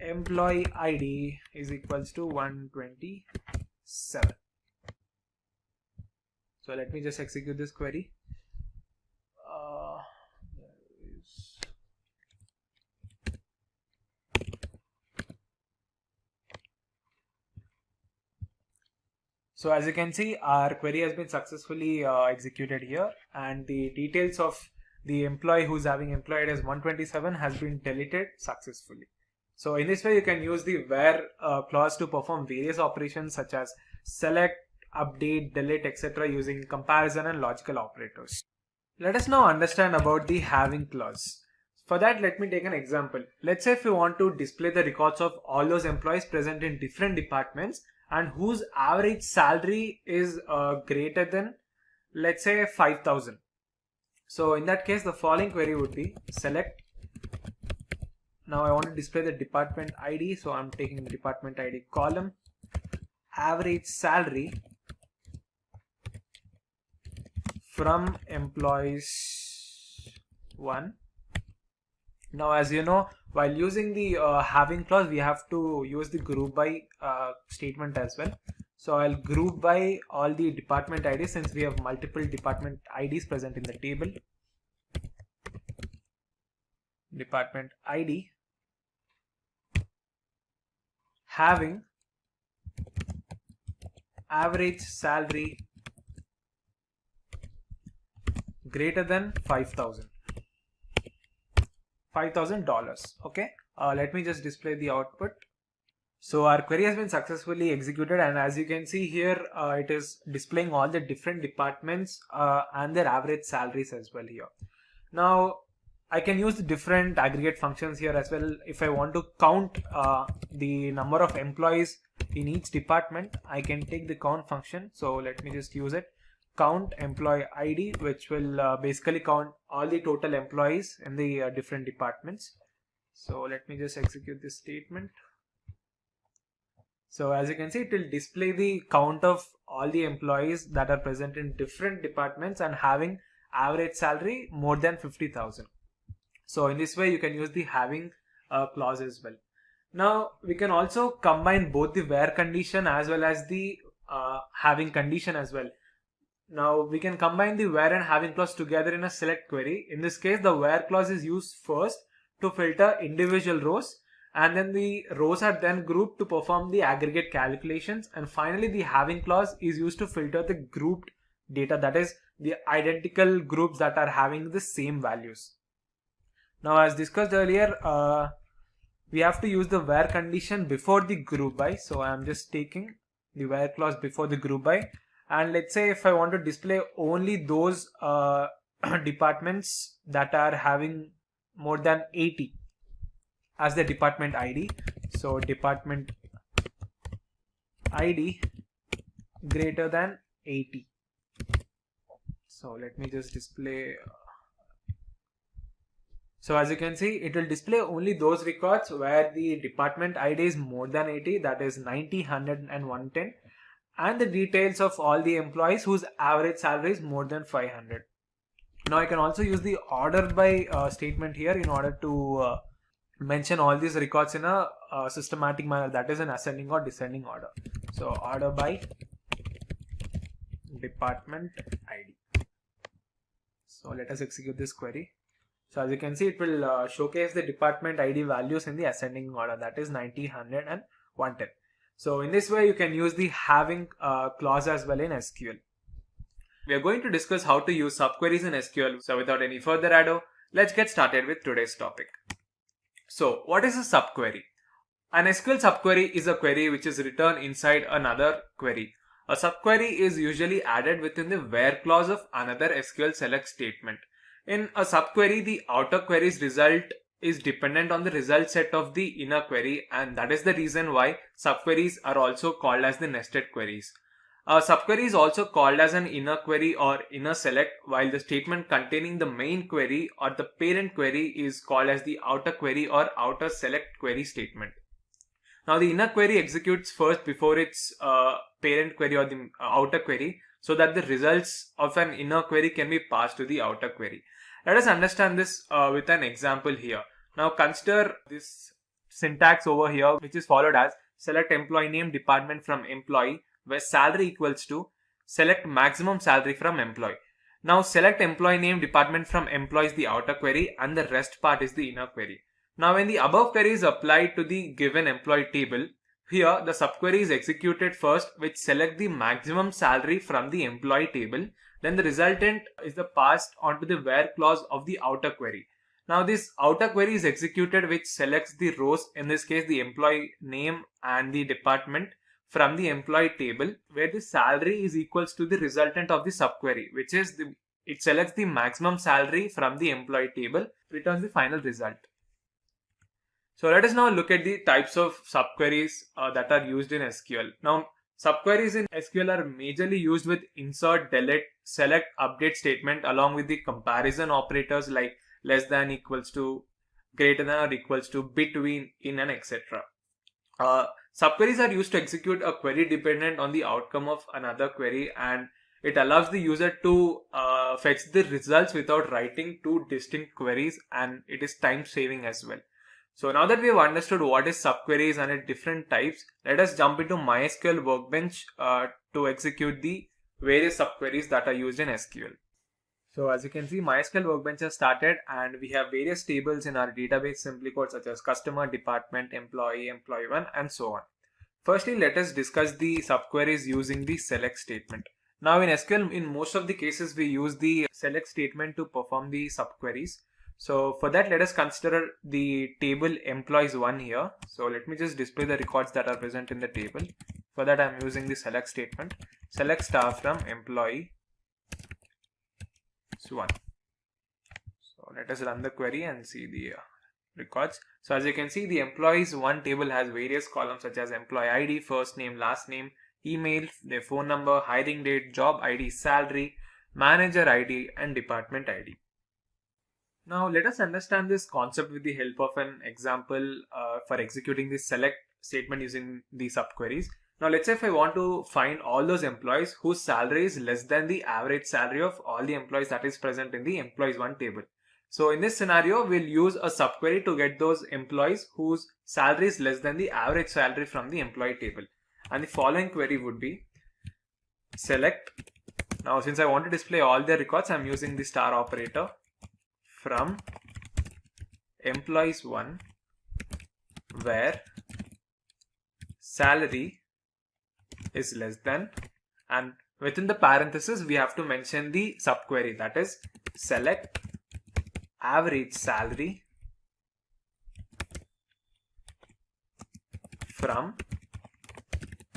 employee ID is equals to 127. So let me just execute this query. So as you can see, our query has been successfully executed here, and the details of the employee who's having employee ID as 127 has been deleted successfully. So in this way, you can use the where clause to perform various operations such as select, update, delete, etc. using comparison and logical operators. Let us now understand about the having clause. For that, let me take an example. Let's say if you want to display the records of all those employees present in different departments and whose average salary is greater than, let's say, 5,000. So in that case, the following query would be select. Now I want to display the department ID, so I'm taking the department ID column, average salary from employees 1. Now, as you know, while using the having clause, we have to use the group by statement as well. So I'll group by all the department IDs since we have multiple department IDs present in the table. Department ID having average salary greater than $5,000. Okay, let me just display the output. So our query has been successfully executed, and as you can see here, it is displaying all the different departments and their average salaries as well here. Now I can use the different aggregate functions here as well. If I want to count the number of employees in each department, I can take the count function. So let me just use it. Count employee ID, which will basically count all the total employees in the different departments. So let me just execute this statement. So as you can see, it will display the count of all the employees that are present in different departments and having average salary more than 50,000. So in this way, you can use the having clause as well. Now we can also combine both the where condition as well as the having condition as well. Now we can combine the where and having clause together in a select query. In this case, the where clause is used first to filter individual rows, and then the rows are then grouped to perform the aggregate calculations, and finally the having clause is used to filter the grouped data, that is the identical groups that are having the same values. Now as discussed earlier, we have to use the where condition before the group by. So I am just taking the where clause before the group by. And let's say if I want to display only those departments that are having more than 80 as the department ID. So department ID greater than 80. So let me just display. So as you can see, it will display only those records where the department ID is more than 80, that is 90, 100 and 110. And the details of all the employees whose average salary is more than 500. Now I can also use the order by statement here in order to mention all these records in a systematic manner, that is an ascending or descending order. So order by department ID. So let us execute this query. So as you can see, it will showcase the department ID values in the ascending order, that is 90, 100 and 110. So in this way, you can use the having clause as well in SQL. We are going to discuss how to use subqueries in SQL. So without any further ado, let's get started with today's topic. So what is a subquery? An SQL subquery is a query which is returned inside another query. A subquery is usually added within the where clause of another SQL select statement. In a subquery, the outer query's result is dependent on the result set of the inner query, and that is the reason why subqueries are also called as the nested queries. A subquery is also called as an inner query or inner select, while the statement containing the main query or the parent query is called as the outer query or outer select query statement. Now the inner query executes first before its parent query or the outer query, so that the results of an inner query can be passed to the outer query. Let us understand this with an example here. Now consider this syntax over here, which is followed as select employee name department from employee, where salary equals to select maximum salary from employee. Now select employee name department from employee is the outer query and the rest part is the inner query. Now when the above query is applied to the given employee table, here the subquery is executed first, which select the maximum salary from the employee table. Then the resultant is the passed onto the where clause of the outer query. Now this outer query is executed, which selects the rows, in this case the employee name and the department, from the employee table, where the salary is equals to the resultant of the subquery, which is it selects the maximum salary from the employee table, returns the final result. So let us now look at the types of subqueries that are used in SQL. Now subqueries in SQL are majorly used with insert, delete, select, update statement along with the comparison operators like less than, equals to, greater than or equals to, between, in, and etc. Subqueries are used to execute a query dependent on the outcome of another query, and it allows the user to fetch the results without writing two distinct queries, and it is time saving as well. So now that we have understood what is subqueries and its different types, let us jump into MySQL Workbench to execute the various subqueries that are used in SQL. So as you can see, MySQL Workbench has started and we have various tables in our database SimpliCode such as customer, department, employee, employee1, and so on. Firstly, let us discuss the subqueries using the select statement. Now in SQL, in most of the cases, we use the select statement to perform the subqueries. So for that, let us consider the table employees1 here. So let me just display the records that are present in the table. For that, I'm using the select statement. Select star from employee1. So let us run the query and see the records. So as you can see, the employees1 table has various columns such as employee ID, first name, last name, email, their phone number, hiring date, job ID, salary, manager ID, and department ID. Now let us understand this concept with the help of an example for executing the select statement using the subqueries. Now let's say if I want to find all those employees whose salary is less than the average salary of all the employees that is present in the employees1 table. So in this scenario, we'll use a subquery to get those employees whose salary is less than the average salary from the employee table. And the following query would be select. Now since I want to display all their records, I'm using the star operator from employees1 where salary is less than, and within the parenthesis we have to mention the subquery, that is select average salary from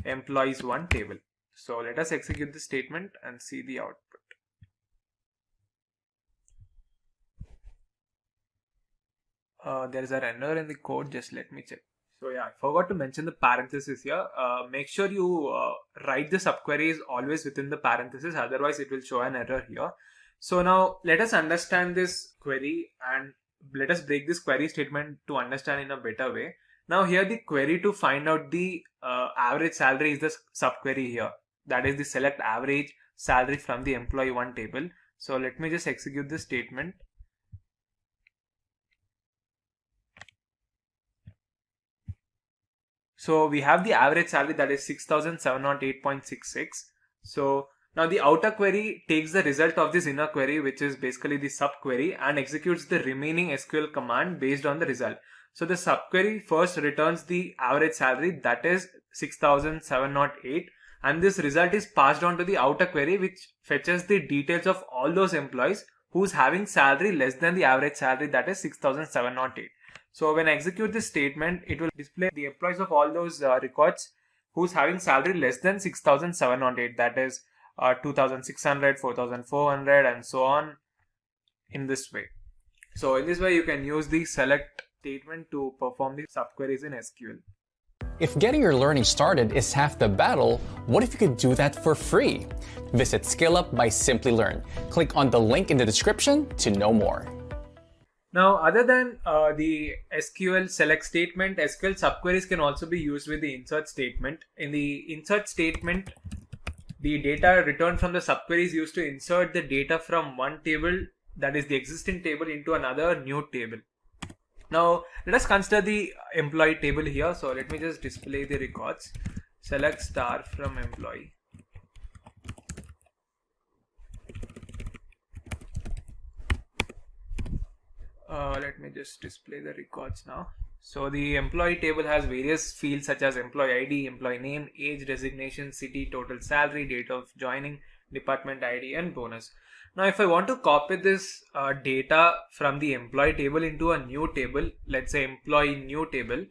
employees1 table. So let us execute the statement and see the output. There is an error in the code, just let me check. So yeah, I forgot to mention the parenthesis here. Make sure you write the subqueries always within the parenthesis, otherwise it will show an error here. So now let us understand this query and let us break this query statement to understand in a better way. Now here the query to find out the average salary is the subquery here. That is the select average salary from the employee1 table. So let me just execute this statement. So we have the average salary, that is 6,708.66. So now the outer query takes the result of this inner query, which is basically the subquery, and executes the remaining SQL command based on the result. So the subquery first returns the average salary, that is 6,708, and this result is passed on to the outer query, which fetches the details of all those employees who's having salary less than the average salary, that is 6,708. So when I execute this statement, it will display the employees of all those records who's having salary less than 6,708, that is 2,600, 4,400, and so on, in this way. So in this way you can use the select statement to perform the subqueries in SQL. If getting your learning started is half the battle, what if you could do that for free? Visit SkillUp by SimpliLearn. Click on the link in the description to know more. Now, other than the SQL select statement, SQL subqueries can also be used with the insert statement. In the insert statement, the data returned from the subquery is used to insert the data from one table, that is the existing table, into another new table. Now, let us consider the employee table here. So let me just display the records. Select star from employee. Let me just display the records now. So the employee table has various fields such as employee ID, employee name, age, designation, city, total salary, date of joining, department ID, and bonus. Now, if I want to copy this data from the employee table into a new table, let's say employee new table,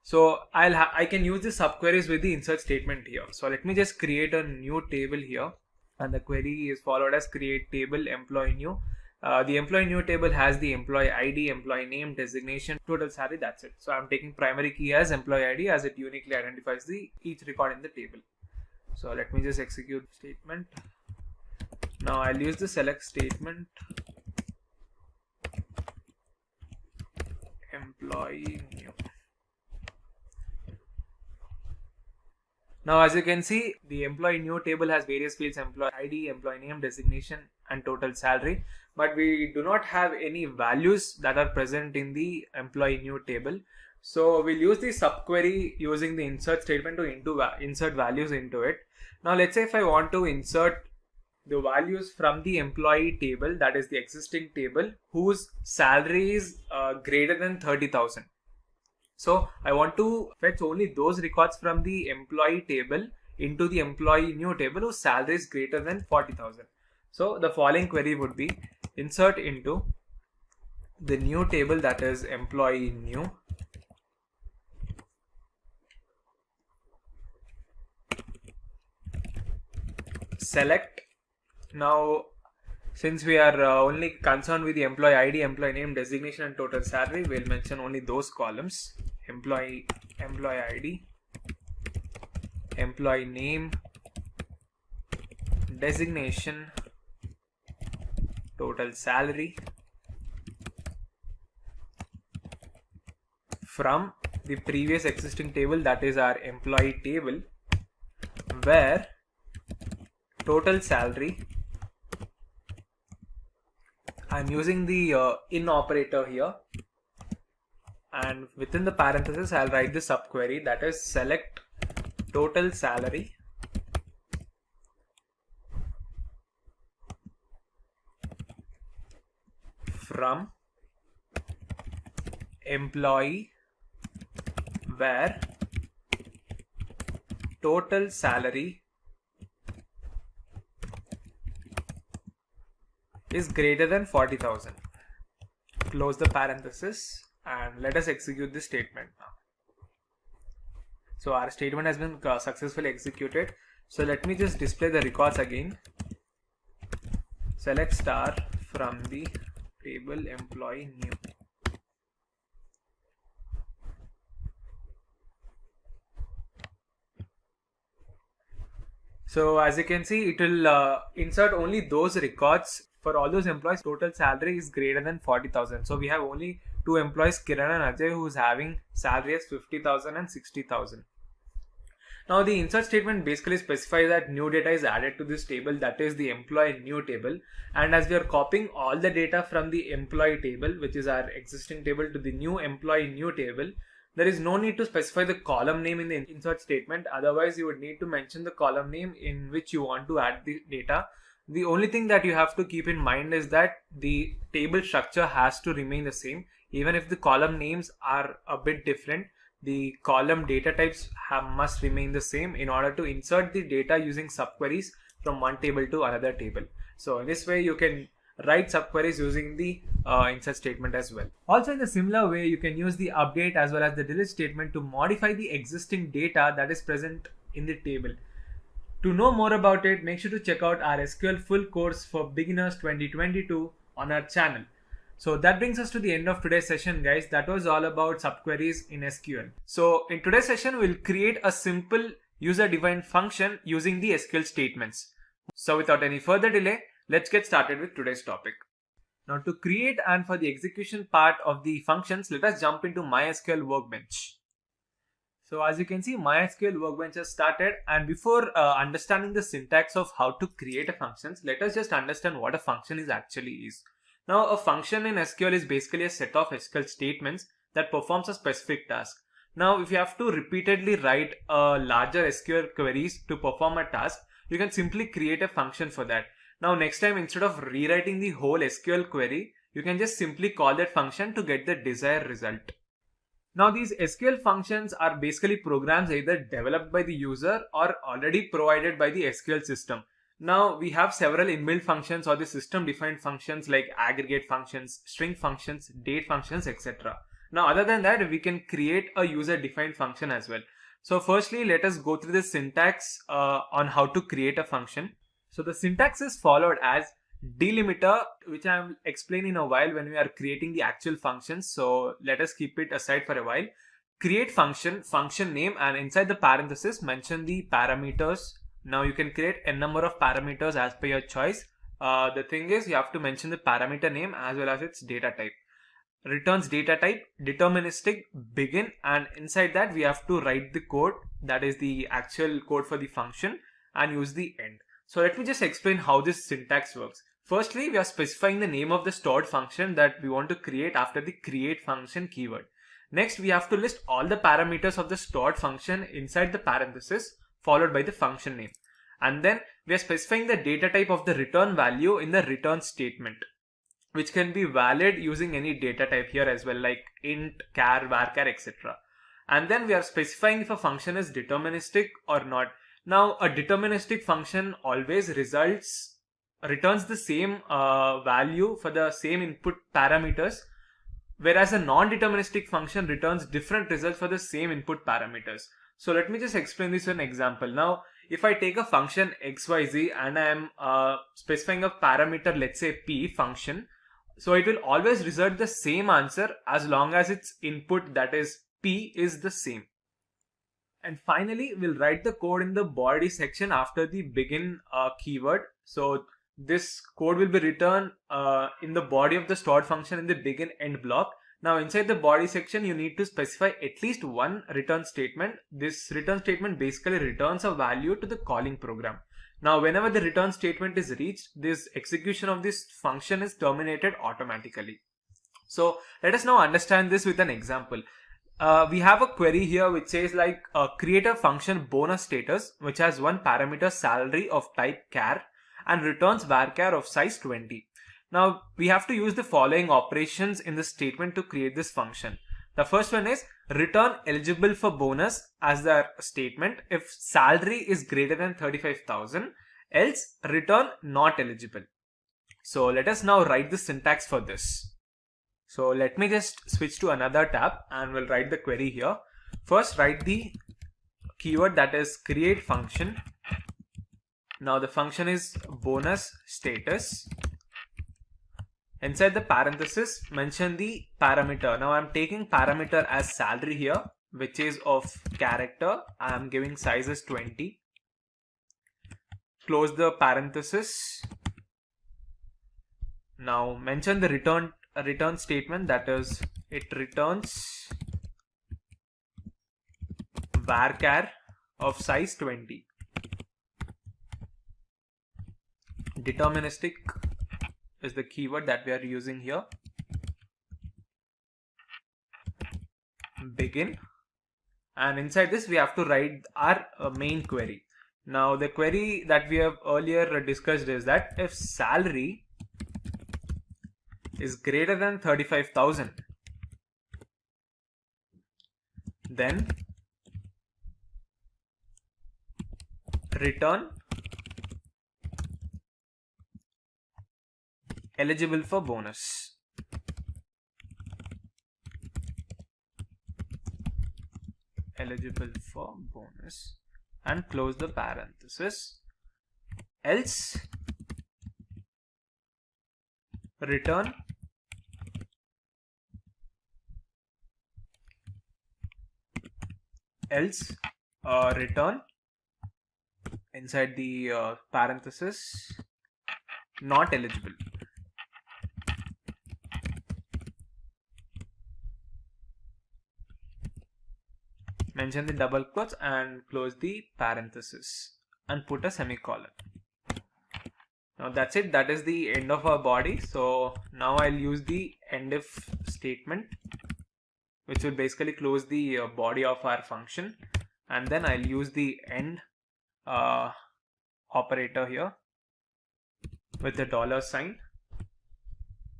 so I can use the subqueries with the insert statement here. So let me just create a new table here, and the query is followed as create table employee new. The employee new table has the employee ID, employee name, designation, total salary. That's it. So I'm taking primary key as employee ID as it uniquely identifies each record in the table. So let me just execute the statement. Now I'll use the select statement, employee new. Now, as you can see, the employee new table has various fields: employee ID, employee name, designation, and total salary. But we do not have any values that are present in the employee new table. So we'll use the subquery using the insert statement to insert values into it. Now, let's say if I want to insert the values from the employee table, that is the existing table, whose salary is greater than 30,000. So I want to fetch only those records from the employee table into the employee new table whose salary is greater than 40,000. So the following query would be insert into the new table, that is employee new, select. Now, since we are only concerned with the employee ID, employee name, designation, and total salary, we'll mention only those columns: employee ID, employee name, designation, total salary, from the previous existing table, that is our employee table, where total salary, I'm using the in operator here, and within the parenthesis I'll write the subquery, that is select total salary from employee where total salary is greater than 40,000. Close the parenthesis and let us execute this statement now. So our statement has been successfully executed. So let me just display the records again. Select star from the table employee new. So as you can see, it will insert only those records for all those employees. Total salary is greater than 40,000. So we have only two employees, Kiran and Ajay, who is having salary as 50,000 and 60,000. Now the insert statement basically specifies that new data is added to this table, that is the employee new table. And as we are copying all the data from the employee table, which is our existing table, to the new employee new table, there is no need to specify the column name in the insert statement. Otherwise, you would need to mention the column name in which you want to add the data. The only thing that you have to keep in mind is that the table structure has to remain the same. Even if the column names are a bit different, the column data types must remain the same in order to insert the data using subqueries from one table to another table. So in this way, you can write subqueries using the insert statement as well. Also, in a similar way, you can use the update as well as the delete statement to modify the existing data that is present in the table. To know more about it, make sure to check out our SQL full course for beginners 2022 on our channel. So that brings us to the end of today's session, guys. That was all about subqueries in SQL. So in today's session, we'll create a simple user-defined function using the SQL statements. So without any further delay, let's get started with today's topic. Now to create and for the execution part of the functions, let us jump into MySQL Workbench. So as you can see, MySQL Workbench has started, and before understanding the syntax of how to create a function, let us just understand what a function actually is. Now a function in SQL is basically a set of SQL statements that performs a specific task. Now if you have to repeatedly write larger SQL queries to perform a task, you can simply create a function for that. Now next time, instead of rewriting the whole SQL query, you can just simply call that function to get the desired result. Now these SQL functions are basically programs either developed by the user or already provided by the SQL system. Now we have several inbuilt functions or the system defined functions like aggregate functions, string functions, date functions, etc. Now other than that, we can create a user defined function as well. So firstly, let us go through the syntax on how to create a function. So the syntax is followed as delimiter, which I will explain in a while when we are creating the actual functions. So let us keep it aside for a while. Create function, function name, and inside the parenthesis mention the parameters. Now you can create a number of parameters as per your choice. The thing is, you have to mention the parameter name as well as its data type. Returns data type, deterministic, begin, and inside that we have to write the code, that is the actual code for the function, and use the end. So let me just explain how this syntax works. Firstly, we are specifying the name of the stored function that we want to create after the create function keyword. Next, we have to list all the parameters of the stored function inside the parenthesis followed by the function name. And then we are specifying the data type of the return value in the return statement, which can be valid using any data type here as well, like int, char, varchar, etc. And then we are specifying if a function is deterministic or not. Now a deterministic function always returns the same value for the same input parameters, whereas a non-deterministic function returns different results for the same input parameters. So let me just explain this with an example. Now if I take a function xyz and I am specifying a parameter, let's say p function, so it will always result the same answer as long as its input, that is p, is the same. And finally, we'll write the code in the body section after the begin keyword. So this code will be written in the body of the stored function in the begin end block. Now inside the body section, you need to specify at least one return statement. This return statement basically returns a value to the calling program. Now whenever the return statement is reached, this execution of this function is terminated automatically. So let us now understand this with an example. We have a query here which says like create a function bonus status, which has one parameter salary of type char and returns varchar of size 20. Now we have to use the following operations in the statement to create this function. The first one is return eligible for bonus as the statement if salary is greater than 35,000, else return not eligible. So let us now write the syntax for this. So let me just switch to another tab and we'll write the query here. First, write the keyword, that is create function. Now the function is bonus status. Inside the parenthesis, mention the parameter. Now I'm taking parameter as salary here, which is of character. I am giving size as 20. Close the parenthesis. Now mention the return statement, that is it returns varchar of size 20. Deterministic is the keyword that we are using here. Begin, and inside this we have to write our main query. Now the query that we have earlier discussed is that if salary is greater than 35,000, then return eligible for bonus. Eligible for bonus, and close the parenthesis. Else return else return inside the parenthesis not eligible. Mention the double quotes and close the parenthesis and put a semicolon. Now that's it. That is the end of our body. So now I'll use the end if statement, which will basically close the body of our function, and then I'll use the end operator here with the dollar sign,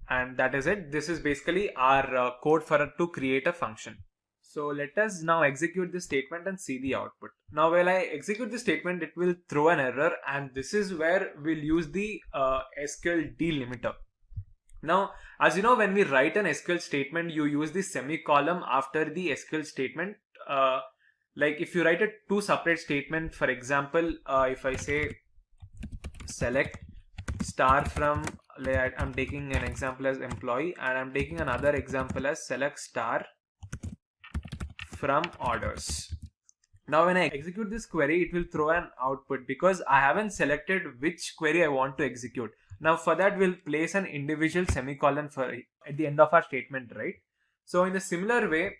and that is it. This is basically our code to create a function. So let us now execute this statement and see the output. Now while I execute the statement, it will throw an error, and this is where we'll use the SQL delimiter. Now, as you know, when we write an SQL statement, you use the semicolon after the SQL statement. Like if you write a two separate statement, for example, if I say select star from, I'm taking an example as employee, and I'm taking another example as select star from orders. Now when I execute this query, it will throw an output because I haven't selected which query I want to execute. Now for that, we'll place an individual semicolon at the end of our statement, right? So in a similar way,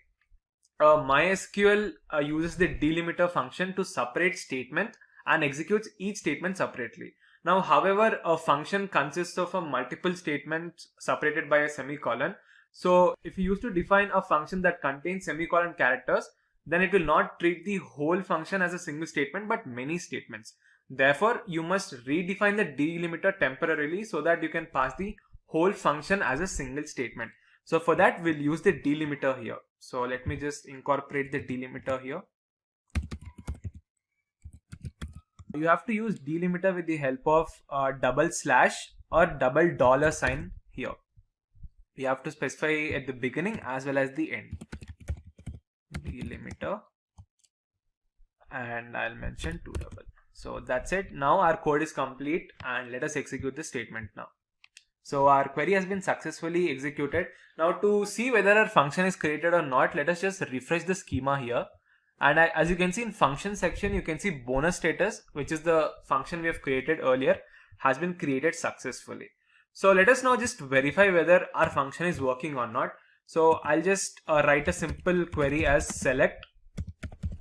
MySQL uses the delimiter function to separate statement and executes each statement separately. Now, however, a function consists of multiple statements separated by a semicolon. So if you used to define a function that contains semicolon characters, then it will not treat the whole function as a single statement but many statements. Therefore, you must redefine the delimiter temporarily so that you can pass the whole function as a single statement. So for that, we'll use the delimiter here. So let me just incorporate the delimiter here. You have to use delimiter with the help of double slash or double dollar sign here. We have to specify at the beginning as well as the end. Delimiter, and I'll mention 2 double. So that's it. Now our code is complete, and let us execute the statement now. So our query has been successfully executed. Now to see whether our function is created or not, let us just refresh the schema here. And as you can see in function section, you can see bonus status, which is the function we have created earlier, has been created successfully. So let us now just verify whether our function is working or not. So I'll just write a simple query as select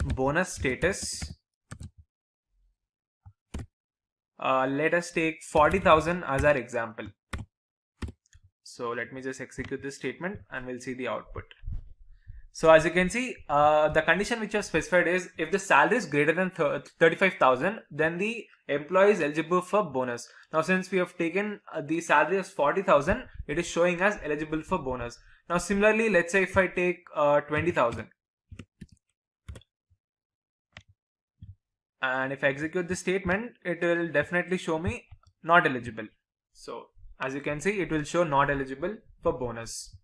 bonus status. Let us take 40,000 as our example. So let me just execute this statement and we'll see the output. So as you can see, the condition which I have specified is if the salary is greater than 35,000, then the employee is eligible for bonus. Now since we have taken the salary as 40,000, it is showing as eligible for bonus. Now similarly, let's say if I take 20,000 and if I execute this statement, it will definitely show me not eligible. So as you can see, it will show not eligible for bonus.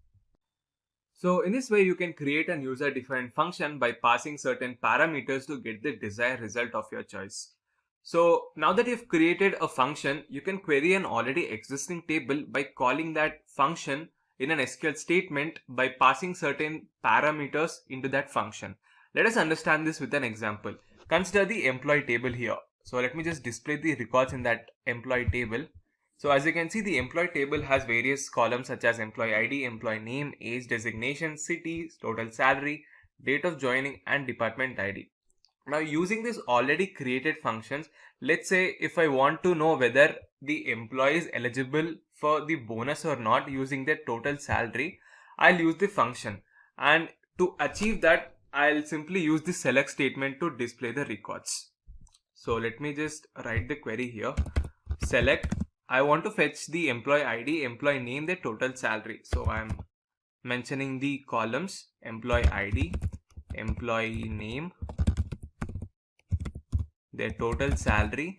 So in this way, you can create a user-defined function by passing certain parameters to get the desired result of your choice. So now that you've created a function, you can query an already existing table by calling that function in an SQL statement by passing certain parameters into that function. Let us understand this with an example. Consider the employee table here. So let me just display the records in that employee table. So as you can see, the employee table has various columns such as employee ID, employee name, age, designation, city, total salary, date of joining, and department ID. Now using these already created functions, let's say if I want to know whether the employee is eligible for the bonus or not using their total salary, I'll use the function. And to achieve that, I'll simply use the select statement to display the records. So let me just write the query here. Select. I want to fetch the employee ID, employee name, their total salary. So I'm mentioning the columns employee ID, employee name, their total salary,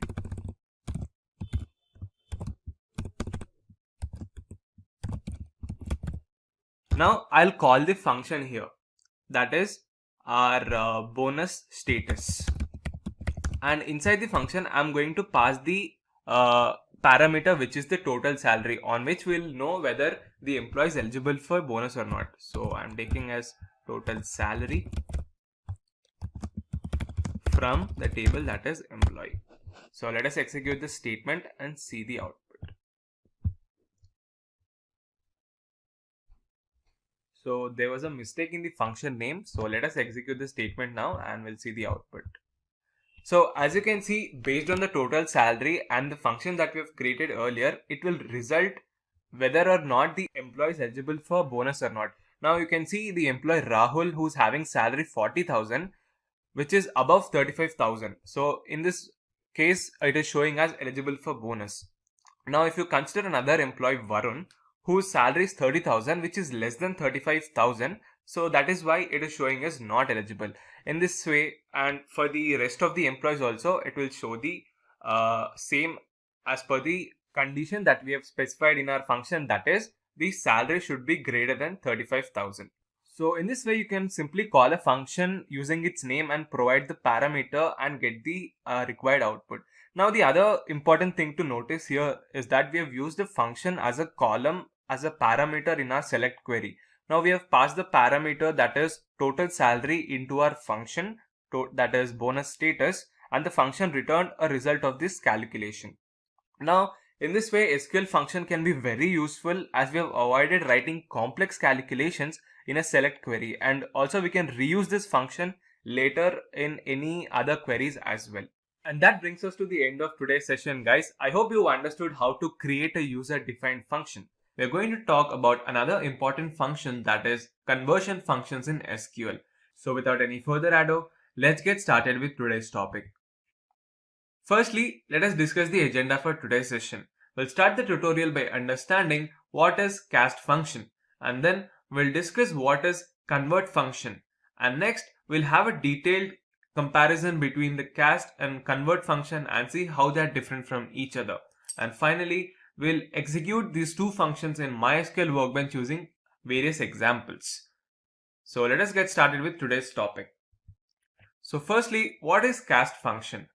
now I'll call the function here, that is our bonus status, and inside the function I'm going to pass the parameter which is the total salary, on which we'll know whether the employee is eligible for bonus or not. So I'm taking as total salary from the table that is employee. So let us execute this statement and see the output. So there was a mistake in the function name. So let us execute the statement now and we'll see the output. So as you can see, based on the total salary and the function that we have created earlier, it will result whether or not the employee is eligible for bonus or not. Now you can see the employee Rahul, who's having salary 40,000, which is above 35,000. So in this case, it is showing as eligible for bonus. Now if you consider another employee Varun, whose salary is 30,000, which is less than 35,000, so that is why it is showing as not eligible. In this way, and for the rest of the employees also, it will show the same as per the condition that we have specified in our function, that is the salary should be greater than 35,000. So in this way, you can simply call a function using its name and provide the parameter and get the required output. Now the other important thing to notice here is that we have used the function as a column as a parameter in our select query. Now we have passed the parameter, that is total salary, into our function, that is bonus status, and the function returned a result of this calculation. Now in this way, SQL function can be very useful as we have avoided writing complex calculations in a select query, and also we can reuse this function later in any other queries as well. And that brings us to the end of today's session, guys. I hope you understood how to create a user-defined function. We're going to talk about another important function, that is conversion functions in SQL. So without any further ado, let's get started with today's topic. Firstly, let us discuss the agenda for today's session. We'll start the tutorial by understanding what is cast function, and then we'll discuss what is convert function, and next we'll have a detailed comparison between the cast and convert function and see how they are different from each other. And finally, we'll execute these two functions in MySQL Workbench using various examples. So let us get started with today's topic. So firstly, what is cast function?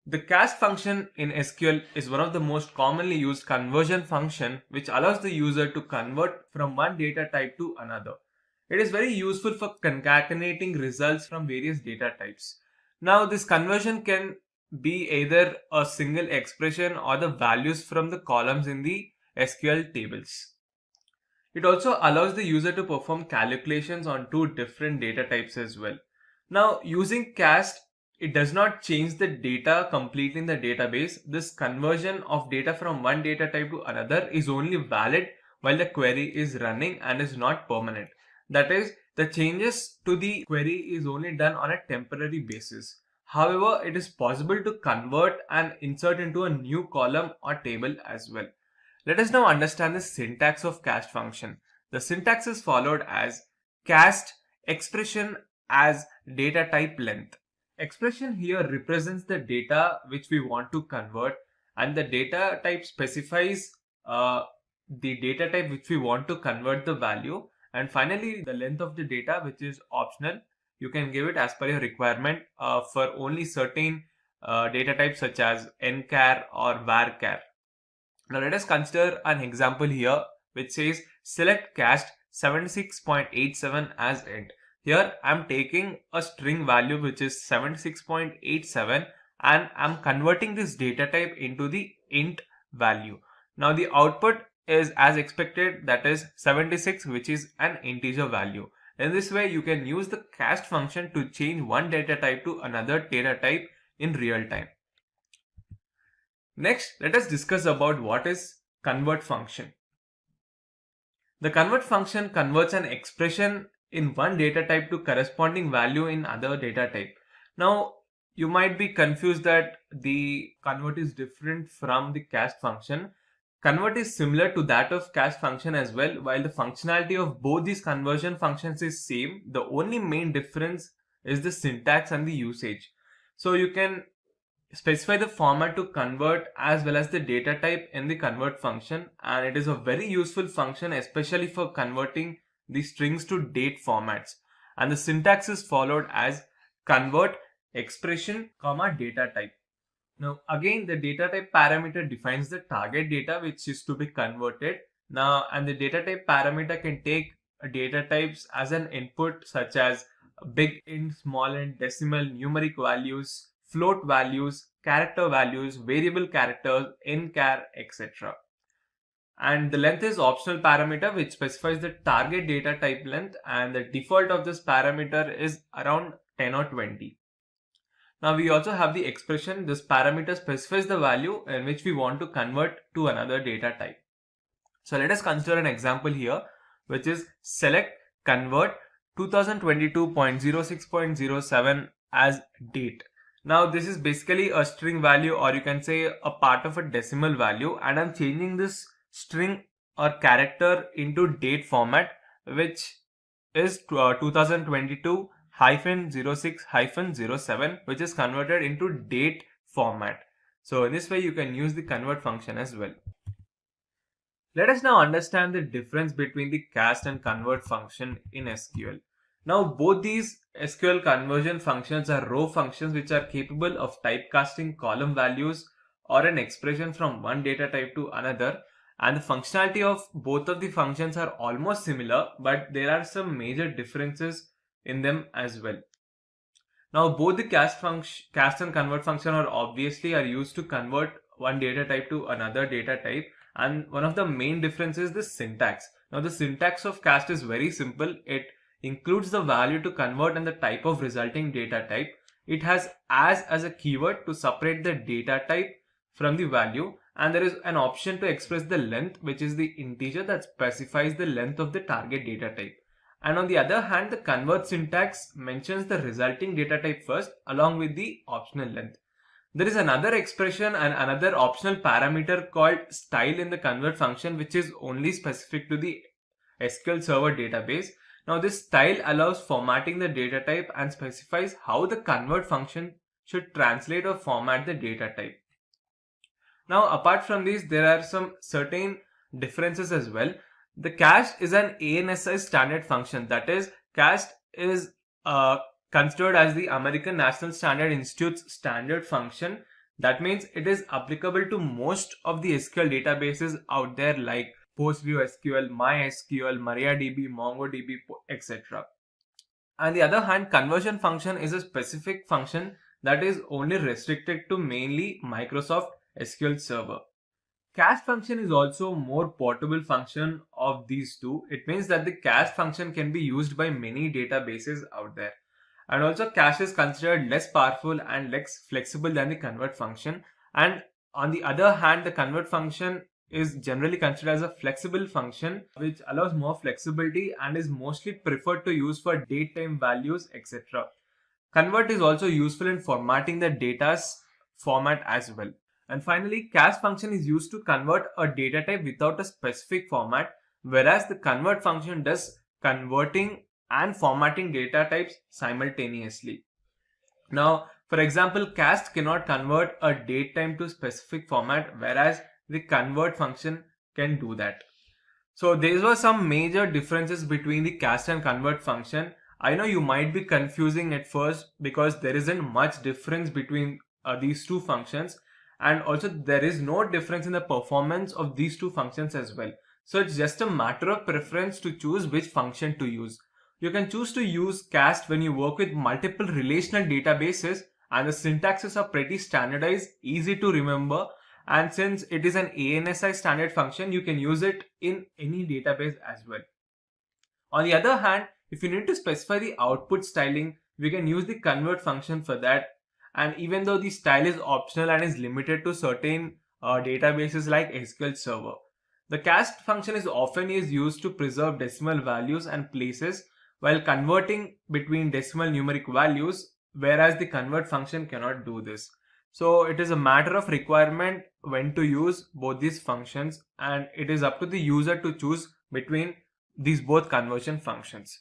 The cast function in SQL is one of the most commonly used conversion function, which allows the user to convert from one data type to another. It is very useful for concatenating results from various data types. Now this conversion can be either a single expression or the values from the columns in the SQL tables. It also allows the user to perform calculations on two different data types as well. Now using cast, it does not change the data completely in the database. This conversion of data from one data type to another is only valid while the query is running and is not permanent. That is, the changes to the query is only done on a temporary basis. However, it is possible to convert and insert into a new column or table as well. Let us now understand the syntax of cast function. The syntax is followed as cast expression as data type length. Expression here represents the data which we want to convert, and the data type specifies the data type which we want to convert the value. And finally, the length of the data, which is optional. You can give it as per your requirement for only certain data types such as nchar or varchar. Now let us consider an example here which says select cast 76.87 as int. Here I am taking a string value which is 76.87 and I am converting this data type into the int value. Now the output is as expected, that is 76, which is an integer value. In this way, you can use the cast function to change one data type to another data type in real time. Next, let us discuss about what is convert function. The convert function converts an expression in one data type to corresponding value in other data type. Now, you might be confused that the convert is different from the cast function. Convert is similar to that of cast function as well, while the functionality of both these conversion functions is same. The only main difference is the syntax and the usage. So you can specify the format to convert as well as the data type in the convert function, and it is a very useful function especially for converting the strings to date formats. And the syntax is followed as convert expression comma data type. Now again, the data type parameter defines the target data which is to be converted. Now, and the data type parameter can take data types as an input such as big int, small int, decimal, numeric values, float values, character values, variable characters, nchar, etc. And the length is optional parameter which specifies the target data type length, and the default of this parameter is around 10 or 20. Now we also have the expression. This parameter specifies the value in which we want to convert to another data type. So let us consider an example here, which is select convert 2022.06.07 as date. Now this is basically a string value, or you can say a part of a decimal value, and I'm changing this string or character into date format, which is 2022-06-07, which is converted into date format. So in this way you can use the convert function as well. Let us now understand the difference between the cast and convert function in SQL. Now both these SQL conversion functions are row functions which are capable of typecasting column values or an expression from one data type to another, and the functionality of both of the functions are almost similar, but there are some major differences in them as well. Now both the cast and convert function are used to convert one data type to another data type, and one of the main differences is the syntax. Now the syntax of cast is very simple. It includes the value to convert and the type of resulting data type. It has as a keyword to separate the data type from the value, and there is an option to express the length, which is the integer that specifies the length of the target data type. And on the other hand, the convert syntax mentions the resulting data type first along with the optional length. There is another expression and another optional parameter called style in the convert function, which is only specific to the SQL Server database. Now this style allows formatting the data type and specifies how the convert function should translate or format the data type. Now apart from these, there are some certain differences as well. The cast is an ANSI standard function. That is, cast is considered as the American National Standard Institute's standard function. That means it is applicable to most of the SQL databases out there like PostgreSQL, MySQL, MariaDB, MongoDB, etc. On the other hand, conversion function is a specific function that is only restricted to mainly Microsoft SQL Server. Cast function is also a more portable function of these two. It means that the cast function can be used by many databases out there. And also cast is considered less powerful and less flexible than the convert function. And on the other hand, the convert function is generally considered as a flexible function which allows more flexibility and is mostly preferred to use for date time values, etc. Convert is also useful in formatting the data's format as well. And finally, cast function is used to convert a data type without a specific format, whereas the convert function does converting and formatting data types simultaneously. Now, for example, cast cannot convert a date time to specific format, whereas the convert function can do that. So these were some major differences between the cast and convert function. I know you might be confusing at first because there isn't much difference between these two functions. And also there is no difference in the performance of these two functions as well. So it's just a matter of preference to choose which function to use. You can choose to use cast when you work with multiple relational databases, and the syntaxes are pretty standardized, easy to remember, and since it is an ANSI standard function, you can use it in any database as well. On the other hand, if you need to specify the output styling, we can use the convert function for that. And even though the style is optional and is limited to certain databases like SQL Server, the cast function is often used to preserve decimal values and places while converting between decimal numeric values, whereas the convert function cannot do this. So it is a matter of requirement when to use both these functions, and it is up to the user to choose between these both conversion functions.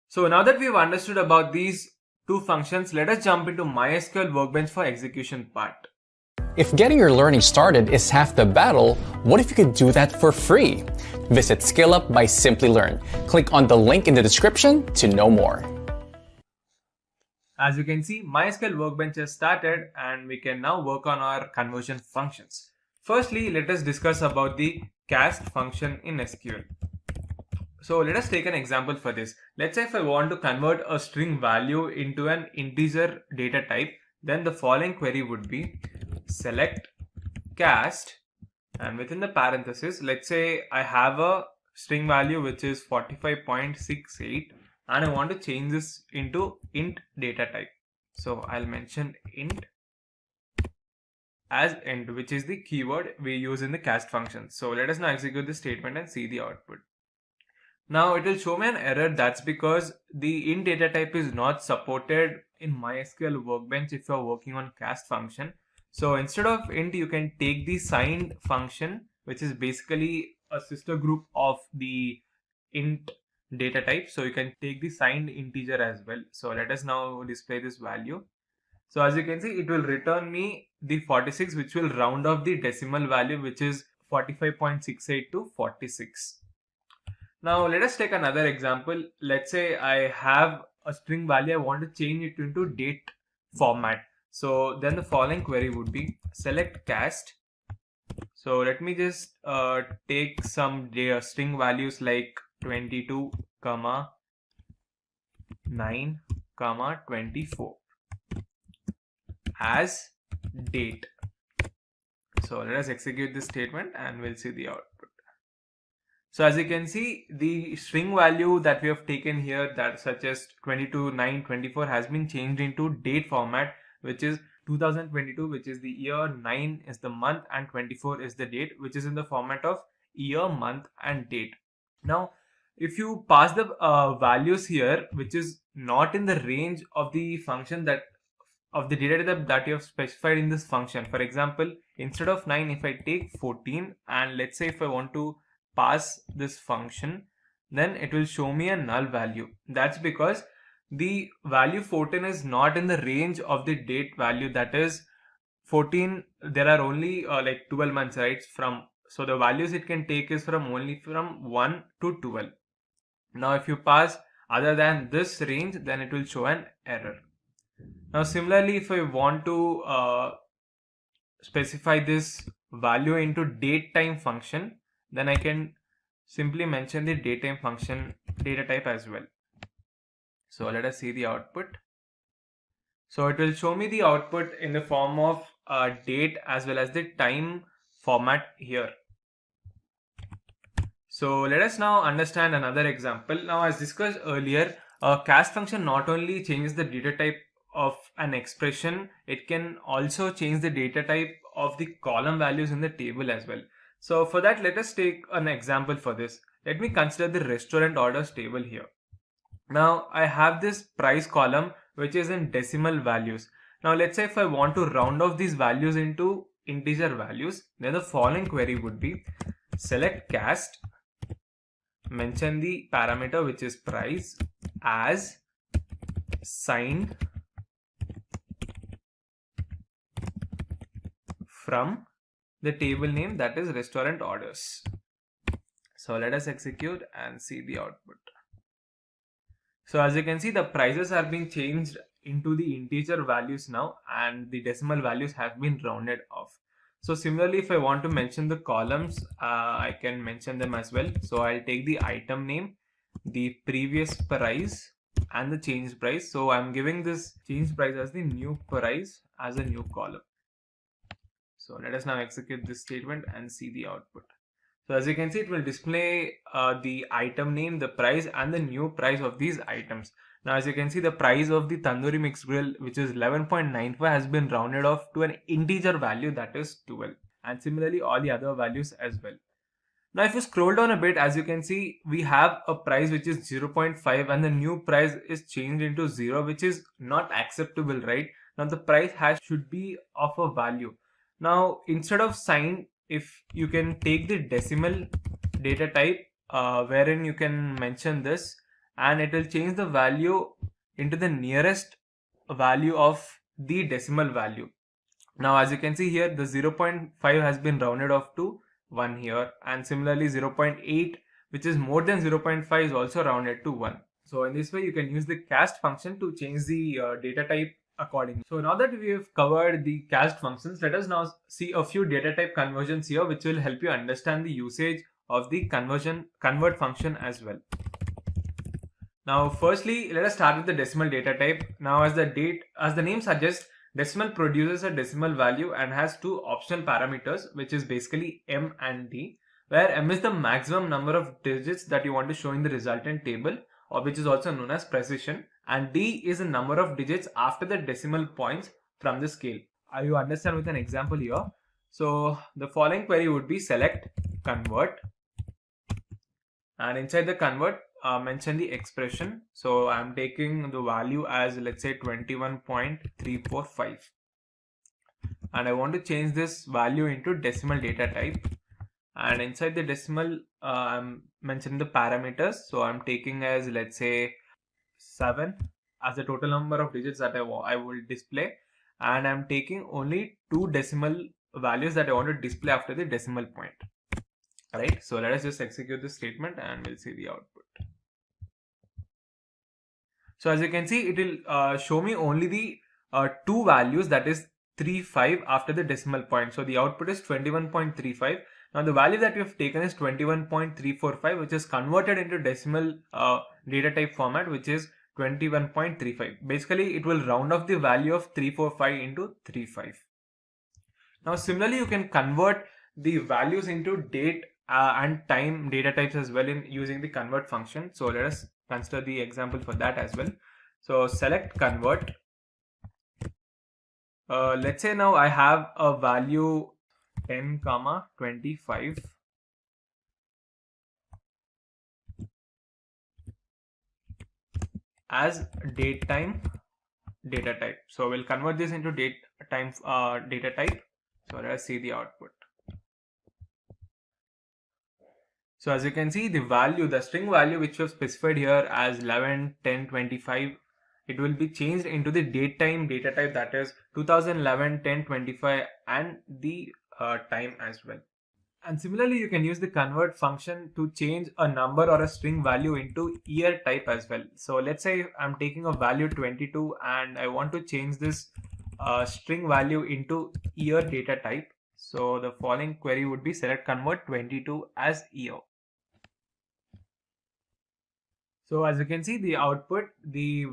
So now that we've understood about these two functions, let us jump into MySQL Workbench for execution part. If getting your learning started is half the battle, what if you could do that for free? Visit SkillUp by SimpliLearn. Click on the link in the description to know more. As you can see, MySQL Workbench has started and we can now work on our conversion functions. Firstly, let us discuss about the cast function in SQL. So let us take an example for this. Let's say if I want to convert a string value into an integer data type, then the following query would be select cast, and within the parenthesis, let's say I have a string value which is 45.68 and I want to change this into int data type. So I'll mention int as int, which is the keyword we use in the cast function. So let us now execute this statement and see the output. Now it will show me an error. That's because the int data type is not supported in MySQL Workbench if you are working on cast function. So instead of int, you can take the signed function, which is basically a sister group of the int data type. So you can take the signed integer as well. So let us now display this value. So as you can see, it will return me the 46, which will round off the decimal value, which is 45.68 to 46. Now let us take another example. Let's say I have a string value, I want to change it into date format. So then the following query would be select cast. So let me just take some string values like 22, 9, 24 as date. So let us execute this statement and we'll see the output. So as you can see, the string value that we have taken here, that such as 22, 9, 24 has been changed into date format, which is 2022, which is the year, 9 is the month, and 24 is the date, which is in the format of year, month, and date. Now, if you pass the values here, which is not in the range of the function of the data type that you have specified in this function. For example, instead of 9, if I take 14, and let's say if I want to pass this function, then it will show me a null value. That's because the value 14 is not in the range of the date value. That is 14, there are only like 12 months, right? So the values it can take is only from 1 to 12. Now if you pass other than this range, then it will show an error. Now similarly, if I want to specify this value into datetime function, then I can simply mention the datetime function data type as well. So let us see the output. So it will show me the output in the form of date as well as the time format here. So let us now understand another example. Now as discussed earlier, a cast function not only changes the data type of an expression, it can also change the data type of the column values in the table as well. So for that, let us take an example for this. Let me consider the restaurant orders table here. Now I have this price column which is in decimal values. Now let's say if I want to round off these values into integer values, then the following query would be select cast, mention the parameter which is price as signed from the table name, that is restaurant orders. So let us execute and see the output. So as you can see, the prices are being changed into the integer values now, and the decimal values have been rounded off. So similarly, if I want to mention the columns, I can mention them as well. So I'll take the item name, the previous price, and the change price. So I'm giving this change price as the new price as a new column. So let us now execute this statement and see the output. So as you can see, it will display the item name, the price, and the new price of these items. Now as you can see, the price of the tandoori mixed grill, which is 11.95, has been rounded off to an integer value, that is 12. And similarly all the other values as well. Now if you scroll down a bit, as you can see, we have a price which is 0.5 and the new price is changed into 0, which is not acceptable, right? Now the price hash should be of a value. Now instead of signed, if you can take the decimal data type wherein you can mention this, and it will change the value into the nearest value of the decimal value. Now as you can see here, the 0.5 has been rounded off to 1 here, and similarly 0.8, which is more than 0.5, is also rounded to 1. So in this way you can use the cast function to change the data type accordingly. So now that we have covered the cast functions, let us now see a few data type conversions here which will help you understand the usage of the convert function as well. Now, firstly, let us start with the decimal data type. Now, as the name suggests, decimal produces a decimal value and has two optional parameters, which is basically m and d, where m is the maximum number of digits that you want to show in the resultant table, or which is also known as precision, and d is the number of digits after the decimal points from the scale. You understand with an example here. So, the following query would be select convert, and inside the convert, mention the expression. So I'm taking the value as, let's say, 21.345, and I want to change this value into decimal data type. And inside the decimal, I'm mentioning the parameters. So I'm taking as, let's say, 7 as the total number of digits that I will display, and I'm taking only 2 decimal values that I want to display after the decimal point. Right, so let us just execute this statement and we'll see the output. So as you can see, it will show me only the 2 values, that is 35 after the decimal point. So the output is 21.35. Now the value that we have taken is 21.345, which is converted into decimal data type format, which is 21.35. Basically, it will round off the value of 345 into 35. Now similarly, you can convert the values into date and time data types as well in using the convert function. So let us consider the example for that as well. So select convert. Let's say now I have a value 10, 25 as date time data type. So we'll convert this into date time data type. So let us see the output. So as you can see, the string value which we have specified here as 11, 10, 25, it will be changed into the date time data type, that is 2011, 10, 25, and the time as well. And similarly, you can use the convert function to change a number or a string value into year type as well. So let's say I'm taking a value 22 and I want to change this string value into year data type. So the following query would be select convert 22 as year. So as you can see, the output, the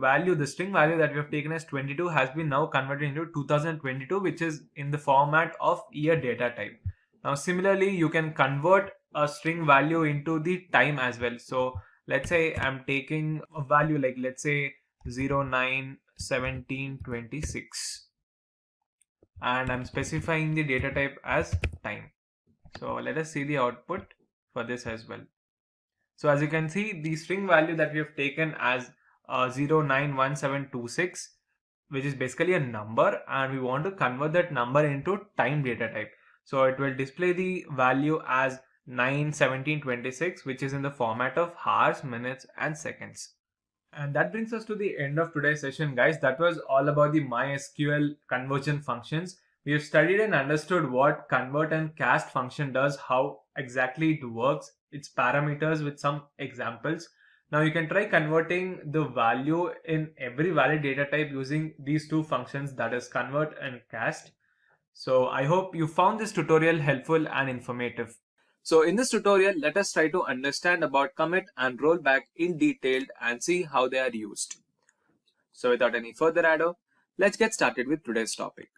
string value that we have taken as 22 has been now converted into 2022, which is in the format of year data type. Now similarly, you can convert a string value into the time as well. So let's say I'm taking a value like, let's say 09, 17, 26, and I'm specifying the data type as time. So let us see the output for this as well. So as you can see, the string value that we have taken as 091726, which is basically a number, and we want to convert that number into time data type. So it will display the value as 91726, which is in the format of hours, minutes, and seconds. And that brings us to the end of today's session, guys. That was all about the MySQL conversion functions. We have studied and understood what convert and cast function does, how exactly it works, its parameters with some examples. Now you can try converting the value in every valid data type using these two functions, that is convert and cast. So I hope you found this tutorial helpful and informative. So in this tutorial, let us try to understand about commit and rollback in detail and see how they are used. So without any further ado, let's get started with today's topic.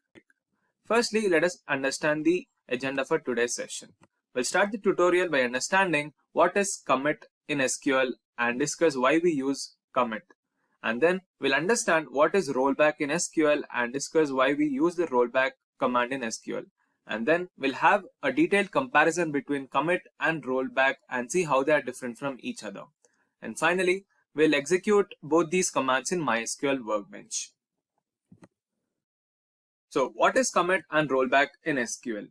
Firstly, let us understand the agenda for today's session. We'll start the tutorial by understanding what is commit in SQL and discuss why we use commit. And then we'll understand what is rollback in SQL and discuss why we use the rollback command in SQL. And then we'll have a detailed comparison between commit and rollback and see how they are different from each other. And finally, we'll execute both these commands in MySQL Workbench. So what is commit and rollback in SQL?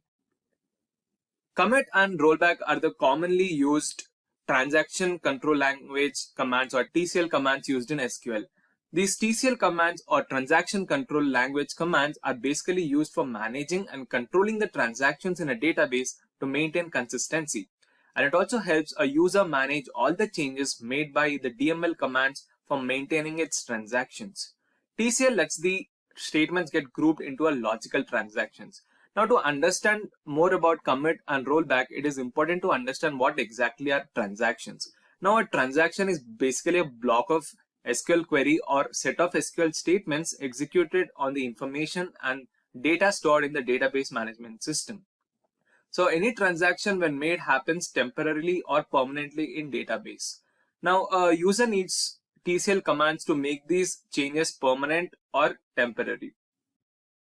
Commit and rollback are the commonly used transaction control language commands or TCL commands used in SQL. These TCL commands or transaction control language commands are basically used for managing and controlling the transactions in a database to maintain consistency. And it also helps a user manage all the changes made by the DML commands for maintaining its transactions. TCL lets the statements get grouped into a logical transactions. Now, to understand more about commit and rollback, it is important to understand what exactly are transactions. Now, a transaction is basically a block of SQL query or set of SQL statements executed on the information and data stored in the database management system. So any transaction when made happens temporarily or permanently in database. Now a user needs TCL commands to make these changes permanent or temporary.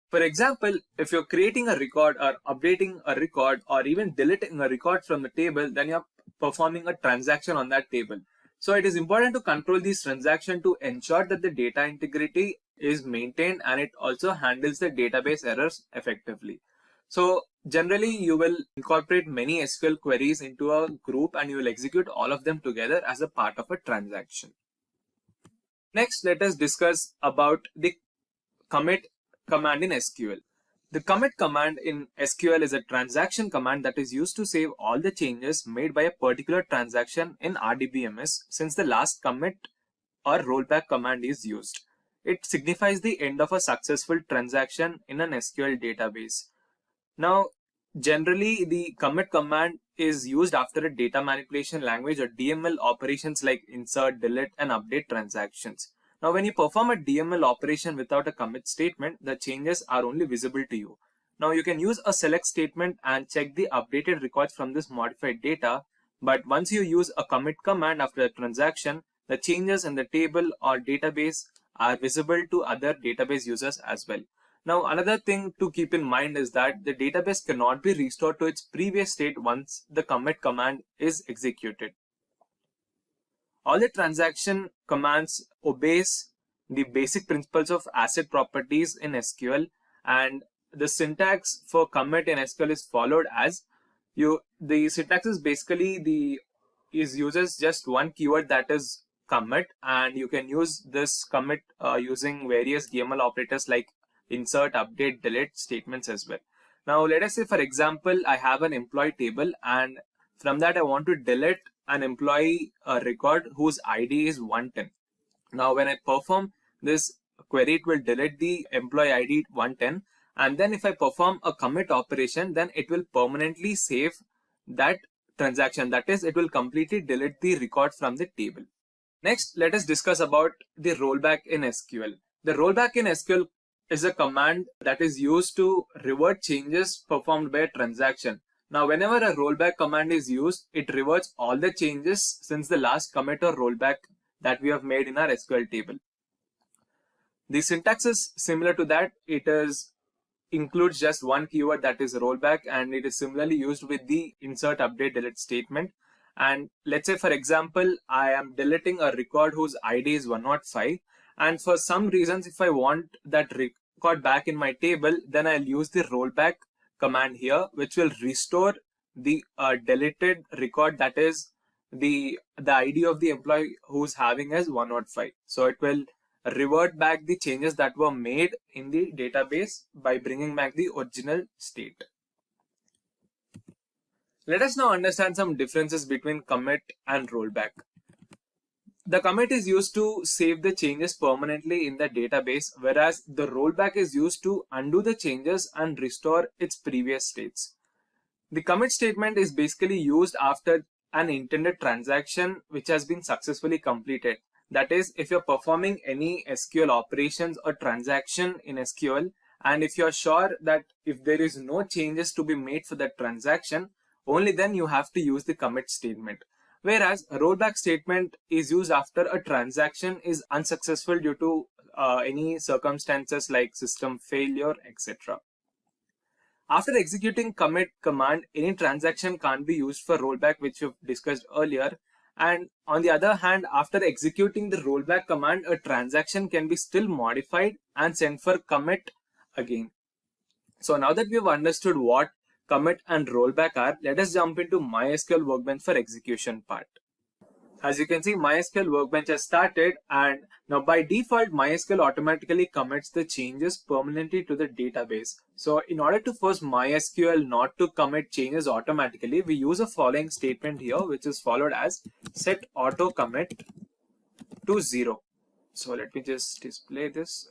For example, if you're creating a record or updating a record or even deleting a record from the table, then you're performing a transaction on that table. So it is important to control these transactions to ensure that the data integrity is maintained and it also handles the database errors effectively. So generally you will incorporate many SQL queries into a group and you will execute all of them together as a part of a transaction. Next, let us discuss about the commit command in SQL. The commit command in SQL is a transaction command that is used to save all the changes made by a particular transaction in RDBMS since the last commit or rollback command is used. It signifies the end of a successful transaction in an SQL database. Now, generally the commit command is used after a data manipulation language or DML operations like insert, delete and update transactions. Now, when you perform a DML operation without a commit statement, the changes are only visible to you. Now, you can use a select statement and check the updated records from this modified data. But once you use a commit command after a transaction, the changes in the table or database are visible to other database users as well. Now, another thing to keep in mind is that the database cannot be restored to its previous state once the commit command is executed. All the transaction commands obeys the basic principles of asset properties in SQL, and the syntax for commit in SQL is followed as the syntax is basically uses just one keyword, that is commit, and you can use this commit using various DML operators like insert, update, delete statements as well. Now let us say, for example, I have an employee table and from that I want to delete an employee record whose ID is 110. Now when I perform this query, it will delete the employee ID 110, and then if I perform a commit operation, then it will permanently save that transaction. That is, it will completely delete the record from the table. Next, let us discuss about the rollback in SQL. The rollback in SQL is a command that is used to revert changes performed by a transaction. Now, whenever a rollback command is used, it reverts all the changes since the last commit or rollback that we have made in our SQL table. The syntax is similar to that. It includes just one keyword, that is rollback, and it is similarly used with the insert, update, delete statement. And let's say, for example, I am deleting a record whose ID is 105. And for some reasons, if I want that record back in my table, then I'll use the rollback command here, which will restore the deleted record, that is the ID of the employee who's having as 105. So it will revert back the changes that were made in the database by bringing back the original state. Let us now understand some differences between commit and rollback. The commit is used to save the changes permanently in the database, whereas the rollback is used to undo the changes and restore its previous states. The commit statement is basically used after an intended transaction which has been successfully completed. That is, if you're performing any SQL operations or transaction in SQL, and if you're sure that if there is no changes to be made for that transaction, only then you have to use the commit statement. Whereas a rollback statement is used after a transaction is unsuccessful due to any circumstances like system failure, etc. After executing commit command, any transaction can't be used for rollback, which we've discussed earlier. And on the other hand, after executing the rollback command, a transaction can be still modified and sent for commit again. So now that we've understood what commit and rollback are, let us jump into MySQL Workbench for execution part. As you can see, MySQL Workbench has started, and now by default, MySQL automatically commits the changes permanently to the database. So in order to force MySQL not to commit changes automatically, we use a following statement here, which is followed as set auto commit to 0. So let me just display this.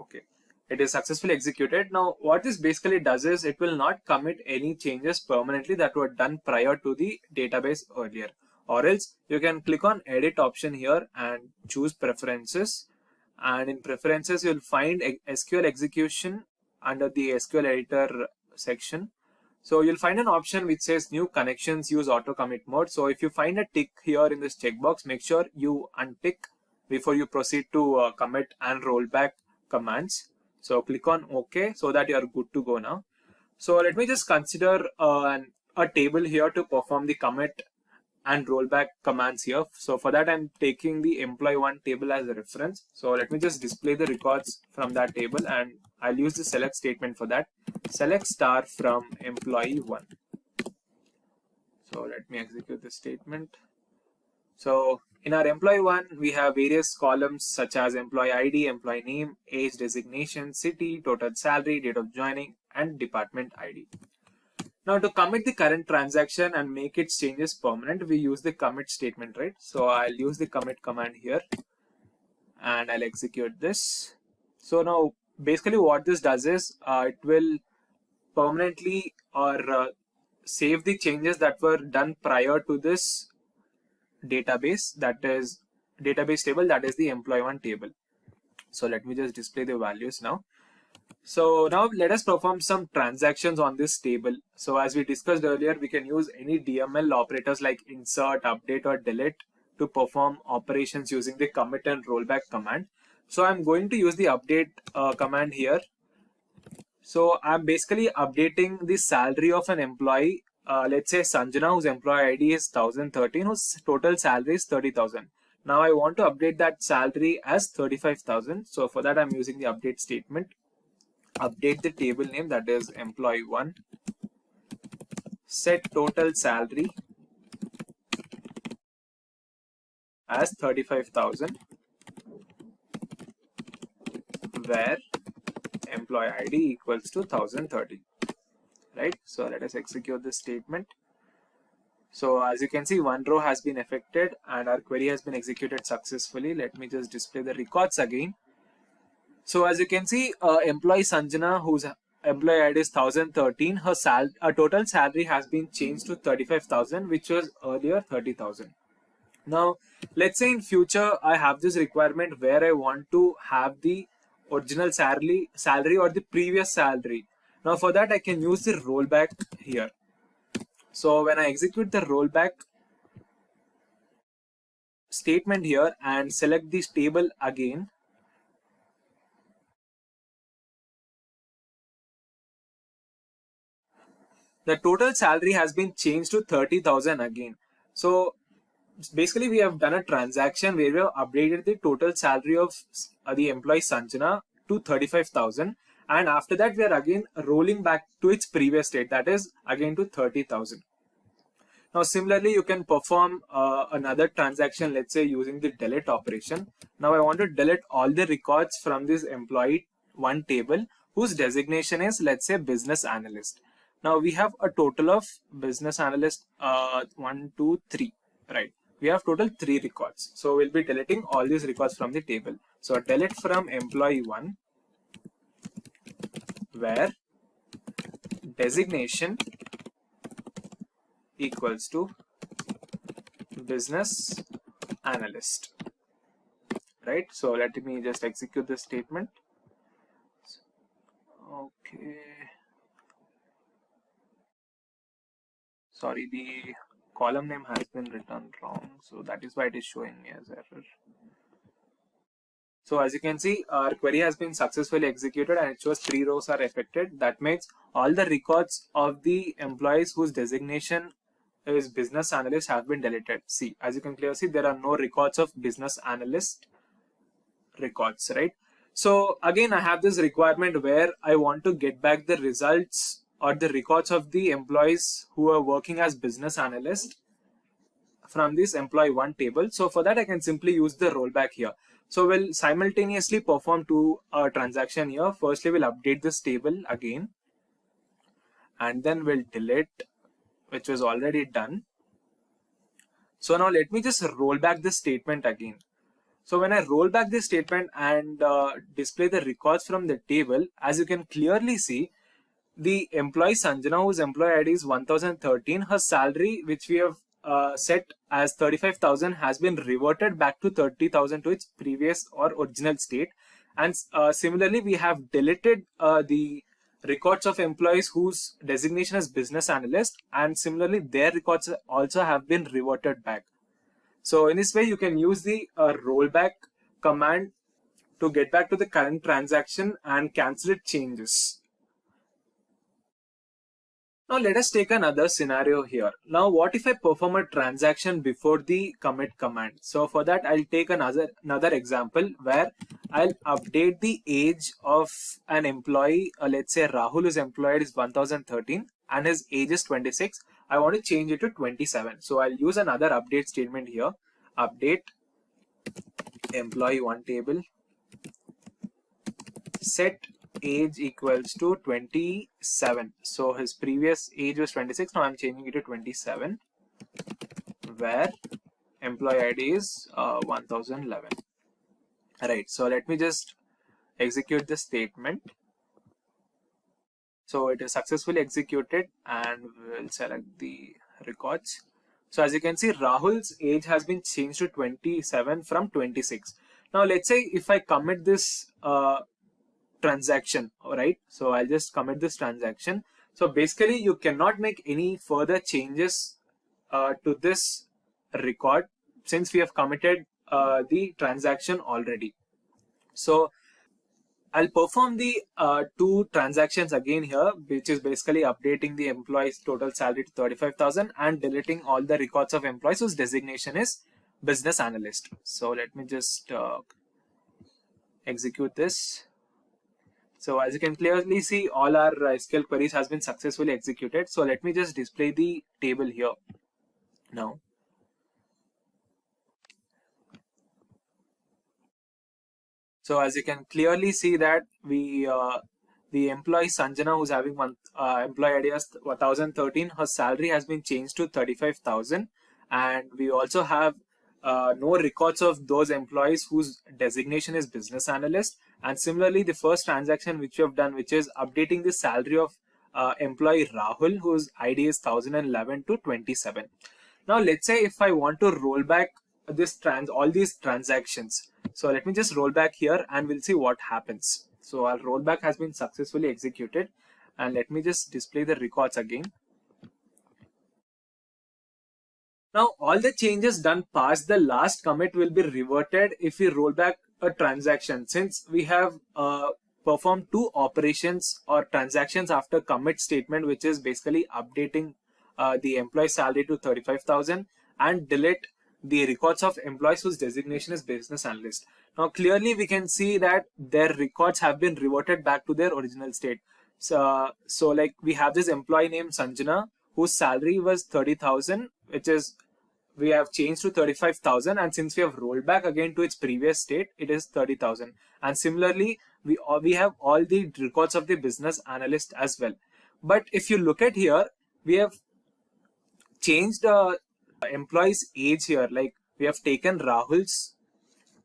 Okay. it is successfully executed. Now what this basically does is it will not commit any changes permanently that were done prior to the database earlier. Or else you can click on edit option here and choose preferences, and in preferences you'll find SQL execution under the SQL editor section. So you'll find an option which says new connections use auto commit mode. So if you find a tick here in this checkbox, make sure you untick before you proceed to commit and rollback commands. So click on OK so that you are good to go now. So let me just consider a table here to perform the commit and rollback commands here. So for that I'm taking the employee1 table as a reference. So let me just display the records from that table, and I'll use the select statement for that. Select star from employee1. So let me execute this statement. So in our employee1 we have various columns such as employee ID, employee name, age, designation, city, total salary, date of joining, and department ID. Now to commit the current transaction and make its changes permanent, we use the commit statement, right? So I'll use the commit command here and I'll execute this. So now basically what this does is it will permanently or save the changes that were done prior to this database, that is database table, that is the employee1 table. So let me just display the values now. So now let us perform some transactions on this table. So as we discussed earlier, we can use any DML operators like insert, update, or delete to perform operations using the commit and rollback command. So I'm going to use the update command here. So I'm basically updating the salary of an employee. Let's say Sanjana, whose employee ID is 1013, whose total salary is 30,000. Now I want to update that salary as 35,000. So for that I'm using the update statement. Update the table name, that is employee1, set total salary as 35,000, where employee ID equals to 1030, right? So let us execute this statement. So as you can see, one row has been affected and our query has been executed successfully. Let me just display the records again. So as you can see, employee Sanjana, whose employee ID is 1013, her total salary has been changed to 35,000, which was earlier 30,000. Now, let's say in future I have this requirement where I want to have the original salary or the previous salary. Now for that I can use the rollback here. So when I execute the rollback statement here and select this table again, the total salary has been changed to 30,000 again. So basically we have done a transaction where we have updated the total salary of the employee Sanjana to 35,000, and after that we are again rolling back to its previous state, that is again to 30,000. Now similarly you can perform another transaction, let's say using the delete operation. Now I want to delete all the records from this employee1 table whose designation is, let's say, business analyst. Now we have a total of business analyst 1, 2, 3, right? We have total 3 records. So we'll be deleting all these records from the table. So delete from employee1, where designation equals to business analyst, right? So let me just execute this statement. Okay. Sorry, the column name has been written wrong, so that is why it is showing me as error. So as you can see, our query has been successfully executed and it shows 3 rows are affected. That means all the records of the employees whose designation is business analyst have been deleted. See, as you can clearly see, there are no records of business analyst records, right? So again, I have this requirement where I want to get back the results or the records of the employees who are working as business analyst from this employee1 table. So for that I can simply use the rollback here. So we'll simultaneously perform 2 transactions here. Firstly, we'll update this table again, and then we'll delete, which was already done. So now let me just roll back this statement again. So when I roll back this statement and display the records from the table, as you can clearly see, the employee Sanjana, whose employee ID is 1013, her salary, which we have set as 35,000, has been reverted back to 30,000 to its previous or original state. And similarly, we have deleted the records of employees whose designation is business analyst, and similarly their records also have been reverted back. So in this way, you can use the rollback command to get back to the current transaction and cancel its changes. Now let us take another scenario here. Now what if I perform a transaction before the commit command? So for that, I'll take another example where I'll update the age of an employee. Let's say Rahul, whose employee is 1013 and his age is 26. I want to change it to 27. So I'll use another update statement here. Update employee one table, set age equals to 27. So his previous age was 26. Now I'm changing it to 27, where employee ID is 1011. Right. So let me just execute this statement. So it is successfully executed, and we'll select the records. So as you can see, Rahul's age has been changed to 27 from 26. Now let's say if I commit this transaction, all right, so I'll just commit this transaction. So basically you cannot make any further changes to this record since we have committed the transaction already. So I'll perform the two transactions again here, which is basically updating the employee's total salary to 35,000 and deleting all the records of employees whose designation is business analyst. So let me just execute this. So as you can clearly see, all our SQL queries has been successfully executed. So let me just display the table here now. So as you can clearly see that we the employee Sanjana, who's having one employee ID as 1013, her salary has been changed to 35,000, and we also have no records of those employees whose designation is business analyst. And similarly, the first transaction which we have done, which is updating the salary of employee Rahul, whose ID is 1011 to 27. Now let's say if I want to roll back this all these transactions. So let me just roll back here and we'll see what happens. So our rollback has been successfully executed, and let me just display the records again. Now all the changes done past the last commit will be reverted if we roll back a transaction, since we have performed two operations or transactions after commit statement, which is basically updating the employee salary to 35,000 and delete the records of employees whose designation is business analyst. Now clearly we can see that their records have been reverted back to their original state. So like we have this employee named Sanjana, whose salary was 30,000, which is we have changed to 35,000, and since we have rolled back again to its previous state, it is 30,000. And similarly, we have all the records of the business analyst as well. But if you look at here, we have changed the employee's age here. Like we have taken Rahul's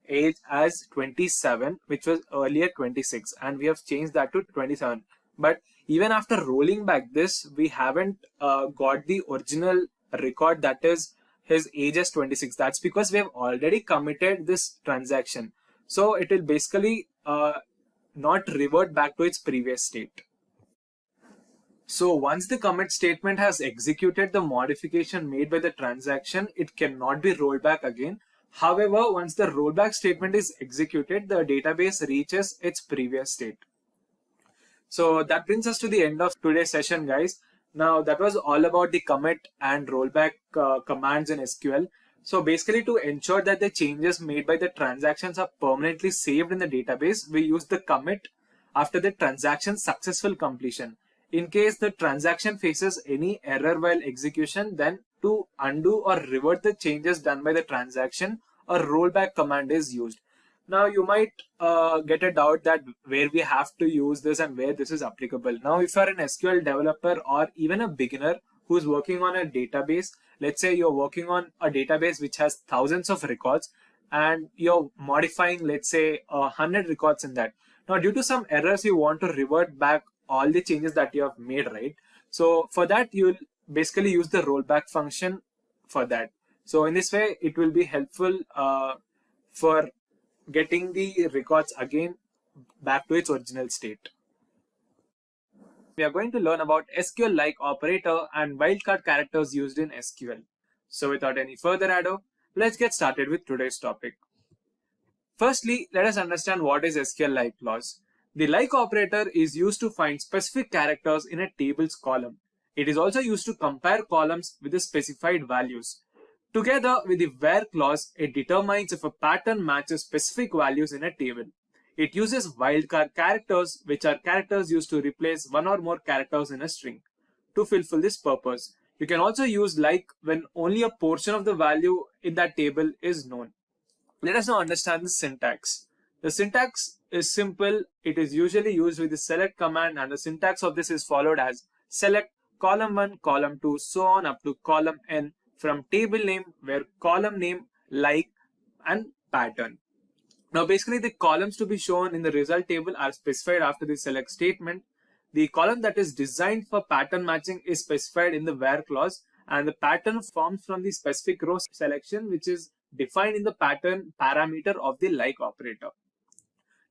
age as 27, which was earlier 26, and we have changed that to 27. But even after rolling back this, we haven't got the original record, that is his age is 26. That's because we have already committed this transaction. So it will basically not revert back to its previous state. So once the commit statement has executed the modification made by the transaction, it cannot be rolled back again. However, once the rollback statement is executed, the database reaches its previous state. So that brings us to the end of today's session, guys. Now that was all about the commit and rollback commands in SQL. So basically, to ensure that the changes made by the transactions are permanently saved in the database, we use the commit after the transaction's successful completion. In case the transaction faces any error while execution, then to undo or revert the changes done by the transaction, a rollback command is used. Now you might get a doubt that where we have to use this and where this is applicable. Now if you are an SQL developer or even a beginner who's working on a database, let's say you're working on a database which has thousands of records, and you're modifying, let's say, 100 records in that. Now, due to some errors, you want to revert back all the changes that you have made, right? So for that, you'll basically use the rollback function for that. So in this way, it will be helpful for getting the records again back to its original state. We are going to learn about SQL-like operator and wildcard characters used in SQL. So without any further ado, let's get started with today's topic. Firstly, let us understand what is SQL-like clause. The like operator is used to find specific characters in a table's column. It is also used to compare columns with the specified values. Together with the where clause, it determines if a pattern matches specific values in a table. It uses wildcard characters, which are characters used to replace one or more characters in a string. To fulfill this purpose, you can also use like when only a portion of the value in that table is known. Let us now understand the syntax. The syntax is simple. It is usually used with the select command, and the syntax of this is followed as select column 1, column 2, so on up to column n from table name, where column name, like, and pattern. Now basically the columns to be shown in the result table are specified after the select statement. The column that is designed for pattern matching is specified in the where clause, and the pattern forms from the specific row selection, which is defined in the pattern parameter of the like operator.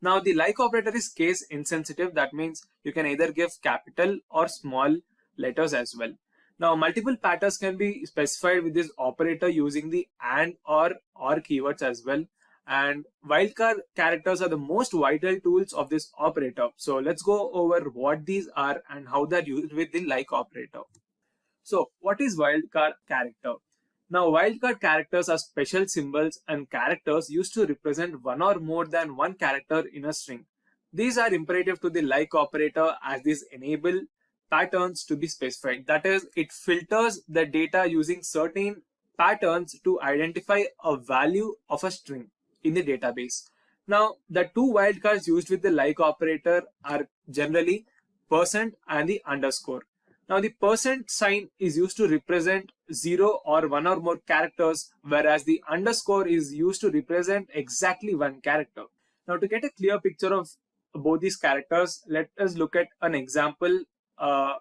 Now the like operator is case insensitive. That means you can either give capital or small letters as well. Now multiple patterns can be specified with this operator using the and or keywords as well. And wildcard characters are the most vital tools of this operator. So let's go over what these are and how they're used with the like operator. So what is wildcard character? Now wildcard characters are special symbols and characters used to represent one or more than one character in a string. These are imperative to the like operator as these enable patterns to be specified. That is, it filters the data using certain patterns to identify a value of a string in the database. Now, the two wildcards used with the like operator are generally % and the underscore. Now, the % sign is used to represent 0 or one or more characters, whereas the underscore is used to represent exactly one character. Now, to get a clear picture of both these characters, let us look at an example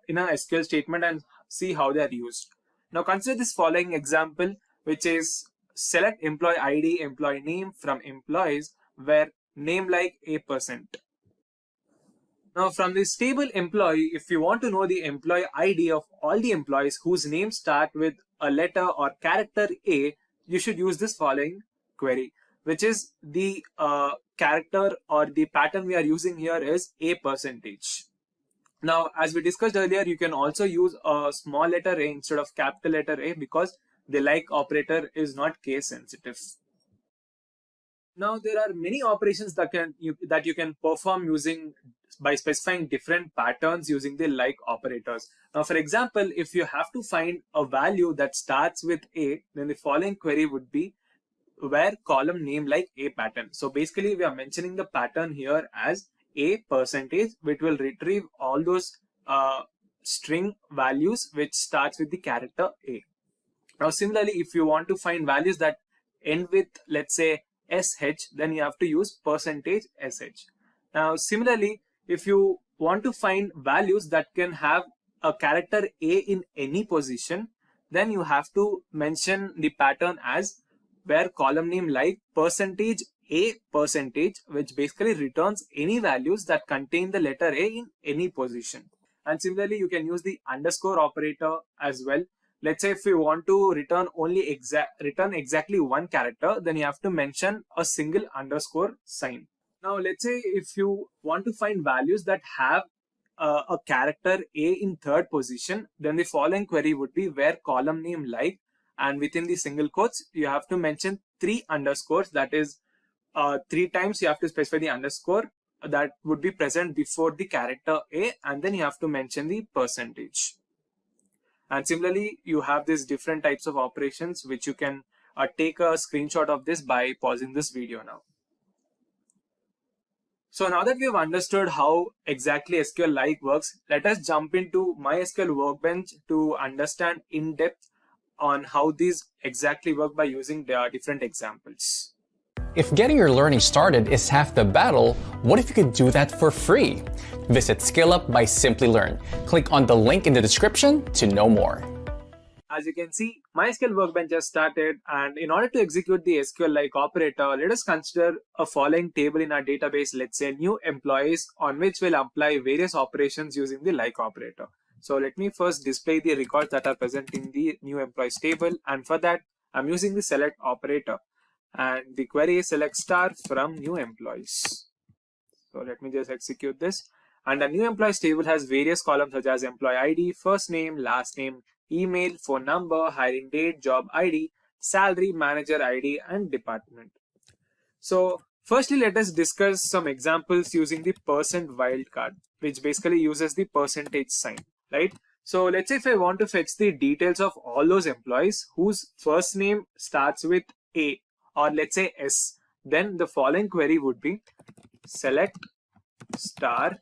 in an SQL statement and see how they are used. Now, consider this following example, which is select employee ID, employee name from employees, where name like %. Now from this table employee, if you want to know the employee ID of all the employees whose names start with a letter or character A, you should use this following query, which is the character or the pattern we are using here is %. Now, as we discussed earlier, you can also use a small letter A instead of capital letter A because the like operator is not case sensitive. Now, there are many operations that you can perform using by specifying different patterns using the like operators. Now, for example, if you have to find a value that starts with A, then the following query would be where column name like A pattern. So basically, we are mentioning the pattern here as A %, which will retrieve all those string values which starts with the character A. Now, similarly, if you want to find values that end with, let's say, SH, then you have to use %SH. Now, similarly, if you want to find values that can have a character A in any position, then you have to mention the pattern as where column name like %A%, which basically returns any values that contain the letter A in any position. And similarly, you can use the underscore operator as well. Let's say if you want to return only return exactly one character, then you have to mention a single underscore sign. Now, let's say if you want to find values that have a character A in third position, then the following query would be where column name like, and within the single quotes, you have to mention 3 underscores. That is 3 times you have to specify the underscore that would be present before the character A, and then you have to mention the %. And similarly, you have these different types of operations, which you can take a screenshot of this by pausing this video now. So now that we have understood how exactly SQL-like works, let us jump into MySQL Workbench to understand in depth on how these exactly work by using the different examples. If getting your learning started is half the battle, what if you could do that for free? Visit SkillUp by SimpliLearn. Click on the link in the description to know more. As you can see, MySQL Workbench has started, and in order to execute the SQL-like operator, let us consider a following table in our database, let's say new employees, on which we'll apply various operations using the like operator. So let me first display the records that are present in the new employees table, and for that, I'm using the select operator, and the query is select star from new employees. So let me just execute this. And the new employees table has various columns such as employee ID, first name, last name, email, phone number, hiring date, job ID, salary, manager ID, and department. So firstly, let us discuss some examples using the %wildcard, which basically uses the percentage sign, right? So let's say if I want to fetch the details of all those employees whose first name starts with A, or let's say S, then the following query would be select star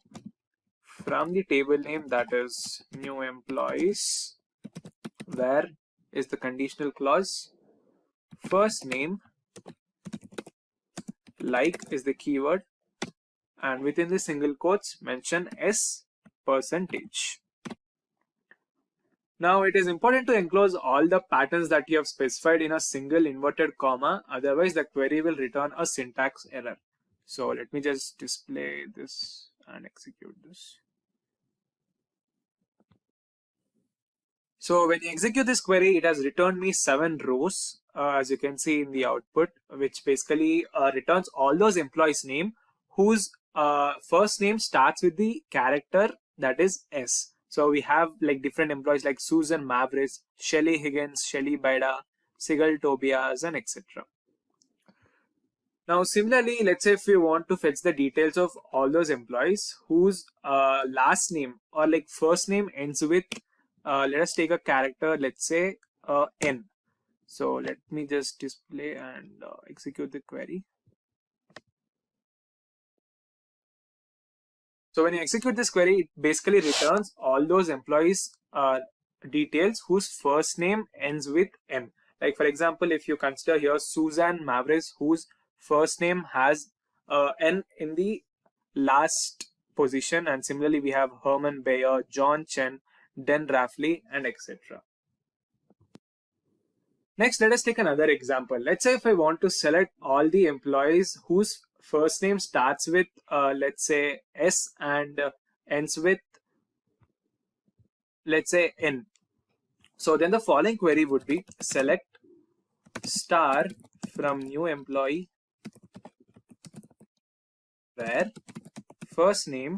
from the table name, that is new employees, where is the conditional clause, first name, like is the keyword, and within the single quotes mention S percentage. Now it is important to enclose all the patterns that you have specified in a single inverted comma, otherwise the query will return a syntax error. So let me just display this and execute this. So when you execute this query, it has returned me 7 rows, as you can see in the output, which basically returns all those employees' name whose first name starts with the character that is S. So we have like different employees like Susan Mavris, Shelly Higgins, Shelly Baida, Sigal Tobias, and etc. Now similarly, let's say if we want to fetch the details of all those employees whose last name or like first name ends with let us take a character, let's say N. So let me just display and execute the query. So when you execute this query, it basically returns all those employees details whose first name ends with M. Like for example, if you consider here Susan Mavris, whose first name has N in the last position, and similarly we have Herman Bayer, John Chen, Den Rafley, and etc. Next, let us take another example. Let's say if I want to select all the employees whose first name starts with let's say S and ends with let's say N. So then the following query would be select star from new employee where first name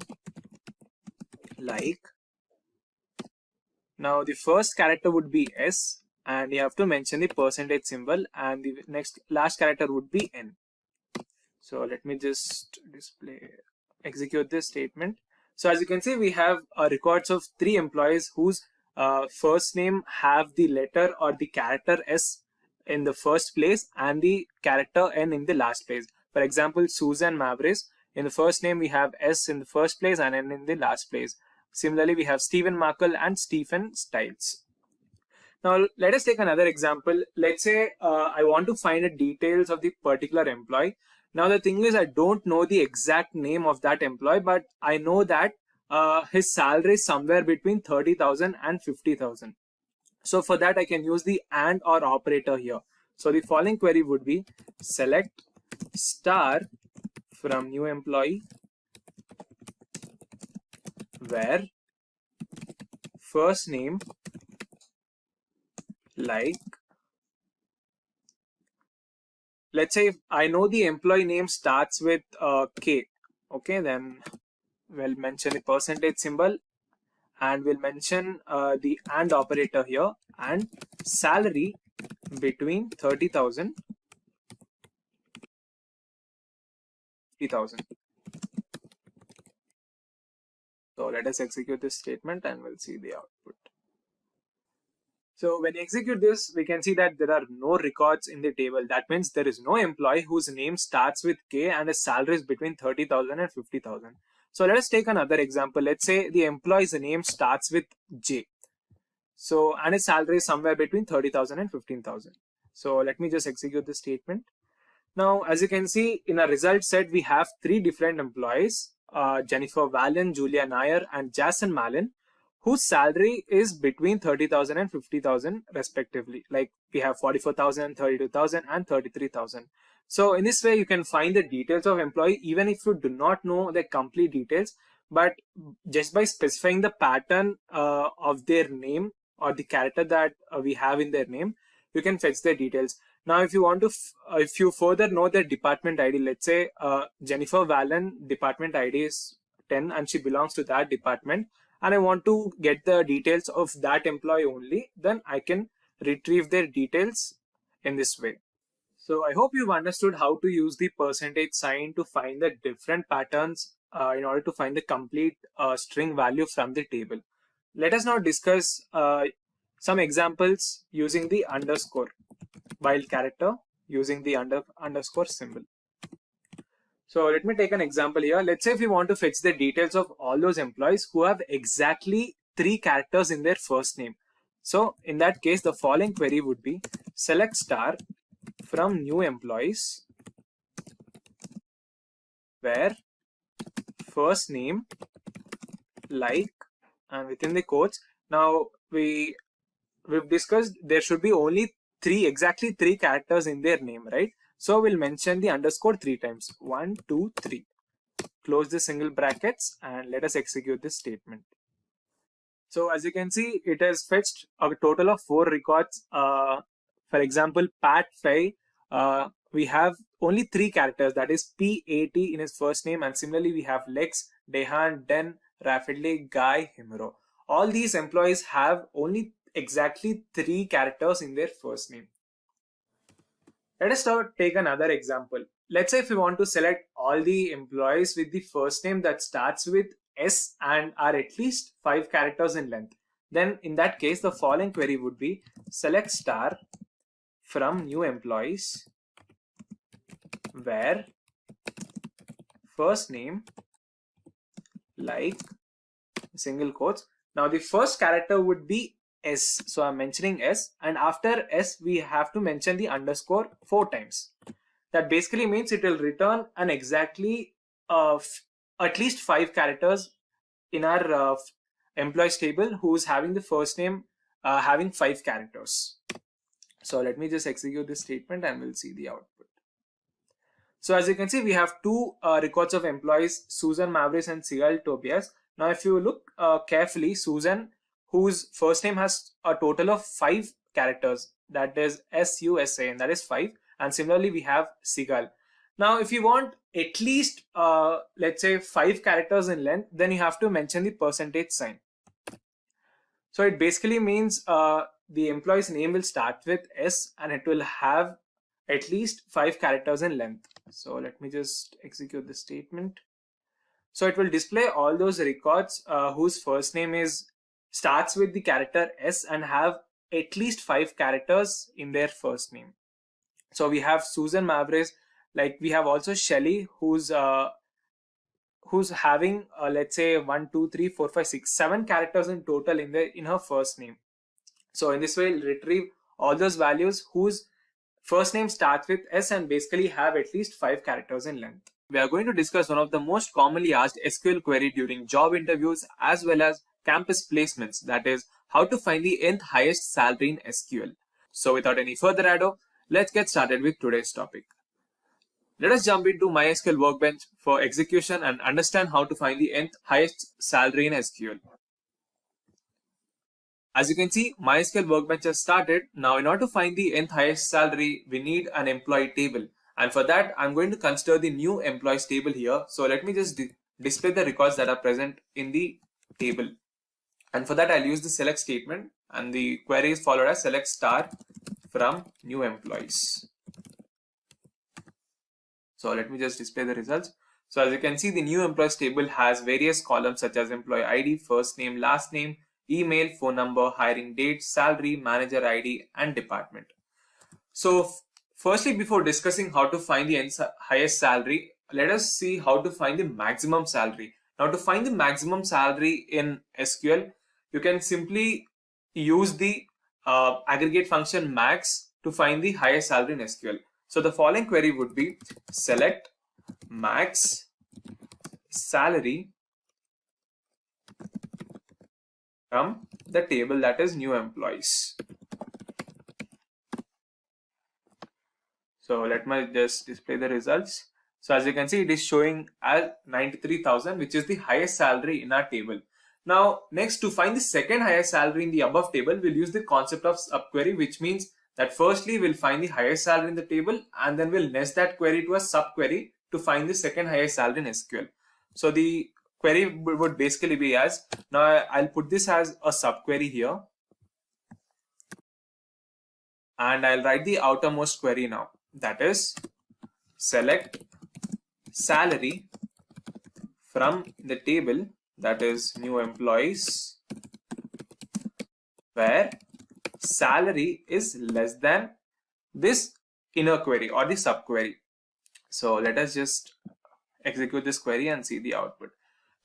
like, now the first character would be S and you have to mention the percentage symbol, and the last character would be N. So let me just execute this statement. So as you can see, we have records of 3 employees whose first name have the letter or the character S in the first place and the character N in the last place. For example, Susan Mavris, in the first name we have S in the first place and N in the last place. Similarly, we have Stephen Markle and Stephen Stiles. Now let us take another example. Let's say I want to find the details of the particular employee. Now the thing is, I don't know the exact name of that employee, but I know that his salary is somewhere between 30,000 and 50,000. So for that I can use the AND or operator here. So the following query would be select star from new employee where first name like, let's say if I know the employee name starts with K, okay, then we'll mention the percentage symbol and we'll mention the AND operator here, and salary between 30,000 50,000. So let us execute this statement and we'll see the output. So when you execute this, we can see that there are no records in the table. That means there is no employee whose name starts with K and his salary is between 30,000 and 50,000. So let us take another example. Let's say the employee's name starts with J. So, and his salary is somewhere between 30,000 and 15,000. So let me just execute this statement. Now, as you can see in our result set, we have three different employees, Jennifer Valen, Julia Nair, and Jason Malin, whose salary is between 30,000 and 50,000 respectively. Like we have 44,000, 32,000, and 33,000. So in this way, you can find the details of employee even if you do not know the complete details, but just by specifying the pattern of their name or the character that we have in their name, you can fetch the details. Now, if you want to, if you further know the department ID, let's say Jennifer Valen department ID is 10 and she belongs to that department, and I want to get the details of that employee only, then I can retrieve their details in this way. So I hope you've understood how to use the percentage sign to find the different patterns in order to find the complete string value from the table. Let us now discuss some examples using the underscore while character using the underscore symbol. So let me take an example here. Let's say if we want to fetch the details of all those employees who have exactly 3 characters in their first name. So in that case, the following query would be select star from new employees where first name like, and within the quotes. Now we've discussed there should be only exactly three characters in their name, right? So we'll mention the underscore 3 times. 1, 2, 3. Close the single brackets and let us execute this statement. So as you can see, it has fetched a total of 4 records. For example, Pat Fay, we have only 3 characters, that is P-A-T in his first name, and similarly we have Lex, Dehan, Den, Rapidly, Guy, Himro. All these employees have only exactly 3 characters in their first name. Let us now take another example. Let's say if we want to select all the employees with the first name that starts with S and are at least 5 characters in length, then in that case the following query would be select star from new employees where first name like single quotes. Now the first character would be S, so I'm mentioning S, and after S we have to mention the underscore 4 times. That basically means it will return an exactly at least 5 characters in our employees table who's having the first name having 5 characters. So let me just execute this statement and we'll see the output. So as you can see, we have 2 records of employees, Susan Mavericks and Sigal Tobias. Now if you look carefully, Susan, whose first name has a total of 5 characters, that is S-U-S-A, and that is 5. And similarly, we have Sigal. Now, if you want at least, let's say 5 characters in length, then you have to mention the percentage sign. So it basically means the employee's name will start with S and it will have at least 5 characters in length. So let me just execute the statement. So it will display all those records whose first name starts with the character S and have at least 5 characters in their first name. So we have Susan Mavericks, like we have also Shelly, who's having let's say 1, 2, 3, 4, 5, 6, 7 characters in total in her first name. So in this way, we'll retrieve all those values whose first name starts with S and basically have at least 5 characters in length. We are going to discuss one of the most commonly asked SQL query during job interviews as well as campus placements, that is how to find the nth highest salary in SQL. So without any further ado, let's get started with today's topic. Let us jump into MySQL Workbench for execution and understand how to find the nth highest salary in SQL. As you can see, MySQL Workbench has started. Now in order to find the nth highest salary, we need an employee table. And for that, I'm going to consider the new employees table here. So let me just display the records that are present in the table. And for that, I'll use the select statement and the query is followed as select star from new employees. So let me just display the results. So as you can see, the new employees table has various columns such as employee ID, first name, last name, email, phone number, hiring date, salary, manager ID, and department. So firstly, before discussing how to find the highest salary, let us see how to find the maximum salary. Now to find the maximum salary in SQL, you can simply use the aggregate function max to find the highest salary in SQL. So the following query would be select max salary from the table that is new employees. So let me just display the results. So as you can see, it is showing as 93,000, which is the highest salary in our table. Now, next, to find the second highest salary in the above table, we'll use the concept of subquery, which means that firstly, we'll find the highest salary in the table, and then we'll nest that query to a subquery to find the second highest salary in SQL. So the query would basically be as, now I'll put this as a subquery here, and I'll write the outermost query now. That is, select salary from the table that is new employees where salary is less than this inner query or the subquery. So let us just execute this query and see the output.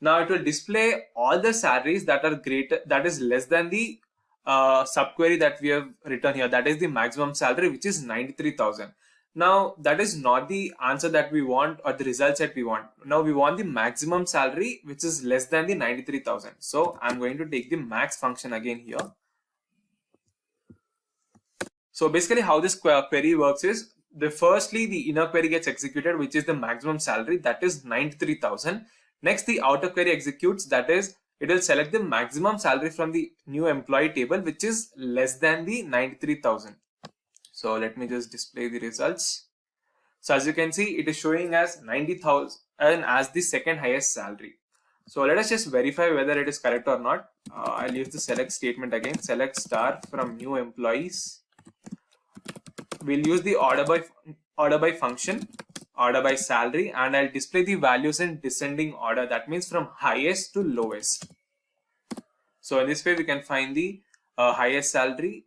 Now it will display all the salaries that are greater, that is less than the subquery that we have written here, that is the maximum salary, which is 93,000. Now that is not the answer that we want or the results that we want. Now we want the maximum salary which is less than the 93,000. So I'm going to take the max function again here. So basically how this query works is, firstly the inner query gets executed, which is the maximum salary, that is 93,000. Next the outer query executes, that is it will select the maximum salary from the new employee table which is less than the 93,000. So let me just display the results. So as you can see, it is showing as 90,000 as the second highest salary. So let us just verify whether it is correct or not. I'll use the select statement again. Select star from new employees. We'll use the order by function, order by salary, and I'll display the values in descending order. That means from highest to lowest. So in this way, we can find the highest salary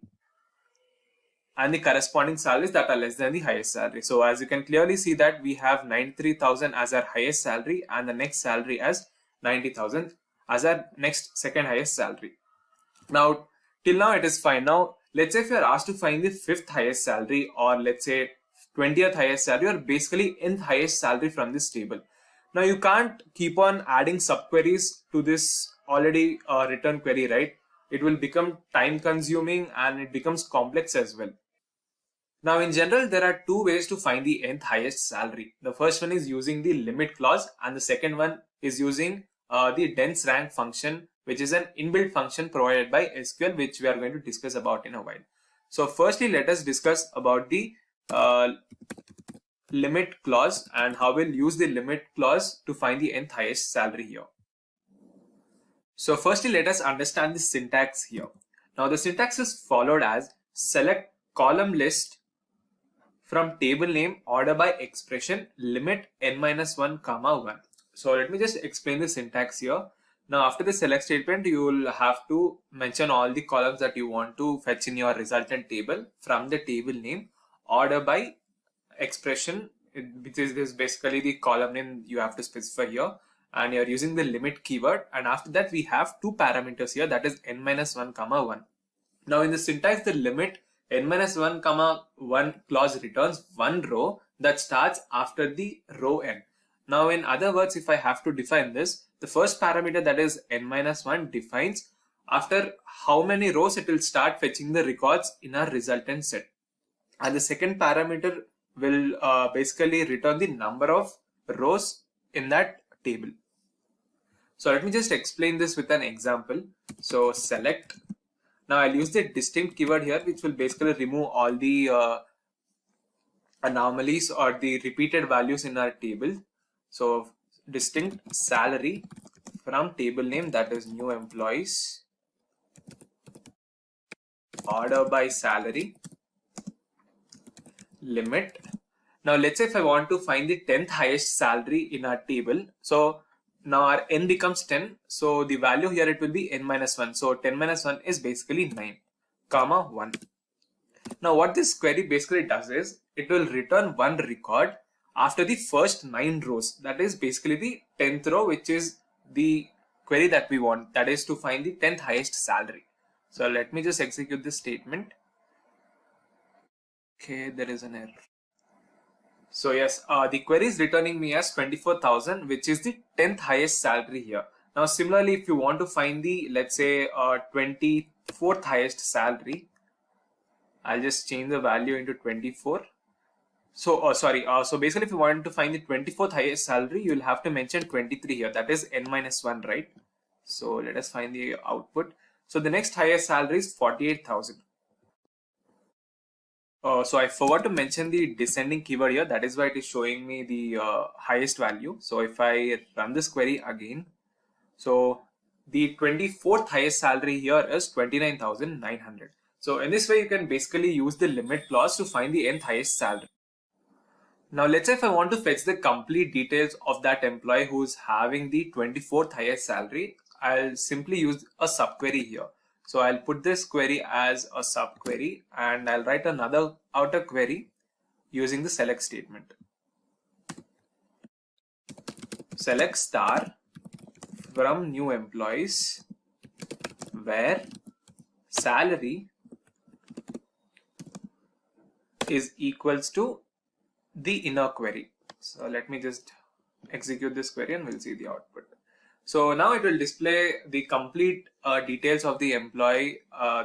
and the corresponding salaries that are less than the highest salary. So as you can clearly see that we have 93,000 as our highest salary and the next salary as 90,000 as our next second highest salary. Now till now it is fine. Now let's say if you are asked to find the fifth highest salary, or let's say 20th highest salary, or basically nth highest salary from this table. Now you can't keep on adding subqueries to this already written query, right? It will become time consuming and it becomes complex as well. Now in general, there are two ways to find the nth highest salary. The first one is using the limit clause, and the second one is using the dense rank function, which is an inbuilt function provided by SQL, which we are going to discuss about in a while. So firstly, let us discuss about the limit clause and how we'll use the limit clause to find the nth highest salary here. So firstly, let us understand the syntax here. Now the syntax is followed as select column list from table name order by expression limit n-1 comma 1. So let me just explain the syntax here. Now after the select statement, you will have to mention all the columns that you want to fetch in your resultant table from the table name order by expression, which is basically the column name you have to specify here, and you're using the limit keyword, and after that we have two parameters here, that is n-1 comma 1. Now in the syntax, the limit n-1 comma 1 clause returns one row that starts after the row n. Now in other words, if I have to define this, the first parameter, that is n-1, defines after how many rows it will start fetching the records in our resultant set, and the second parameter will basically return the number of rows in that table. So let me just explain this with an example. So select, now I'll use the distinct keyword here, which will basically remove all the anomalies or the repeated values in our table. So distinct salary from table name, that is new employees, order by salary, limit. Now let's say if I want to find the 10th highest salary in our table, so now our n becomes 10, so the value here, it will be n-1. So 10-1 is basically 9 comma 1. Now what this query basically does is, it will return one record after the first 9 rows. That is basically the 10th row, which is the query that we want, that is to find the 10th highest salary. So let me just execute this statement. Okay, there is an error. So yes, the query is returning me as 24,000, which is the 10th highest salary here. Now similarly, if you want to find the, let's say, 24th highest salary, I'll just change the value into 24. So so basically if you want to find the 24th highest salary, you'll have to mention 23 here. That is n minus 1, right? So let us find the output. So the next highest salary is 48,000. So I forgot to mention the descending keyword here. That is why it is showing me the highest value. So if I run this query again, so the 24th highest salary here is 29,900. So in this way, you can basically use the limit clause to find the nth highest salary. Now let's say if I want to fetch the complete details of that employee who's having the 24th highest salary, I'll simply use a subquery here. So I'll put this query as a subquery and I'll write another outer query using the select statement. Select star from new employees where salary is equals to the inner query. So let me just execute this query and we'll see the output. So now it will display the complete details of the employee,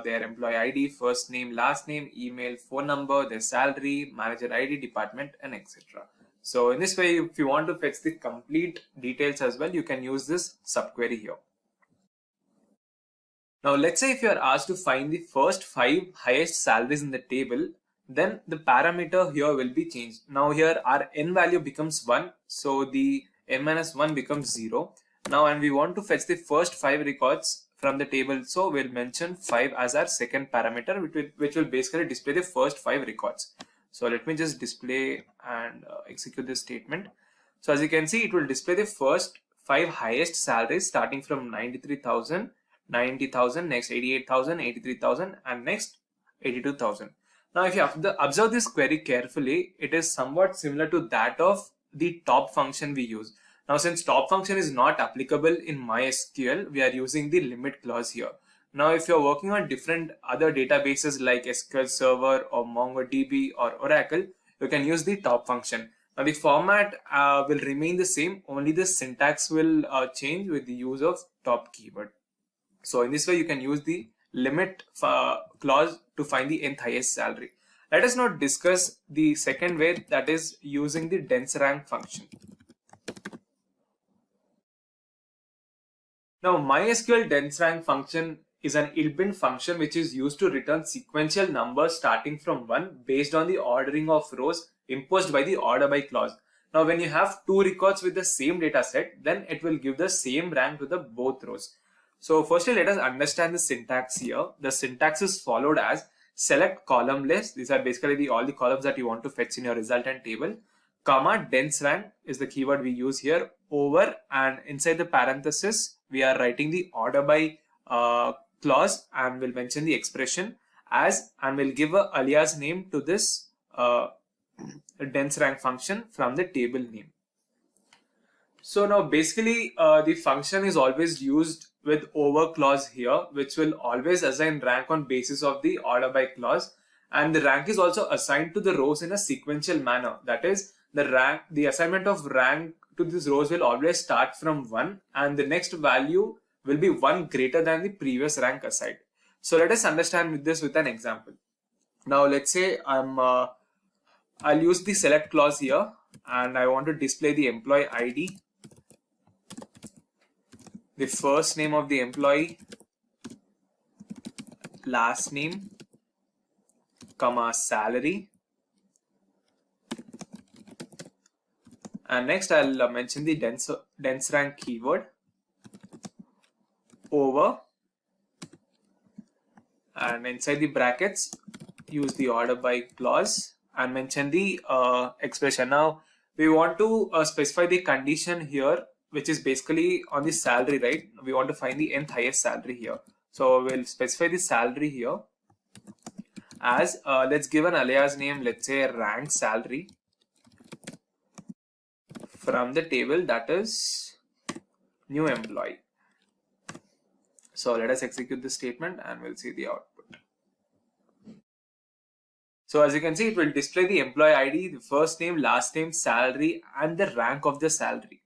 their employee ID, first name, last name, email, phone number, their salary, manager ID, department, and etc. So in this way, if you want to fetch the complete details as well, you can use this subquery here. Now let's say if you are asked to find the first 5 highest salaries in the table, then the parameter here will be changed. Now here our n value becomes 1, so the n minus 1 becomes 0. Now and we want to fetch the first 5 records from the table, so we'll mention 5 as our second parameter, which will basically display the first 5 records. So let me just display and execute this statement. So as you can see, it will display the first 5 highest salaries starting from 93,000, 90,000, next 88,000, 83,000, and next 82,000. Now, if you have to observe this query carefully, it is somewhat similar to that of the top function we use. Now, since top function is not applicable in MySQL, we are using the limit clause here. Now, if you're working on different other databases like SQL Server or MongoDB or Oracle, you can use the top function. Now, the format will remain the same, only the syntax will change with the use of top keyword. So in this way, you can use the limit clause to find the nth highest salary. Let us now discuss the second way, that is using the dense rank function. Now MySQL dense rank function is an inbuilt function which is used to return sequential numbers starting from 1 based on the ordering of rows imposed by the order by clause. Now when you have 2 records with the same data set, then it will give the same rank to the both rows. So firstly, let us understand the syntax here. The syntax is followed as select column list. These are basically all the columns that you want to fetch in your resultant table. Comma dense rank is the keyword we use here. Over, and inside the parenthesis, we are writing the order by clause and we'll mention the expression as, and we'll give a alias name to this dense rank function from the table name. So now basically the function is always used with over clause here, which will always assign rank on basis of the order by clause, and the rank is also assigned to the rows in a sequential manner. That is, the assignment of rank to these rows will always start from 1 and the next value will be 1 greater than the previous rank assigned. So let us understand this with an example. Now let's say I'll use the select clause here and I want to display the employee ID, the first name of the employee, last name, comma salary, and next I'll mention the dense rank keyword, over, and inside the brackets use the order by clause and mention the expression. Now we want to specify the condition here, which is basically on the salary, right? We want to find the nth highest salary here. So we'll specify the salary here as, let's give an alias name, let's say rank salary from the table, that is new employee. So let us execute this statement and we'll see the output. So as you can see, it will display the employee ID, the first name, last name, salary, and the rank of the salary.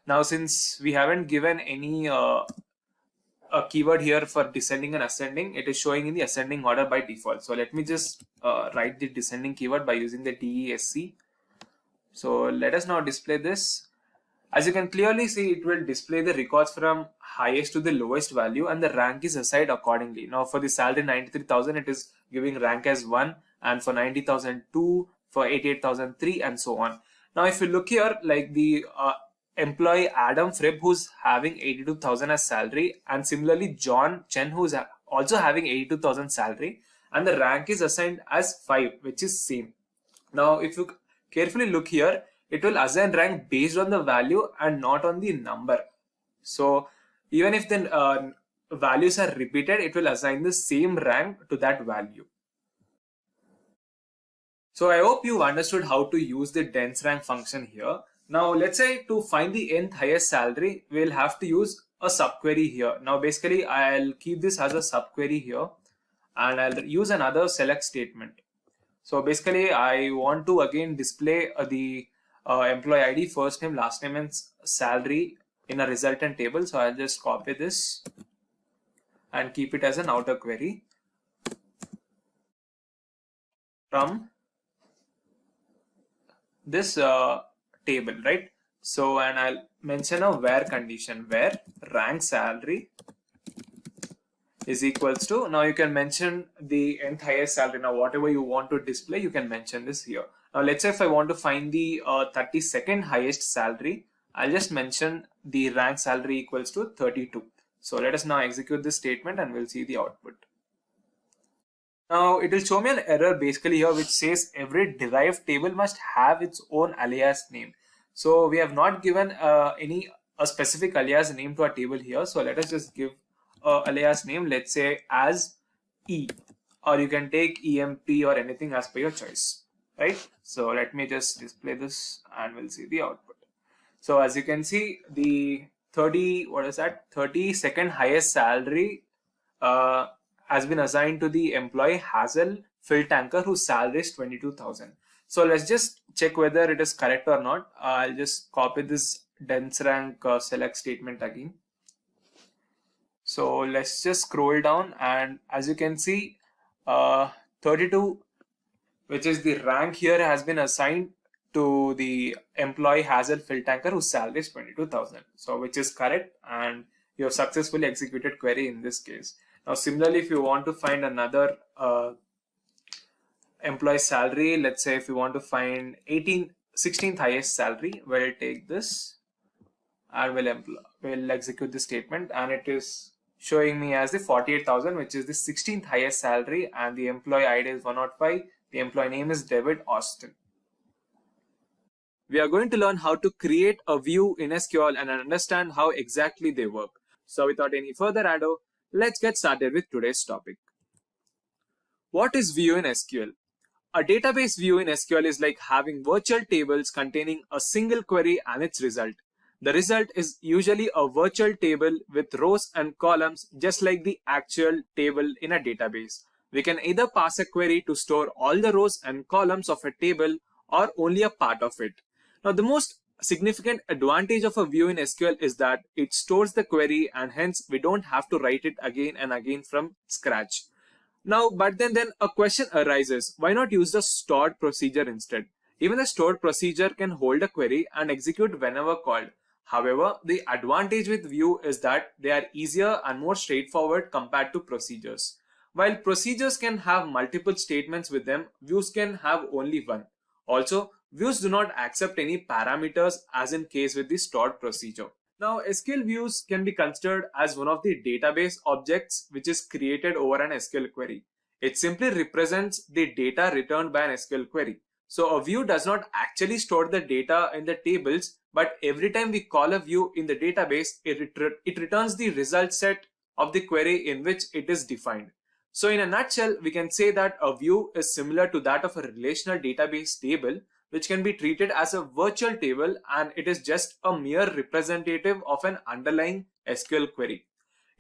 Now, since we haven't given any a keyword here for descending and ascending, it is showing in the ascending order by default. So let me just write the descending keyword by using the DESC. So let us now display this. As you can clearly see, it will display the records from highest to the lowest value, and the rank is assigned accordingly. Now for the salary 93,000, it is giving rank as 1, and for 90,000 2, for 88,000 3, and so on. Now if you look here, like the employee Adam Fripp, who's having 82,000 as salary, and similarly John Chen, who's also having 82,000 salary, and the rank is assigned as 5, which is same. Now if you carefully look here, it will assign rank based on the value and not on the number. So even if the values are repeated, it will assign the same rank to that value. So I hope you understood how to use the dense rank function here. Now let's say to find the nth highest salary, we'll have to use a subquery here. Now basically I'll keep this as a subquery here, and I'll use another select statement. So basically I want to again display the employee ID, first name, last name, and salary in a resultant table. So I'll just copy this and keep it as an outer query from this table, right? So, and I'll mention a where condition, where rank salary is equals to, now you can mention the nth highest salary. Now whatever you want to display, you can mention this here. Now let's say if I want to find the 32nd highest salary, I'll just mention the rank salary equals to 32. So let us now execute this statement and we'll see the output. Now it will show me an error basically here which says every derived table must have its own alias name. So we have not given a specific alias name to our table here. So let us just give a alias name, let's say as E, or you can take EMP or anything as per your choice, right? So let me just display this and we'll see the output. So as you can see, the 32nd highest salary has been assigned to the employee Hazel Phil Tanker, whose salary is 22,000. So let's just check whether it is correct or not. I'll just copy this dense rank select statement again. So let's just scroll down, and as you can see, 32, which is the rank here, has been assigned to the employee Hazel Phil Tanker, whose salary is 22,000. So which is correct, and you have successfully executed query in this case. Now similarly, if you want to find another employee salary, let's say if you want to find 16th highest salary, we'll take this and we'll execute the statement, and it is showing me as the 48,000, which is the 16th highest salary, and the employee ID is 105. The employee name is David Austin. We are going to learn how to create a view in SQL and understand how exactly they work. So without any further ado, let's get started with today's topic. What is view in SQL? A database view in SQL is like having virtual tables containing a single query and its result. The result is usually a virtual table with rows and columns, just like the actual table in a database. We can either pass a query to store all the rows and columns of a table or only a part of it. Now, the most significant advantage of a view in SQL is that it stores the query, and hence we don't have to write it again and again from scratch. Now, but then a question arises, why not use the stored procedure instead? Even the stored procedure can hold a query and execute whenever called. However, the advantage with view is that they are easier and more straightforward compared to procedures. While procedures can have multiple statements with them, views can have only one. Also, views do not accept any parameters as in case with the stored procedure. Now, SQL views can be considered as one of the database objects which is created over an SQL query. It simply represents the data returned by an SQL query. So a view does not actually store the data in the tables, but every time we call a view in the database, it returns the result set of the query in which it is defined. So in a nutshell, we can say that a view is similar to that of a relational database table, which can be treated as a virtual table, and it is just a mere representative of an underlying SQL query.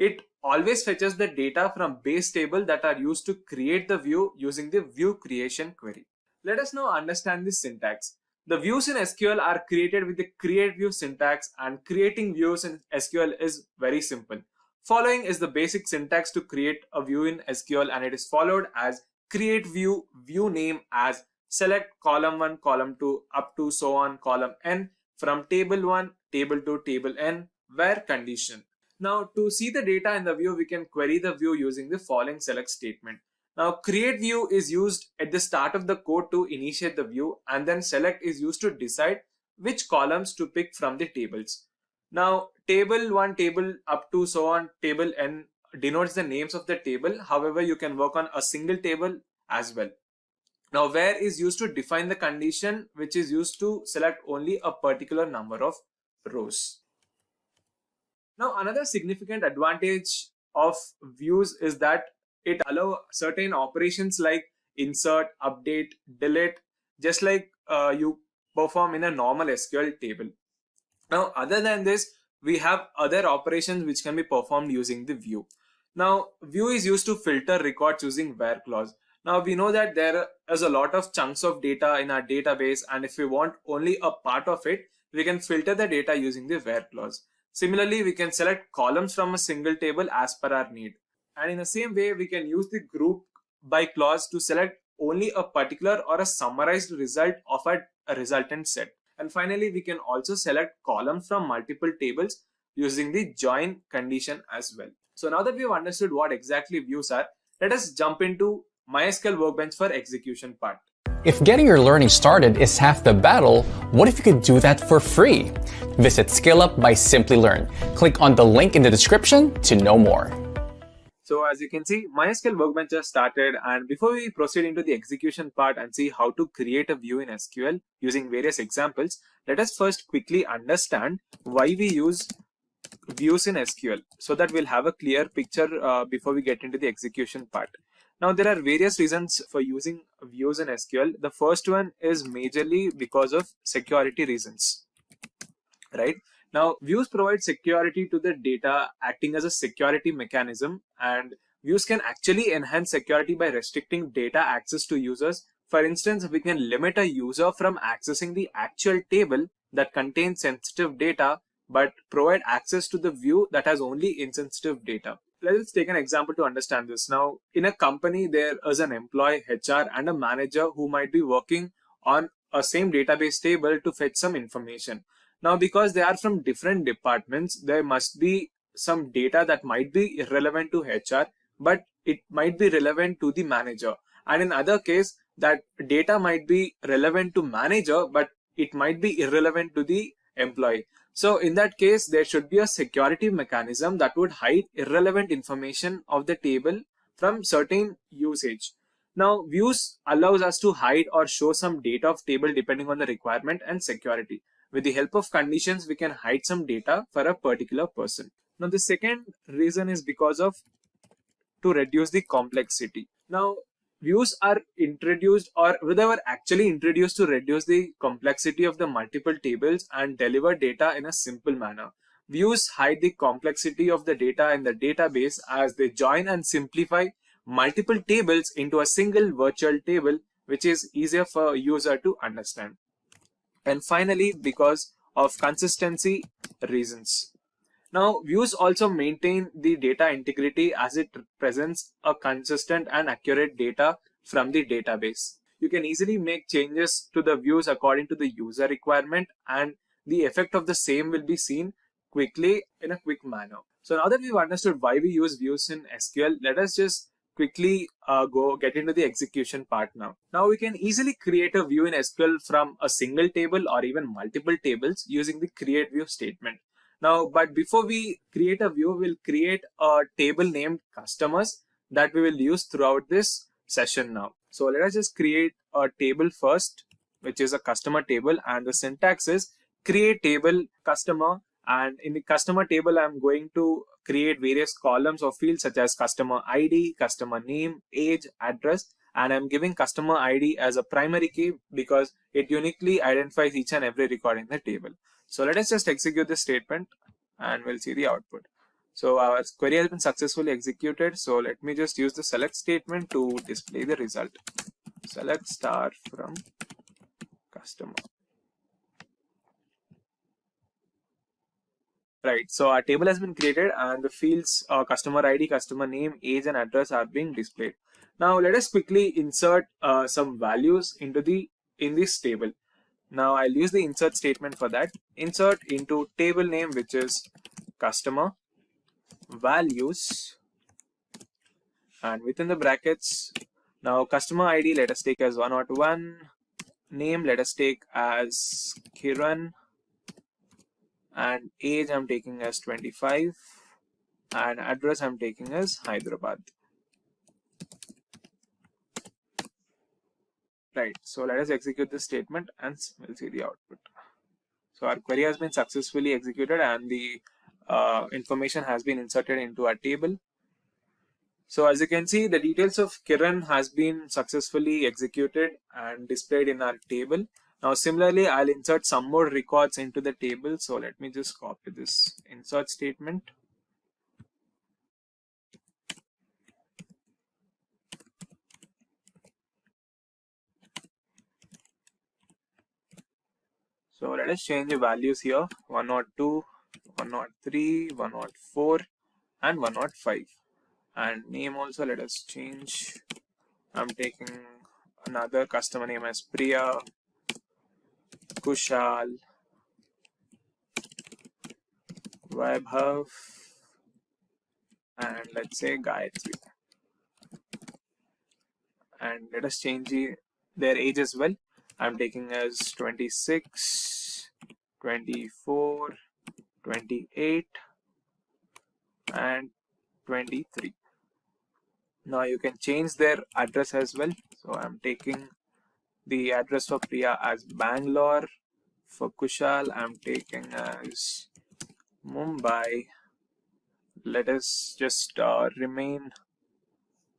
It always fetches the data from base table that are used to create the view using the view creation query. Let us now understand the syntax. The views in SQL are created with the create view syntax, and creating views in SQL is very simple. Following is the basic syntax to create a view in SQL, and it is followed as create view, view name as select column 1, column 2 up to so on column n from table 1, table 2, table n where condition. Now to see the data in the view, we can query the view using the following select statement. Now create view is used at the start of the code to initiate the view, and then select is used to decide which columns to pick from the tables. Now table 1, table up to so on, table n denotes the names of the table. However, you can work on a single table as well. Now where is used to define the condition, which is used to select only a particular number of rows. Now another significant advantage of views is that it allows certain operations like insert, update, delete, just like you perform in a normal SQL table. Now other than this, we have other operations which can be performed using the view. Now view is used to filter records using where clause. Now we know that there is a lot of chunks of data in our database, and if we want only a part of it, we can filter the data using the where clause. Similarly, we can select columns from a single table as per our need. And in the same way, we can use the group by clause to select only a particular or a summarized result of a resultant set. And finally, we can also select columns from multiple tables using the join condition as well. So now that we've understood what exactly views are, let us jump into MySQL Workbench for execution part. If getting your learning started is half the battle, what if you could do that for free? Visit SkillUp by SimpliLearn. Click on the link in the description to know more. So as you can see, MySQL Workbench has started, and before we proceed into the execution part and see how to create a view in SQL using various examples, let us first quickly understand why we use views in SQL, so that we'll have a clear picture before we get into the execution part. Now there are various reasons for using views in SQL. The first one is majorly because of security reasons, right? Now views provide security to the data, acting as a security mechanism, and views can actually enhance security by restricting data access to users. For instance, we can limit a user from accessing the actual table that contains sensitive data, but provide access to the view that has only insensitive data. Let's take an example to understand this. Now, in a company, there is an employee, HR, and a manager who might be working on a same database table to fetch some information. Now, because they are from different departments, there must be some data that might be irrelevant to HR, but it might be relevant to the manager. And in other case, that data might be relevant to manager, but it might be irrelevant to the employee. So in that case, there should be a security mechanism that would hide irrelevant information of the table from certain usage. Now, views allows us to hide or show some data of table depending on the requirement and security. With the help of conditions, we can hide some data for a particular person. Now, the second reason is because of to reduce the complexity. Now, views are introduced, or they were actually introduced to reduce the complexity of the multiple tables and deliver data in a simple manner. Views hide the complexity of the data in the database as they join and simplify multiple tables into a single virtual table, which is easier for a user to understand. And finally, because of consistency reasons. Now, views also maintain the data integrity as it presents a consistent and accurate data from the database. You can easily make changes to the views according to the user requirement, and the effect of the same will be seen quickly in a quick manner. So now that we've understood why we use views in SQL, let us just quickly get into the execution part now. Now we can easily create a view in SQL from a single table or even multiple tables using the create view statement. Now, but before we create a view, we'll create a table named customers that we will use throughout this session now. So let us just create a table first, which is a customer table, and the syntax is create table customer. And in the customer table, I'm going to create various columns or fields such as customer ID, customer name, age, address, and I'm giving customer ID as a primary key because it uniquely identifies each and every record in the table. So let us just execute this statement and we'll see the output. So our query has been successfully executed. So let me just use the select statement to display the result. Select star from customer. Right, so our table has been created and the fields customer ID, customer name, age and address are being displayed. Now let us quickly insert some values in this table. Now I'll use the insert statement for that. Insert into table name, which is customer, values, and within the brackets, now customer ID let us take as 101, name let us take as Kiran, and age I'm taking as 25, and address I'm taking as Hyderabad. Right, so let us execute this statement and we'll see the output. So our query has been successfully executed and the information has been inserted into our table. So as you can see, the details of Kiran has been successfully executed and displayed in our table. Now similarly, I'll insert some more records into the table. So let me just copy this insert statement. So let us change the values here: 102, 103, 104, and 105. And name also let us change. I'm taking another customer name as Priya, Kushal, Vaibhav, and let's say Gayatri. And let us change their age as well. I'm taking as 26, 24, 28, and 23. Now you can change their address as well. So I'm taking the address for Priya as Bangalore. For Kushal, I'm taking as Mumbai. Let us just remain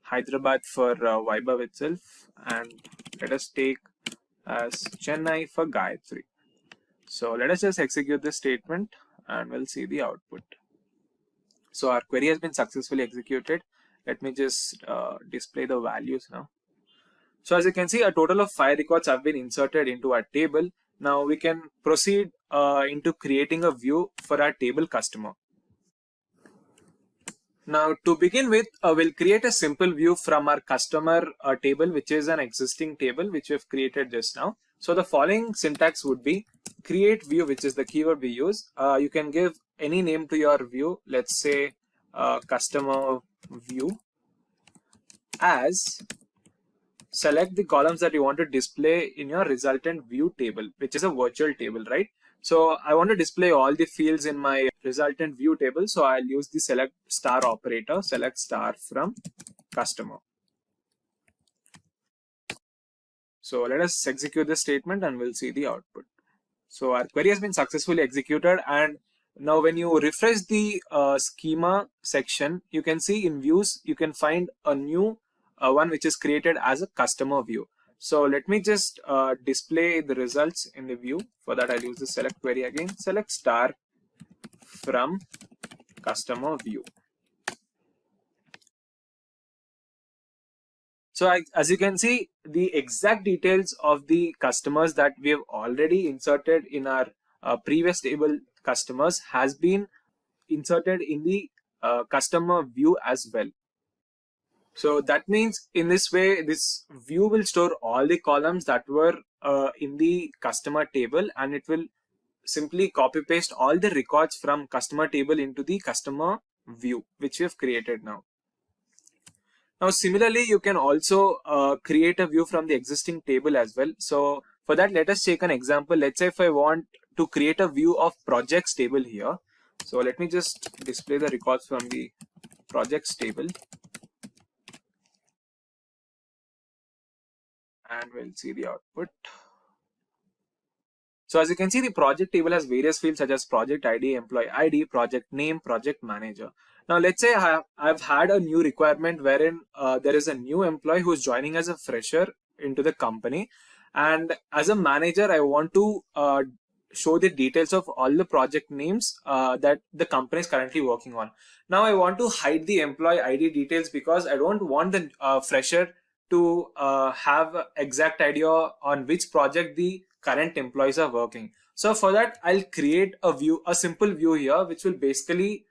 Hyderabad for Vaibhav itself, and let us take as Chennai for Gayatri. So let us just execute this statement and we'll see the output. So our query has been successfully executed. Let me just display the values now. So as you can see, a total of 5 records have been inserted into our table. Now we can proceed into creating a view for our table customer. Now to begin with, we'll create a simple view from our customer table, which is an existing table which we've created just now. So the following syntax would be create view, which is the keyword we use. You can give any name to your view. Let's say customer view, as select the columns that you want to display in your resultant view table, which is a virtual table, right? So I want to display all the fields in my resultant view table. So I'll use the select star operator, select star from customer. So let us execute this statement and we'll see the output. So our query has been successfully executed, and now when you refresh the schema section, you can see in views, you can find a new one which is created as a customer view. So let me just display the results in the view. For that, I'll use the select query again, select star from customer view. So as you can see, the exact details of the customers that we have already inserted in our previous table customers has been inserted in the customer view as well. So that means in this way, this view will store all the columns that were in the customer table, and it will simply copy paste all the records from customer table into the customer view, which we have created now. Now, similarly, you can also create a view from the existing table as well. So for that, let us take an example. Let's say if I want to create a view of projects table here. So let me just display the records from the projects table. And we'll see the output. So as you can see, the project table has various fields such as project ID, employee ID, project name, project manager. Now let's say I've had a new requirement wherein there is a new employee who's joining as a fresher into the company, and as a manager I want to show the details of all the project names that the company is currently working on. Now I want to hide the employee ID details because I don't want the fresher to have an exact idea on which project the current employees are working. So for that, I'll create a simple view here, which will basically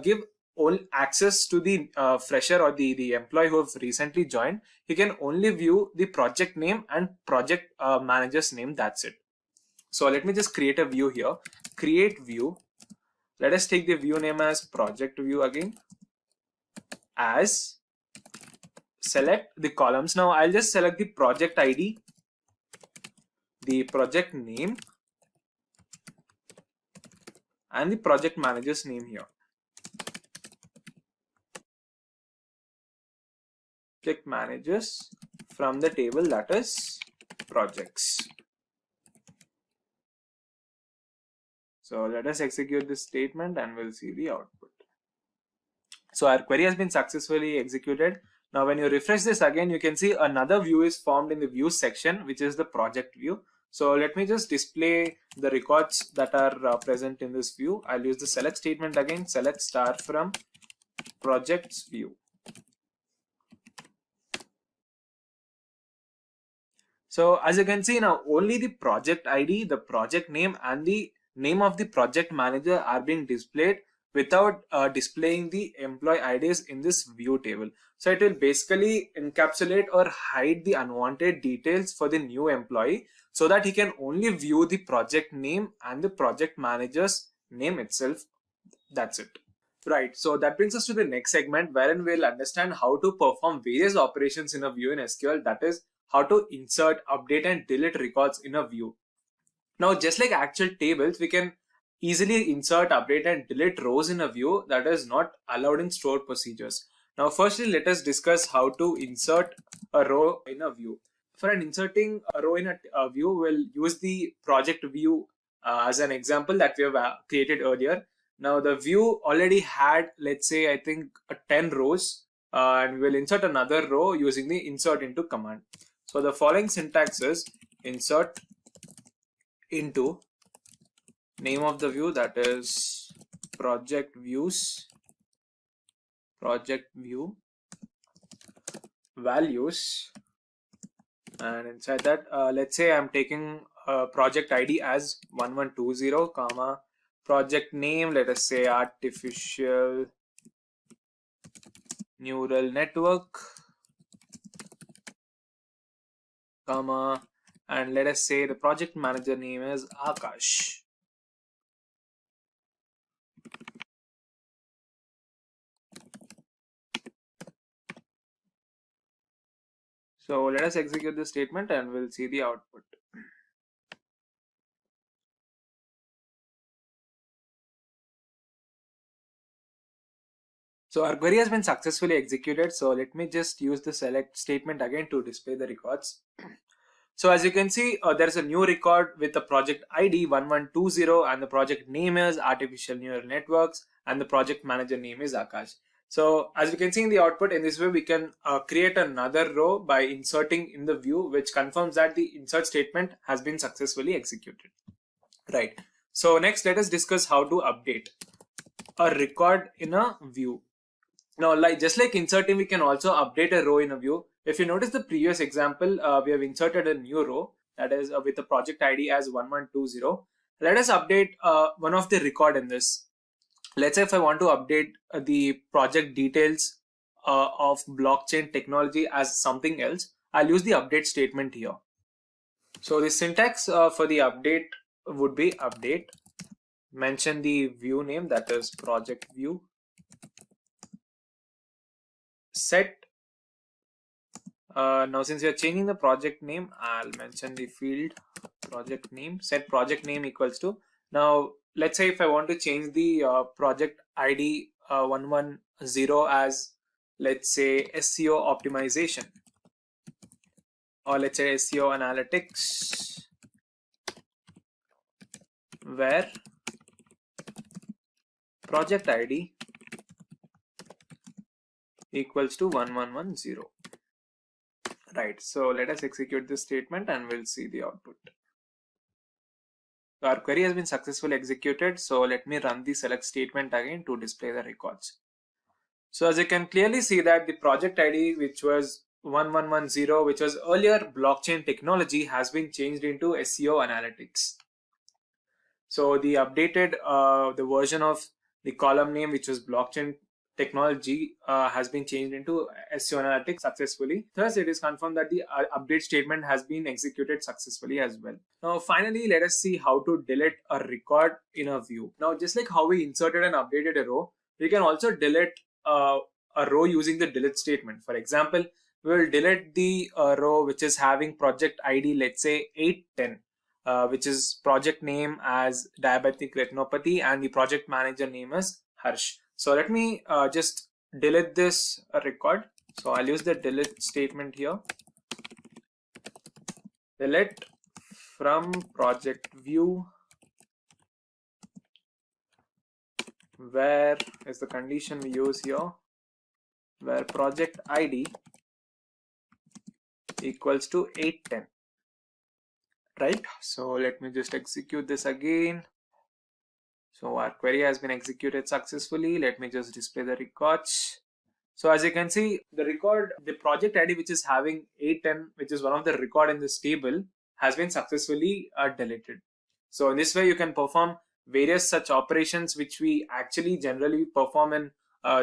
give all access to the fresher or the employee who have recently joined. He can only view the project name and project manager's name. That's it. So let me just create a view here. Create view. Let us take the view name as project view again. As select the columns. Now I'll just select the project ID, the project name, and the project manager's name here. Project managers from the table, that is projects. So let us execute this statement and we'll see the output. So our query has been successfully executed. Now when you refresh this again, you can see another view is formed in the views section, which is the project view. So let me just display the records that are present in this view. I'll use the select statement again, select star from projects view. So as you can see now, only the project ID, the project name, and the name of the project manager are being displayed without displaying the employee IDs in this view table. So it will basically encapsulate or hide the unwanted details for the new employee so that he can only view the project name and the project manager's name itself. That's it. Right, so that brings us to the next segment wherein we'll understand how to perform various operations in a view in SQL, that is how to insert, update and delete records in a view. Now just like actual tables, we can easily insert, update and delete rows in a view that is not allowed in stored procedures. Now firstly, let us discuss how to insert a row in a view. For inserting a row in a view, we'll use the project view as an example that we have created earlier. Now the view already had, let's say, I think 10 rows and we'll insert another row using the insert into command. So the following syntax is insert into name of the view, that is project views, project view, values, and inside that let's say I'm taking project ID as 1120, comma, project name, let us say artificial neural network, comma, and let us say the project manager name is Akash. So let us execute this statement and we'll see the output. So our query has been successfully executed. So let me just use the select statement again to display the records. So as you can see, there's a new record with the project ID 1120 and the project name is artificial neural networks and the project manager name is Akash. So as we can see in the output, in this way we can create another row by inserting in the view, which confirms that the insert statement has been successfully executed. Right. So next, let us discuss how to update a record in a view. Now, just like inserting, we can also update a row in a view. If you notice the previous example, we have inserted a new row that is with the project ID as 1120. Let us update one of the record in this. Let's say if I want to update the project details of blockchain technology as something else, I'll use the update statement here. So the syntax for the update would be update, mention the view name, that is project view, set. Now since we are changing the project name, I'll mention the field project name, set project name equals to. Now let's say if I want to change the project ID 110 as, let's say, SEO optimization, or let's say SEO analytics, where project ID equals to 1110. Right, so let us execute this statement and we'll see the output. our query has been successfully executed. So let me run the select statement again to display the records. So as you can clearly see that the project ID, which was 1110, which was earlier blockchain technology, has been changed into SEO analytics. So the updated the version of the column name, which was blockchain technology, has been changed into SEO analytics successfully. Thus, it is confirmed that the update statement has been executed successfully as well. Now, finally, let us see how to delete a record in a view. Now, just like how we inserted and updated a row, we can also delete a row using the delete statement. For example, we will delete the row which is having project ID, let's say 810. Which is project name as diabetic retinopathy and the project manager name is Harsh. So let me just delete this record. So I'll use the delete statement here. Delete from project view, where is the condition we use here, where project ID equals to 810. Right, so let me just execute this again. So our query has been executed successfully. Let me just display the records. So as you can see, the record, the project ID which is having 810, which is one of the record in this table, has been successfully deleted. So in this way, you can perform various such operations which we actually generally perform in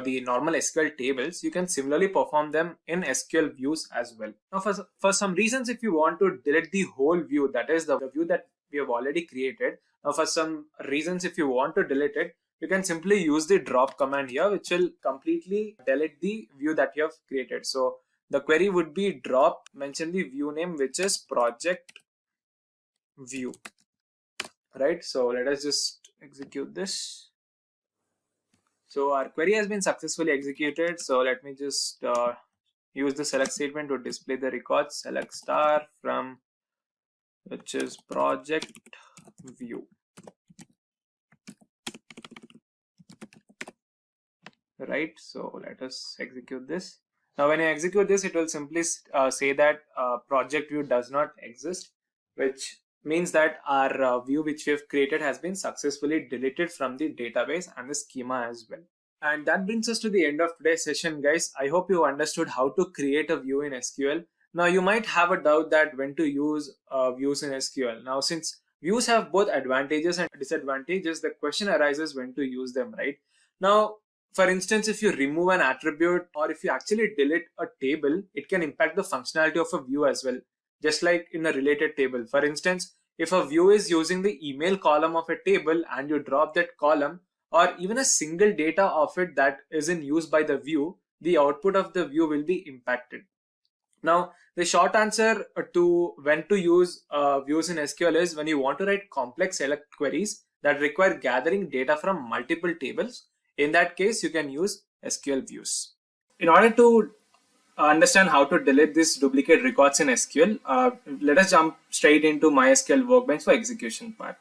the normal SQL tables. You can similarly perform them in SQL views as well. Now, for some reasons, if you want to delete the whole view, that is the view that we have already created. Now, for some reasons, if you want to delete it, you can simply use the drop command here, which will completely delete the view that you have created. So the query would be drop, mention the view name, which is project view. Right. So let us just execute this. So our query has been successfully executed. So let me just use the select statement to display the records. Select star from which is project view. Right. So let us execute this. Now when you execute this, it will simply say that project view does not exist, which means that our view which we have created has been successfully deleted from the database and the schema as well. And that brings us to the end of today's session, guys. I hope you understood how to create a view in SQL. Now you might have a doubt that when to use views in SQL. Now since views have both advantages and disadvantages, the question arises when to use them, right? Now, for instance, if you remove an attribute or if you actually delete a table, it can impact the functionality of a view as well. Just like in a related table. For instance, if a view is using the email column of a table and you drop that column or even a single data of it that is in use by the view, the output of the view will be impacted. Now, the short answer to when to use views in SQL is when you want to write complex select queries that require gathering data from multiple tables. In that case, you can use SQL views. In order to understand how to delete these duplicate records in SQL, let us jump straight into MySQL Workbench for execution part.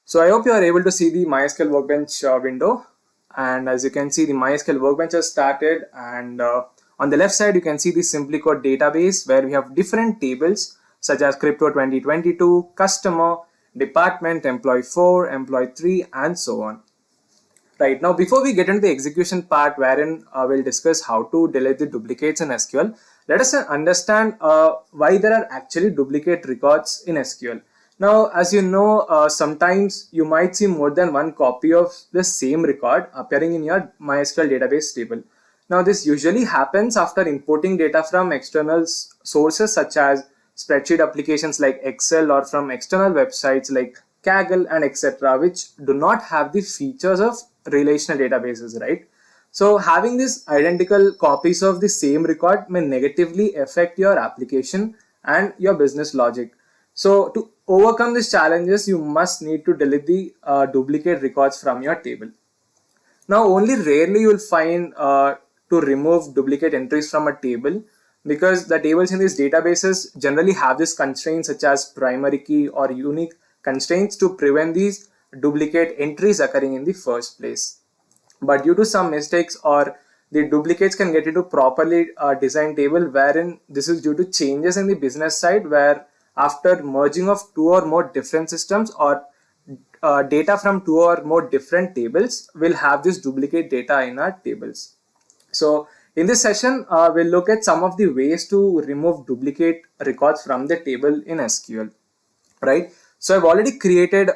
So I hope you are able to see the MySQL Workbench window. And as you can see, the MySQL Workbench has started. And on the left side, you can see the SimpliCode database where we have different tables such as Crypto 2022, Customer, Department, Employee 4, Employee 3, and so on. Right, now before we get into the execution part wherein we'll discuss how to delete the duplicates in SQL, let us understand why there are actually duplicate records in SQL. Now, as you know, sometimes you might see more than one copy of the same record appearing in your MySQL database table. Now, this usually happens after importing data from external sources such as spreadsheet applications like Excel or from external websites like Kaggle and etc., which do not have the features of relational databases, right? So having these identical copies of the same record may negatively affect your application and your business logic. So to overcome these challenges, you must need to delete the duplicate records from your table. Now, only rarely you will find to remove duplicate entries from a table, because the tables in these databases generally have these constraints such as primary key or unique constraints to prevent these duplicate entries occurring in the first place. But due to some mistakes, or the duplicates can get into properly designed table wherein this is due to changes in the business side where after merging of two or more different systems or data from two or more different tables, we'll have this duplicate data in our tables. So in this session, we'll look at some of the ways to remove duplicate records from the table in SQL, right? So I've already created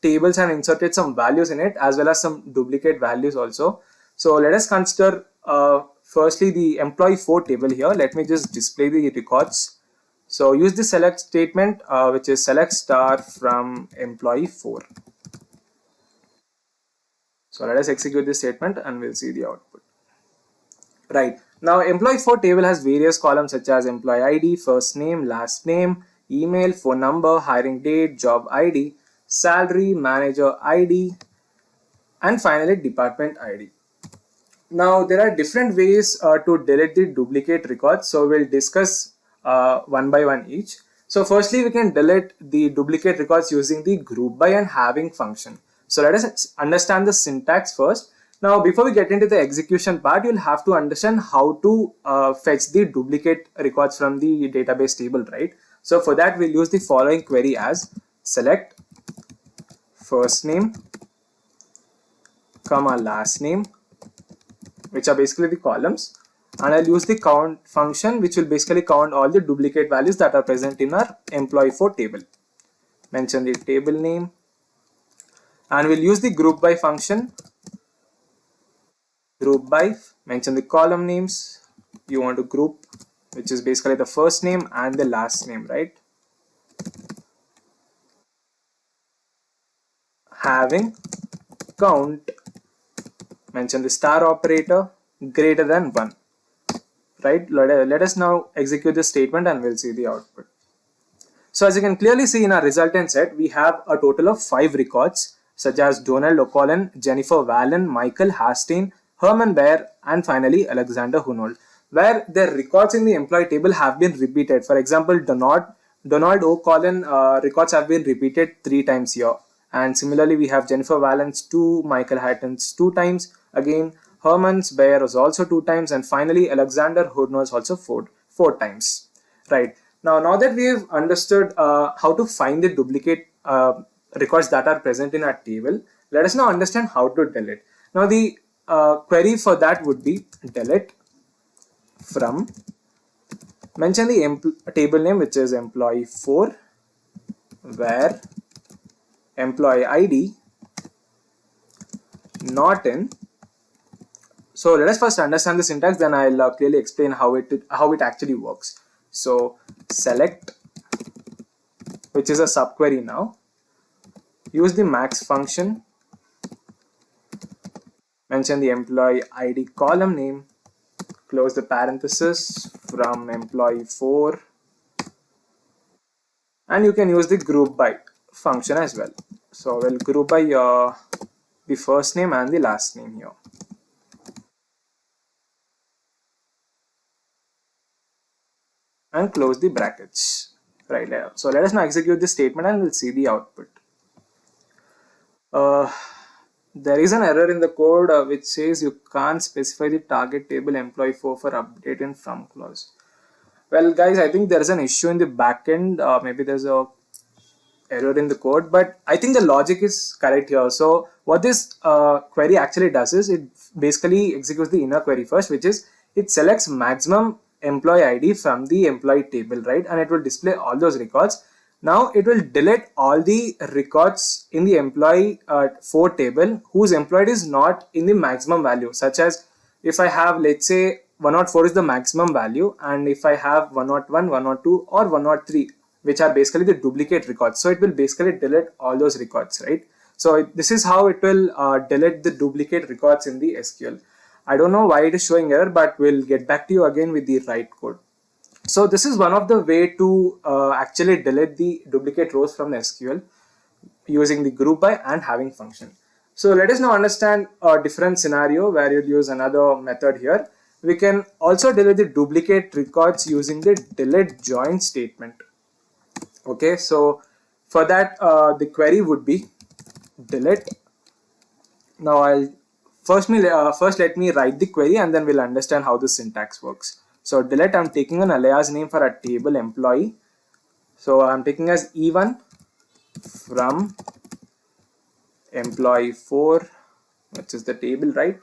tables and inserted some values in it as well as some duplicate values also. So let us consider firstly the employee 4 table here. Let me just display the records. So use the select statement, which is select star from employee 4. So let us execute this statement and we'll see the output. Right. Now employee 4 table has various columns such as employee ID, first name, last name, email, phone number, hiring date, job ID, salary, manager ID, and finally department ID. Now there are different ways to delete the duplicate records. So we'll discuss one by one each. So firstly, we can delete the duplicate records using the group by and having function. So let us understand the syntax first. Now before we get into the execution part, you'll have to understand how to fetch the duplicate records from the database table, right? So for that, we'll use the following query as select first name, comma last name, which are basically the columns, and I'll use the count function, which will basically count all the duplicate values that are present in our employee 4 table. Mention the table name, and we'll use the group by function. Group by, mention the column names you want to group, which is basically the first name and the last name, right? Having count, mention the star operator greater than 1, right? Let us now execute this statement and we'll see the output. So as you can clearly see in our resultant set, we have a total of 5 records such as Donald O'Connell, Jennifer Wallen, Michael Hastings, Herman Baer, and finally Alexander Hunold, where the records in the employee table have been repeated. For example, Donald O'Connell records have been repeated 3 times here, and similarly we have Jennifer Wallen's 2, Michael Hastings 2 times, again Herman's Baer was also 2 times, and finally Alexander Hunold is also 4 times, right? Now that we have understood how to find the duplicate records that are present in our table, let us now understand how to delete. Now the query for that would be delete from, mention the table name, which is employee 4, where employee ID not in. So let us first understand the syntax, then I'll clearly explain how it actually works. So select, which is a subquery now, use the max function, mention the employee ID column name, close the parenthesis from employee 4, and you can use the group by function as well. So we'll group by the first name and the last name here. And close the brackets, right there. So let us now execute this statement and we'll see the output. There is an error in the code which says you can't specify the target table employee 4 for update in from clause. Well guys, I think there is an issue in the backend. Maybe there's a error in the code, but I think the logic is correct here. So what this query actually does is it basically executes the inner query first, which is it selects maximum employee ID from the employee table, right? And it will display all those records. Now it will delete all the records in the employee 4 table whose employee is not in the maximum value, such as if I have, let's say 104 is the maximum value, and if I have 101, 102 or 103, which are basically the duplicate records. So it will basically delete all those records, right? So this is how it will delete the duplicate records in the SQL. I don't know why it is showing error, but we'll get back to you again with the right code. So this is one of the way to actually delete the duplicate rows from the SQL using the group by and having function. So let us now understand a different scenario where you'll use another method here. We can also delete the duplicate records using the delete join statement. Okay, so for that the query would be delete. Now first let me write the query and then we'll understand how the syntax works. So delete, I'm taking an alias name for a table employee. So I'm taking as E1 from employee 4, which is the table, right,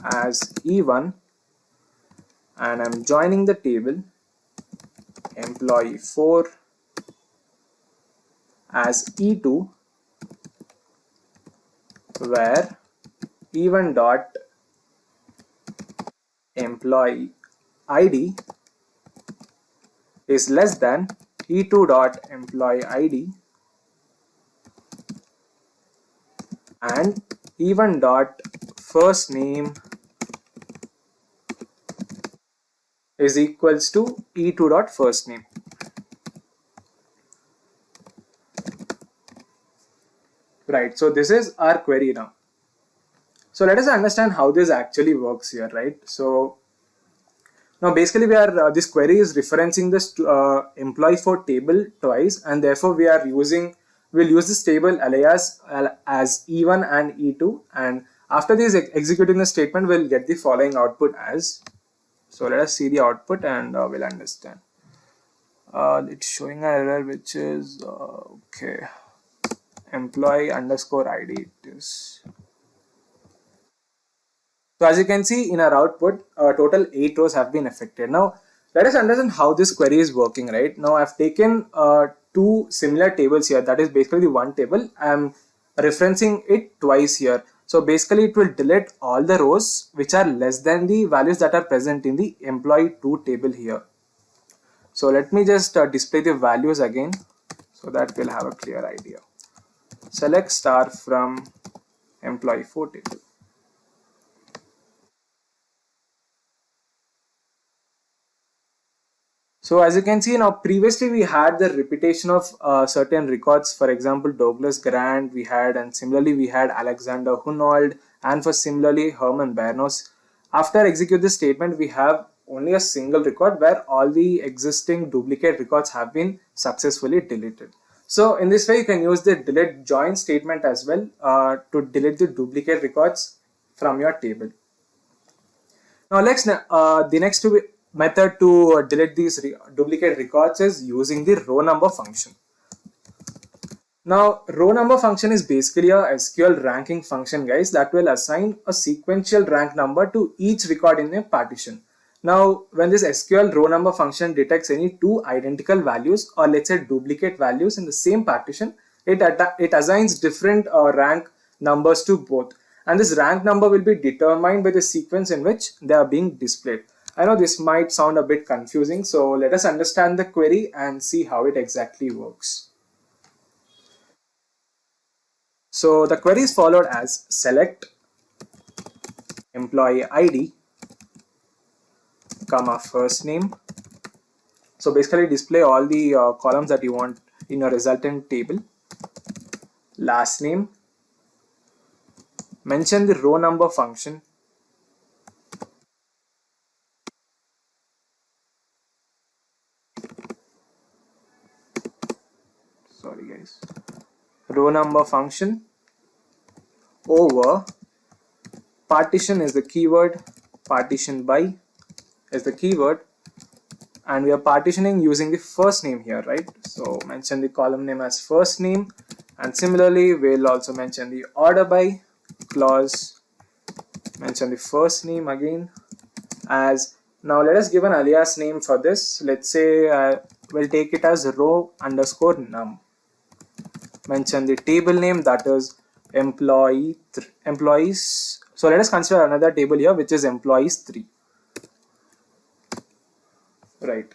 as E1, and I'm joining the table employee 4 as E2, where E1 dot employee ID is less than E2 dot employee ID, and E1 dot first name is equals to E2 dot first name. Right, so this is our query now. So let us understand how this actually works here, right? So now basically we are this query is referencing this employee for table twice, and therefore we'll use this table alias as E1 and E2, and after this executing the statement we'll get the following output as. So let us see the output and we'll understand. It's showing an error which is okay, employee underscore ID it is. So as you can see in our output, total 8 rows have been affected. Now let us understand how this query is working, right? Now I've taken two similar tables here, that is basically the one table. I'm referencing it twice here. So basically it will delete all the rows which are less than the values that are present in the employee 2 table here. So let me just display the values again so that we'll have a clear idea. Select star from employee 4 table. So as you can see now, previously we had the repetition of certain records. For example, Douglas Grant we had, and similarly we had Alexander Hunold, and for similarly Herman Bernos. After execute this statement, we have only a single record where all the existing duplicate records have been successfully deleted. So in this way, you can use the delete join statement as well to delete the duplicate records from your table. Now let's the next method to delete these duplicate records is using the row number function. Now row number function is basically a SQL ranking function, guys, that will assign a sequential rank number to each record in a partition. Now when this SQL row number function detects any two identical values, or let's say duplicate values in the same partition, it assigns different rank numbers to both, and this rank number will be determined by the sequence in which they are being displayed. I know this might sound a bit confusing, so let us understand the query and see how it exactly works. So the query is followed as select employee ID comma first name. So basically display all the columns that you want in your resultant table. Last name, mention the row number function, row number function over partition is the keyword, partition by is the keyword, and we are partitioning using the first name here, right? So mention the column name as first name, and similarly we'll also mention the order by clause, mention the first name again as. Now let us give an alias name for this. Let's say we'll take it as row underscore num. Mention the table name, that is employees. So let us consider another table here which is employees 3. Right.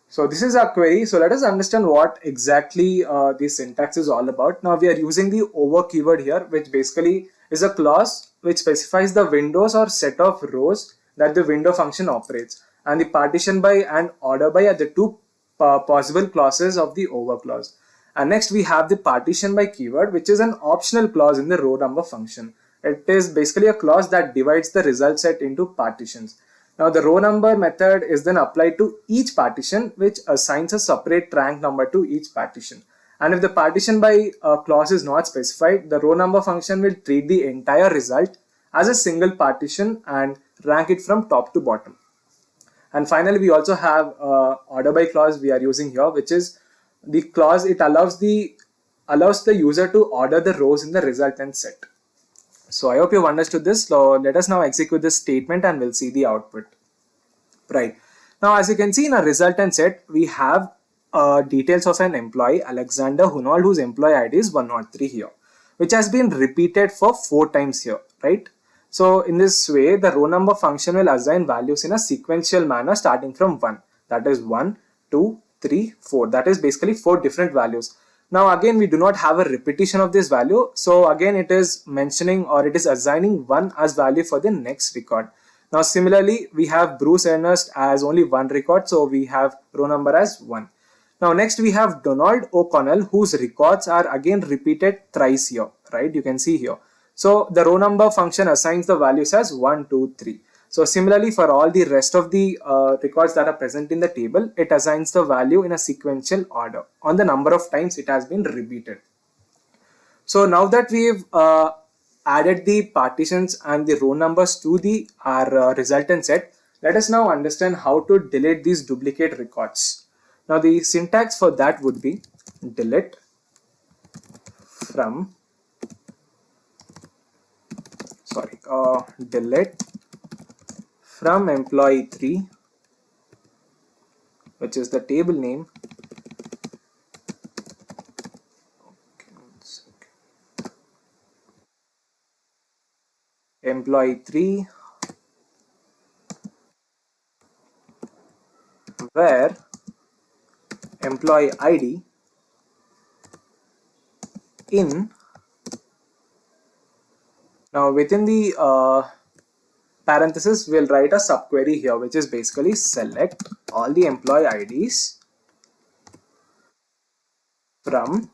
So this is our query. So let us understand what exactly this syntax is all about. Now we are using the over keyword here, which basically is a clause which specifies the windows or set of rows that the window function operates, and the partition by and order by are the two possible clauses of the over clause. And next we have the partition by keyword, which is an optional clause in the row number function. It is basically a clause that divides the result set into partitions. Now the row number method is then applied to each partition, which assigns a separate rank number to each partition. And if the partition by clause is not specified, the row number function will treat the entire result as a single partition and rank it from top to bottom. And finally we also have order by clause we are using here, which is the clause, it allows the user to order the rows in the resultant set. So I hope you've understood this. So let us now execute this statement and we'll see the output. Right. Now, as you can see in our resultant set, we have details of an employee, Alexander Hunold, whose employee ID is 103 here, which has been repeated for 4 times here, right? So in this way, the row number function will assign values in a sequential manner starting from 1. That is 1, 2, 3, 4. That is basically 4 different values. Now again, we do not have a repetition of this value. So again, it is mentioning, or it is assigning 1 as value for the next record. Now similarly, we have Bruce Ernest as only 1 record, so we have row number as 1. Now next we have Donald O'Connell, whose records are again repeated thrice here, right? You can see here. So the row number function assigns the values as 1, 2, 3. So similarly, for all the rest of the records that are present in the table, it assigns the value in a sequential order on the number of times it has been repeated. So now that we've added the partitions and the row numbers to the our resultant set, let us now understand how to delete these duplicate records. Now the syntax for that would be delete from employee 3, which is the table name, employee 3, where employee ID in. Now within the parenthesis, we'll write a subquery here, which is basically select all the employee IDs from,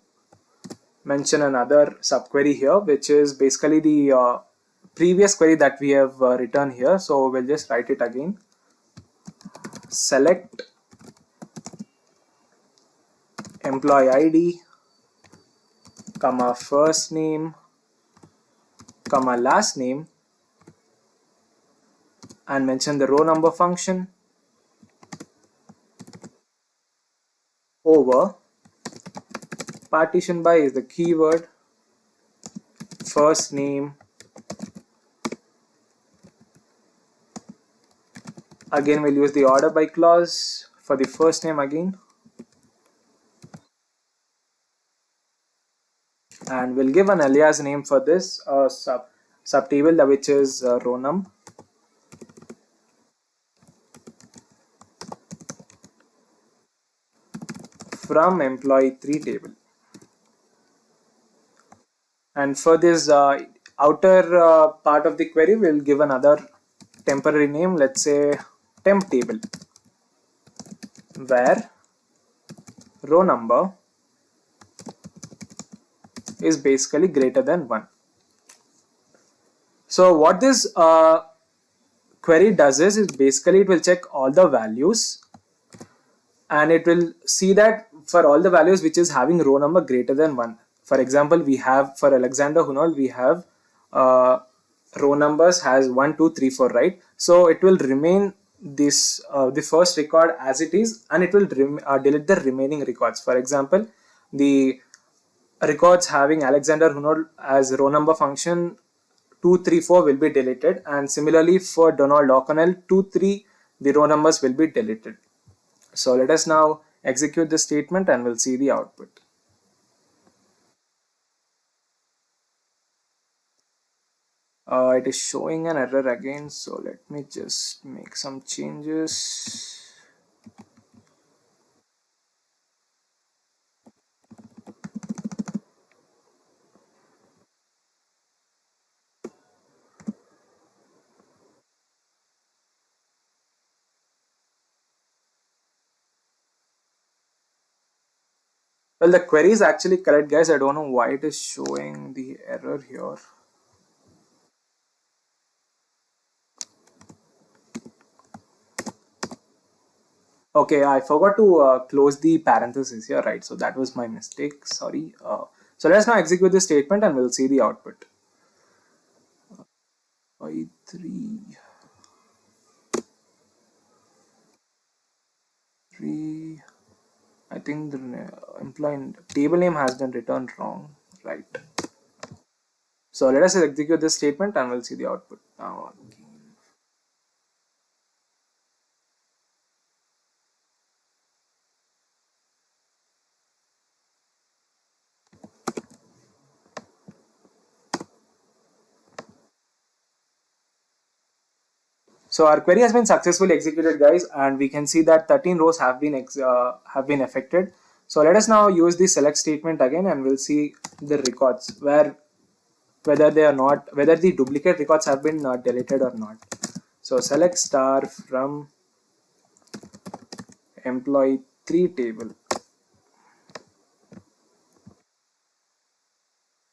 mention another subquery here, which is basically the previous query that we have written here. So we'll just write it again. Select employee ID, comma first name, comma last name, and mention the row number function over partition by is the keyword, first name, again we'll use the order by clause for the first name again, and we'll give an alias name for this subtable, which is row num, from employee 3 table. And for this outer part of the query, we'll give another temporary name, let's say temp table, where row number is basically greater than 1. So what this query does is basically it will check all the values and it will see that for all the values which is having row number greater than 1. For example, we have for Alexander Hunold, we have row numbers has 1, 2, 3, 4, right? So it will remain this the first record as it is, and it will delete the remaining records. For example, the records having Alexander Hunold as row number function 2, 3, 4 will be deleted, and similarly for Donald O'Connell 2, 3, the row numbers will be deleted. So let us now execute the statement and we'll see the output. It is showing an error again, so let me just make some changes. Well, the query is actually correct, guys. I don't know why it is showing the error here. Okay, I forgot to close the parenthesis here, right? So that was my mistake. Sorry. So let's now execute the statement and we'll see the output. 3, 3. I think think the employee table name has been returned wrong, right? So let us execute this statement and we'll see the output now. So our query has been successfully executed, guys, and we can see that 13 rows have been affected. So let us now use the select statement again, and we'll see the records whether the duplicate records have been deleted or not. So select star from employee 3 table.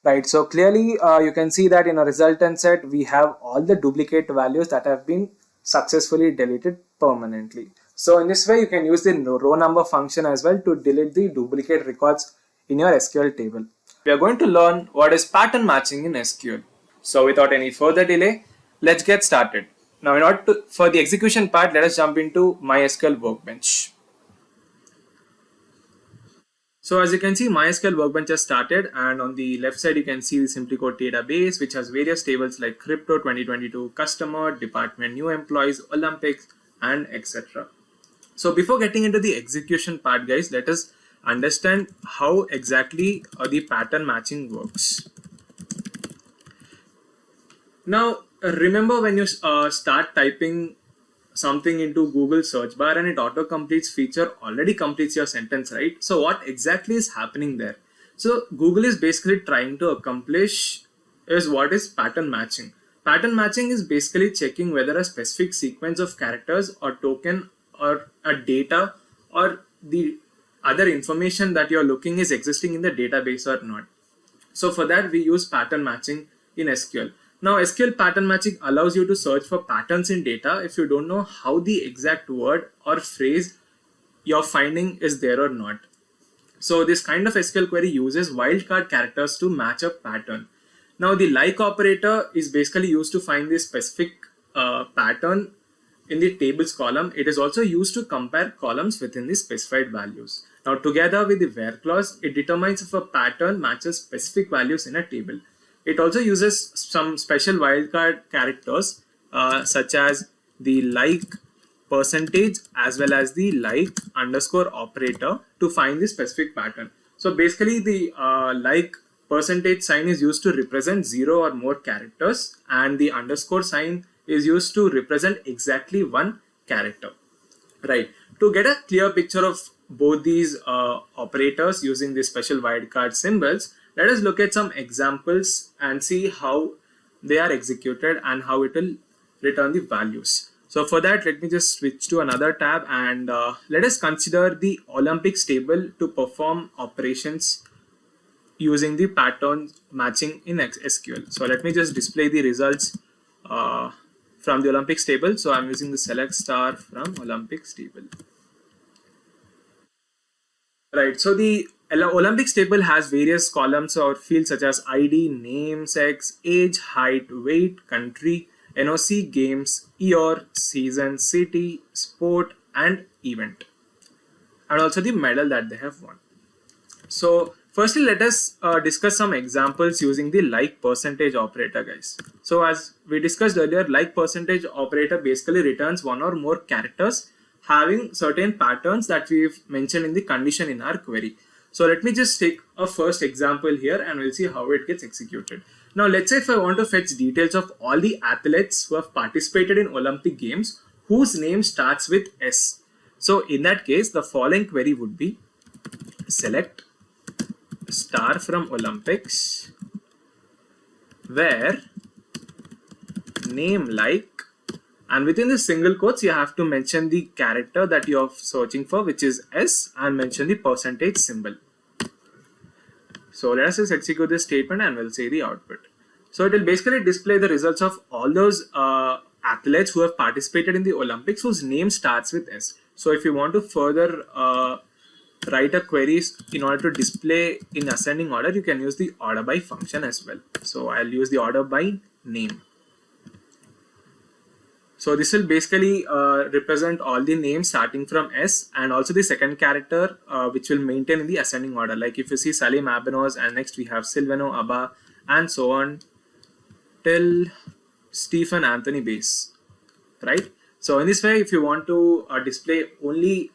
Right, so clearly you can see that in a resultant set we have all the duplicate values that have been successfully deleted permanently. So in this way you can use the row number function as well to delete the duplicate records in your SQL table. We are going to learn what is pattern matching in SQL. So without any further delay, let's get started. Now for the execution part, let us jump into MySQL Workbench. So as you can see, MySQL Workbench has started, and on the left side you can see the SimpliCode database, which has various tables like crypto, 2022, customer, department, new employees, Olympics, and etc. So before getting into the execution part, guys, let us understand how exactly the pattern matching works. Now remember, when you start typing something into Google search bar and it auto completes feature already completes your sentence, right? So what exactly is happening there? So Google is basically trying to accomplish is what is pattern matching. Pattern matching is basically checking whether a specific sequence of characters or token or a data or the other information that you're looking is existing in the database or not. So for that we use pattern matching in SQL. Now SQL pattern matching allows you to search for patterns in data if you don't know how the exact word or phrase you're finding is there or not. So this kind of SQL query uses wildcard characters to match a pattern. Now the like operator is basically used to find the specific pattern in the tables column. It is also used to compare columns within the specified values. Now together with the where clause, it determines if a pattern matches specific values in a table. It also uses some special wildcard characters such as the like percentage as well as the like underscore operator to find the specific pattern. So basically the like percentage sign is used to represent 0 or more characters, and the underscore sign is used to represent exactly one character. Right. To get a clear picture of both these operators using the special wildcard symbols, let us look at some examples and see how they are executed and how it will return the values. So for that, let me just switch to another tab and let us consider the Olympics table to perform operations using the pattern matching in SQL. So let me just display the results from the Olympics table. So I'm using the select star from Olympics table. Right, so the Olympics table has various columns or fields such as ID, name, sex, age, height, weight, country, NOC, games, year, season, city, sport, and event, and also the medal that they have won. So firstly, let us discuss some examples using the like percentage operator, guys. So as we discussed earlier, like percentage operator basically returns one or more characters having certain patterns that we've mentioned in the condition in our query. So let me just take a first example here and we'll see how it gets executed. Now let's say if I want to fetch details of all the athletes who have participated in Olympic Games whose name starts with S. So in that case, the following query would be select star from Olympics where name like, and within the single quotes you have to mention the character that you are searching for, which is S, and mention the percentage symbol. So let us just execute this statement and we'll see the output. So it will basically display the results of all those athletes who have participated in the Olympics whose name starts with S. So if you want to further write a query in order to display in ascending order, you can use the order by function as well. So I'll use the order by name. So this will basically represent all the names starting from S, and also the second character which will maintain in the ascending order. Like if you see Salim Abenos, and next we have Silvano Abba, and so on till Stephen Anthony Base, right? So in this way, if you want to display only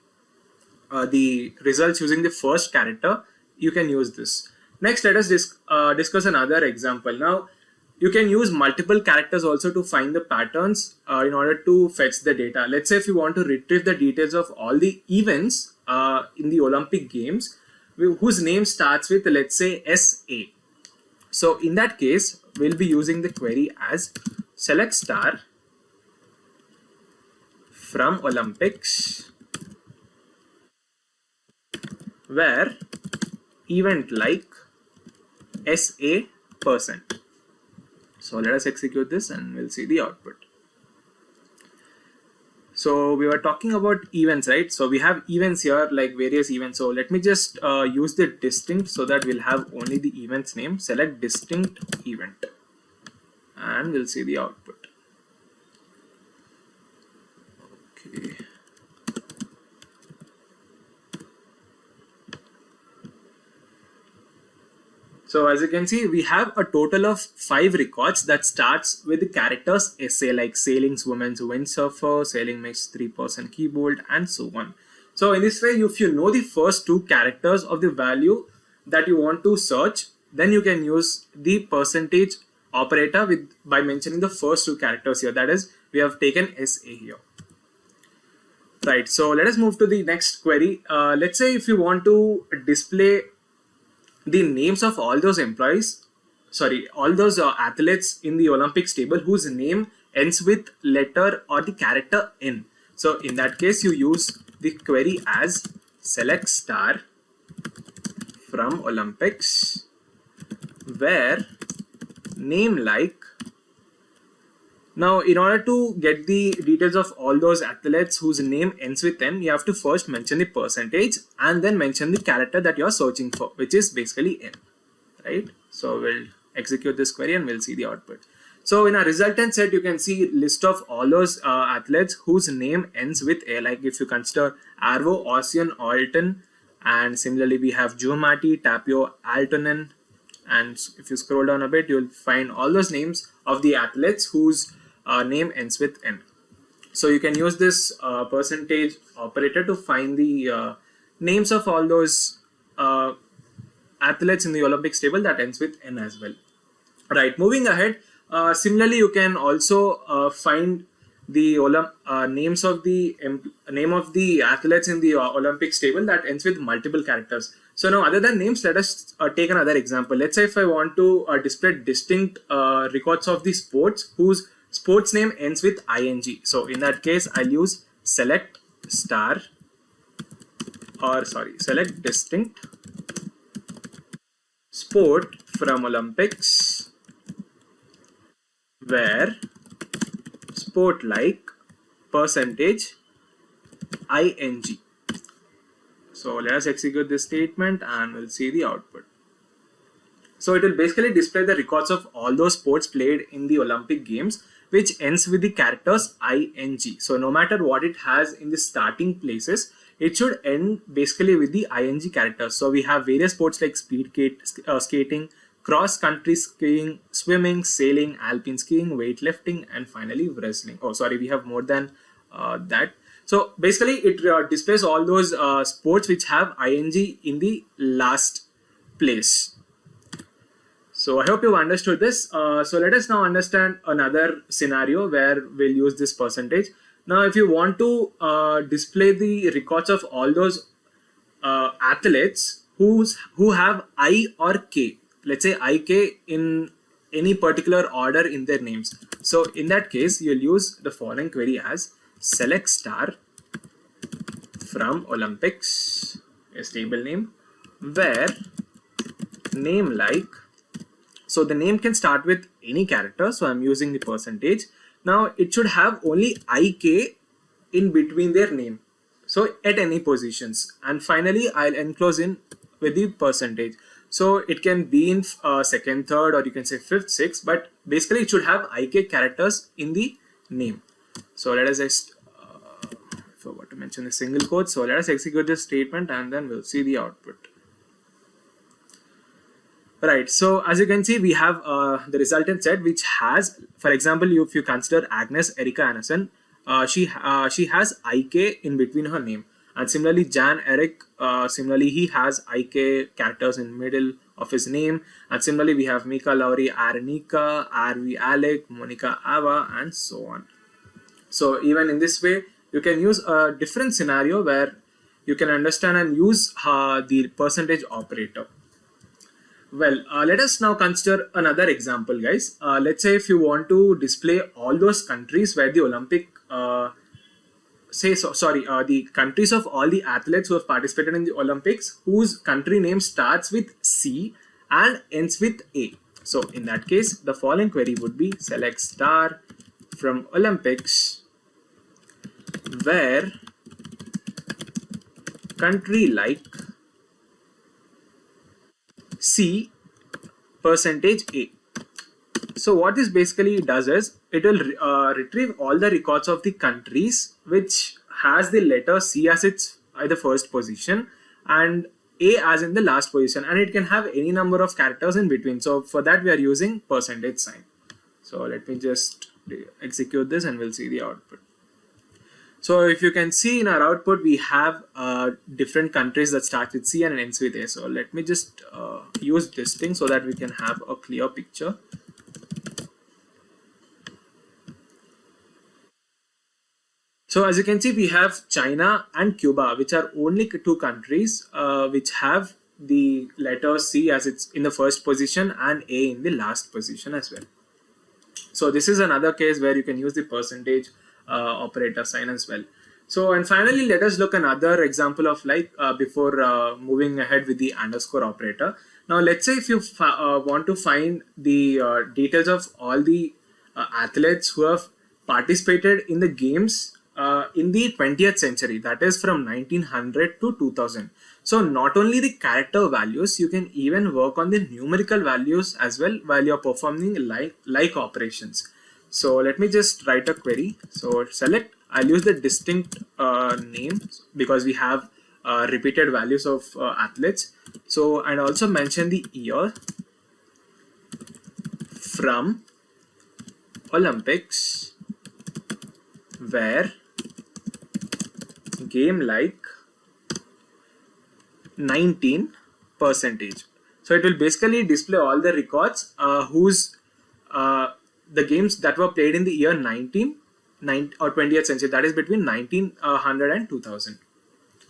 the results using the first character, you can use this. Next, let us discuss another example. Now, you can use multiple characters also to find the patterns in order to fetch the data. Let's say if you want to retrieve the details of all the events in the Olympic Games whose name starts with, let's say, SA. So in that case, we'll be using the query as select star from Olympics where event like SA %. So let us execute this and we'll see the output. So we were talking about events, right? So we have events here, like various events. So let me just use the distinct so that we'll have only the event's name. Select distinct event and we'll see the output. Okay. So as you can see, we have a total of 5 records that starts with the characters SA, like sailing, women's, windsurfer, sailing makes 3% keyboard, and so on. So in this way, if you know the first 2 characters of the value that you want to search, then you can use the percentage operator by mentioning the first 2 characters here. That is, we have taken SA here. Right, so let us move to the next query. Let's say if you want to display the names of all those athletes in the Olympics table whose name ends with letter or the character N. So in that case, you use the query as select star from Olympics where name like. Now, in order to get the details of all those athletes whose name ends with N, you have to first mention the percentage and then mention the character that you are searching for, which is basically N, right? So we'll execute this query and we'll see the output. So in our resultant set, you can see list of all those athletes whose name ends with A. Like if you consider Arvo, Ossian, Alton, and similarly we have Jumati, Tapio, Altonen, and if you scroll down a bit, you'll find all those names of the athletes whose name ends with N. So you can use this percentage operator to find the names of all those athletes in the Olympics table that ends with N as well. Right, moving ahead, similarly you can also find the names of the name of the athletes in the Olympics table that ends with multiple characters. So now, other than names, let us take another example. Let's say if I want to display distinct records of the sports whose sports name ends with ing. So in that case, I'll use select distinct sport from Olympics where sport like percentage ing. So let us execute this statement and we'll see the output. So it will basically display the records of all those sports played in the Olympic Games which ends with the characters ing. So no matter what it has in the starting places, it should end basically with the ing characters. So we have various sports like speed skating, cross-country skiing, swimming, sailing, alpine skiing, weightlifting, and finally wrestling. Oh, sorry, we have more than that. So basically, it displays all those sports which have ing in the last place. So I hope you understood this. So let us now understand another scenario where we'll use this percentage. Now, if you want to display the records of all those athletes who have I or K, let's say IK in any particular order in their names. So in that case, you'll use the following query as select star from Olympics, a table name, where name like. So the name can start with any character, so I'm using the percentage. Now it should have only IK in between their name, so at any positions. And finally, I'll enclose in with the percentage. So it can be in second, third, or you can say fifth, sixth, but basically it should have IK characters in the name. So let us just forgot to mention the single quote. So let us execute this statement and then we'll see the output. Right, so as you can see, we have the resultant set which has, for example, if you consider Agnes Erika Anderson, she has IK in between her name. And similarly, Jan Eric, similarly he has IK characters in middle of his name. And similarly, we have Mika Lauri, Arenika, Arvi Alec, Monica Ava, and so on. So even in this way, you can use a different scenario where you can understand and use the percentage operator. Well, let us now consider another example, guys. Let's say if you want to display all those countries where the Olympic, the countries of all the athletes who have participated in the Olympics, whose country name starts with C and ends with A. So in that case, the following query would be select star from Olympics where country like C percentage A. So what this basically does is it will retrieve all the records of the countries which has the letter C as its either first position and A as in the last position, and it can have any number of characters in between. So for that we are using percentage sign. So let me just execute this and we'll see the output. So if you can see in our output, we have different countries that start with C and ends with A. So let me just use this thing so that we can have a clear picture. So as you can see, we have China and Cuba, which are only two countries which have the letter C as it's in the first position and A in the last position as well. So this is another case where you can use the percentage operator sign as well. So and finally, let us look another example of before moving ahead with the underscore operator. Now let's say if you want to find the details of all the athletes who have participated in the games in the 20th century, that is from 1900 to 2000. So not only the character values, you can even work on the numerical values as well while you're performing like operations. So let me just write a query. So select, I'll use the distinct name because we have repeated values of athletes. So and also mention the year from Olympics where game like 19 percentage. So it will basically display all the records whose the games that were played in the year 20th century, that is between 1900 and 2000.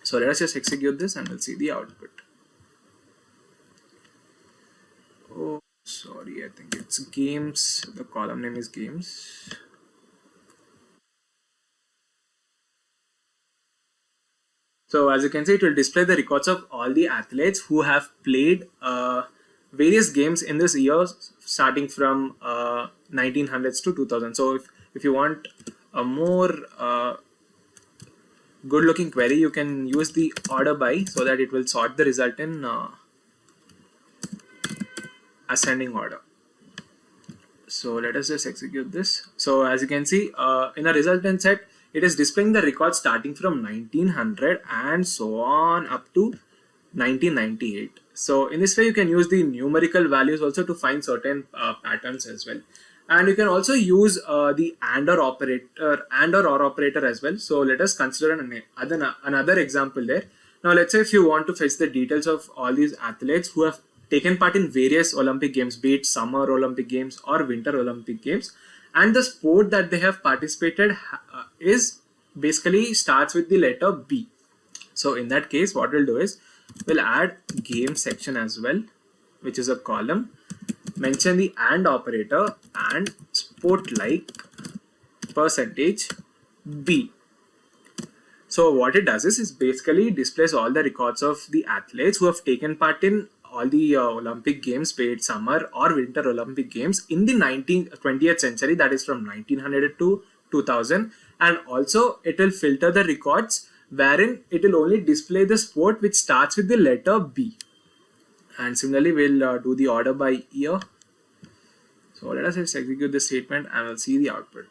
So let us just execute this and we'll see the output. Oh, sorry, I think it's games. The column name is games. So as you can see, it will display the records of all the athletes who have played various games in this year starting from 1900s to 2000. So if you want a more good looking query, you can use the order by so that it will sort the result in ascending order. So let us just execute this. So as you can see in a resultant set, it is displaying the records starting from 1900 and so on up to 1998. So in this way, you can use the numerical values also to find certain patterns as well. And you can also use the AND or OR operator as well. So let us consider another example there. Now let's say if you want to fetch the details of all these athletes who have taken part in various Olympic games, be it summer Olympic games or winter Olympic games, and the sport that they have participated is basically starts with the letter B. So in that case, what we'll do is we'll add game section as well, which is a column, mention the AND operator and sport like percentage B. So what it does is basically displays all the records of the athletes who have taken part in all the Olympic games, be it summer or winter Olympic games in the 20th century, that is from 1900 to 2000. And also it will filter the records wherein it will only display the sport which starts with the letter B. And similarly, we'll do the order by year. So let us just execute the statement and we'll see the output.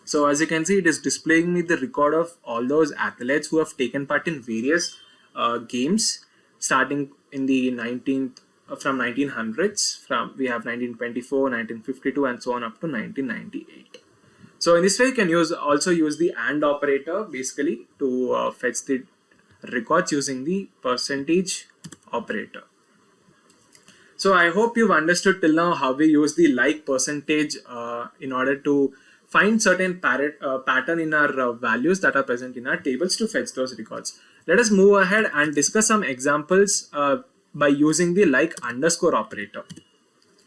So as you can see, it is displaying me the record of all those athletes who have taken part in various games starting in the 19th from 1900s. From we have 1924, 1952 and so on up to 1998. So in this way you can also use the AND operator basically to fetch the records using the percentage operator. So I hope you've understood till now how we use the like percentage in order to find certain pattern in our values that are present in our tables to fetch those records. Let us move ahead and discuss some examples by using the like underscore operator.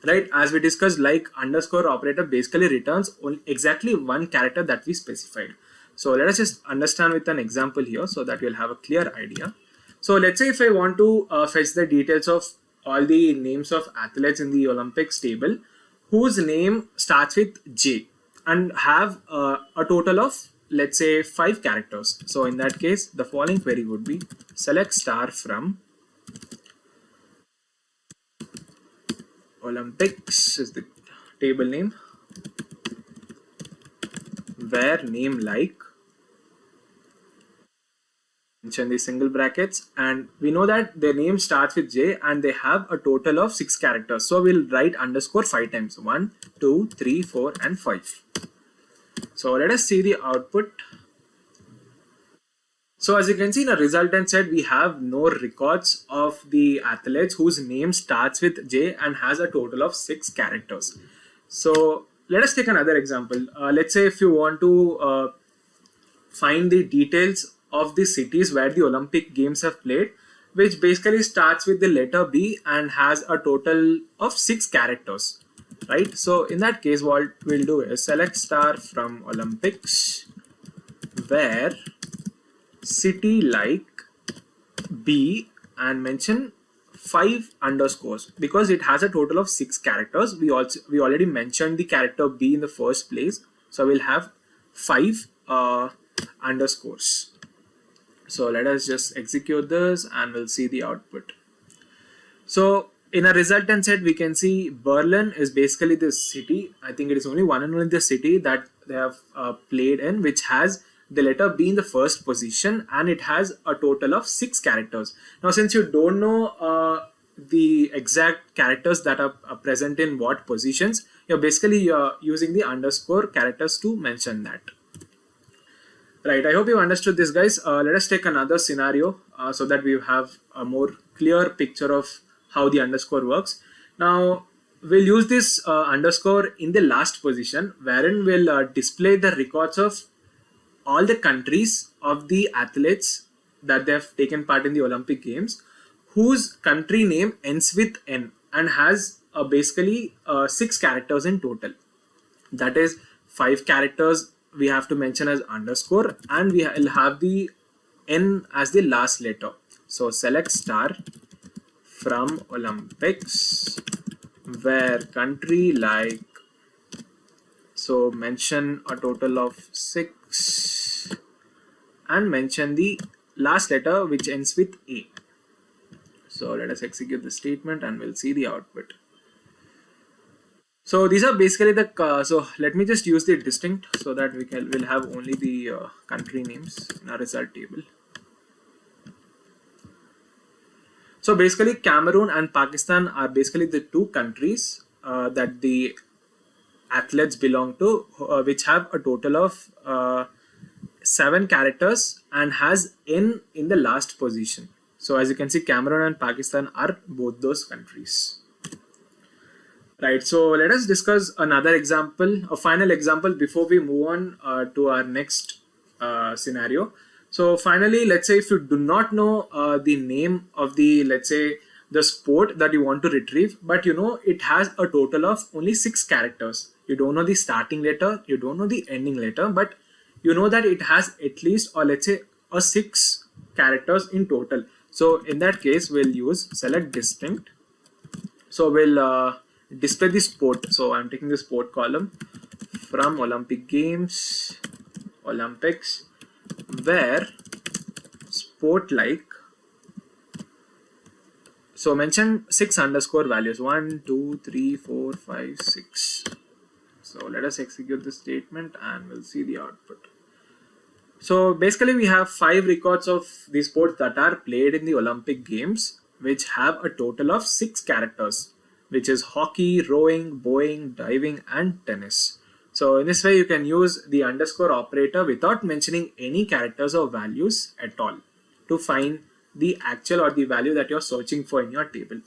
Right, as we discussed, like underscore operator basically returns exactly one character that we specified. So let us just understand with an example here so that you'll have a clear idea. So let's say if I want to fetch the details of all the names of athletes in the Olympics table whose name starts with J and have a total of, let's say, 5 characters. So in that case, the following query would be select star from Olympics is the table name, where name like, mention the single brackets, and we know that their name starts with J and they have a total of 6 characters. So we'll write underscore 5 times, 1, 2, 3, 4 and 5. So let us see the output. So as you can see in the resultant set, we have no records of the athletes whose name starts with J and has a total of 6 characters. So let us take another example. Let's say if you want to find the details of the cities where the Olympic Games have played, which basically starts with the letter B and has a total of 6 characters, right? So in that case, what we'll do is select star from Olympics, where city like B and mention 5 underscores because it has a total of 6 characters. We already mentioned the character B in the first place, so we'll have 5 underscores. So let us just execute this and we'll see the output. So in a resultant set, we can see Berlin is basically the city. I think it is only one and only the city that they have played in, which has the letter B in the first position, and it has a total of 6 characters. Now, since you don't know the exact characters that are present in what positions, you're basically using the underscore characters to mention that. Right, I hope you understood this, guys. Let us take another scenario so that we have a more clear picture of how the underscore works. Now, we'll use this underscore in the last position, wherein we'll display the records of all the countries of the athletes that they have taken part in the Olympic Games, whose country name ends with N and has basically 6 characters in total. That is 5 characters we have to mention as underscore, and we will have the N as the last letter. So select star from Olympics, where country like, so mention a total of 6 and mention the last letter which ends with A. So let us execute the statement and we'll see the output. So these are basically the so let me just use the distinct so that we'll have only the country names in our result table. So basically Cameroon and Pakistan are basically the 2 countries that the athletes belong to, which have a total of 7 characters and has N in the last position. So as you can see, Cameroon and Pakistan are both those countries. Right, so let us discuss another example, a final example before we move on to our next scenario. So finally, let's say if you do not know the name of the, let's say, the sport that you want to retrieve, but you know it has a total of only 6 characters. You don't know the starting letter, you don't know the ending letter, but you know that it has at least, or let's say, a 6 characters in total. So in that case, we'll use select distinct. So we'll display the sport. So I'm taking the sport column from Olympic Games, Olympics, where sport like, so mention 6 underscore values, 1, 2, 3, 4, 5, 6. So So let us execute this statement and we'll see the output. So basically we have 5 records of the sports that are played in the Olympic Games, which have a total of 6 characters, which is hockey, rowing, bowling, diving and tennis. So in this way you can use the underscore operator without mentioning any characters or values at all to find the actual or the value that you're searching for in your table.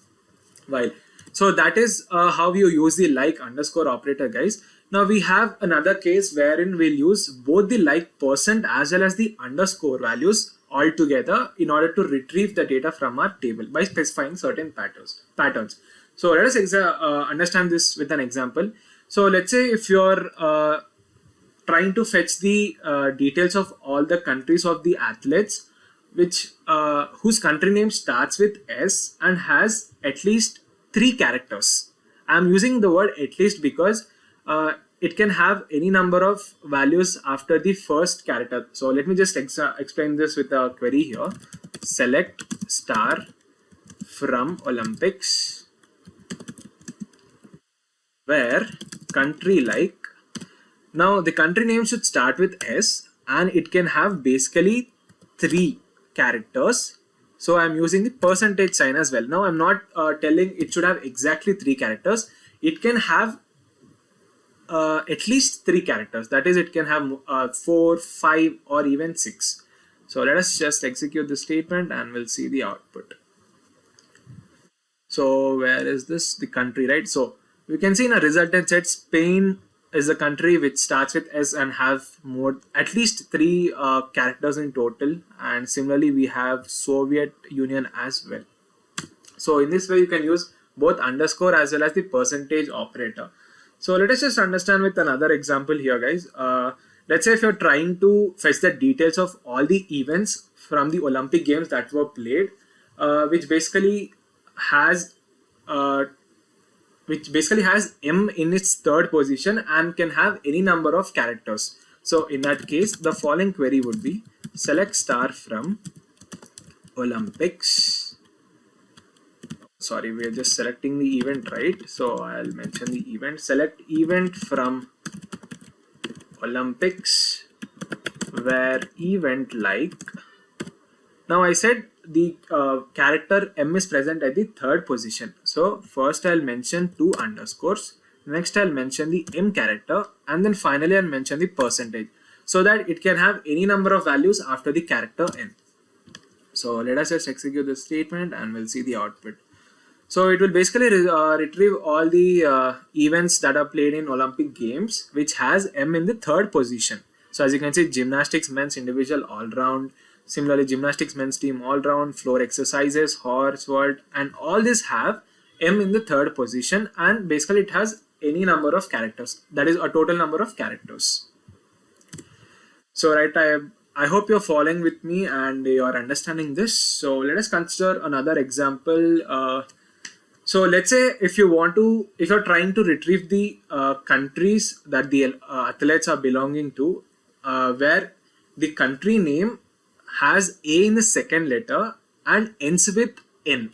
So that is how you use the like underscore operator, guys. Now we have another case wherein we'll use both the like percent as well as the underscore values all together in order to retrieve the data from our table by specifying certain patterns. So let us understand this with an example. So let's say if you're trying to fetch the details of all the countries of the athletes whose country name starts with S and has at least 3 characters. I'm using the word at least because it can have any number of values after the first character. So let me just explain this with a query here. Select star from Olympics where country like. Now the country name should start with S and it can have basically 3 characters. So I'm using the percentage sign as well. Now I'm not telling it should have exactly 3 characters. It can have at least 3 characters. That is, it can have 4, 5 or even 6. So let us just execute the statement and we'll see the output. So where is this? The country, right? So we can see in a resultant set Spain is a country which starts with S and have at least 3 characters in total, and similarly we have Soviet Union as well. So in this way you can use both underscore as well as the percentage operator. So let us just understand with another example here, guys. Let's say if you're trying to fetch the details of all the events from the Olympic Games that were played, which basically has M in its third position and can have any number of characters. So in that case, the following query would be select star from Olympics. Sorry, we are just selecting the event, right? So I'll mention the event. Select event from Olympics where event like. Now I said the character M is present at the third position. So first I'll mention 2 underscores. Next I'll mention the M character, and then finally I'll mention the percentage so that it can have any number of values after the character N. So let us just execute this statement and we'll see the output. So it will basically retrieve all the events that are played in Olympic Games which has M in the third position. So as you can see, gymnastics men's individual all round, similarly gymnastics men's team all round, floor exercises, horse world, and all this have M in the third position, and basically it has any number of characters, that is a total number of characters. So right, I hope you're following with me and you're understanding this. So let us consider another example. So let's say if you're trying to retrieve the countries that the athletes are belonging to, where the country name has A in the second letter and ends with N.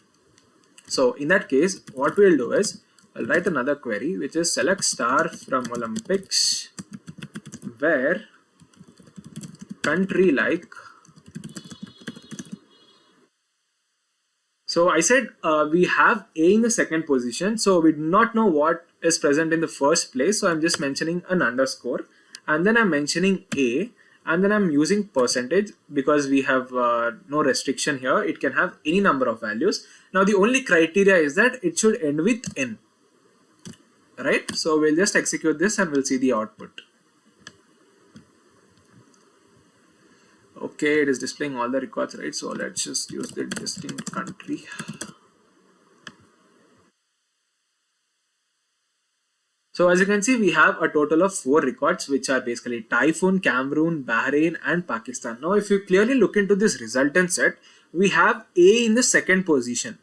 So in that case, what we'll do is I'll write another query which is select star from Olympics where country like. So I said we have A in the second position, so we do not know what is present in the first place, so I'm just mentioning an underscore and then I'm mentioning A, and then I'm using percentage because we have no restriction here. It can have any number of values. Now the only criteria is that it should end with N, right? So we'll just execute this and we'll see the output. Okay, it is displaying all the records, right? So let's just use the distinct country. So as you can see, we have a total of 4 records, which are basically Typhoon, Cameroon, Bahrain, and Pakistan. Now, if you clearly look into this resultant set, we have A in the second position.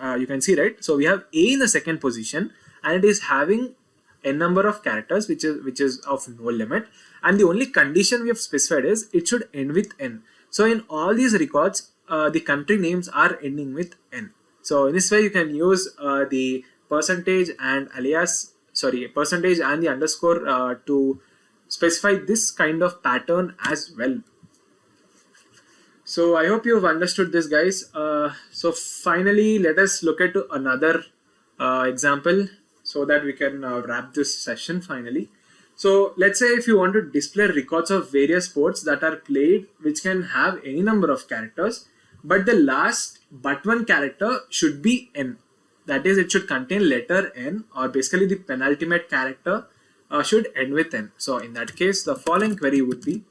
You can see, right? So we have A in the second position, and it is having n number of characters, which is of no limit, and the only condition we have specified is it should end with N. So in all these records, the country names are ending with N. So in this way, you can use the percentage and alias percentage and the underscore to specify this kind of pattern as well. So I hope you've understood this, guys. So finally, let us look at another example so that we can wrap this session finally. So let's say if you want to display records of various sports that are played, which can have any number of characters, but the last but one character should be n. That is, it should contain letter n, or basically the penultimate character should end with n. So in that case, the following query would be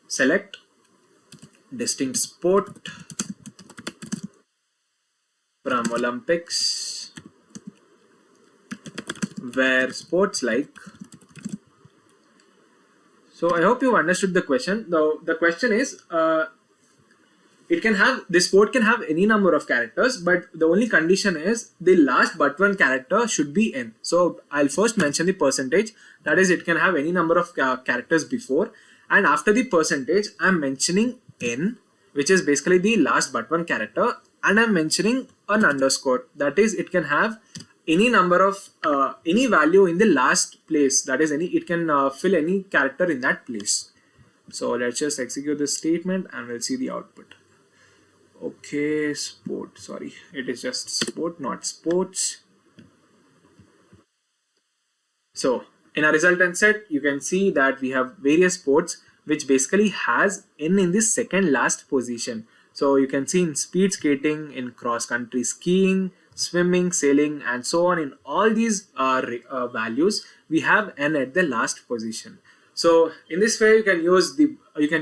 select distinct sport from Olympics where sports like. So I hope you understood the question. The question is, this sport can have any number of characters, but the only condition is the last but one character should be n. So I'll first mention the percentage. That is, it can have any number of characters before, and after the percentage, I'm mentioning n, which is basically the last but one character, and I'm mentioning an underscore. That is, it can have any number of any value in the last place. That is, it can fill any character in that place. So let's just execute this statement and we'll see the output. Okay, sport. Sorry, it is just sport, not sports. So in our resultant set, you can see that we have various sports which basically has n in the second last position. So you can see in speed skating, in cross country skiing, swimming, sailing, and so on. In all these values, we have n at the last position. So in this way, you can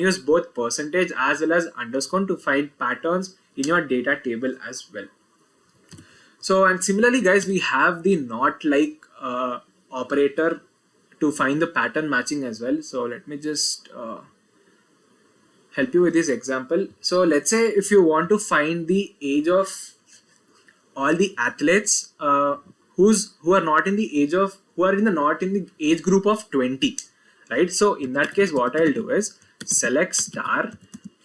use both percentage as well as underscore to find patterns in your data table as well. So, and similarly, guys, we have the not like operator to find the pattern matching as well. So let me just help you with this example. So let's say if you want to find the age of all the athletes who are not in the age group of 20, right? So in that case, what I'll do is select star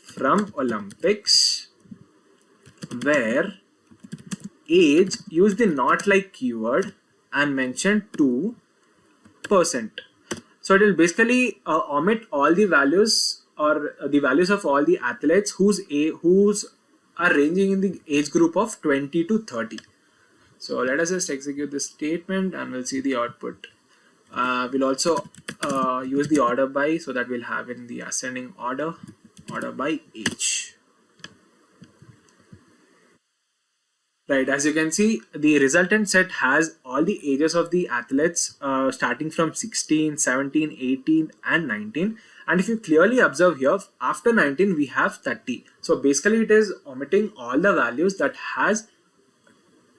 from Olympics where age, use the not like keyword and mention 2%. So it will basically omit all the values or the values of all the athletes whose are ranging in the age group of 20 to 30. So let us just execute this statement and we'll see the output. We'll also use the order by, so that we'll have in the ascending order by age. Right, as you can see, the resultant set has all the ages of the athletes starting from 16, 17, 18 and 19. And if you clearly observe here, after 19 we have 30. So basically it is omitting all the values that has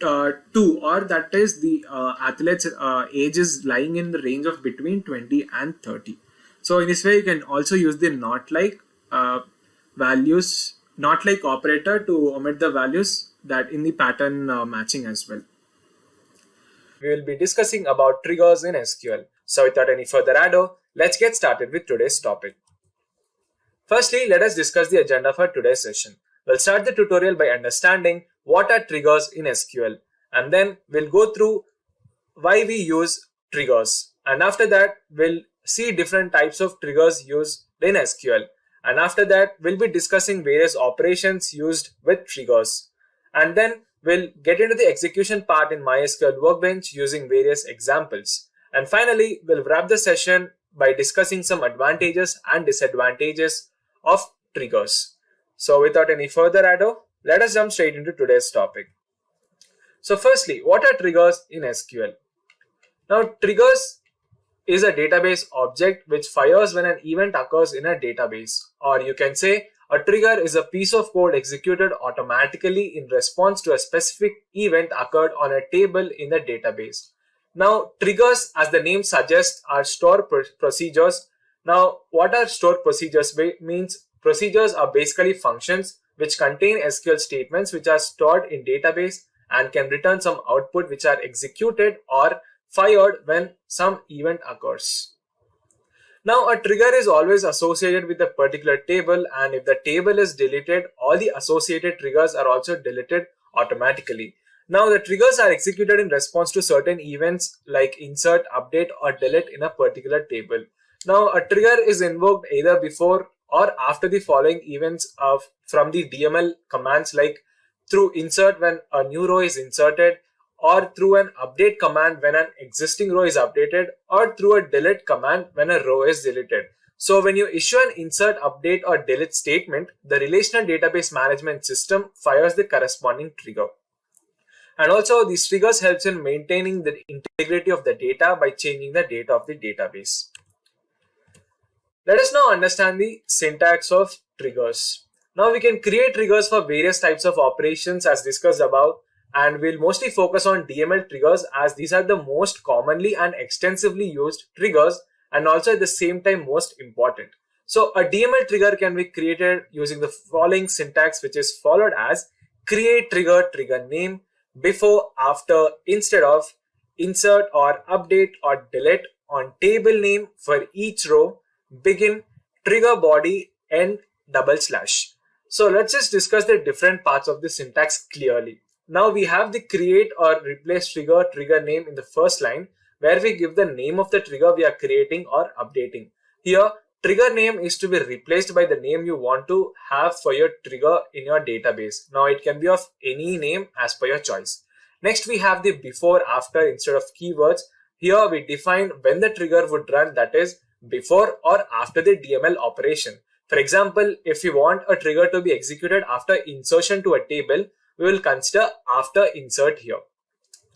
2, or that is the athlete's age is lying in the range of between 20 and 30. So in this way you can also use the not like values, not like operator to omit the values that in the pattern matching as well. We will be discussing about triggers in SQL. So without any further ado, let's get started with today's topic. Firstly, let us discuss the agenda for today's session. We'll start the tutorial by understanding what are triggers in SQL, and then we'll go through why we use triggers, and after that we'll see different types of triggers used in SQL, and after that we'll be discussing various operations used with triggers, and then we'll get into the execution part in MySQL Workbench using various examples, and finally we'll wrap the session by discussing some advantages and disadvantages of triggers. So without any further ado, let us jump straight into today's topic. So firstly, what are triggers in SQL? Now, triggers is a database object which fires when an event occurs in a database, or you can say a trigger is a piece of code executed automatically in response to a specific event occurred on a table in the database. Now, triggers, as the name suggests, are stored procedures. Now, what are stored procedures? Means procedures are basically functions which contain SQL statements which are stored in database and can return some output which are executed or fired when some event occurs. Now, a trigger is always associated with a particular table, and if the table is deleted, all the associated triggers are also deleted automatically. Now the triggers are executed in response to certain events like insert, update or delete in a particular table. Now a trigger is invoked either before or after the following events from the DML commands, like through insert when a new row is inserted, or through an update command when an existing row is updated, or through a delete command when a row is deleted. So when you issue an insert, update or delete statement, the relational database management system fires the corresponding trigger. And also these triggers helps in maintaining the integrity of the data by changing the data of the database. Let us now understand the syntax of triggers. Now we can create triggers for various types of operations as discussed above, and we'll mostly focus on DML triggers as these are the most commonly and extensively used triggers and also at the same time most important. So a DML trigger can be created using the following syntax, which is followed as create trigger, trigger name, before, after, instead of, insert or update or delete on table name for each row, begin, trigger body, end, double slash. So let's just discuss the different parts of the syntax clearly. Now we have the create or replace trigger, trigger name in the first line, where we give the name of the trigger we are creating or updating. Here, trigger name is to be replaced by the name you want to have for your trigger in your database. Now it can be of any name as per your choice. Next we have the before, after instead of keywords. Here we define when the trigger would run, that is before or after the DML operation. For example, if we want a trigger to be executed after insertion to a table, we will consider after insert here.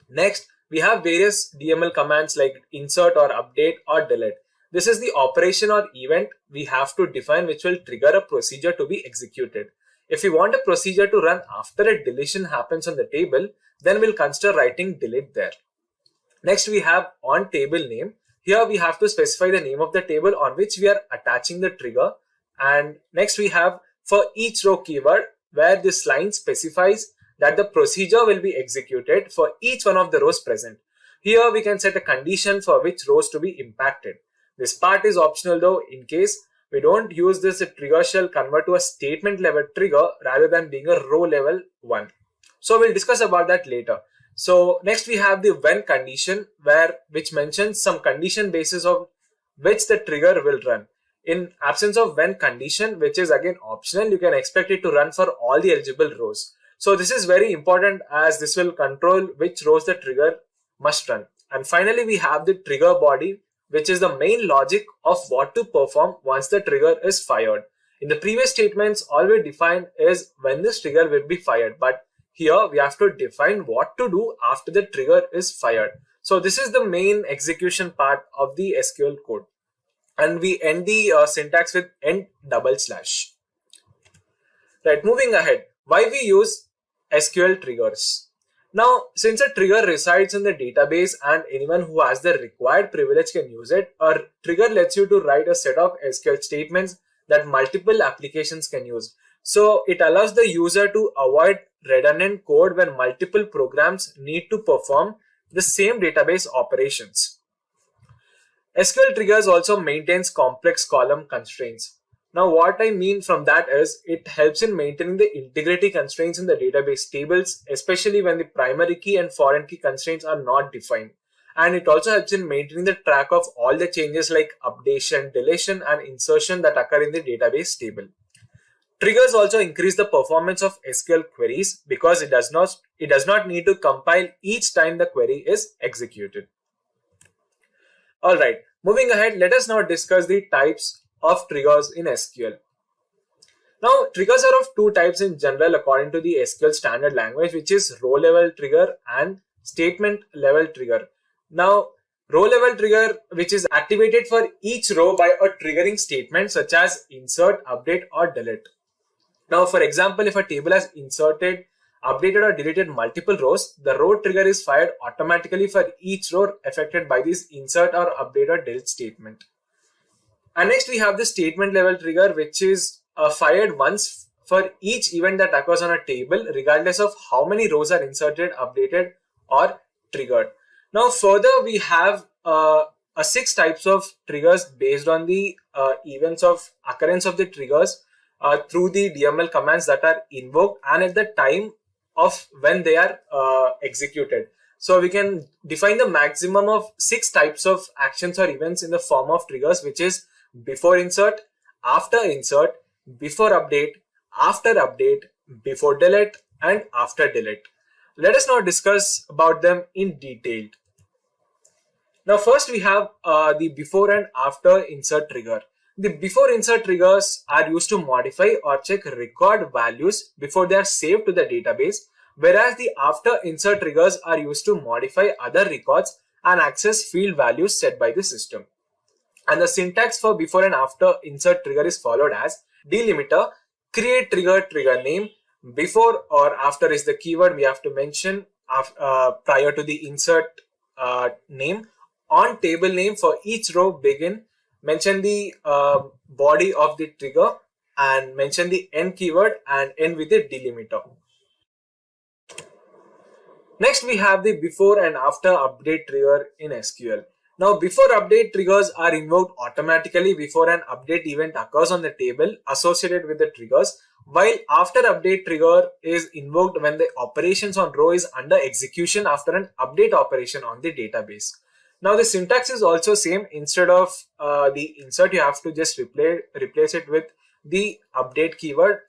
Next, we have various DML commands like insert or update or delete. This is the operation or event we have to define which will trigger a procedure to be executed. If we want a procedure to run after a deletion happens on the table, then we'll consider writing delete there. Next, we have on table name. Here we have to specify the name of the table on which we are attaching the trigger. And next we have for each row keyword, where this line specifies that the procedure will be executed for each one of the rows present. Here we can set a condition for which rows to be impacted. This part is optional though. In case we don't use this, the trigger shall convert to a statement level trigger rather than being a row level one. So we'll discuss about that later. So next we have the when condition, which mentions some condition basis of which the trigger will run. In absence of when condition, which is again optional, you can expect it to run for all the eligible rows. So this is very important as this will control which rows the trigger must run. And finally, we have the trigger body, which is the main logic of what to perform once the trigger is fired. In the previous statements, all we defined is when this trigger will be fired. But here we have to define what to do after the trigger is fired. So this is the main execution part of the SQL code. And we end the syntax with end double slash. Right, moving ahead, why we use SQL triggers. Now, since a trigger resides in the database and anyone who has the required privilege can use it, a trigger lets you to write a set of SQL statements that multiple applications can use. So it allows the user to avoid redundant code when multiple programs need to perform the same database operations. SQL triggers also maintains complex column constraints. Now what I mean from that is it helps in maintaining the integrity constraints in the database tables, especially when the primary key and foreign key constraints are not defined. And it also helps in maintaining the track of all the changes like updation, deletion and insertion that occur in the database table. Triggers also increase the performance of SQL queries because it does not need to compile each time the query is executed. Alright, moving ahead, let us now discuss the types of triggers in SQL. Now, triggers are of two types in general according to the SQL standard language, which is row level trigger and statement level trigger. Now, row level trigger, which is activated for each row by a triggering statement such as insert, update or delete. Now, for example, if a table has inserted, updated or deleted multiple rows, the row trigger is fired automatically for each row affected by this insert or update or delete statement. And next we have the statement level trigger, which is fired once for each event that occurs on a table, regardless of how many rows are inserted, updated or triggered. Now further we have 6 types of triggers based on the events of occurrence of the triggers through the DML commands that are invoked and at the time of when they are executed. So we can define the maximum of 6 types of actions or events in the form of triggers, which is before insert, after insert, before update, after update, before delete, and after delete. Let us now discuss about them in detail. Now first we have the before and after insert trigger. The before insert triggers are used to modify or check record values before they are saved to the database, whereas the after insert triggers are used to modify other records and access field values set by the system. And the syntax for before and after insert trigger is followed as delimiter, create trigger, trigger name. Before or after is the keyword we have to mention prior to the insert name. On table name for each row begin, mention the body of the trigger and mention the end keyword and end with the delimiter. Next we have the before and after update trigger in SQL. Now before update triggers are invoked automatically before an update event occurs on the table associated with the triggers, while after update trigger is invoked when the operations on row is under execution after an update operation on the database. Now the syntax is also same. Instead of the insert, you have to just replace it with the update keyword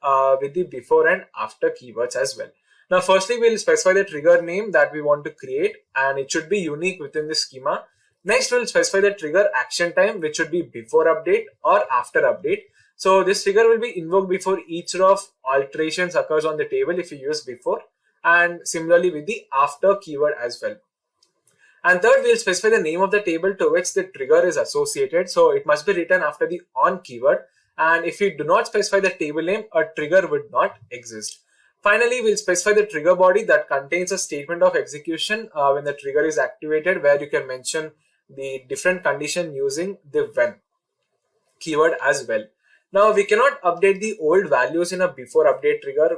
with the before and after keywords as well. Now firstly we'll specify the trigger name that we want to create and it should be unique within the schema. Next we'll specify the trigger action time, which should be before update or after update. So this trigger will be invoked before each row of alterations occurs on the table if you use before, and similarly with the after keyword as well. And third, we'll specify the name of the table to which the trigger is associated. So it must be written after the on keyword. And if we do not specify the table name, a trigger would not exist. Finally, we'll specify the trigger body that contains a statement of execution when the trigger is activated, where you can mention the different condition using the when keyword as well. Now we cannot update the old values in a before update trigger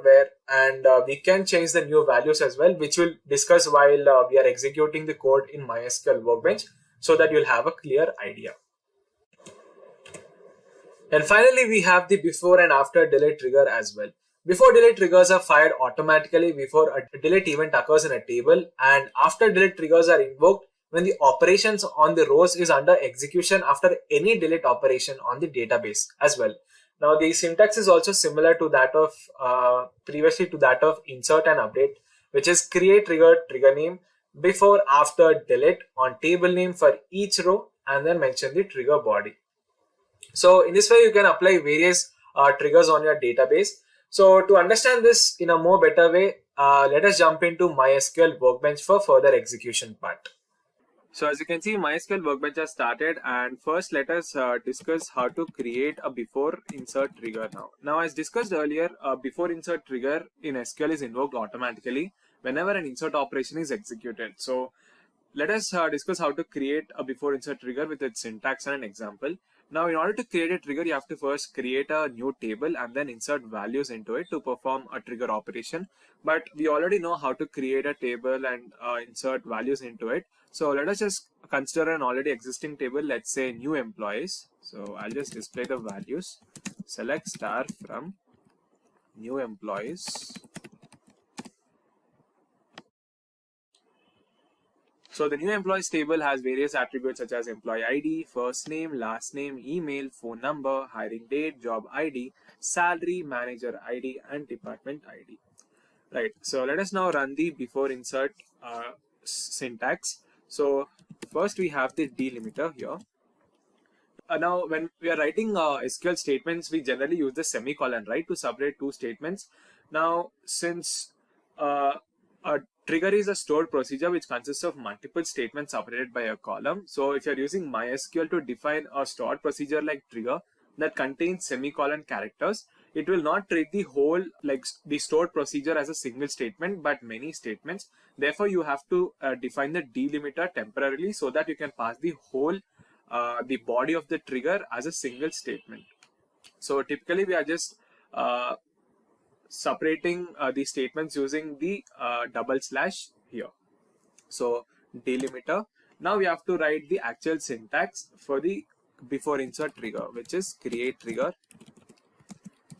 we can change the new values as well, which we'll discuss while we are executing the code in MySQL Workbench, so that you'll have a clear idea. And finally, we have the before and after delete trigger as well. Before delete triggers are fired automatically before a delete event occurs in a table, and after delete triggers are invoked when the operations on the rows is under execution after any delete operation on the database as well. Now the syntax is also similar to that of previously to that of insert and update, which is create trigger, trigger name, before, after, delete, on table name for each row, and then mention the trigger body. So in this way you can apply various triggers on your database. So to understand this in a more better way, let us jump into MySQL Workbench for further execution part. So as you can see, MySQL Workbench has started, and first let us discuss how to create a before insert trigger now. Now as discussed earlier, a before insert trigger in SQL is invoked automatically whenever an insert operation is executed. So let us discuss how to create a before insert trigger with its syntax and an example. Now in order to create a trigger, you have to first create a new table and then insert values into it to perform a trigger operation. But we already know how to create a table and insert values into it. So let us just consider an already existing table, let's say new employees. So I'll just display the values, select star from new employees. So the new employees table has various attributes such as employee ID, first name, last name, email, phone number, hiring date, job ID, salary, manager ID, and department ID. Right. So let us now run the before insert syntax. So first we have the delimiter here. Now when we are writing SQL statements, we generally use the semicolon, right, to separate two statements. Now since a trigger is a stored procedure which consists of multiple statements separated by a column. So if you're using MySQL to define a stored procedure like trigger that contains semicolon characters, it will not treat the whole, like the stored procedure, as a single statement, but many statements. Therefore, you have to define the delimiter temporarily so that you can pass the whole, the body of the trigger as a single statement. So typically we are just separating the statements using the double slash here. So delimiter. Now we have to write the actual syntax for the before insert trigger, which is create trigger,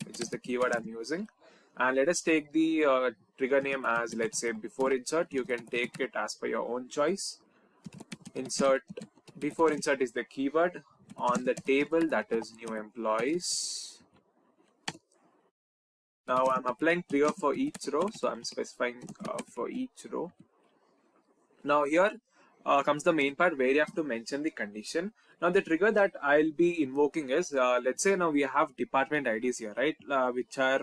which is the keyword I'm using. And let us take the trigger name as, let's say, before insert. You can take it as per your own choice. Insert, before insert is the keyword on the table, that is new employees. Now I'm applying trigger for each row, so I'm specifying for each row. Now here comes the main part where you have to mention the condition. Now the trigger that I'll be invoking is, let's say now we have department IDs here, right, which are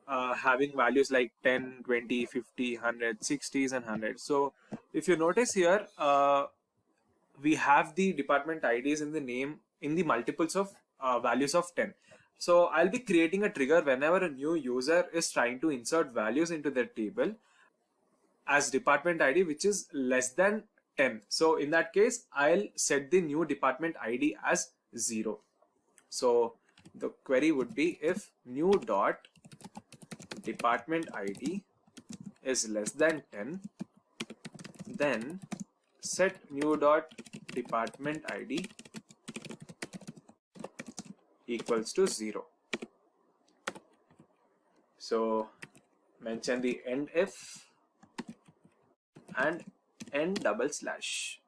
having values like 10, 20, 50, 100, 60s and 100. So if you notice here, we have the department IDs in the name in the multiples of values of 10. So I'll be creating a trigger whenever a new user is trying to insert values into their table as department ID which is less than 10. So in that case, I'll set the new department ID as 0. So the query would be if new dot department ID is less than 10, then set new dot department ID equals to 0. So mention the end if and end double slash.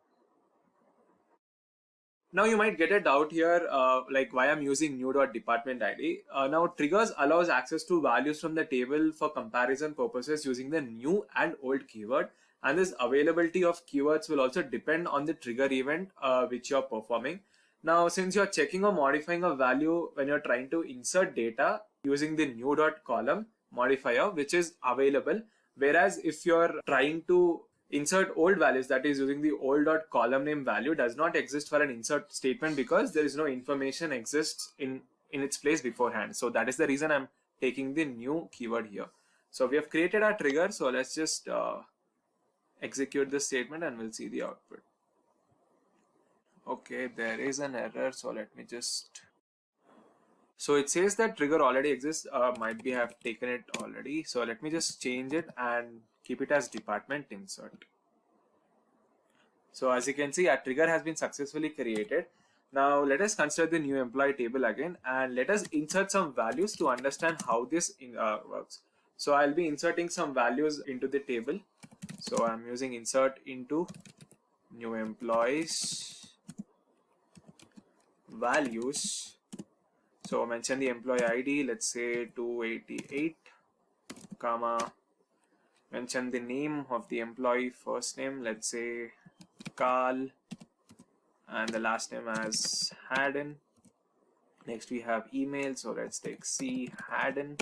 Now you might get a doubt here, like why I'm using new dot department ID. Now triggers allows access to values from the table for comparison purposes using the new and old keyword, and this availability of keywords will also depend on the trigger event which you're performing. Now since you're checking or modifying a value when you're trying to insert data using the new dot column modifier which is available, whereas if you're trying to insert old values, that is using the old dot column name value, does not exist for an insert statement because there is no information exists in its place beforehand. So that is the reason I'm taking the new keyword here. So we have created our trigger. So let's just execute this statement and we'll see the output. Okay, there is an error. So let me just. So it says that trigger already exists. Might be have taken it already. So let me just change it and keep it as department insert. So as you can see, our trigger has been successfully created. Now let us consider the new employee table again and let us insert some values to understand how this works. So I'll be inserting some values into the table. So I'm using insert into new employees values. So mention the employee ID, let's say 288, comma, mention the name of the employee, first name, let's say Carl, and the last name as Haddon. Next we have email, so let's take C Haddon.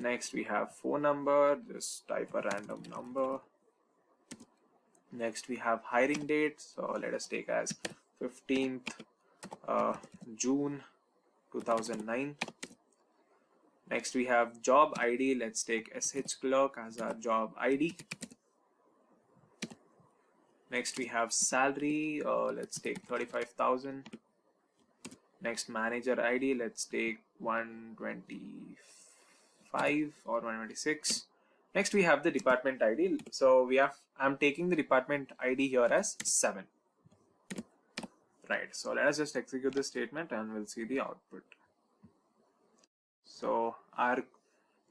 Next we have phone number, just type a random number. Next we have hiring date, so let us take as 15th June 2009. Next we have job ID, let's take SH clerk as our job ID. Next we have salary, let's take 35,000. Next manager ID, let's take 125 or 126. Next we have the department ID, so I'm taking the department ID here as 7. Right, so let us just execute this statement and we'll see the output. So our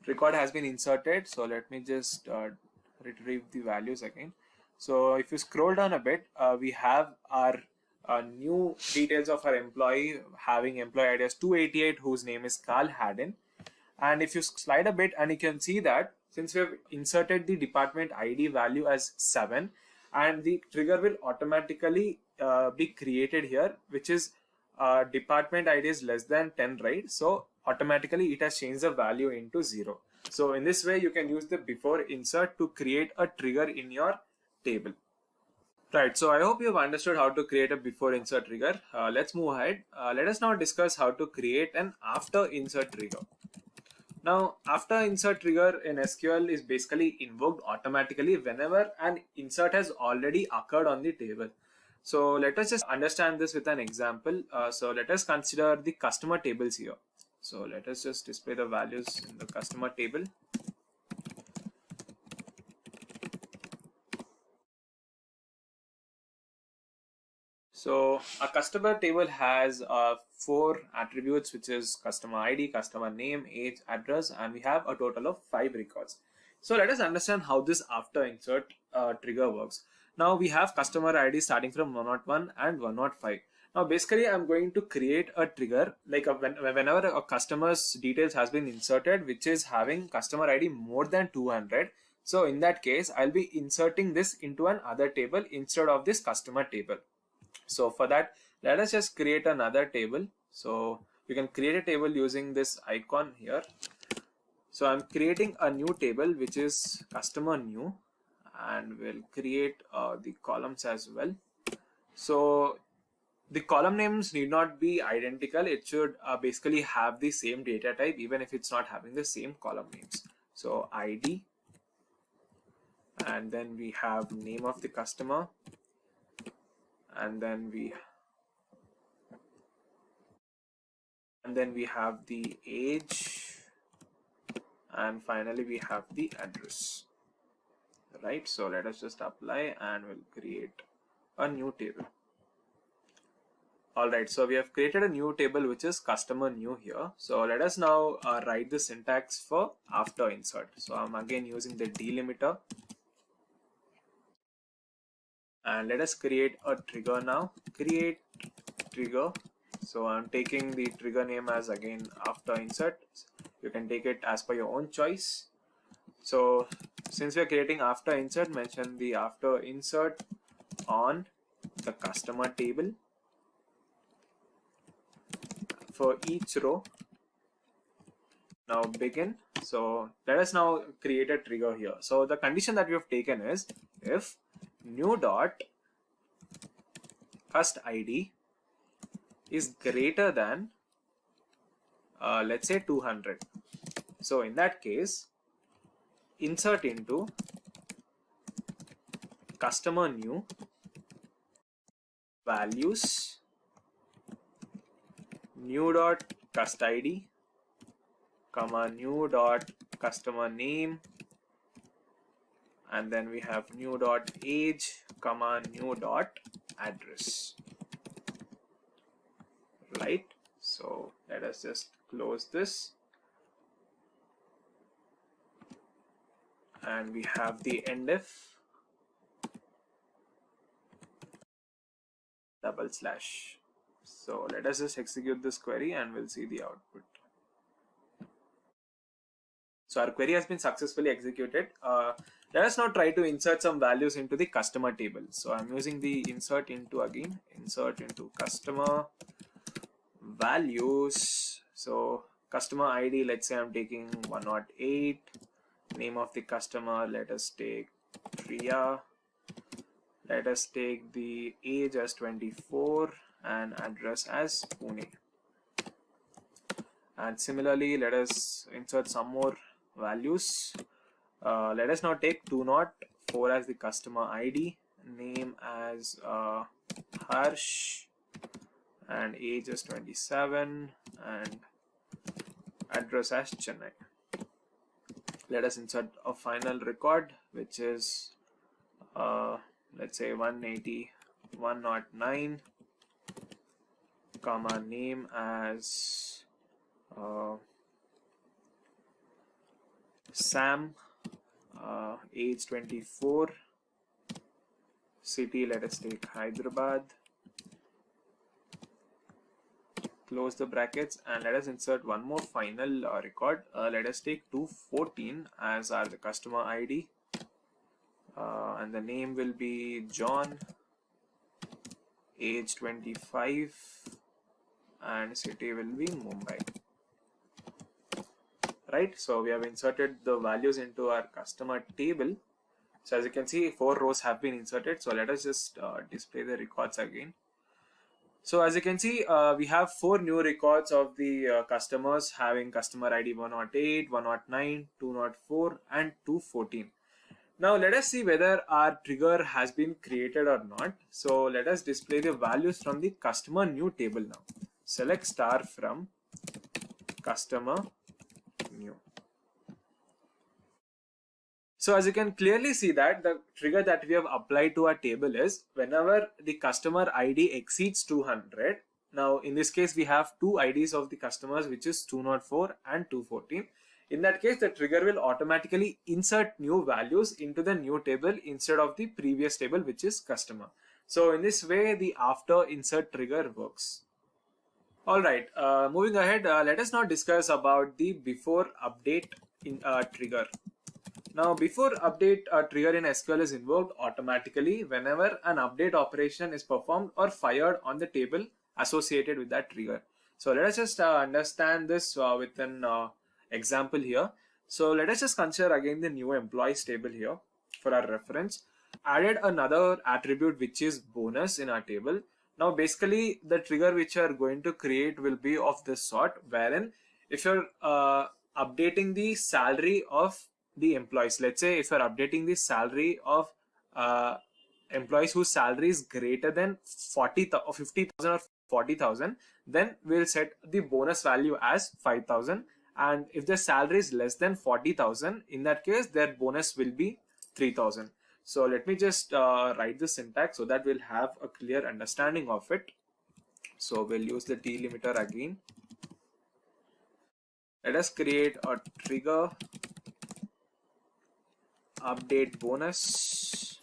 record has been inserted. So let me just retrieve the values again. So if you scroll down a bit, we have our new details of our employee having employee ID as 288 whose name is Carl Haddon. And if you slide a bit and you can see that since we have inserted the department ID value as 7 and the trigger will automatically be created here, which is department ID is less than 10, right? So automatically it has changed the value into 0. So in this way you can use the before insert to create a trigger in your table. Right, so I hope you've understood how to create a before insert trigger. Let's move ahead. Let us now discuss how to create an after insert trigger. Now, after insert trigger in SQL is basically invoked automatically whenever an insert has already occurred on the table. So let us just understand this with an example. So let us consider the customer tables here. So let us just display the values in the customer table. So a customer table has 4 attributes, which is customer ID, customer name, age, address, and we have a total of 5 records. So let us understand how this after insert trigger works. Now we have customer ID starting from 101 and 105. Now basically I'm going to create a trigger like whenever a customer's details has been inserted which is having customer ID more than 200. So in that case I'll be inserting this into another table instead of this customer table. So for that, let us just create another table. So you can create a table using this icon here. So I'm creating a new table which is customer new, and we'll create the columns as well. So the column names need not be identical. It should basically have the same data type even if it's not having the same column names. So ID, and then we have name of the customer, and then we have the age, and finally we have the address, right? So let us just apply and we'll create a new table. Alright, so we have created a new table which is customer new here. So let us now write the syntax for after insert. So I'm again using the delimiter, and let us create a trigger now. Create trigger. So I'm taking the trigger name as again after insert. You can take it as per your own choice. So since we're creating after insert, mention the after insert on the customer table for each row. Now begin. So let us now create a trigger here. So the condition that we have taken is if new dot cust ID is greater than let's say 200. So in that case, insert into customer new values new dot cust ID comma new dot customer name, and then we have new dot age comma new dot address, right? So let us just close this, and we have the endif double slash. So let us just execute this query and we'll see the output. So our query has been successfully executed. Let us now try to insert some values into the customer table. So I'm using the insert into again, insert into customer values. So customer ID, let's say I'm taking 108. Name of the customer, let us take Priya. Let us take the age as 24 and address as Pune. And similarly, let us insert some more values. Let us now take 204 as the customer ID, name as Harsh, and age as 27, and address as Chennai. Let us insert a final record which is let's say 180 109 comma name as Sam, age 24, city let us take Hyderabad, close the brackets, and let us insert one more final record. Let us take 214 as the customer ID, and the name will be John, age 25, and city will be Mumbai. Right, so we have inserted the values into our customer table. So as you can see, 4 rows have been inserted. So let us just display the records again. So as you can see, we have 4 new records of the customers having customer ID 108, 109, 204 and 214. Now let us see whether our trigger has been created or not. So let us display the values from the customer new table now. Select star from customer new. So as you can clearly see that the trigger that we have applied to our table is whenever the customer ID exceeds 200. Now in this case we have two IDs of the customers, which is 204 and 214. In that case, the trigger will automatically insert new values into the new table instead of the previous table, which is customer. So in this way the after insert trigger works. Alright, moving ahead, let us now discuss about the before update trigger. Now before update trigger in SQL is invoked automatically whenever an update operation is performed or fired on the table associated with that trigger. So let us just understand this with an example here. So let us just consider again the new employees table here for our reference. Added another attribute which is bonus in our table. Now basically the trigger which you are going to create will be of this sort, wherein if you're updating the salary of the employees, let's say if you're updating the salary of employees whose salary is greater than 40 or 50,000 or 40,000, then we'll set the bonus value as 5,000, and if the salary is less than 40,000, in that case their bonus will be 3,000. So let me just write the syntax so that we'll have a clear understanding of it. So we'll use the delimiter again. Let us create a trigger update bonus.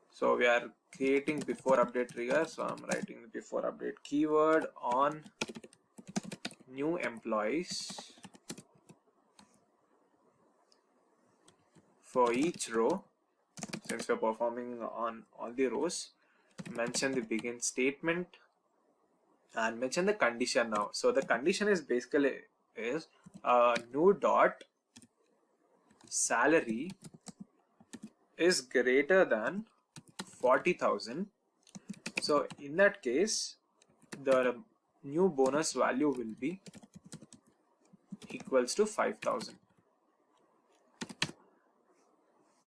So we are creating before update trigger. So I'm writing the before update keyword on new employees. For each row, since we're performing on all the rows, mention the begin statement and mention the condition now. So the condition is basically is new dot salary is greater than 40,000. So in that case the new bonus value will be equals to 5,000.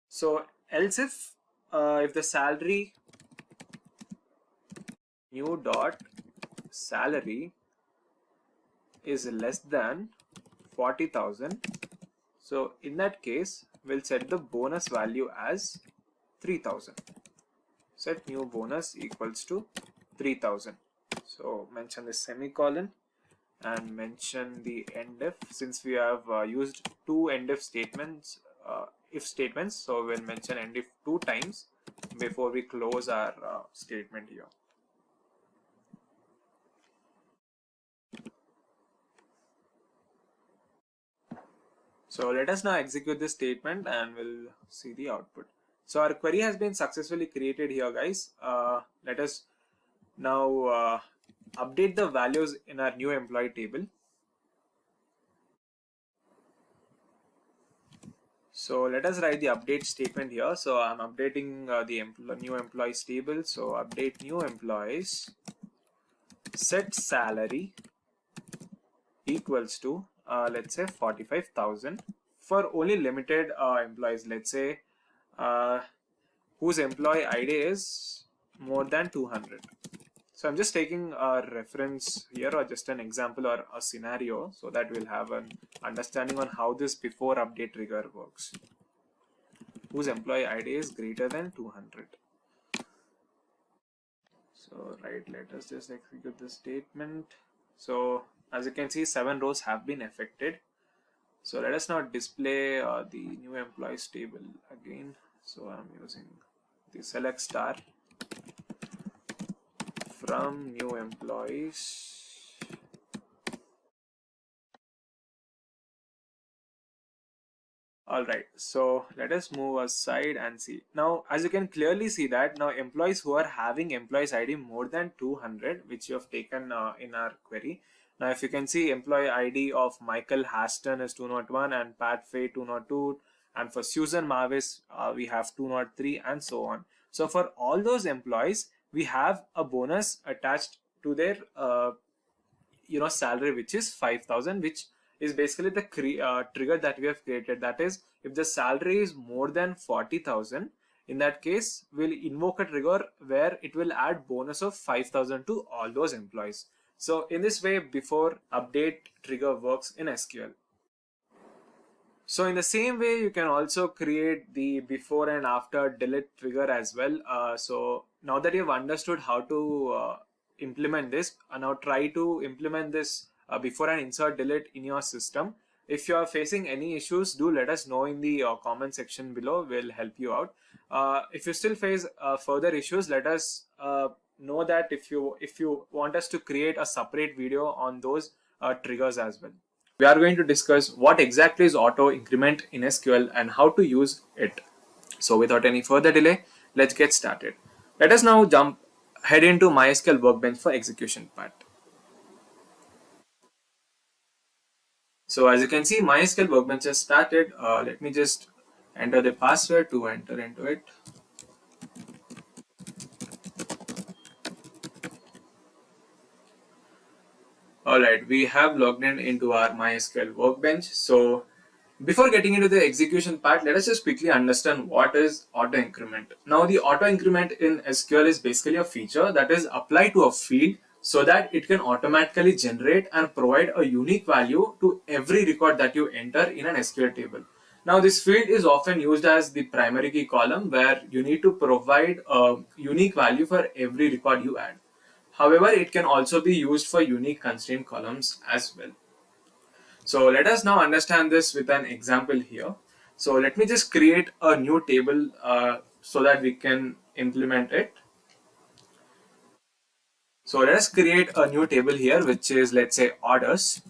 So else if the salary new dot salary is less than 40,000, so in that case we'll set the bonus value as 3,000. Set new bonus equals to 3,000. So mention the semicolon and mention the end if, since we have used two end if statements, so we'll mention end if 2 times before we close our statement here. So let us now execute this statement and we'll see the output. So our query has been successfully created here, guys. Let us now update the values in our new employee table. So let us write the update statement here. So I'm updating the new employees table. So update new employees, set salary equals to let's say 45,000 for only limited employees. Let's say whose employee ID is more than 200. So I'm just taking a reference here, or just an example or a scenario, so that we'll have an understanding on how this before update trigger works. Whose employee ID is greater than 200. So right, let us just execute the statement. So as you can see, 7 rows have been affected. So let us now display the new employees table again. So I'm using the select star from new employees. Alright, so let us move aside and see. Now as you can clearly see that now employees who are having employees ID more than 200, which you have taken in our query. Now if you can see, employee ID of Michael Haston is 201 and Pat Fay 202, and for Susan Marvis we have 203 and so on. So for all those employees we have a bonus attached to their salary, which is 5,000, which is basically the trigger that we have created. That is, if the salary is more than 40,000, in that case we'll invoke a trigger where it will add bonus of 5,000 to all those employees. So in this way, before update trigger works in SQL. So in the same way, you can also create the before and after delete trigger as well. So now that you've understood how to implement this, now try to implement this before and insert delete in your system. If you are facing any issues, do let us know in the comment section below. We'll help you out. If you still face further issues, let us know that if you want us to create a separate video on those triggers as well. We are going to discuss what exactly is auto increment in SQL and how to use it. So without any further delay, let's get started. Let us now head into MySQL Workbench for execution part. So as you can see, MySQL Workbench has started. Let me just enter the password to enter into it. Alright, we have logged in into our MySQL Workbench. So before getting into the execution part, let us just quickly understand what is auto increment. Now the auto increment in SQL is basically a feature that is applied to a field so that it can automatically generate and provide a unique value to every record that you enter in an SQL table. Now this field is often used as the primary key column where you need to provide a unique value for every record you add. However, it can also be used for unique constraint columns as well. So let us now understand this with an example here. So let me just create a new table so that we can implement it. So let us create a new table here, which is, let's say, orders.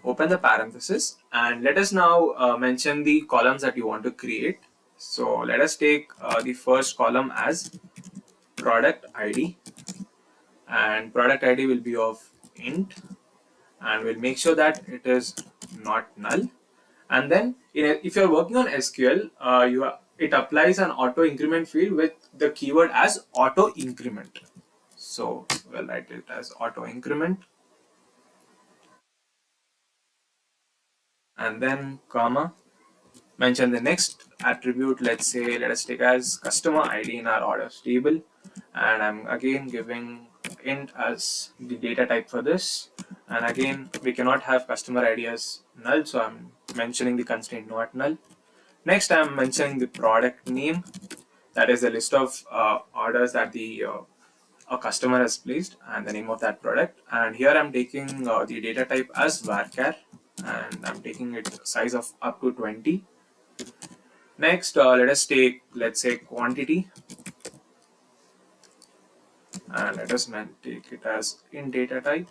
Open the parenthesis and let us now mention the columns that you want to create. So let us take the first column as product ID, and product ID will be of int, and we'll make sure that it is not null. And then if you're working on SQL, it applies an auto increment field with the keyword as auto increment. So we'll write it as auto increment, and then comma, mention the next attribute. Let's say, let us take as customer ID in our orders table, and I'm again giving int as the data type for this. And again, we cannot have customer ID as null, so I'm mentioning the constraint not null. Next, I'm mentioning the product name, that is the list of orders that a customer has placed and the name of that product. And here I'm taking the data type as varchar, and I'm taking it size of up to 20. Next, let us take, let's say, quantity, and let us take it as in data type.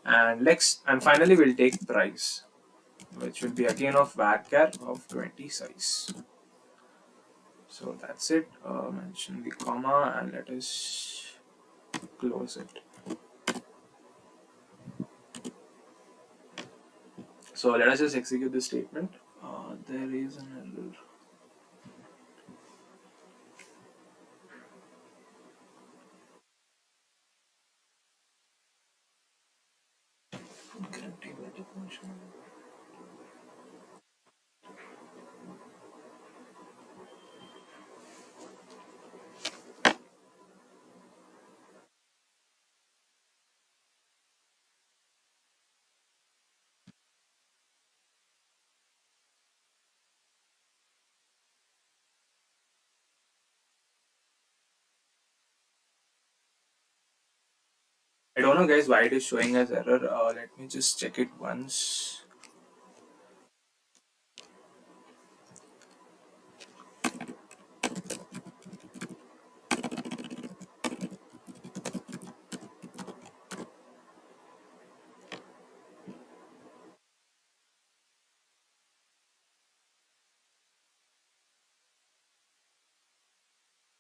And finally, we'll take price, which will be again of varchar of 20 size. So that's it. Mention the comma and let us close it. So let us just execute this statement. There is an error. I don't know, guys, why it is showing as error. Let me just check it once.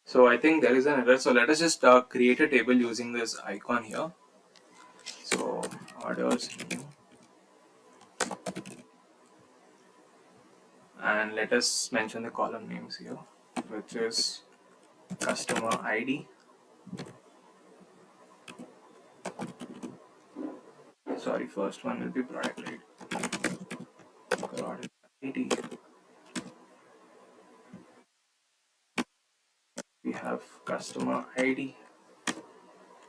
So I think there is an error. So let us just create a table using this icon here. So orders new, and let us mention the column names here, which is customer ID. Sorry, first one will be product ID. Product ID. We have customer ID.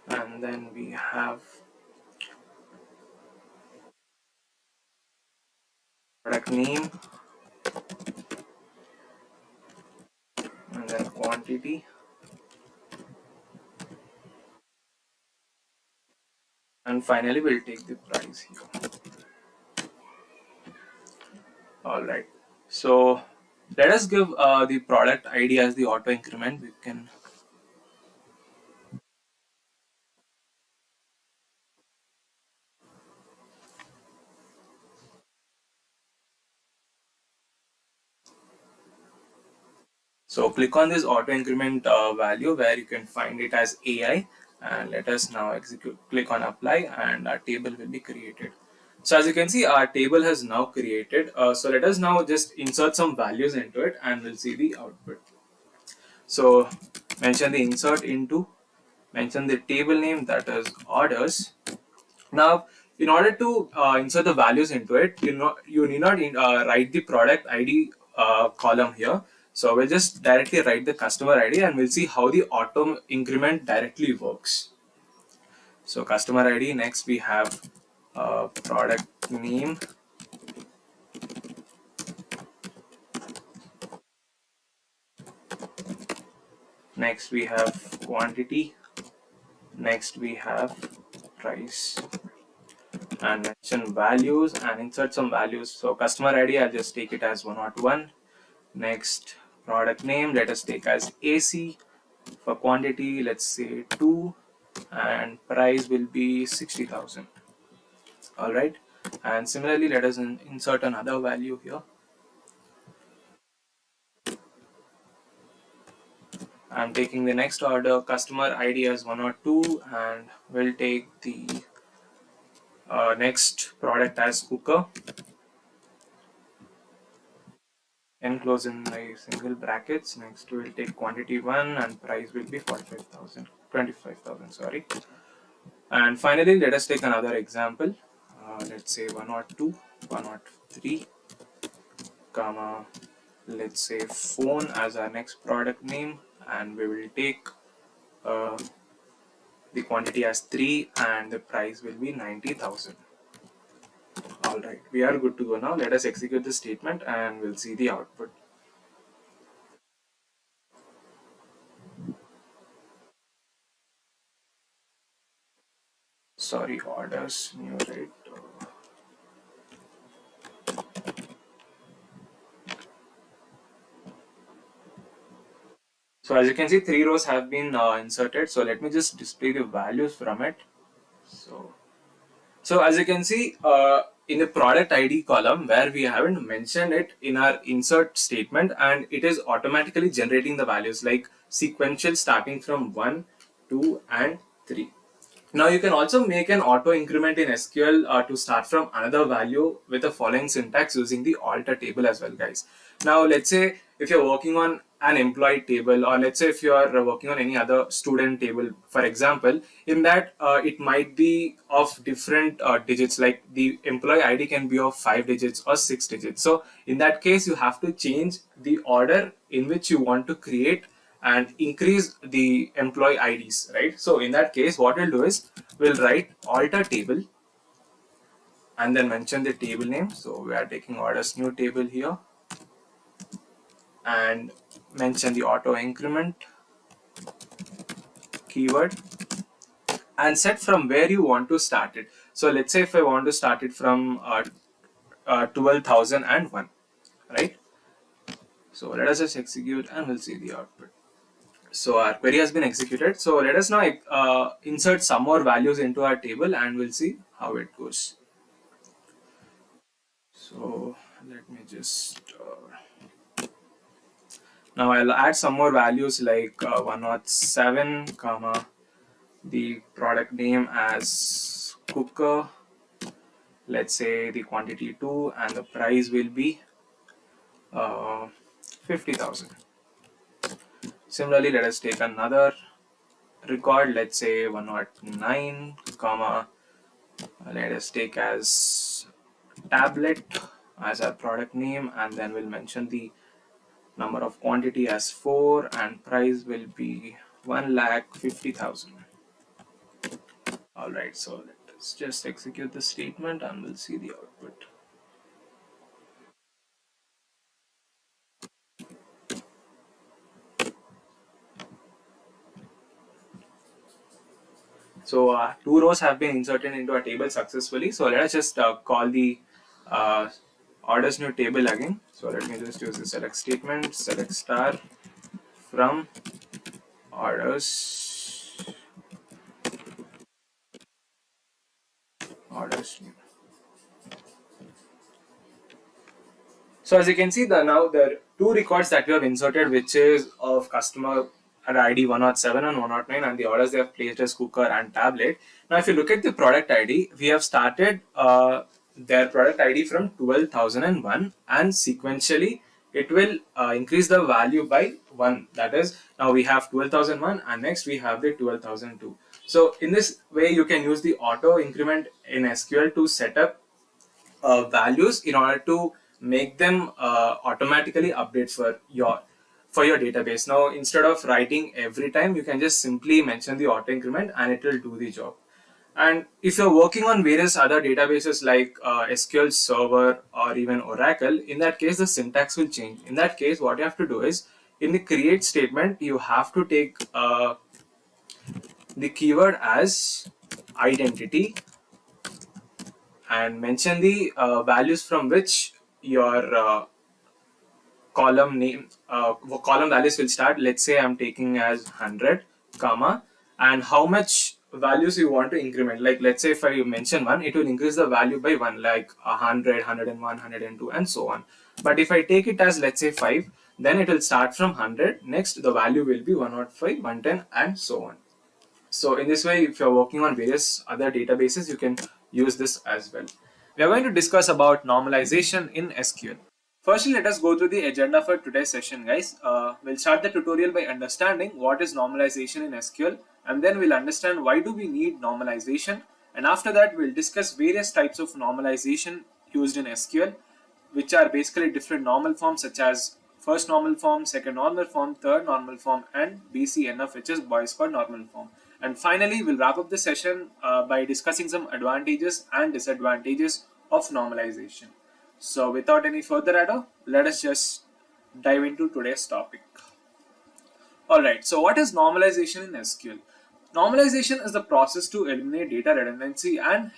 and then we have product name, and then quantity, and finally we'll take the price here. All right, so let us give the product ID as the auto increment. We can so click on this auto increment value where you can find it as AI, and let us now execute. Click on apply and our table will be created. So as you can see, our table has now created. So let us now just insert some values into it and we'll see the output. So mention the insert into, mention the table name, that is orders. Now, in order to insert the values into it, you need not write the product ID column here. So we'll just directly write the customer ID and we'll see how the auto increment directly works. So customer ID, next we have product name, next we have quantity, next we have price, and mention values and insert some values. So customer ID, I'll just take it as 101. Next, product name, let us take as AC. For quantity, let's say 2, and price will be 60,000. All right, and similarly, let us insert another value here. I'm taking the next order, customer ID as 102, and we'll take the next product as cooker. Enclose in my single brackets. Next, we'll take quantity 1 and price will be 45,000, 25,000, sorry. And finally, let us take another example. Let's say 102, 103, comma, let's say phone as our next product name, and we will take the quantity as 3 and the price will be 90,000. Alright, we are good to go now. Let us execute the statement and we'll see the output. Sorry, orders, new rate. So as you can see, 3 rows have been inserted. So let me just display the values from it. So as you can see, in the product ID column where we haven't mentioned it in our insert statement, and it is automatically generating the values like sequential starting from 1, 2 and 3. Now you can also make an auto increment in SQL to start from another value with the following syntax using the alter table as well, guys. Now let's say if you're working on an employee table, or let's say if you are working on any other student table, for example, in that it might be of different digits, like the employee ID can be of 5 digits or 6 digits. So in that case, you have to change the order in which you want to create and increase the employee IDs, right? So in that case, what we'll do is we'll write alter table and then mention the table name. So we are taking orders new table here, and mention the auto increment keyword and set from where you want to start it. So let's say if I want to start it from 12,001, right? So let us just execute and we'll see the output. So our query has been executed. So let us now insert some more values into our table and we'll see how it goes. So let me just now I'll add some more values like 107, comma, the product name as cooker, let's say the quantity 2 and the price will be 50,000. Similarly, let us take another record, let's say 109, comma, let us take as tablet as our product name, and then we'll mention the number of quantity as 4 and price will be 1,50,000. Alright, so let's just execute the statement and we'll see the output. So two rows have been inserted into a table successfully. So let us just call the orders new table again. So let me just use the select statement, select star from orders new. So as you can see, now there are two records that we have inserted, which is of customer at ID 107 and 109, and the orders they have placed as cooker and tablet. Now, if you look at the product ID, we have started their product ID from 12,001, and sequentially it will increase the value by 1. That is, now we have 12,001 and next we have the 12,002. So in this way, you can use the auto increment in SQL to set up values in order to make them automatically update for your database. Now, instead of writing every time, you can just simply mention the auto increment and it will do the job. And if you're working on various other databases like SQL Server or even Oracle, in that case, the syntax will change. In that case, what you have to do is, in the create statement, you have to take the keyword as identity and mention the values from which your column values will start. Let's say I'm taking as 100 comma, and how much values you want to increment. Like, let's say if I mention 1, it will increase the value by 1, like 100, 101, 102 and so on. But if I take it as, let's say, 5, then it will start from 100. Next the value will be 105, 110 and so on. So in this way, if you're working on various other databases, you can use this as well. We are going to discuss about normalization in SQL. Firstly, let us go through the agenda for today's session, guys. We'll start the tutorial by understanding what is normalization in SQL, and then we'll understand why do we need normalization. And after that, we'll discuss various types of normalization used in SQL, which are basically different normal forms such as first normal form, second normal form, third normal form, and BCNF, which is Boyce Codd normal form. And finally, we'll wrap up the session by discussing some advantages and disadvantages of normalization. So without any further ado, let us just dive into today's topic. Alright, so what is normalization in SQL? Normalization is the process to eliminate data redundancy and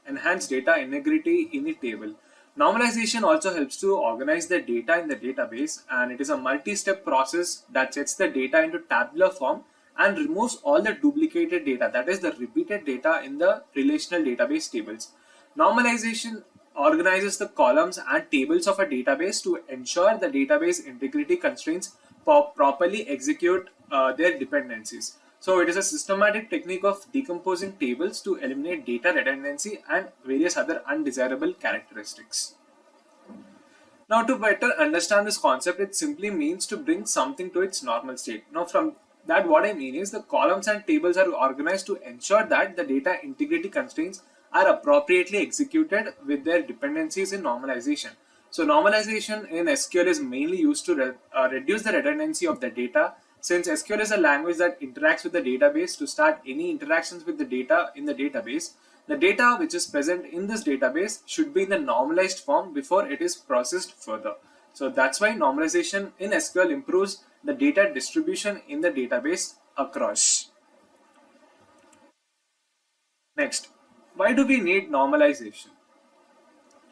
enhance data integrity in a table. Normalization also helps to organize the data in the database, and it is a multi-step process that sets the data into tabular form and removes all the duplicated data, that is the repeated data in the relational database tables. Normalization organizes the columns and tables of a database to ensure the database integrity constraints properly execute their dependencies. So it is a systematic technique of decomposing tables to eliminate data redundancy and various other undesirable characteristics. Now, to better understand this concept, it simply means to bring something to its normal state. Now, from that, what I mean is the columns and tables are organized to ensure that the data integrity constraints are appropriately executed with their dependencies in normalization. So normalization in SQL is mainly used to reduce the redundancy of the data. Since SQL is a language that interacts with the database to start any interactions with the data in the database, the data which is present in this database should be in the normalized form before it is processed further. So that's why normalization in SQL improves the data distribution in the database across. Next, why do we need normalization?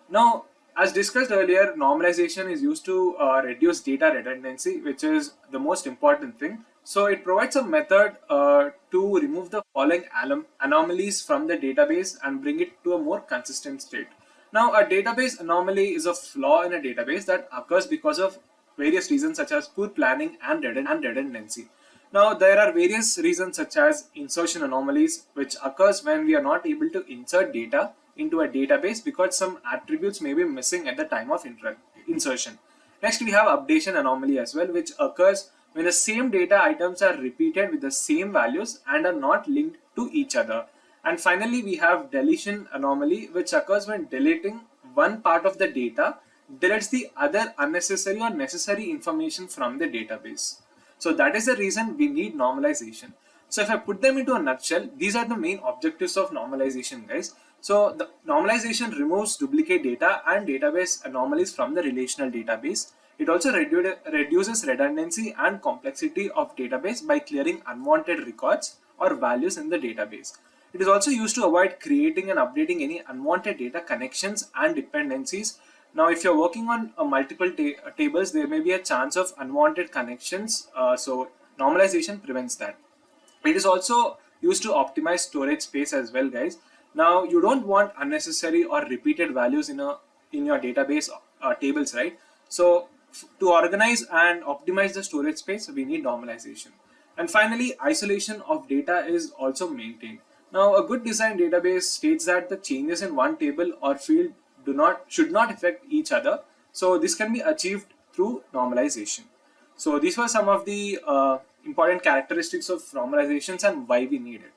Now, as discussed earlier, normalization is used to reduce data redundancy, which is the most important thing. So it provides a method to remove the following anomalies from the database and bring it to a more consistent state. Now, a database anomaly is a flaw in a database that occurs because of various reasons such as poor planning and redundancy. Now, there are various reasons such as insertion anomalies, which occurs when we are not able to insert data into a database because some attributes may be missing at the time of insertion. Next, we have updation anomaly as well, which occurs when the same data items are repeated with the same values and are not linked to each other. And finally, we have deletion anomaly, which occurs when deleting one part of the data deletes the other unnecessary or necessary information from the database. So that is the reason we need normalization. So if I put them into a nutshell, these are the main objectives of normalization, guys. So the normalization removes duplicate data and database anomalies from the relational database. It also reduces redundancy and complexity of database by clearing unwanted records or values in the database. It is also used to avoid creating and updating any unwanted data connections and dependencies. Now, if you're working on multiple tables, there may be a chance of unwanted connections. So normalization prevents that. It is also used to optimize storage space as well, guys. Now, you don't want unnecessary or repeated values in your database tables, right? So to organize and optimize the storage space, we need normalization. And finally, isolation of data is also maintained. Now, a good design database states that the changes in one table or field should not affect each other. So this can be achieved through normalization. So these were some of the important characteristics of normalizations and why we need it.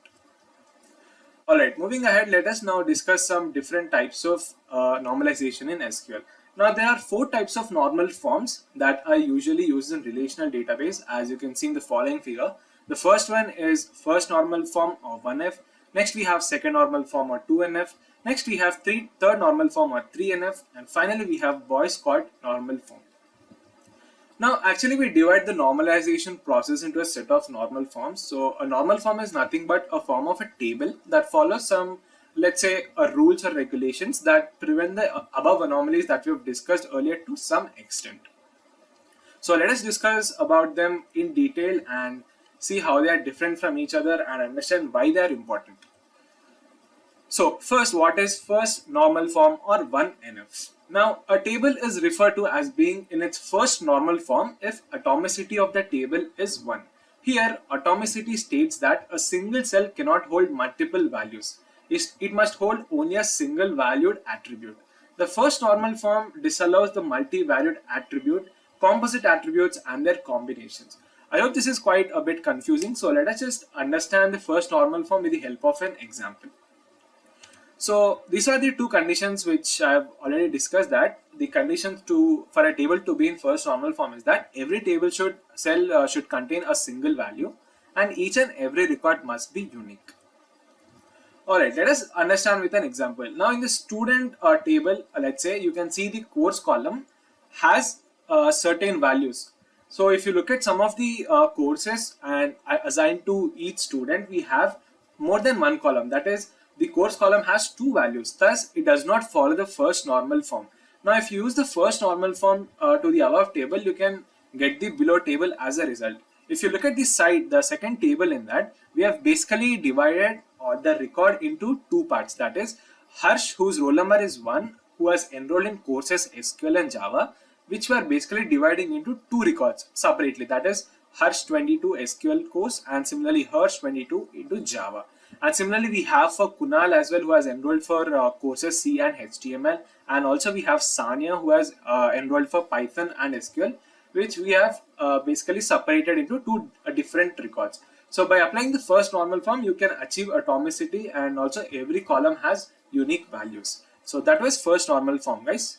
Alright, moving ahead, let us now discuss some different types of normalization in SQL. Now there are 4 types of normal forms that are usually used in relational database, as you can see in the following figure. The first one is first normal form or 1F. Next we have second normal form or 2NF. Next we have third normal form or 3NF. And finally we have Boyce Codd normal form. Now actually we divide the normalization process into a set of normal forms. So a normal form is nothing but a form of a table that follows some, let's say, rules or regulations that prevent the above anomalies that we have discussed earlier to some extent. So let us discuss about them in detail and see how they are different from each other and understand why they are important. So first, what is first normal form or 1NF? Now a table is referred to as being in its first normal form if atomicity of the table is 1. Here atomicity states that a single cell cannot hold multiple values. It must hold only a single valued attribute. The first normal form disallows the multi-valued attribute, composite attributes and their combinations. I hope this is quite a bit confusing, so let us just understand the first normal form with the help of an example. So these are the 2 conditions which I have already discussed. That the conditions for a table to be in first normal form is that every table should contain a single value and each and every record must be unique. Alright, let us understand with an example. Now in the student table, let's say you can see the course column has certain values. So if you look at some of the courses and assigned to each student, we have more than one column. That is, the course column has 2 values. Thus, it does not follow the first normal form. Now, if you use the first normal form to the above table, you can get the below table as a result. If you look at the side, the second table in that, we have basically divided the record into 2 parts. That is, Harsh, whose roll number is 1, who has enrolled in courses SQL and Java, which we are basically dividing into 2 records separately. That is, Harsh 22 SQL course and similarly Harsh 22 into Java. And similarly, we have for Kunal as well, who has enrolled for courses C and HTML, and also we have Sanya, who has enrolled for Python and SQL, which we have basically separated into 2 different records. So by applying the first normal form, you can achieve atomicity and also every column has unique values. So that was first normal form, guys.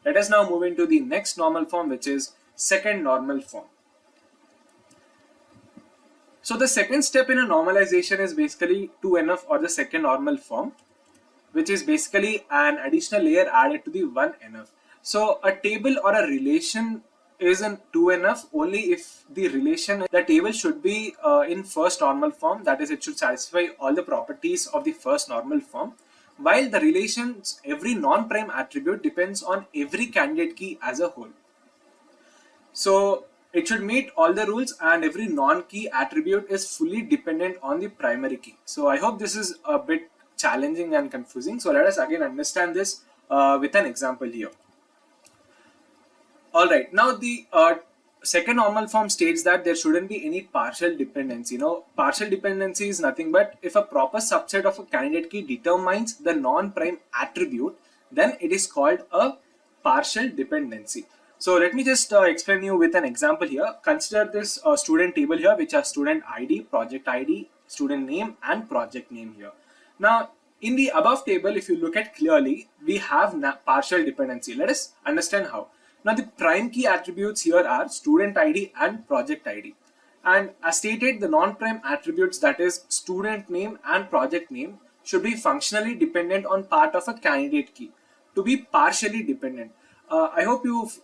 Let us now move into the next normal form, which is second normal form. So the second step in a normalization is basically 2NF or the second normal form, which is basically an additional layer added to the 1NF. So a table or a relation is in 2NF only if the table should be in first normal form. That is, it should satisfy all the properties of the first normal form. While the relation's every non-prime attribute depends on every candidate key as a whole. So it should meet all the rules and every non-key attribute is fully dependent on the primary key. So I hope this is a bit challenging and confusing. So let us again understand this with an example here. Alright, now the second normal form states that there shouldn't be any partial dependency. Partial dependency is nothing but if a proper subset of a candidate key determines the non-prime attribute, then it is called a partial dependency. So let me just explain you with an example here. Consider this student table here, which has student ID, project ID, student name and project name here. Now in the above table, if you look at clearly, we have partial dependency. Let us understand how. Now the prime key attributes here are student ID and project ID. And as stated, the non-prime attributes, that is student name and project name, should be functionally dependent on part of a candidate key to be partially dependent. I hope you've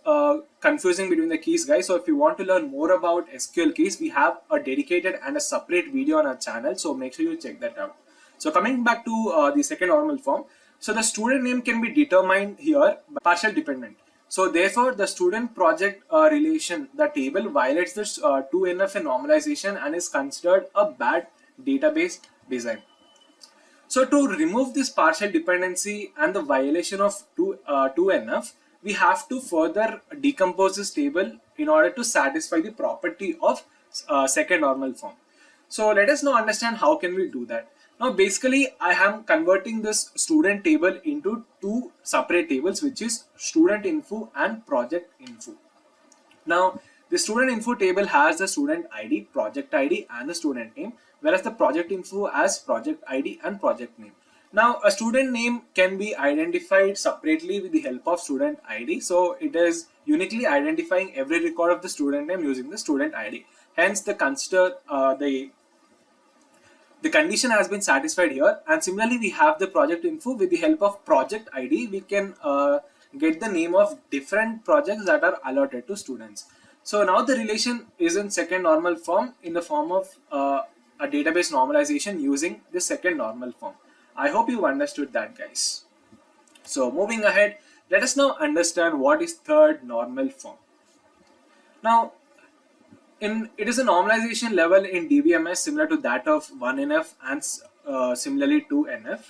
confusing between the keys, guys. So if you want to learn more about SQL keys, we have a dedicated and a separate video on our channel. So make sure you check that out. So coming back to the second normal form. So the student name can be determined here by partial dependent. So therefore, the student project relation, the table violates this 2NF normalization and is considered a bad database design. So to remove this partial dependency and the violation of 2NF, we have to further decompose this table in order to satisfy the property of second normal form. So let us now understand how can we do that. Now basically I am converting this student table into two separate tables, which is student info and project info. Now the student info table has the student ID, project ID and the student name, whereas the project info has project ID and project name. Now a student name can be identified separately with the help of student ID. So it is uniquely identifying every record of the student name using the student ID. Hence the the condition has been satisfied here, and similarly we have the project info. With the help of project ID, we can get the name of different projects that are allotted to students. So now the relation is in second normal form in the form of a database normalization using the second normal form. I hope you understood that, guys. So moving ahead, let us now understand what is third normal form. Now it is a normalization level in DBMS similar to that of 1NF and similarly 2NF.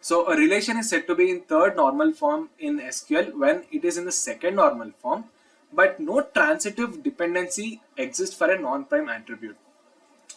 So a relation is said to be in third normal form in SQL when it is in the second normal form, but no transitive dependency exists for a non-prime attribute.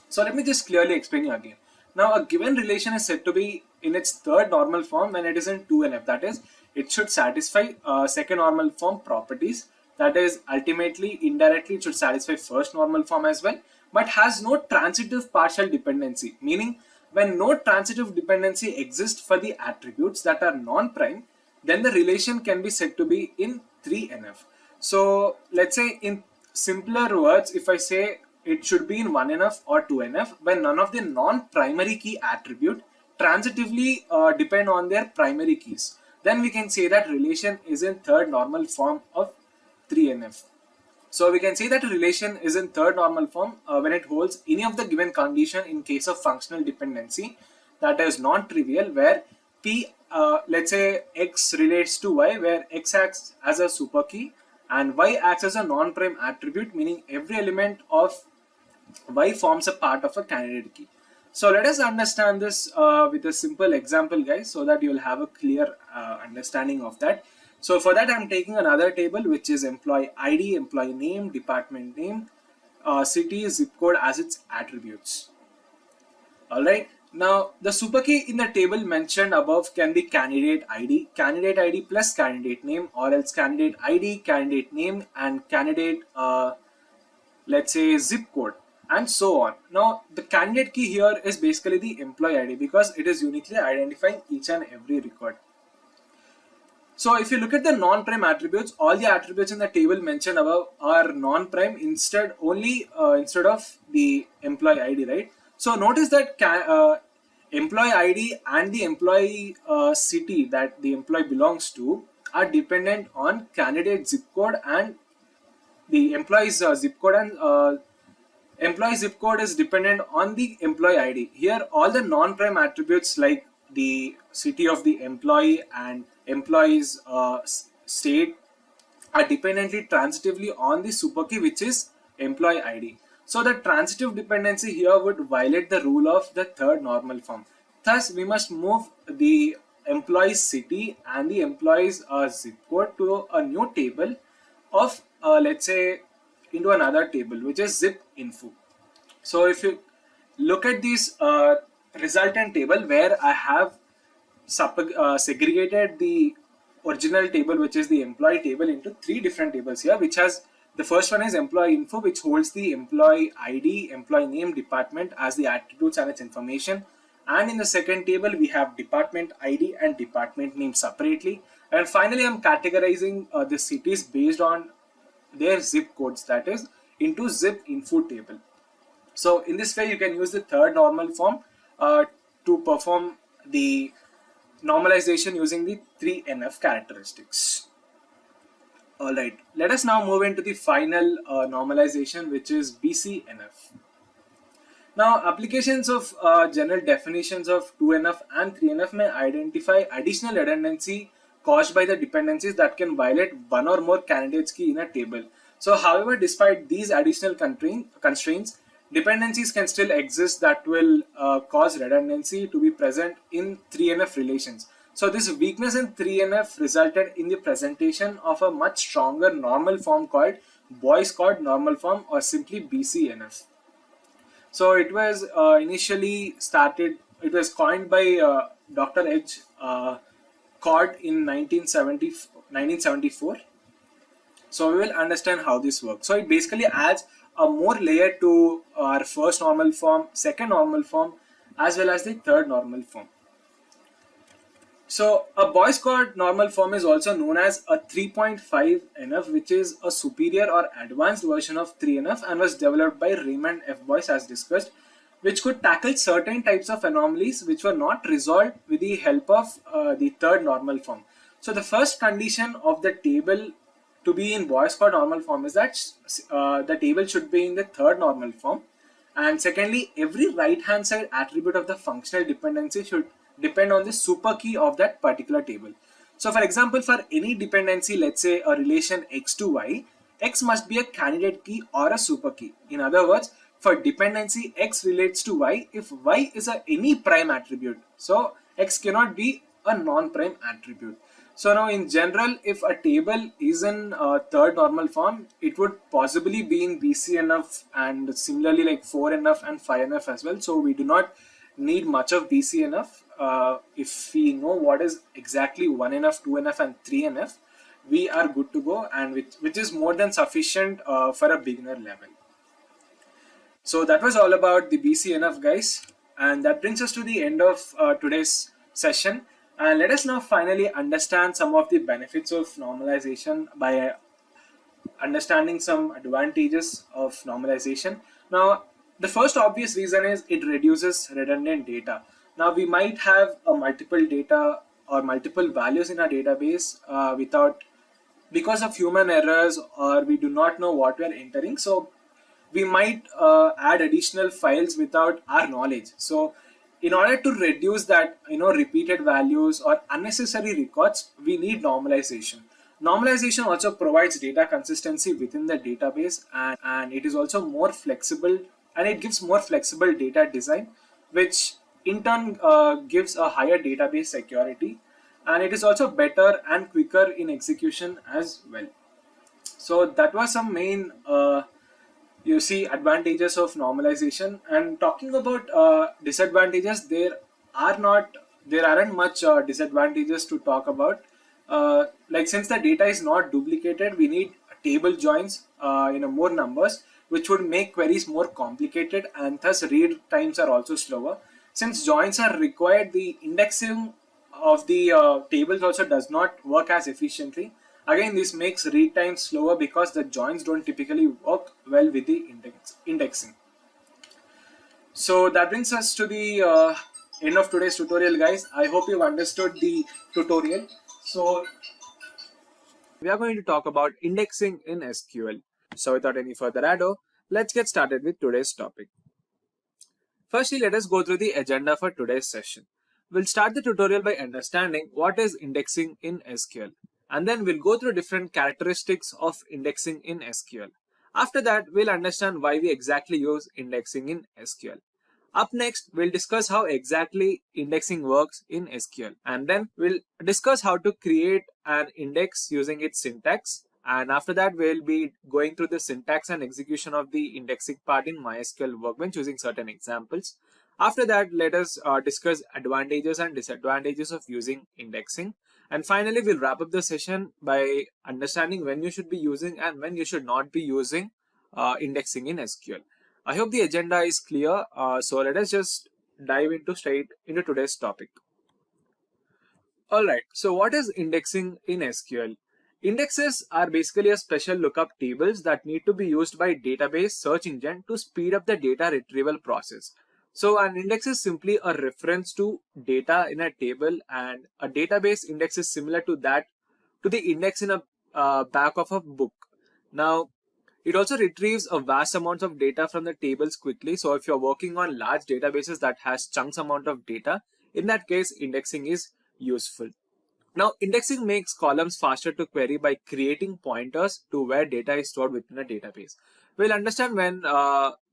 So let me just clearly explain you again. Now a given relation is said to be in its third normal form when it is in 2NF. That is, it should satisfy second normal form properties. That is, ultimately, indirectly, it should satisfy first normal form as well, but has no transitive partial dependency. Meaning, when no transitive dependency exists for the attributes that are non-prime, then the relation can be said to be in 3NF. So let's say in simpler words, if I say it should be in 1NF or 2NF, when none of the non-primary key attribute transitively depend on their primary keys, then we can say that relation is in third normal form of 3NF. So we can say that a relation is in third normal form when it holds any of the given condition in case of functional dependency that is non-trivial, where P, let's say X relates to Y, where X acts as a super key and Y acts as a non-prime attribute, meaning every element of Y forms a part of a candidate key. So let us understand this with a simple example, guys, so that you will have a clear understanding of that. So for that, I'm taking another table, which is employee ID, employee name, department name, city, zip code as its attributes. Alright, now the super key in the table mentioned above can be candidate ID plus candidate name, or else candidate ID, candidate name, and candidate, let's say, zip code, and so on. Now the candidate key here is basically the employee ID because it is uniquely identifying each and every record. So if you look at the non-prime attributes, all the attributes in the table mentioned above are non-prime instead of the employee ID, right? So notice that employee ID and the employee city that the employee belongs to are dependent on candidate zip code, and the employee's zip code, and employee zip code is dependent on the employee ID. Here all the non-prime attributes like the city of the employee and employee's state are dependently transitively on the super key, which is employee ID. So the transitive dependency here would violate the rule of the third normal form. Thus we must move the employee's city and the employee's zip code to a new table of let's say into another table, which is zip info. So if you look at this resultant table where I have segregated the original table, which is the employee table, into three different tables here, which has the first one is employee info, which holds the employee ID, employee name, department as the attributes and its information. And in the second table, we have department ID and department name separately. And finally, I'm categorizing the cities based on their zip codes, that is into zip info table. So in this way, you can use the third normal form to perform the normalization using the 3NF characteristics. Alright, let us now move into the final normalization, which is BCNF. Now, applications of general definitions of 2NF and 3NF may identify additional redundancy caused by the dependencies that can violate one or more candidates key in a table. So, however, despite these additional constraints, dependencies can still exist that will cause redundancy to be present in 3NF relations. So, this weakness in 3NF resulted in the presentation of a much stronger normal form called Boy's Codd normal form, or simply BCNF. So it was initially started, it was coined by Dr. H. Codd in 1974. So we will understand how this works. So it basically adds a more layer to our first normal form, second normal form, as well as the third normal form. So a Boy's Codd normal form is also known as a 3.5 NF, which is a superior or advanced version of 3NF and was developed by Raymond F. Boyce as discussed, which could tackle certain types of anomalies which were not resolved with the help of the third normal form. So the first condition of the table to be in Boy's Codd normal form is that the table should be in the third normal form. And secondly, every right hand side attribute of the functional dependency should depend on the super key of that particular table. So for example, for any dependency, let's say a relation x to y, x must be a candidate key or a super key. In other words, for dependency x relates to y if y is any prime attribute. So x cannot be a non-prime attribute. So now in general, if a table is in third normal form, it would possibly be in BCNF and similarly like 4NF and 5NF as well. So we do not need much of BCNF. If we know what is exactly 1NF, 2NF and 3NF, we are good to go, and which is more than sufficient for a beginner level. So that was all about the BCNF, guys, and that brings us to the end of today's session. And let us now finally understand some of the benefits of normalization by understanding some advantages of normalization. Now, the first obvious reason is it reduces redundant data. Now, we might have a multiple data or multiple values in our database because of human errors, or we do not know what we are entering. So we might add additional files without our knowledge. So in order to reduce that, repeated values or unnecessary records, we need normalization. Normalization also provides data consistency within the database, and it is also more flexible, and it gives more flexible data design, which in turn gives a higher database security, and it is also better and quicker in execution as well. So that was some main advantages of normalization. And talking about disadvantages, there aren't much disadvantages to talk about. Like since the data is not duplicated, we need table joins more numbers, which would make queries more complicated, and thus read times are also slower. Since joins are required, the indexing of the tables also does not work as efficiently. Again, this makes read times slower because the joins don't typically work well with the indexing. So that brings us to the end of today's tutorial, guys. I hope you've understood the tutorial. So we are going to talk about indexing in SQL. So without any further ado, let's get started with today's topic. Firstly, let us go through the agenda for today's session. We'll start the tutorial by understanding what is indexing in SQL, and then we'll go through different characteristics of indexing in SQL. After that, we'll understand why we exactly use indexing in SQL. Up next, we'll discuss how exactly indexing works in SQL, and then we'll discuss how to create an index using its syntax. And after that, we'll be going through the syntax and execution of the indexing part in MySQL Workbench using certain examples. After that, let us discuss advantages and disadvantages of using indexing. And finally, we'll wrap up the session by understanding when you should be using and when you should not be using indexing in SQL. I hope the agenda is clear. So let us just dive straight into today's topic. Alright, so what is indexing in SQL? Indexes are basically a special lookup tables that need to be used by database search engine to speed up the data retrieval process. So an index is simply a reference to data in a table, and a database index is similar to that, to the index in a back of a book. Now, it also retrieves a vast amount of data from the tables quickly. So if you're working on large databases that has chunks amount of data, in that case, indexing is useful. Now, indexing makes columns faster to query by creating pointers to where data is stored within a database. We'll understand when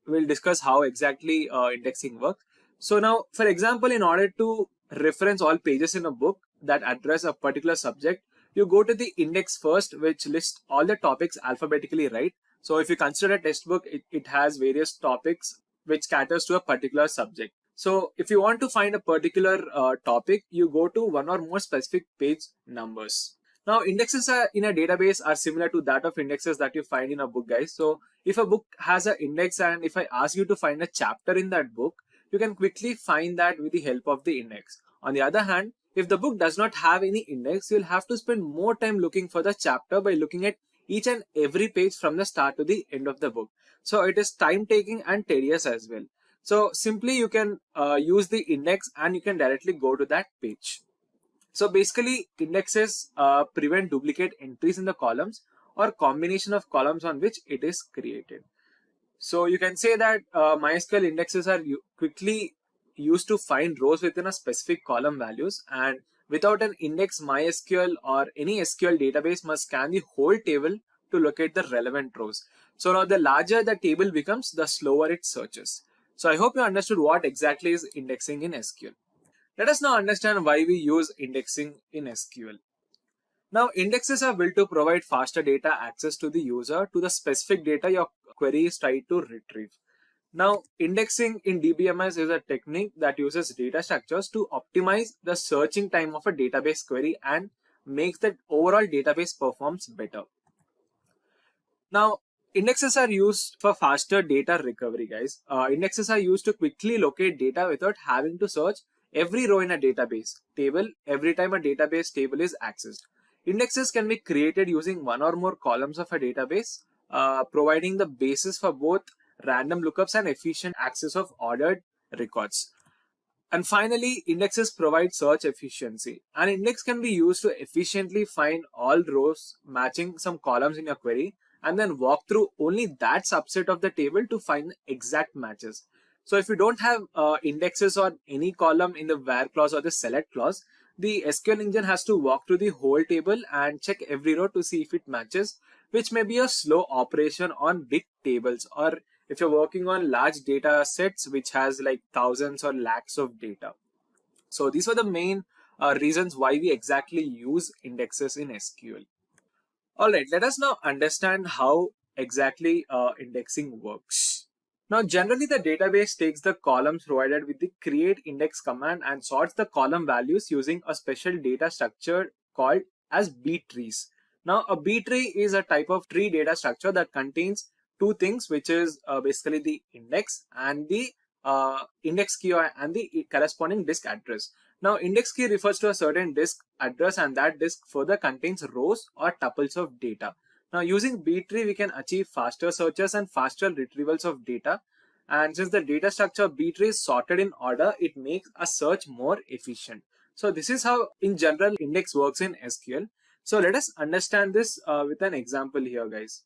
we'll discuss how exactly indexing works. So now, for example, in order to reference all pages in a book that address a particular subject, you go to the index first, which lists all the topics alphabetically, right? So if you consider a textbook, it has various topics which caters to a particular subject. So if you want to find a particular topic, you go to one or more specific page numbers. Now, indexes in a database are similar to that of indexes that you find in a book, guys. So if a book has an index and if I ask you to find a chapter in that book, you can quickly find that with the help of the index. On the other hand, if the book does not have any index, you'll have to spend more time looking for the chapter by looking at each and every page from the start to the end of the book. So it is time taking and tedious as well. So simply you can use the index and you can directly go to that page. So basically indexes prevent duplicate entries in the columns or combination of columns on which it is created. So you can say that MySQL indexes are quickly used to find rows within a specific column values, and without an index, MySQL or any SQL database must scan the whole table to locate the relevant rows. So now the larger the table becomes, the slower it searches. So I hope you understood what exactly is indexing in SQL. Let us now understand why we use indexing in SQL. Now, indexes are built to provide faster data access to the user to the specific data your query is trying to retrieve. Now, indexing in DBMS is a technique that uses data structures to optimize the searching time of a database query and makes the overall database performs better. Now, indexes are used for faster data recovery, guys. Indexes are used to quickly locate data without having to search every row in a database table every time a database table is accessed. Indexes can be created using one or more columns of a database, providing the basis for both random lookups and efficient access of ordered records. And finally, indexes provide search efficiency. An index can be used to efficiently find all rows matching some columns in your query and then walk through only that subset of the table to find exact matches. So if you don't have indexes on any column in the where clause or the select clause, the SQL engine has to walk through the whole table and check every row to see if it matches, which may be a slow operation on big tables, or if you're working on large data sets which has like thousands or lakhs of data. So these are the main reasons why we exactly use indexes in SQL. Alright, let us now understand how exactly indexing works. Now, generally the database takes the columns provided with the create index command and sorts the column values using a special data structure called as B trees. Now, a B tree is a type of tree data structure that contains two things, which is basically the index and the index key and the corresponding disk address. Now, index key refers to a certain disk address, and that disk further contains rows or tuples of data. Now, using B tree, we can achieve faster searches and faster retrievals of data. And since the data structure B tree is sorted in order, it makes a search more efficient. So this is how, in general, index works in SQL. So let us understand this with an example here, guys.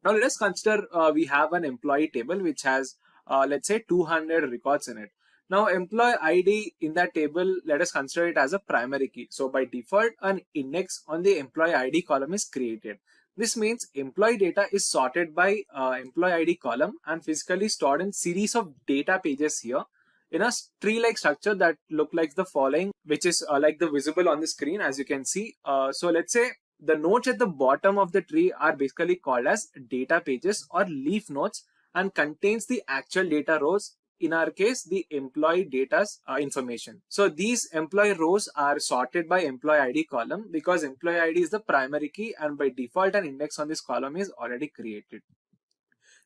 Now, let us consider we have an employee table which has, let's say, 200 records in it. Now, employee ID in that table, let us consider it as a primary key. So by default, an index on the employee ID column is created. This means employee data is sorted by employee ID column and physically stored in series of data pages here in a tree-like structure that look like the following, which is like the visible on the screen, as you can see. So let's say the nodes at the bottom of the tree are basically called as data pages or leaf nodes and contains the actual data rows. In our case, the employee data's information. So these employee rows are sorted by employee ID column because employee ID is the primary key, and by default an index on this column is already created.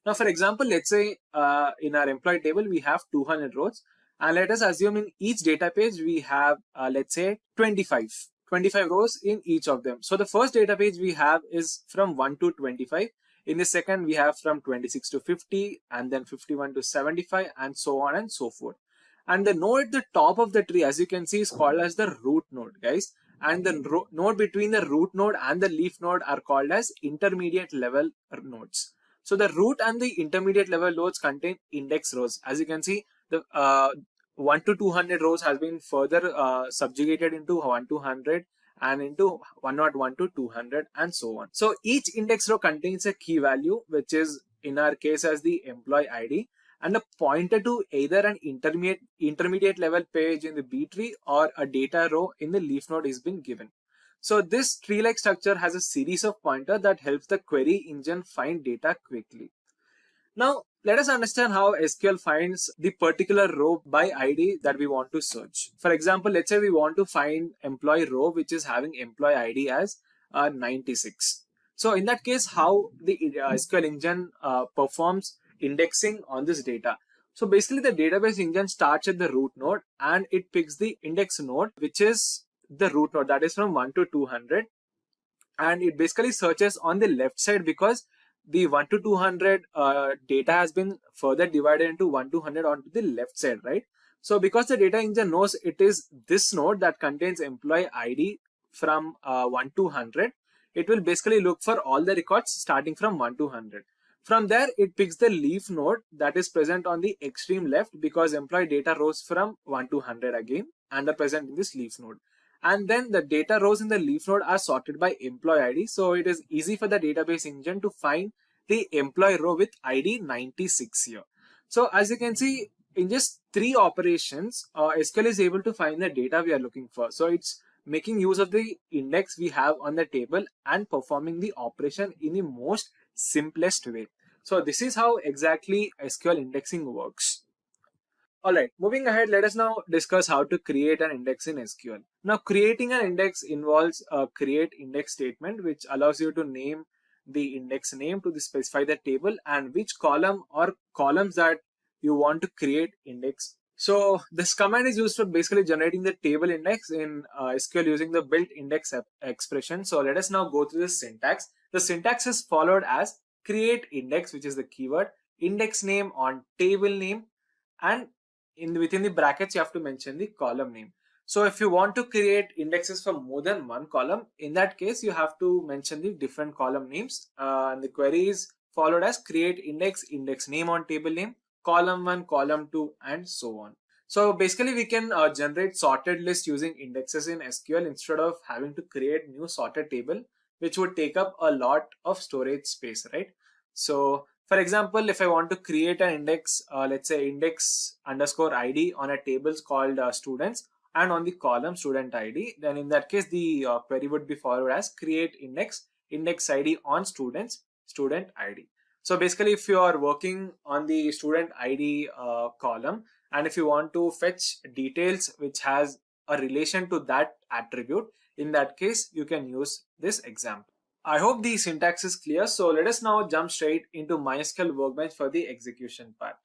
Now, for example, let's say in our employee table we have 200 rows, and let us assume in each data page we have let's say 25 25 rows in each of them. So the first data page we have is from 1 to 25. In the second, we have from 26 to 50, and then 51 to 75, and so on and so forth. And the node at the top of the tree, as you can see, is called as the root node, guys. And the node between the root node and the leaf node are called as intermediate level nodes. So the root and the intermediate level nodes contain index rows. As you can see, the 1 to 200 rows has been further subjugated into 1 to 100 and into 101 to 200 and so on. So each index row contains a key value, which is in our case as the employee ID, and a pointer to either an intermediate level page in the B tree or a data row in the leaf node is being given. So this tree-like structure has a series of pointers that helps the query engine find data quickly. Now, let us understand how SQL finds the particular row by ID that we want to search. For example, let's say we want to find employee row which is having employee ID as 96. So in that case, how the SQL engine performs indexing on this data. So basically the database engine starts at the root node and it picks the index node, which is the root node, that is from 1 to 200. And it basically searches on the left side because the 1 to 200 data has been further divided into 1 to 100 onto the left side, right? So because the data engine knows it is this node that contains employee ID from 1 to 100, it will basically look for all the records starting from 1 to 100. From there, it picks the leaf node that is present on the extreme left because employee data rows from 1 to 100 again and are present in this leaf node. And then the data rows in the leaf node are sorted by employee ID. So it is easy for the database engine to find the employee row with ID 96 here. So as you can see, in just 3 operations, SQL is able to find the data we are looking for. So it's making use of the index we have on the table and performing the operation in the most simplest way. So this is how exactly SQL indexing works. Alright, moving ahead, let us now discuss how to create an index in SQL. Now, creating an index involves a create index statement, which allows you to name the index name to specify the table and which column or columns that you want to create index. So this command is used for basically generating the table index in SQL using the built index expression. So let us now go through the syntax. The syntax is followed as create index, which is the keyword, index name on table name, and within the brackets you have to mention the column name. So if you want to create indexes for more than one column, in that case you have to mention the different column names, and the query is followed as create index, index name on table name, column 1, column 2, and so on. So basically we can generate sorted list using indexes in SQL instead of having to create new sorted table, which would take up a lot of storage space, right? So for example, if I want to create an index, let's say index underscore ID on a table called students and on the column student ID, then in that case, the query would be followed as create index, index ID on students, student ID. So basically, if you are working on the student ID column, and if you want to fetch details which has a relation to that attribute, in that case, you can use this example. I hope the syntax is clear. So let us now jump straight into MySQL Workbench for the execution part.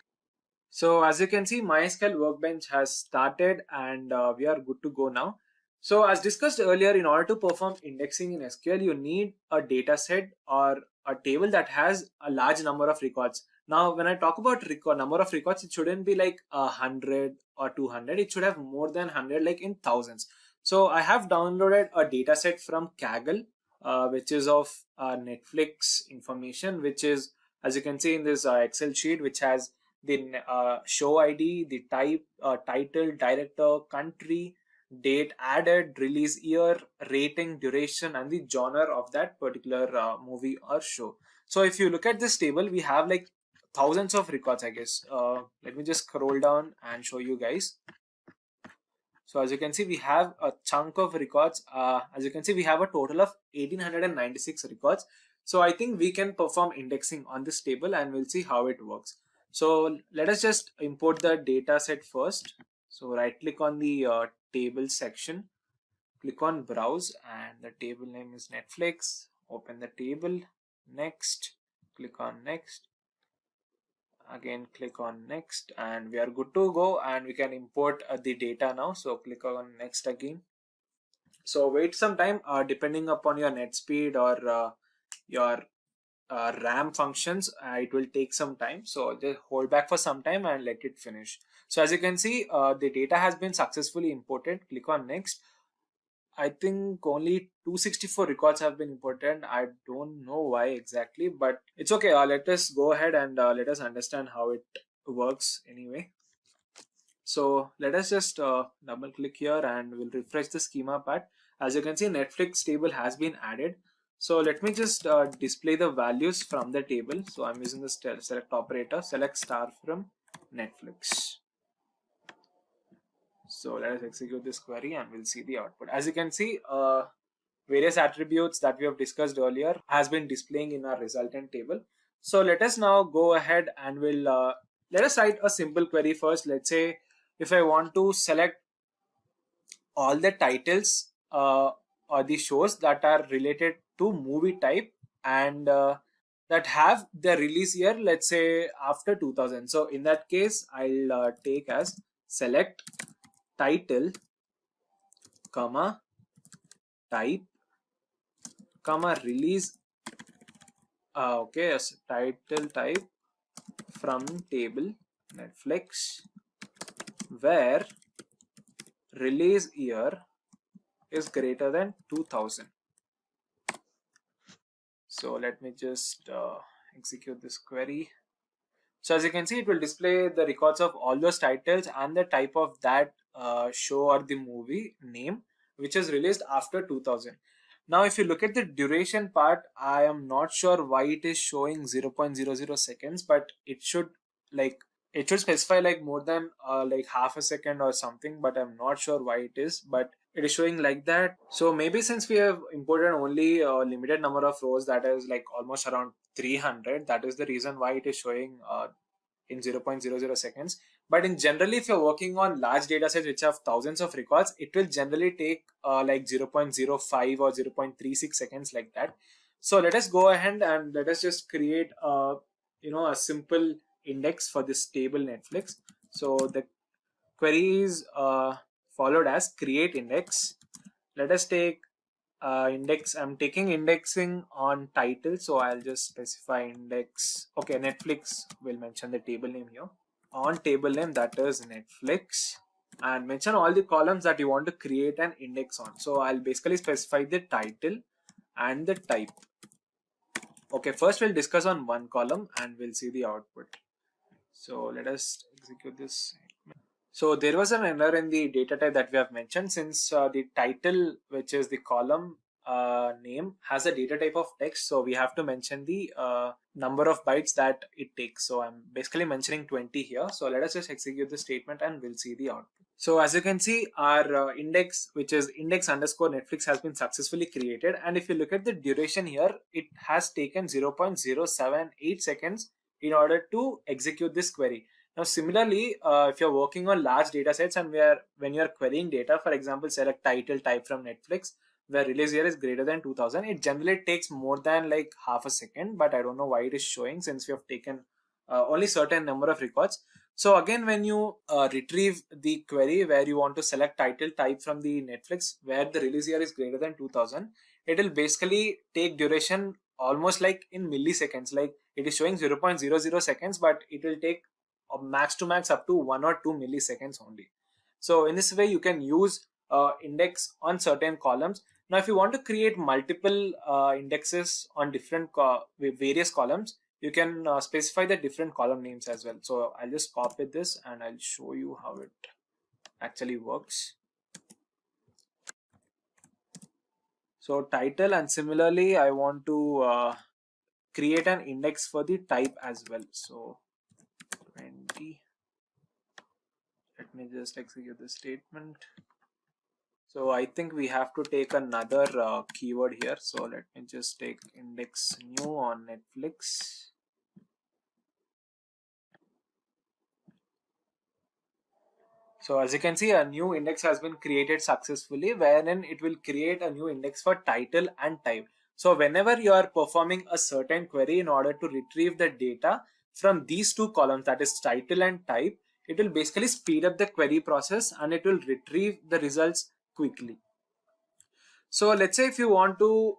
So as you can see, MySQL Workbench has started and we are good to go now. So as discussed earlier, in order to perform indexing in SQL, you need a data set or a table that has a large number of records. Now, when I talk about number of records, it shouldn't be like 100 or 200. It should have more than 100, like in thousands. So I have downloaded a data set from Kaggle, which is of Netflix information, which is, as you can see in this Excel sheet, which has the show ID, the type, title, director, country, date added, release year, rating, duration, and the genre of that particular movie or show. So if you look at this table, we have like thousands of records, I guess. Let me just scroll down and show you guys. So as you can see, we have a chunk of records. As you can see, we have a total of 1896 records. So I think we can perform indexing on this table and we'll see how it works. So let us just import the data set first. So right click on the table section, click on browse, and the table name is Netflix. Open the table, next, click on next. Again click on next, and we are good to go and we can import the data now. So click on next again. So wait some time, depending upon your net speed or your RAM functions, it will take some time. So just hold back for some time and let it finish. So as you can see, the data has been successfully imported. Click on next. I think only 264 records have been imported. I don't know why exactly, but it's okay. Let us go ahead and let us understand how it works anyway. So let us just double click here and we'll refresh the schema part. As you can see, Netflix table has been added. So let me just display the values from the table. So I'm using the select operator, select star from Netflix. So let us execute this query and we'll see the output. As you can see, various attributes that we have discussed earlier has been displaying in our resultant table. So let us now go ahead and we'll let us write a simple query first. Let's say if I want to select all the titles or the shows that are related to movie type and that have the release year, let's say after 2000. So in that case, I'll take as select title, comma, type, comma, release. Okay, yes, title type from table Netflix where release year is greater than 2000. So let me just execute this query. So as you can see, it will display the records of all those titles and the type of that show or the movie name which is released after 2000. Now if you look at the duration part, I am not sure why it is showing 0.00 seconds, but it should specify like more than like half a second or something, but I'm not sure why it is, but it is showing like that. So maybe since we have imported only a limited number of rows, that is like almost around 300, that is the reason why it is showing in 0.00 seconds. But in generally, if you're working on large data sets which have thousands of records, it will generally take like 0.05 or 0.36 seconds like that. So let us go ahead and let us just create a simple index for this table Netflix. So the query is followed as create index. Let us take index. I'm taking indexing on title, so I'll just specify index. Okay, Netflix will mention the table name here. On table name, that is Netflix, and mention all the columns that you want to create an index on. So I'll basically specify the title and the type. Okay, first we'll discuss on one column and we'll see the output. So let us execute this. So there was an error in the data type that we have mentioned, since the title, which is the column name, has a data type of text. So we have to mention the number of bytes that it takes. So I'm basically mentioning 20 here. So let us just execute the statement and we'll see the output. So as you can see, our index, which is index underscore Netflix, has been successfully created. And if you look at the duration here, it has taken 0.078 seconds in order to execute this query. Now, similarly, if you're working on large data sets and when you're querying data, for example, select title type from Netflix, where release year is greater than 2000, it generally takes more than like half a second, but I don't know why it is showing since we have taken only certain number of records. So again, when you retrieve the query where you want to select title type from the Netflix, where the release year is greater than 2000, it will basically take duration almost like in milliseconds. Like it is showing 0.00 seconds, but it will take max to max up to 1 or 2 milliseconds only. So in this way, you can use index on certain columns. Now, if you want to create multiple indexes on different various columns, you can specify the different column names as well. So I'll just copy this and I'll show you how it actually works. So title, and similarly, I want to create an index for the type as well. So 20. Let me just execute the statement. So I think we have to take another keyword here. So let me just take index new on Netflix. So as you can see, a new index has been created successfully, wherein it will create a new index for title and type. So whenever you are performing a certain query in order to retrieve the data from these two columns, that is title and type, it will basically speed up the query process and it will retrieve the results quickly. So let's say if you want to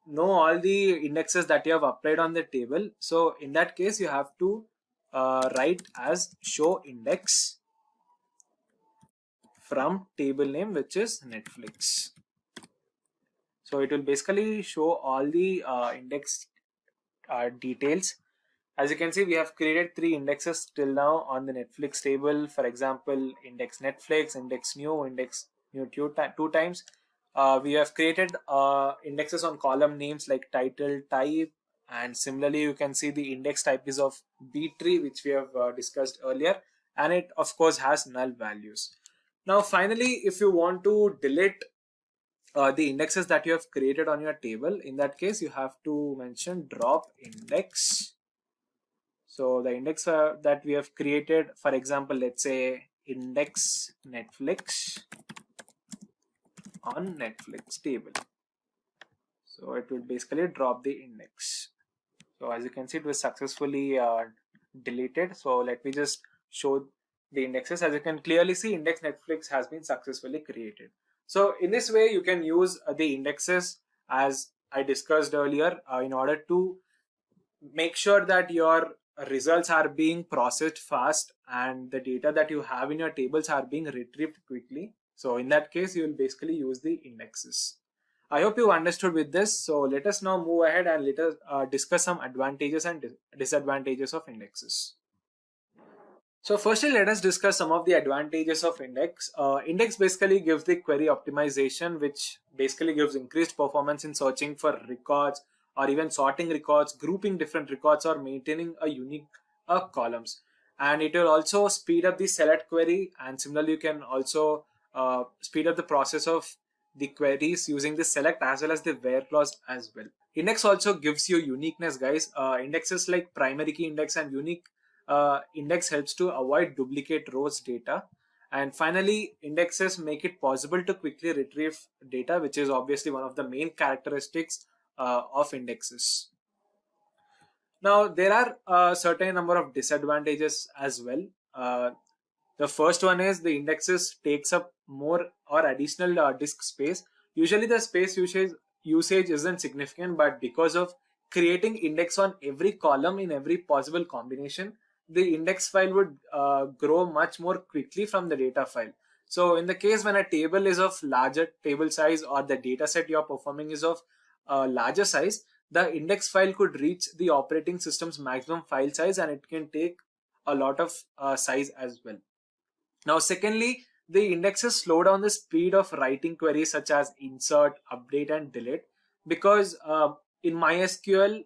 know all the indexes that you have applied on the table. So in that case, you have to write as show index from table name, which is Netflix. So it will basically show all the index details. As you can see, we have created 3 indexes till now on the Netflix table. For example, index Netflix, index new two times. We have created indexes on column names like title, type, and similarly you can see the index type is of B tree, which we have discussed earlier, and it of course has null values. Now finally, if you want to delete the indexes that you have created on your table, in that case you have to mention drop index. So the index that we have created, for example, let's say index Netflix on Netflix table. So it will basically drop the index. So as you can see, it was successfully deleted. So let me just show the indexes. As you can clearly see, index Netflix has been successfully created. So in this way, you can use the indexes as I discussed earlier in order to make sure that your results are being processed fast and the data that you have in your tables are being retrieved quickly. So in that case, you will basically use the indexes. I hope you understood with this. So let us now move ahead and let us discuss some advantages and disadvantages of indexes. So firstly, let us discuss some of the advantages of index. Index basically gives the query optimization, which basically gives increased performance in searching for records or even sorting records, grouping different records, or maintaining a unique columns. And it will also speed up the select query, and similarly you can also speed up the process of the queries using the select as well as the where clause as well. Index also gives you uniqueness, guys. Indexes like primary key index and unique index helps to avoid duplicate rows data. And finally, indexes make it possible to quickly retrieve data, which is obviously one of the main characteristics of indexes. Now, there are a certain number of disadvantages as well. The first one is the indexes takes up more or additional disk space. Usually the space usage isn't significant, but because of creating index on every column in every possible combination, the index file would grow much more quickly from the data file. So in the case when a table is of larger table size or the data set you are performing is of larger size, the index file could reach the operating system's maximum file size, and it can take a lot of size as well. Now, secondly, the indexes slow down the speed of writing queries such as insert, update, and delete, because in MySQL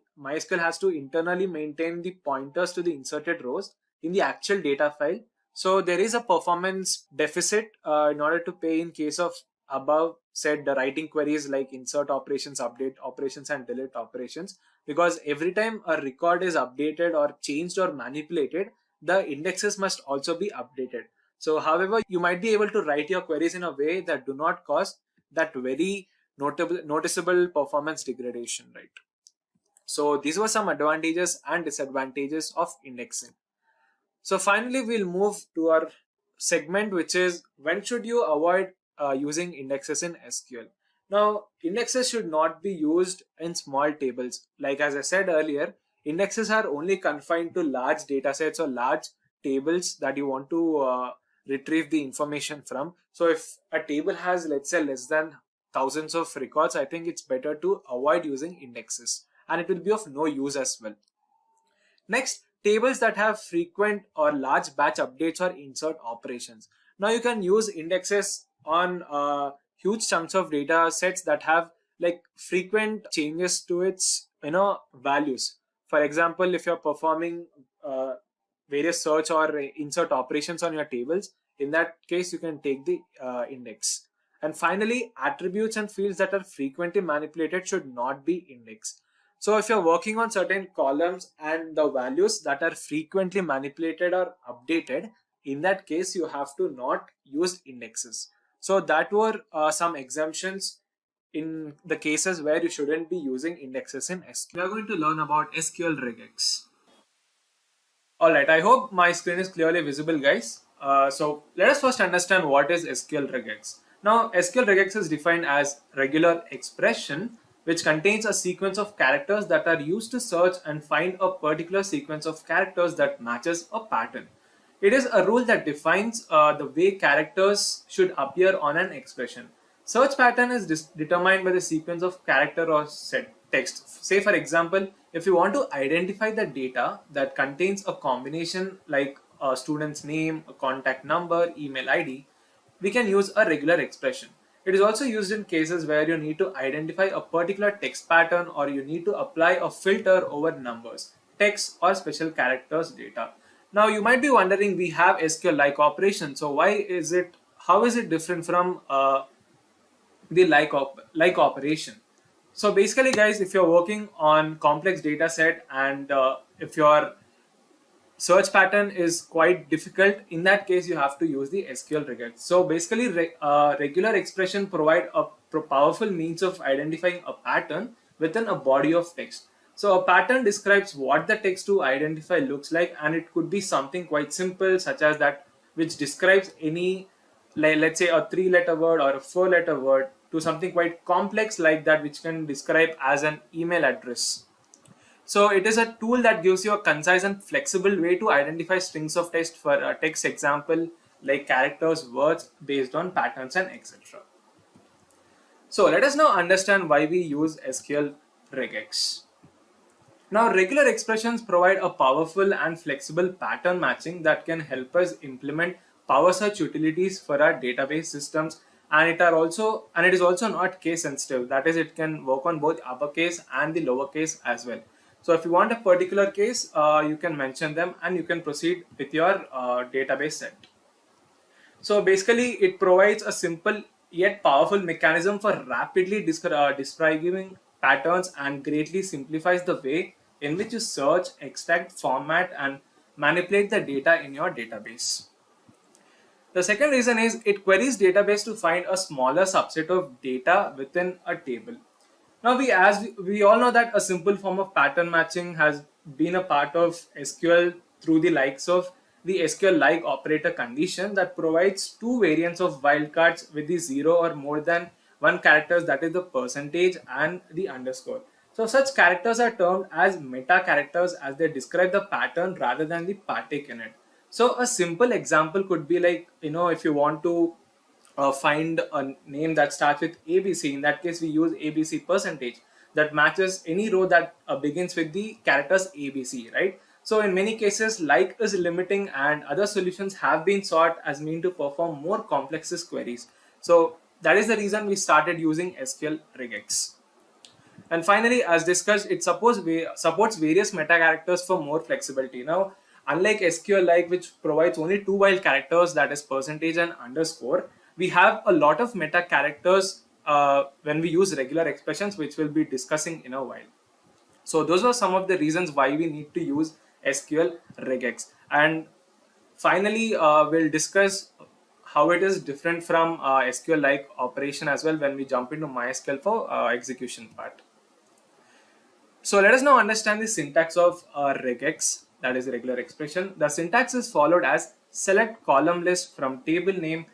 has to internally maintain the pointers to the inserted rows in the actual data file. So there is a performance deficit in order to pay in case of above said the writing queries like insert operations, update operations, and delete operations, because every time a record is updated or changed or manipulated, the indexes must also be updated. So however, you might be able to write your queries in a way that do not cause that very noticeable performance degradation, right? So these were some advantages and disadvantages of indexing. So finally, we'll move to our segment, which is when should you avoid using indexes in SQL. Now, indexes should not be used in small tables. Like as I said earlier, indexes are only confined to large data sets or large tables that you want to retrieve the information from. So if a table has, let's say, less than thousands of records, I think it's better to avoid using indexes, and it will be of no use as well. Next, tables that have frequent or large batch updates or insert operations. Now you can use indexes on huge chunks of data sets that have like frequent changes to its values. For example, if you're performing various search or insert operations on your tables, in that case you can take the index. And finally, attributes and fields that are frequently manipulated should not be indexed. So if you're working on certain columns and the values that are frequently manipulated or updated, in that case you have to not use indexes. So that were some exemptions in the cases where you shouldn't be using indexes in SQL. We are going to learn about SQL regex. Alright, I hope my screen is clearly visible, guys. So let us first understand what is SQL regex. Now, SQL regex is defined as regular expression which contains a sequence of characters that are used to search and find a particular sequence of characters that matches a pattern. It is a rule that defines the way characters should appear on an expression. Search pattern is determined by the sequence of character or set text. Say for example, if you want to identify the data that contains a combination like a student's name, a contact number, email ID, we can use a regular expression. It is also used in cases where you need to identify a particular text pattern or you need to apply a filter over numbers, text or special characters data. Now you might be wondering, we have SQL like operation, so how is it different from the like operation? So basically guys, if you're working on complex data set and if your search pattern is quite difficult, in that case you have to use the SQL regex. So basically regular expression provide a powerful means of identifying a pattern within a body of text. So a pattern describes what the text to identify looks like, and it could be something quite simple such as that which describes any, let's say, a 3-letter word or a 4-letter word, to something quite complex like that which can describe as an email address. So it is a tool that gives you a concise and flexible way to identify strings of text for a text example like characters, words based on patterns and etc. So let us now understand why we use SQL regex. Now regular expressions provide a powerful and flexible pattern matching that can help us implement power search utilities for our database systems, and it is also not case sensitive. That is, it can work on both uppercase and the lowercase as well. So if you want a particular case, you can mention them and you can proceed with your database set. So basically it provides a simple yet powerful mechanism for rapidly describing patterns and greatly simplifies the way in which you search, extract, format and manipulate the data in your database. The second reason is it queries database to find a smaller subset of data within a table. Now as we all know that a simple form of pattern matching has been a part of SQL through the likes of the SQL like operator condition that provides two variants of wildcards with the 0 or more than one characters, that is the percentage and the underscore. So such characters are termed as meta characters as they describe the pattern rather than the partake in it. So a simple example could be like, if you want to find a name that starts with ABC, in that case we use ABC percentage that matches any row that begins with the characters ABC, right? So in many cases like is limiting and other solutions have been sought as mean to perform more complex queries. So that is the reason we started using SQL regex. And finally, as discussed, it supports various meta characters for more flexibility. Now, unlike SQL which provides only two wild characters, that is percentage and underscore, we have a lot of meta characters when we use regular expressions, which we'll be discussing in a while. So those are some of the reasons why we need to use SQL regex. And finally, we'll discuss how it is different from SQL like operation as well when we jump into MySQL for execution part. So let us now understand the syntax of regex, that is regular expression. The syntax is followed as select column list from table name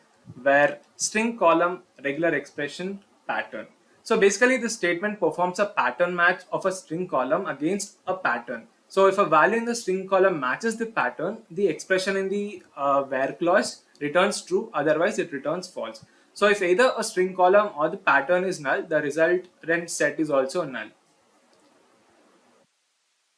where string column regular expression pattern. So basically the statement performs a pattern match of a string column against a pattern. So if a value in the string column matches the pattern, the expression in the where clause returns true, otherwise it returns false. So if either a string column or the pattern is null, the resultant set is also null.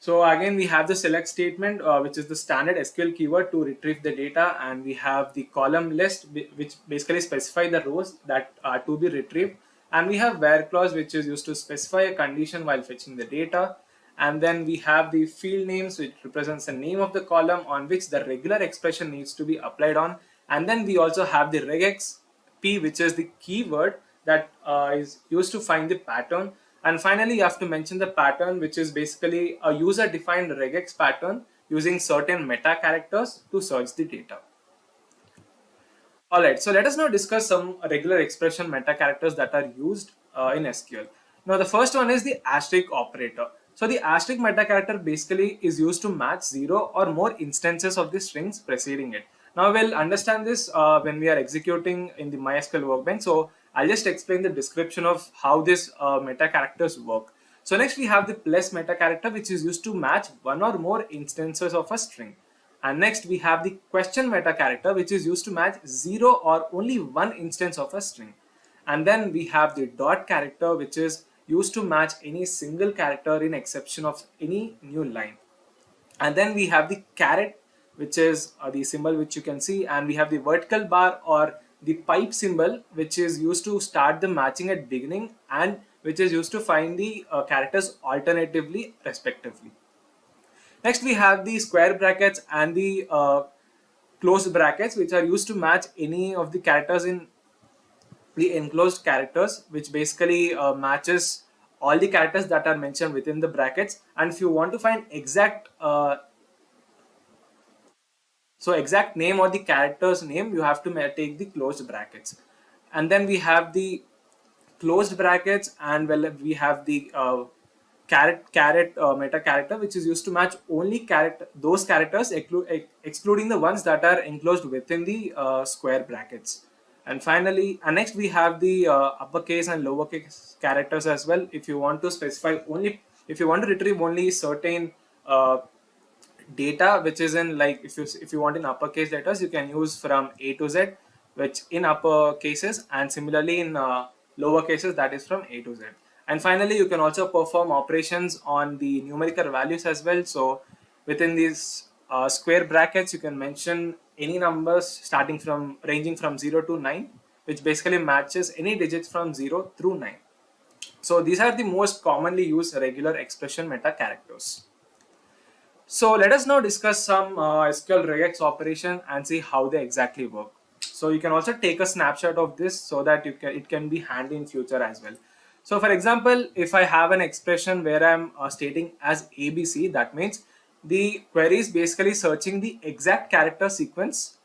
So again, we have the select statement, which is the standard SQL keyword to retrieve the data, and we have the column list, which basically specify the rows that are to be retrieved, and we have where clause, which is used to specify a condition while fetching the data, and then we have the field names, which represents the name of the column on which the regular expression needs to be applied on, and then we also have the regex p, which is the keyword that is used to find the pattern. And finally, you have to mention the pattern, which is basically a user-defined regex pattern using certain meta characters to search the data. Alright, so let us now discuss some regular expression meta characters that are used in SQL. Now, the first one is the asterisk operator. So the asterisk meta character basically is used to match 0 or more instances of the strings preceding it. Now we'll understand this when we are executing in the MySQL workbench. So I'll just explain the description of how this meta characters work. So next we have the plus meta character, which is used to match one or more instances of a string. And next we have the question meta character, which is used to match 0 or only one instance of a string. And then we have the dot character, which is used to match any single character in exception of any new line. And then we have the caret, which is the symbol which you can see, and we have the vertical bar or the pipe symbol, which is used to start the matching at beginning and which is used to find the characters alternatively respectively. Next we have the square brackets and the closed brackets, which are used to match any of the characters in the enclosed characters, which basically matches all the characters that are mentioned within the brackets. And if you want to find exact exact name or the character's name, you have to take the closed brackets. And then we have the closed brackets, and well, we have the caret meta character, which is used to match only those characters excluding the ones that are enclosed within the square brackets. And finally, and next we have the uppercase and lowercase characters as well. If you want to specify only, if you want to retrieve only certain data which is in, like, if you want in uppercase letters, you can use from A to Z, which in upper cases, and similarly in lower cases, that is from A to Z. And finally, you can also perform operations on the numerical values as well. So within these square brackets, you can mention any numbers starting from ranging from 0 to 9, which basically matches any digits from 0 through 9. So these are the most commonly used regular expression meta characters. So let us now discuss some SQL regex operation and see how they exactly work. So you can also take a snapshot of this so that it can be handy in future as well. So for example, if I have an expression where I'm stating as ABC, that means the query is basically searching the exact character sequence,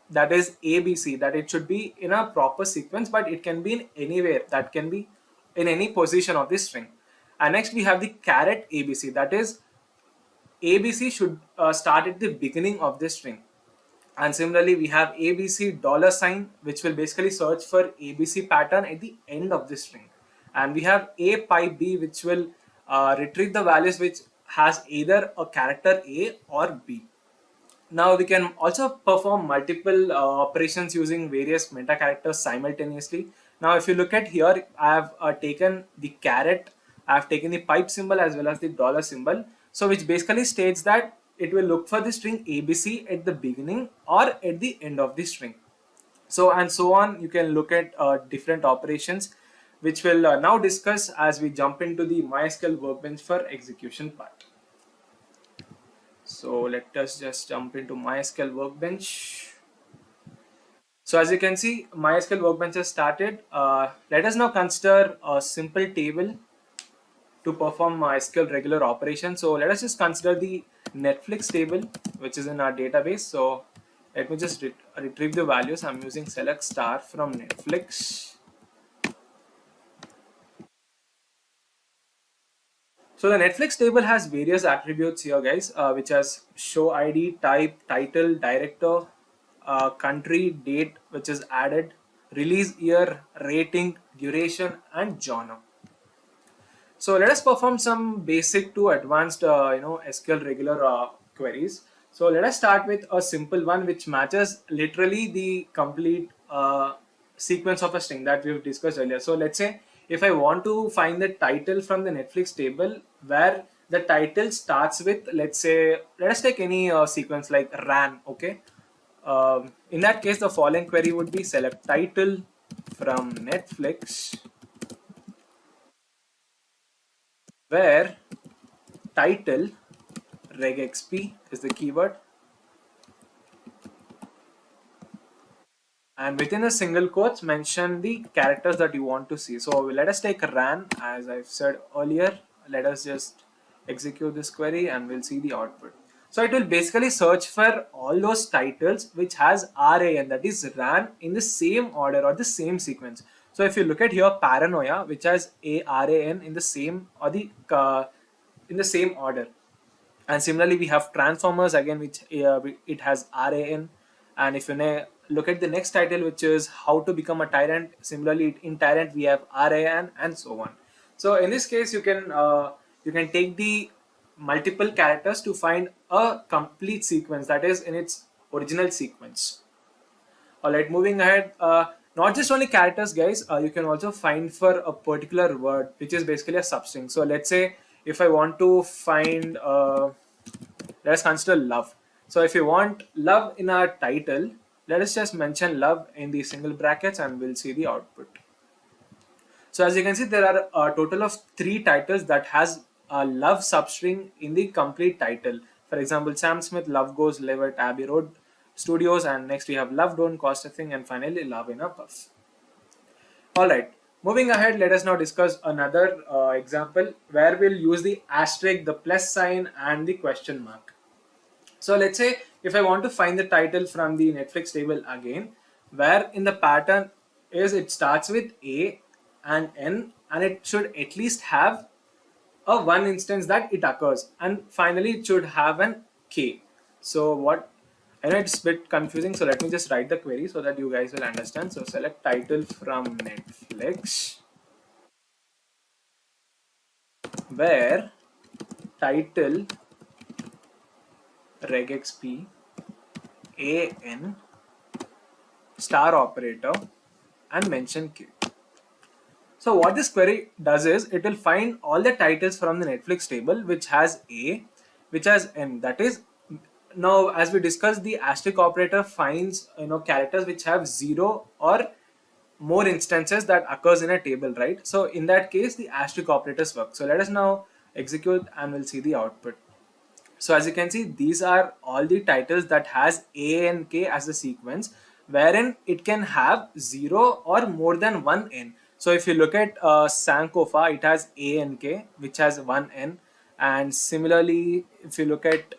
that is ABC, that it should be in a proper sequence, but it can be in anywhere, that can be in any position of this string. And next we have the caret ABC, that is ABC should start at the beginning of this string. And similarly, we have ABC $, which will basically search for ABC pattern at the end of this string. And we have A pipe B, which will retrieve the values which has either a character A or B. Now we can also perform multiple operations using various meta characters simultaneously. Now if you look at here, I have taken the caret, I have taken the pipe symbol as well as the $ symbol. So which basically states that it will look for the string ABC at the beginning or at the end of the string. So and so on, you can look at different operations, which we'll now discuss as we jump into the MySQL workbench for execution part. So let us just jump into MySQL workbench. So as you can see, MySQL workbench has started. Let us now consider a simple table to perform MySQL regular operation. So let us just consider the Netflix table, which is in our database. So let me just retrieve the values. I'm using select star from Netflix. So the Netflix table has various attributes here, guys, which has show ID, type, title, director, country, date, which is added, release year, rating, duration, and genre. So let us perform some basic to advanced, SQL regular queries. So let us start with a simple one which matches literally the complete sequence of a string that we've discussed earlier. So let's say if I want to find the title from the Netflix table where the title starts with, let's say, let us take any sequence like ran, okay? In that case, the following query would be select title from Netflix, where title regexp is the keyword, and within a single quotes mention the characters that you want to see. So let us take ran, as I've said earlier. Let us just execute this query and we'll see the output. So it will basically search for all those titles which has RAN, that is ran, in the same order or the same sequence. So if you look at here, paranoia, which has RAN in the same or the in the same order. And similarly, we have transformers again, which it has RAN. And if you look at the next title, which is how to become a tyrant, similarly in tyrant we have RAN and so on. So in this case, you can take the multiple characters to find a complete sequence that is in its original sequence. Alright, moving ahead, not just only characters, guys, you can also find for a particular word, which is basically a substring. So let's say if I want to find, let us consider love. So if you want love in our title, let us just mention love in the single brackets and we'll see the output. So as you can see, there are a total of 3 titles that has a love substring in the complete title. For example, Sam Smith, Love Goes, Live at Abbey Road Studios, and next we have Love Don't Cost a Thing, and finally Love in a Puff. Alright, moving ahead, let us now discuss another example where we'll use the asterisk, the plus sign, and the question mark. So let's say if I want to find the title from the Netflix table again, where in the pattern is it starts with A and N, and it should at least have a one instance that it occurs, and finally it should have an K. So what, I know it's a bit confusing, so let me just write the query so that you guys will understand. So select title from Netflix, where title regexp an star operator and mention K. So what this query does is it will find all the titles from the Netflix table which has A, which has N. That is, now as we discussed, the asterisk operator finds characters which have 0 or more instances that occurs in a table, right? So in that case, the asterisk operators work. So let us now execute and we'll see the output. So as you can see, these are all the titles that has A and K as the sequence, wherein it can have 0 or more than 1 N. So if you look at Sankofa, it has A and K, which has 1 N. And similarly, if you look at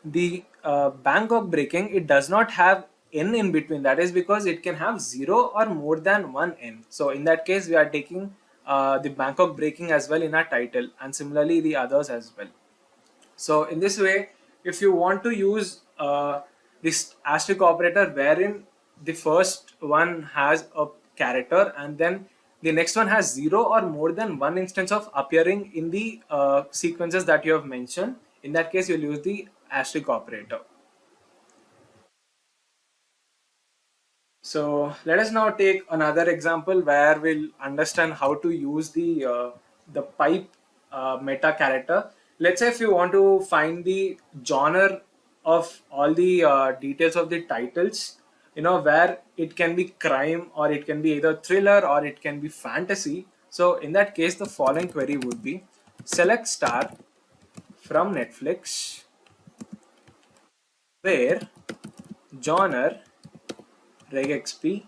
the Bangkok breaking, it does not have N in between. That is because it can have 0 or more than 1 N. So in that case, we are taking the Bangkok breaking as well in our title, and similarly the others as well. So in this way, if you want to use this asterisk operator wherein the first one has a character and then the next one has 0 or more than 1 instance of appearing in the sequences that you have mentioned, in that case you'll use the asterisk operator. So let us now take another example where we'll understand how to use the pipe meta character. Let's say if you want to find the genre of all the details of the titles, where it can be crime or it can be either thriller or it can be fantasy. So in that case, the following query would be select star from Netflix, where genre regexp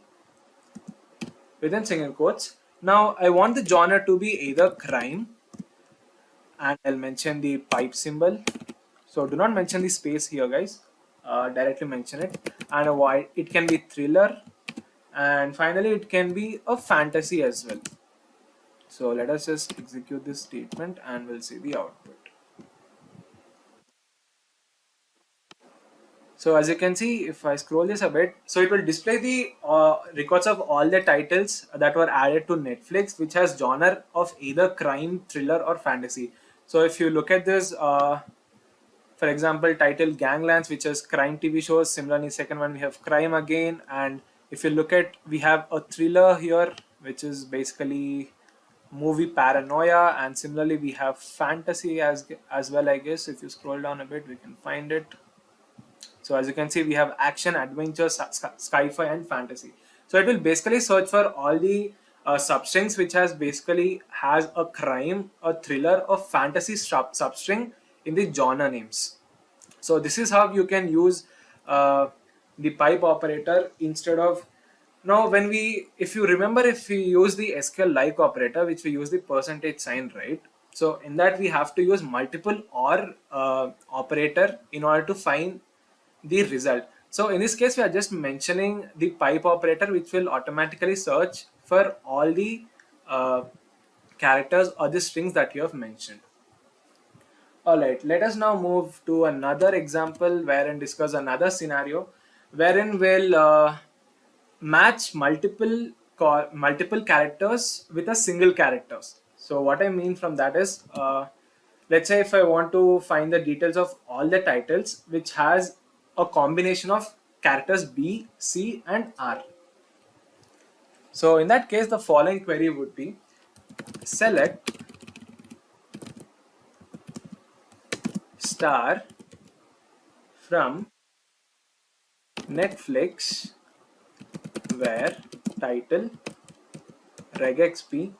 within single quotes. Now I want the genre to be either crime, and I'll mention the pipe symbol. So do not mention the space here, guys. Directly mention it. And why it can be thriller, and finally it can be a fantasy as well. So let us just execute this statement and we'll see the output. So as you can see, if I scroll this a bit, so it will display the records of all the titles that were added to Netflix, which has genre of either crime, thriller, or fantasy. So if you look at this, for example, title Ganglands, which is crime TV shows. Similarly, second one we have crime again, and if you look at, we have a thriller here, which is basically movie Paranoia, and similarly we have fantasy as well. I guess if you scroll down a bit, we can find it. So as you can see, we have action, adventure, sci-fi, and fantasy. So it will basically search for all the substrings which has a crime, a thriller, or fantasy substring in the genre names. So this is how you can use the pipe operator instead of, now when if you remember, if we use the SQL like operator, which we use the percentage sign, right? So in that we have to use multiple or operator in order to find the result. So in this case, we are just mentioning the pipe operator, which will automatically search for all the characters or the strings that you have mentioned. Alright, let us now move to another example wherein discuss another scenario wherein we'll match multiple characters with a single characters. So what I mean from that is, let's say if I want to find the details of all the titles which has a combination of characters B, C and R. So in that case, the following query would be select star from Netflix where title regexp.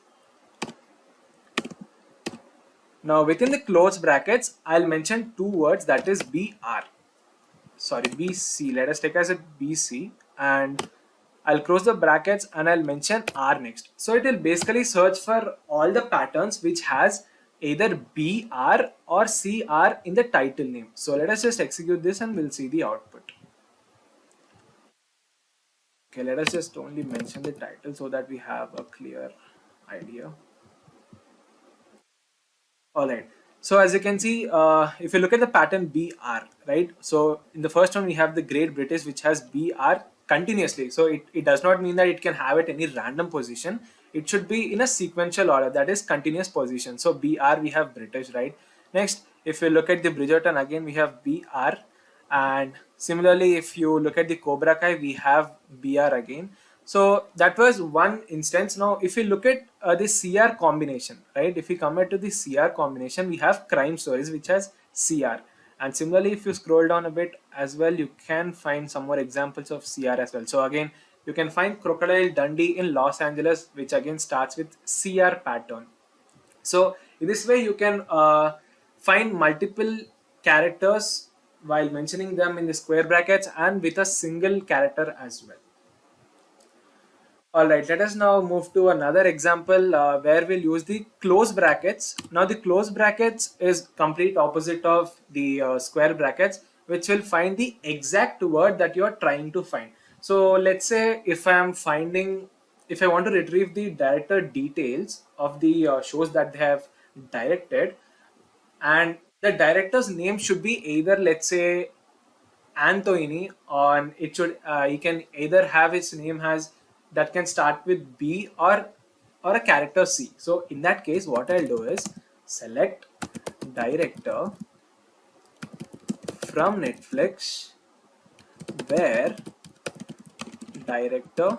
Now within the close brackets, I'll mention two words, that is BC. Let us take as a BC, and I'll close the brackets and I'll mention R next. So it will basically search for all the patterns which has either BR or CR in the title name. So let us just execute this and we'll see the output. Okay, let us just only mention the title so that we have a clear idea. Alright, so as you can see, if you look at the pattern BR, right? So in the first one we have the Great British which has BR continuously. So it does not mean that it can have at any random position. It should be in a sequential order, that is continuous position. So BR we have British, right? Next, if you look at the Bridgerton, again we have BR, and similarly if you look at the Cobra Kai we have BR again. So that was one instance. Now if you look at the CR combination, right, if we compare to the CR combination, we have Crime Stories which has CR, and similarly if you scroll down a bit as well, you can find some more examples of CR as well. So again you can find Crocodile Dundee in Los Angeles which again starts with CR pattern. So in this way you can find multiple characters while mentioning them in the square brackets and with a single character as well. Alright, let us now move to another example where we'll use the close brackets. Now the close brackets is complete opposite of the square brackets, which will find the exact word that you are trying to find. So let's say if I want to retrieve the director details of the shows that they have directed, and the director's name should be either, let's say, Anthony, or it should he can either have his name has that can start with B or a character C. So in that case, what I'll do is select director from Netflix where director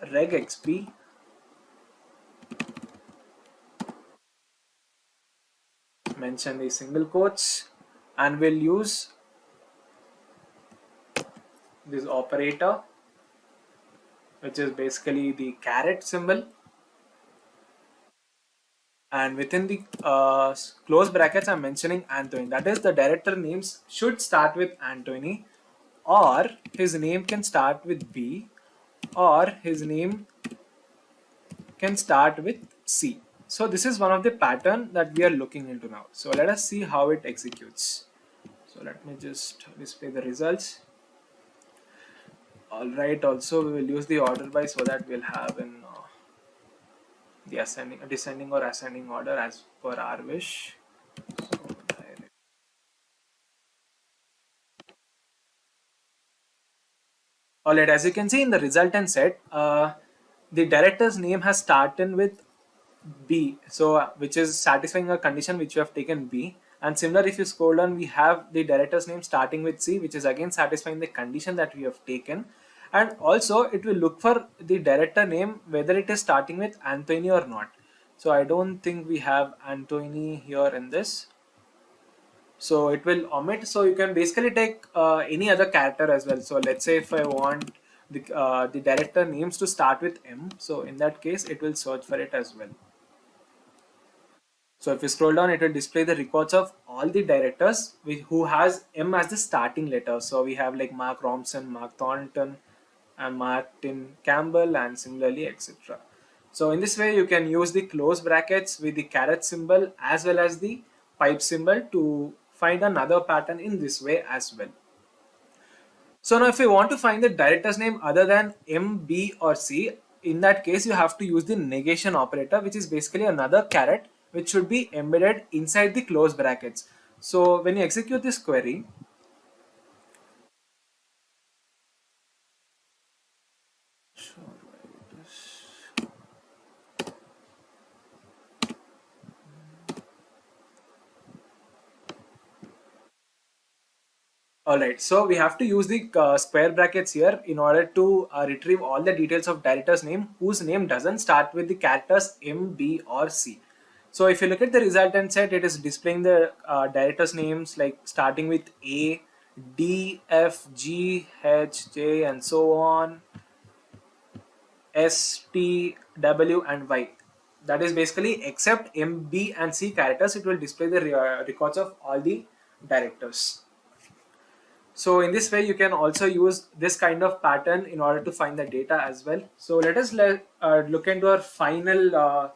regexp mention the single quotes, and we'll use this operator which is basically the caret symbol, and within the close brackets I'm mentioning Anthony, that is the director names should start with Anthony, or his name can start with B, or his name can start with C. So this is one of the pattern that we are looking into now. So let us see how it executes. So let me just display the results. Alright, also we will use the order by so that we'll have in the descending or ascending order as per our wish. So alright, as you can see in the resultant set, the director's name has started with B, so which is satisfying a condition which you have taken B. And similar, if you scroll down, we have the director's name starting with C, which is again satisfying the condition that we have taken. And also it will look for the director name whether it is starting with Anthony or not. So I don't think we have Anthony here in this, so it will omit. So you can basically take any other character as well. So let's say if I want the director names to start with M, so in that case it will search for it as well. So if you scroll down, it will display the records of all the directors who has M as the starting letter. So we have like Mark Romson, Mark Thornton, and Martin Campbell, and similarly etc. So in this way you can use the close brackets with the caret symbol as well as the pipe symbol to find another pattern in this way as well. So now if you want to find the director's name other than M, B or C, in that case you have to use the negation operator, which is basically another caret which should be embedded inside the close brackets. So when you execute this query, alright, so we have to use the square brackets here in order to retrieve all the details of director's name whose name doesn't start with the characters M, B or C. So if you look at the resultant set, it is displaying the director's names like starting with A, D, F, G, H, J and so on, S, T, W and Y. That is basically except M, B and C characters, it will display the records of all the directors. So in this way, you can also use this kind of pattern in order to find the data as well. So let us look into our final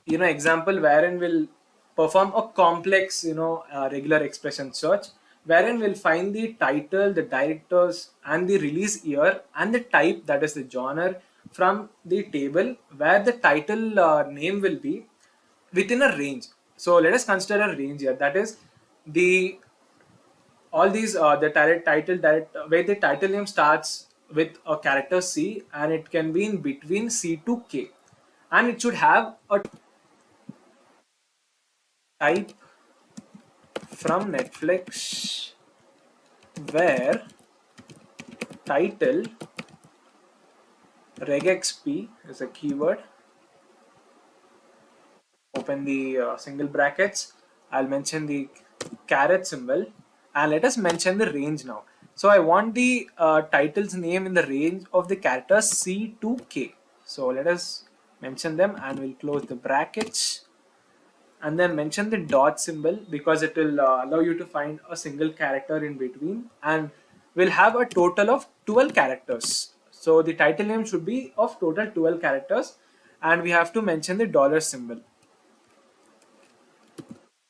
example wherein we'll perform a complex regular expression search, wherein we'll find the title, the directors and the release year and the type, that is the genre, from the table where the title name will be within a range. So let us consider a range here, that is the all these the title where the title name starts with a character C and it can be in between C to K, and it should have a type from Netflix where title regexp is a keyword. Open the single brackets. I'll mention the caret symbol and let us mention the range now. So I want the title's name in the range of the characters C to K. So let us mention them and we'll close the brackets and then mention the dot symbol because it will allow you to find a single character in between, and we'll have a total of 12 characters. So the title name should be of total 12 characters and we have to mention the dollar symbol.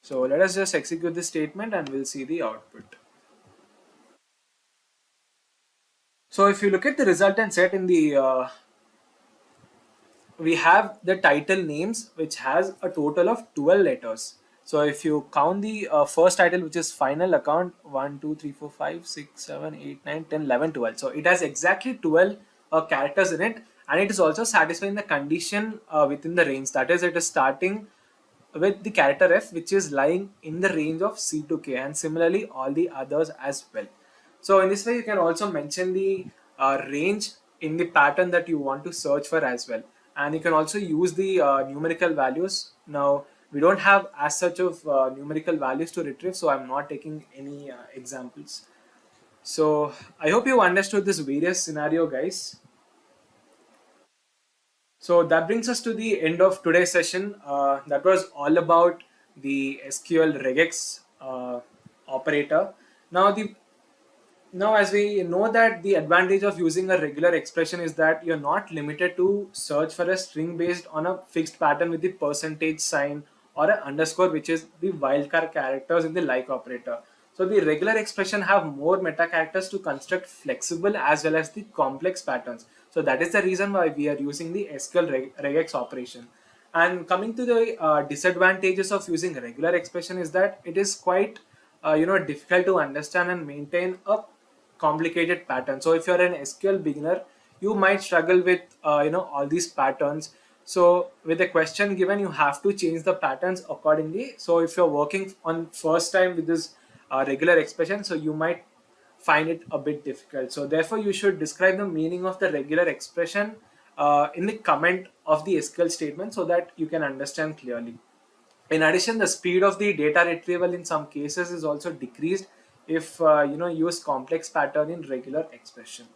So let us just execute this statement and we'll see the output. So if you look at the resultant set in the we have the title names which has a total of 12 letters. So if you count the first title, which is final account, 1 2 3 4 5 6 7 8 9 10 11 12, so it has exactly 12 characters in it, and it is also satisfying the condition within the range, that is it is starting with the character F which is lying in the range of C to K, and similarly all the others as well. So in this way you can also mention the range in the pattern that you want to search for as well, and you can also use the numerical values. Now we don't have as such of numerical values to retrieve, so I'm not taking any examples. So I hope you understood this various scenario, guys. So that brings us to the end of today's session. That was all about the SQL regex operator. Now, as we know that the advantage of using a regular expression is that you're not limited to search for a string based on a fixed pattern with the percentage sign or an underscore, which is the wildcard characters in the like operator. So the regular expression have more meta characters to construct flexible as well as the complex patterns. So that is the reason why we are using the SQL regex operation. And coming to the disadvantages of using regular expression is that it is quite difficult to understand and maintain a complicated pattern. So if you're an SQL beginner, you might struggle with all these patterns. So with a question given, you have to change the patterns accordingly. So if you're working on first time with this regular expression, so you might find it a bit difficult. So therefore you should describe the meaning of the regular expression in the comment of the SQL statement so that you can understand clearly. In addition, the speed of the data retrieval in some cases is also decreased if use complex pattern in regular expression.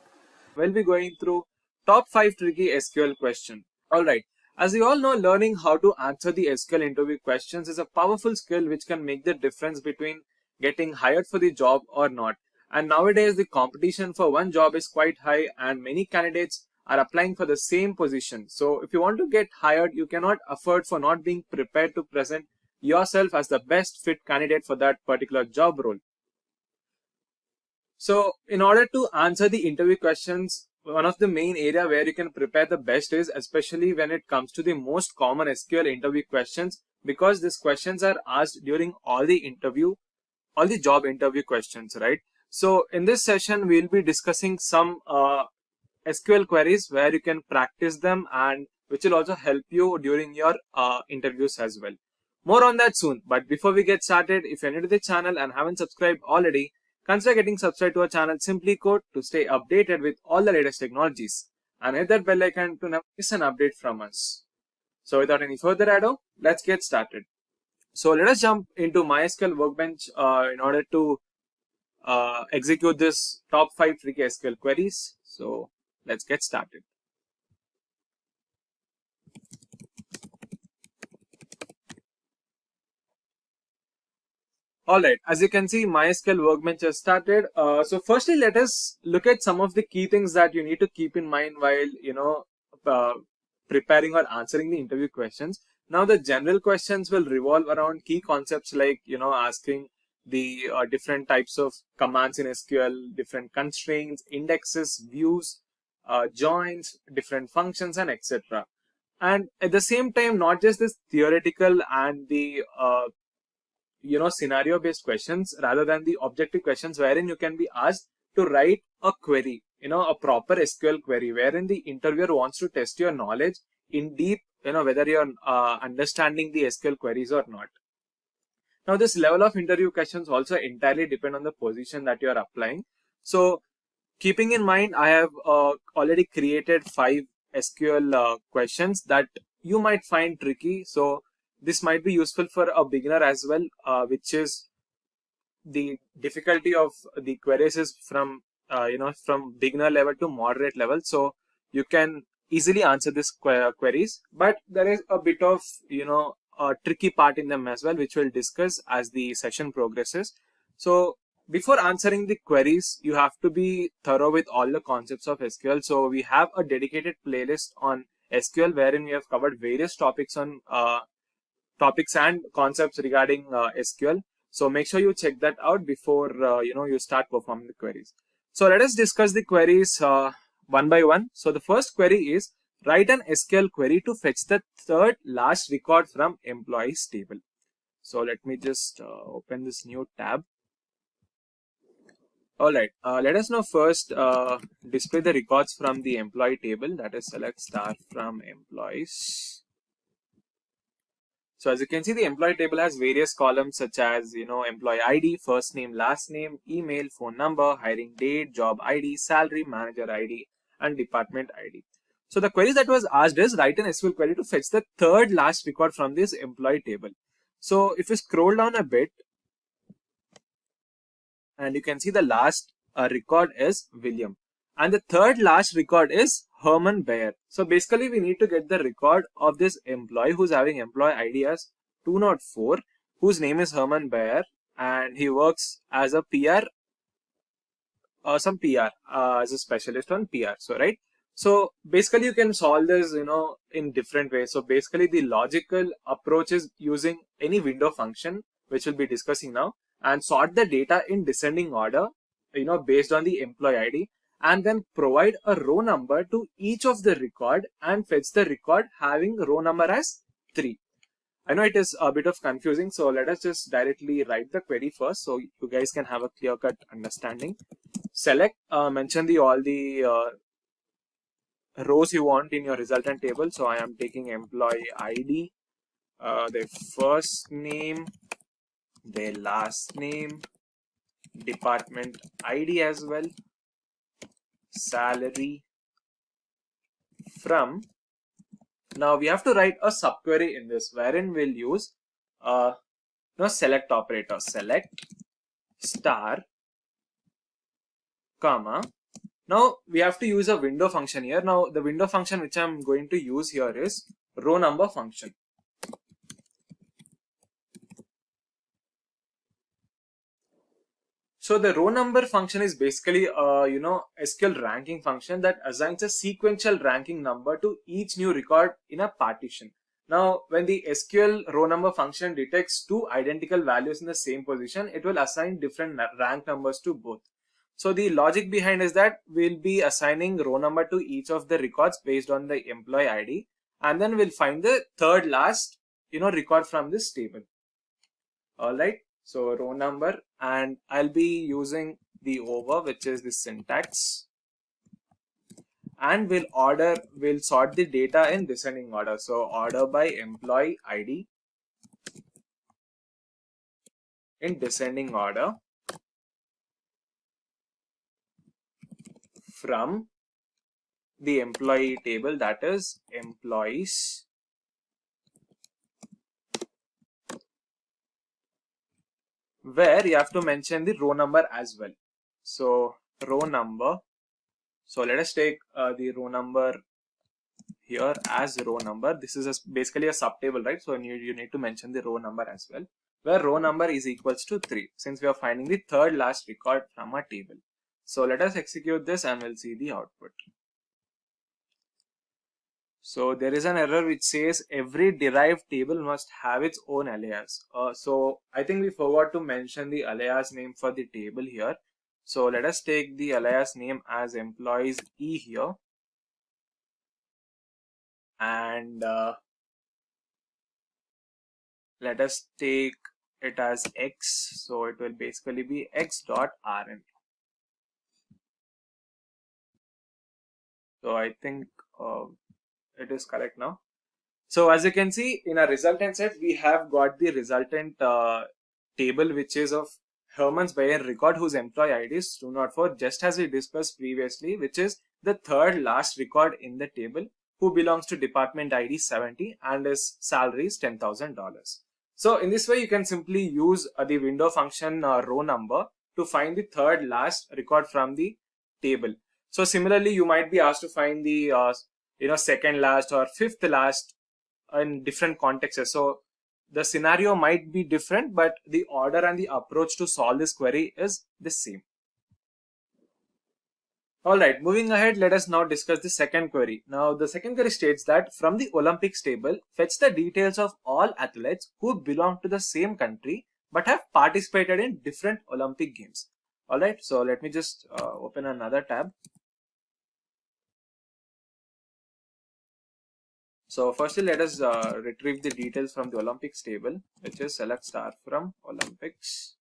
We'll be going through top 5 tricky SQL questions. Alright, as we all know, learning how to answer the SQL interview questions is a powerful skill which can make the difference between getting hired for the job or not. And nowadays the competition for one job is quite high and many candidates are applying for the same position. So if you want to get hired, you cannot afford for not being prepared to present yourself as the best fit candidate for that particular job role. So in order to answer the interview questions one of the main area where you can prepare the best is especially when it comes to the most common SQL interview questions, because these questions are asked during all the job interview questions, right? So in this session, we'll be discussing some SQL queries where you can practice them and which will also help you during your interviews as well. More on that soon. But before we get started, if you're new to the channel and haven't subscribed already, consider getting subscribed to our channel SimpliCode to stay updated with all the latest technologies. And hit that bell icon to never miss an update from us. So without any further ado, let's get started. So let us jump into MySQL Workbench in order to execute this top 5 tricky SQL queries. So let's get started. Alright, as you can see, MySQL Workbench has started. So firstly, let us look at some of the key things that you need to keep in mind while, preparing or answering the interview questions. Now, the general questions will revolve around key concepts like, asking the different types of commands in SQL, different constraints, indexes, views, joins, different functions, and etc. And at the same time, not just this theoretical and the scenario based questions rather than the objective questions wherein you can be asked to write a query, a proper SQL query wherein the interviewer wants to test your knowledge in deep, whether you're understanding the SQL queries or not. Now, this level of interview questions also entirely depend on the position that you are applying. So keeping in mind, I have already created 5 SQL questions that you might find tricky. So this might be useful for a beginner as well, which is the difficulty of the queries is from beginner level to moderate level. So you can easily answer these queries, but there is a bit of a tricky part in them as well, which we'll discuss as the session progresses. So before answering the queries, you have to be thorough with all the concepts of SQL. So we have a dedicated playlist on SQL wherein we have covered various topics on topics and concepts regarding SQL. So make sure you check that out before you start performing the queries. So let us discuss the queries one by one. So the first query is write an SQL query to fetch the third last record from employees table. So let me just open this new tab. Alright, let us now first display the records from the employee table, that is select star from employees. So as you can see, the employee table has various columns such as, employee ID, first name, last name, email, phone number, hiring date, job ID, salary, manager ID, and department ID. So the query that was asked is write an SQL query to fetch the third last record from this employee table. So if you scroll down a bit, and you can see the last record is William, and the third last record is Herman Bayer. So basically we need to get the record of this employee who's having employee ID as 204, whose name is Herman Bayer, and he works as a PR, as a specialist on PR. So right. So basically you can solve this, in different ways. So basically the logical approach is using any window function, which we'll be discussing now, and sort the data in descending order, based on the employee ID, and then provide a row number to each of the record and fetch the record having row number as 3. I know it is a bit of confusing, so let us just directly write the query first so you guys can have a clear-cut understanding. Select, mention all the rows you want in your resultant table. So I am taking employee ID, their first name, their last name, department ID as well, salary, from. Now we have to write a subquery in this wherein we'll use select operator, select star, comma. Now we have to use a window function here. Now the window function which I'm going to use here is row number function. So the row number function is basically SQL ranking function that assigns a sequential ranking number to each new record in a partition. Now, when the SQL row number function detects two identical values in the same position, it will assign different rank numbers to both. So the logic behind is that we'll be assigning row number to each of the records based on the employee ID, and then we'll find the third last record from this table. Alright, so row number, and I'll be using the over, which is the syntax, and we'll sort the data in descending order. So order by employee ID in descending order from the employee table, that is employees, where you have to mention the row number as well. So row number, so let us take the row number here as row number. This is basically a subtable, right? So you need to mention the row number as well, where row number is equals to 3, since we are finding the third last record from a table. So let us execute this and we'll see the output. So there is an error which says every derived table must have its own alias. So I think we forgot to mention the alias name for the table here. So let us take the alias name as employees E here, and let us take it as X. So it will basically be x.rn. So I think it is correct now. So as you can see, in our resultant set, we have got the resultant table, which is of Herman's Bayer record whose employee ID is 204, just as we discussed previously, which is the third last record in the table, who belongs to department ID 70 and his salary is $10,000. So in this way, you can simply use the window function row number to find the third last record from the table. So similarly, you might be asked to find the second last or fifth last in different contexts. So the scenario might be different, but the order and the approach to solve this query is the same. Alright, moving ahead, let us now discuss the second query. Now the second query states that from the Olympics table, fetch the details of all athletes who belong to the same country but have participated in different Olympic games. Alright, so let me just open another tab. So firstly, let us retrieve the details from the Olympics table, which is select star from Olympics.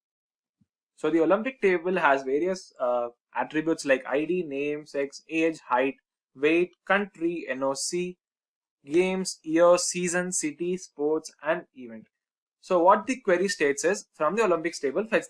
So the Olympic table has various attributes like ID, name, sex, age, height, weight, country, NOC, games, year, season, city, sports, and event. So what the query states is, from the Olympics table, fetch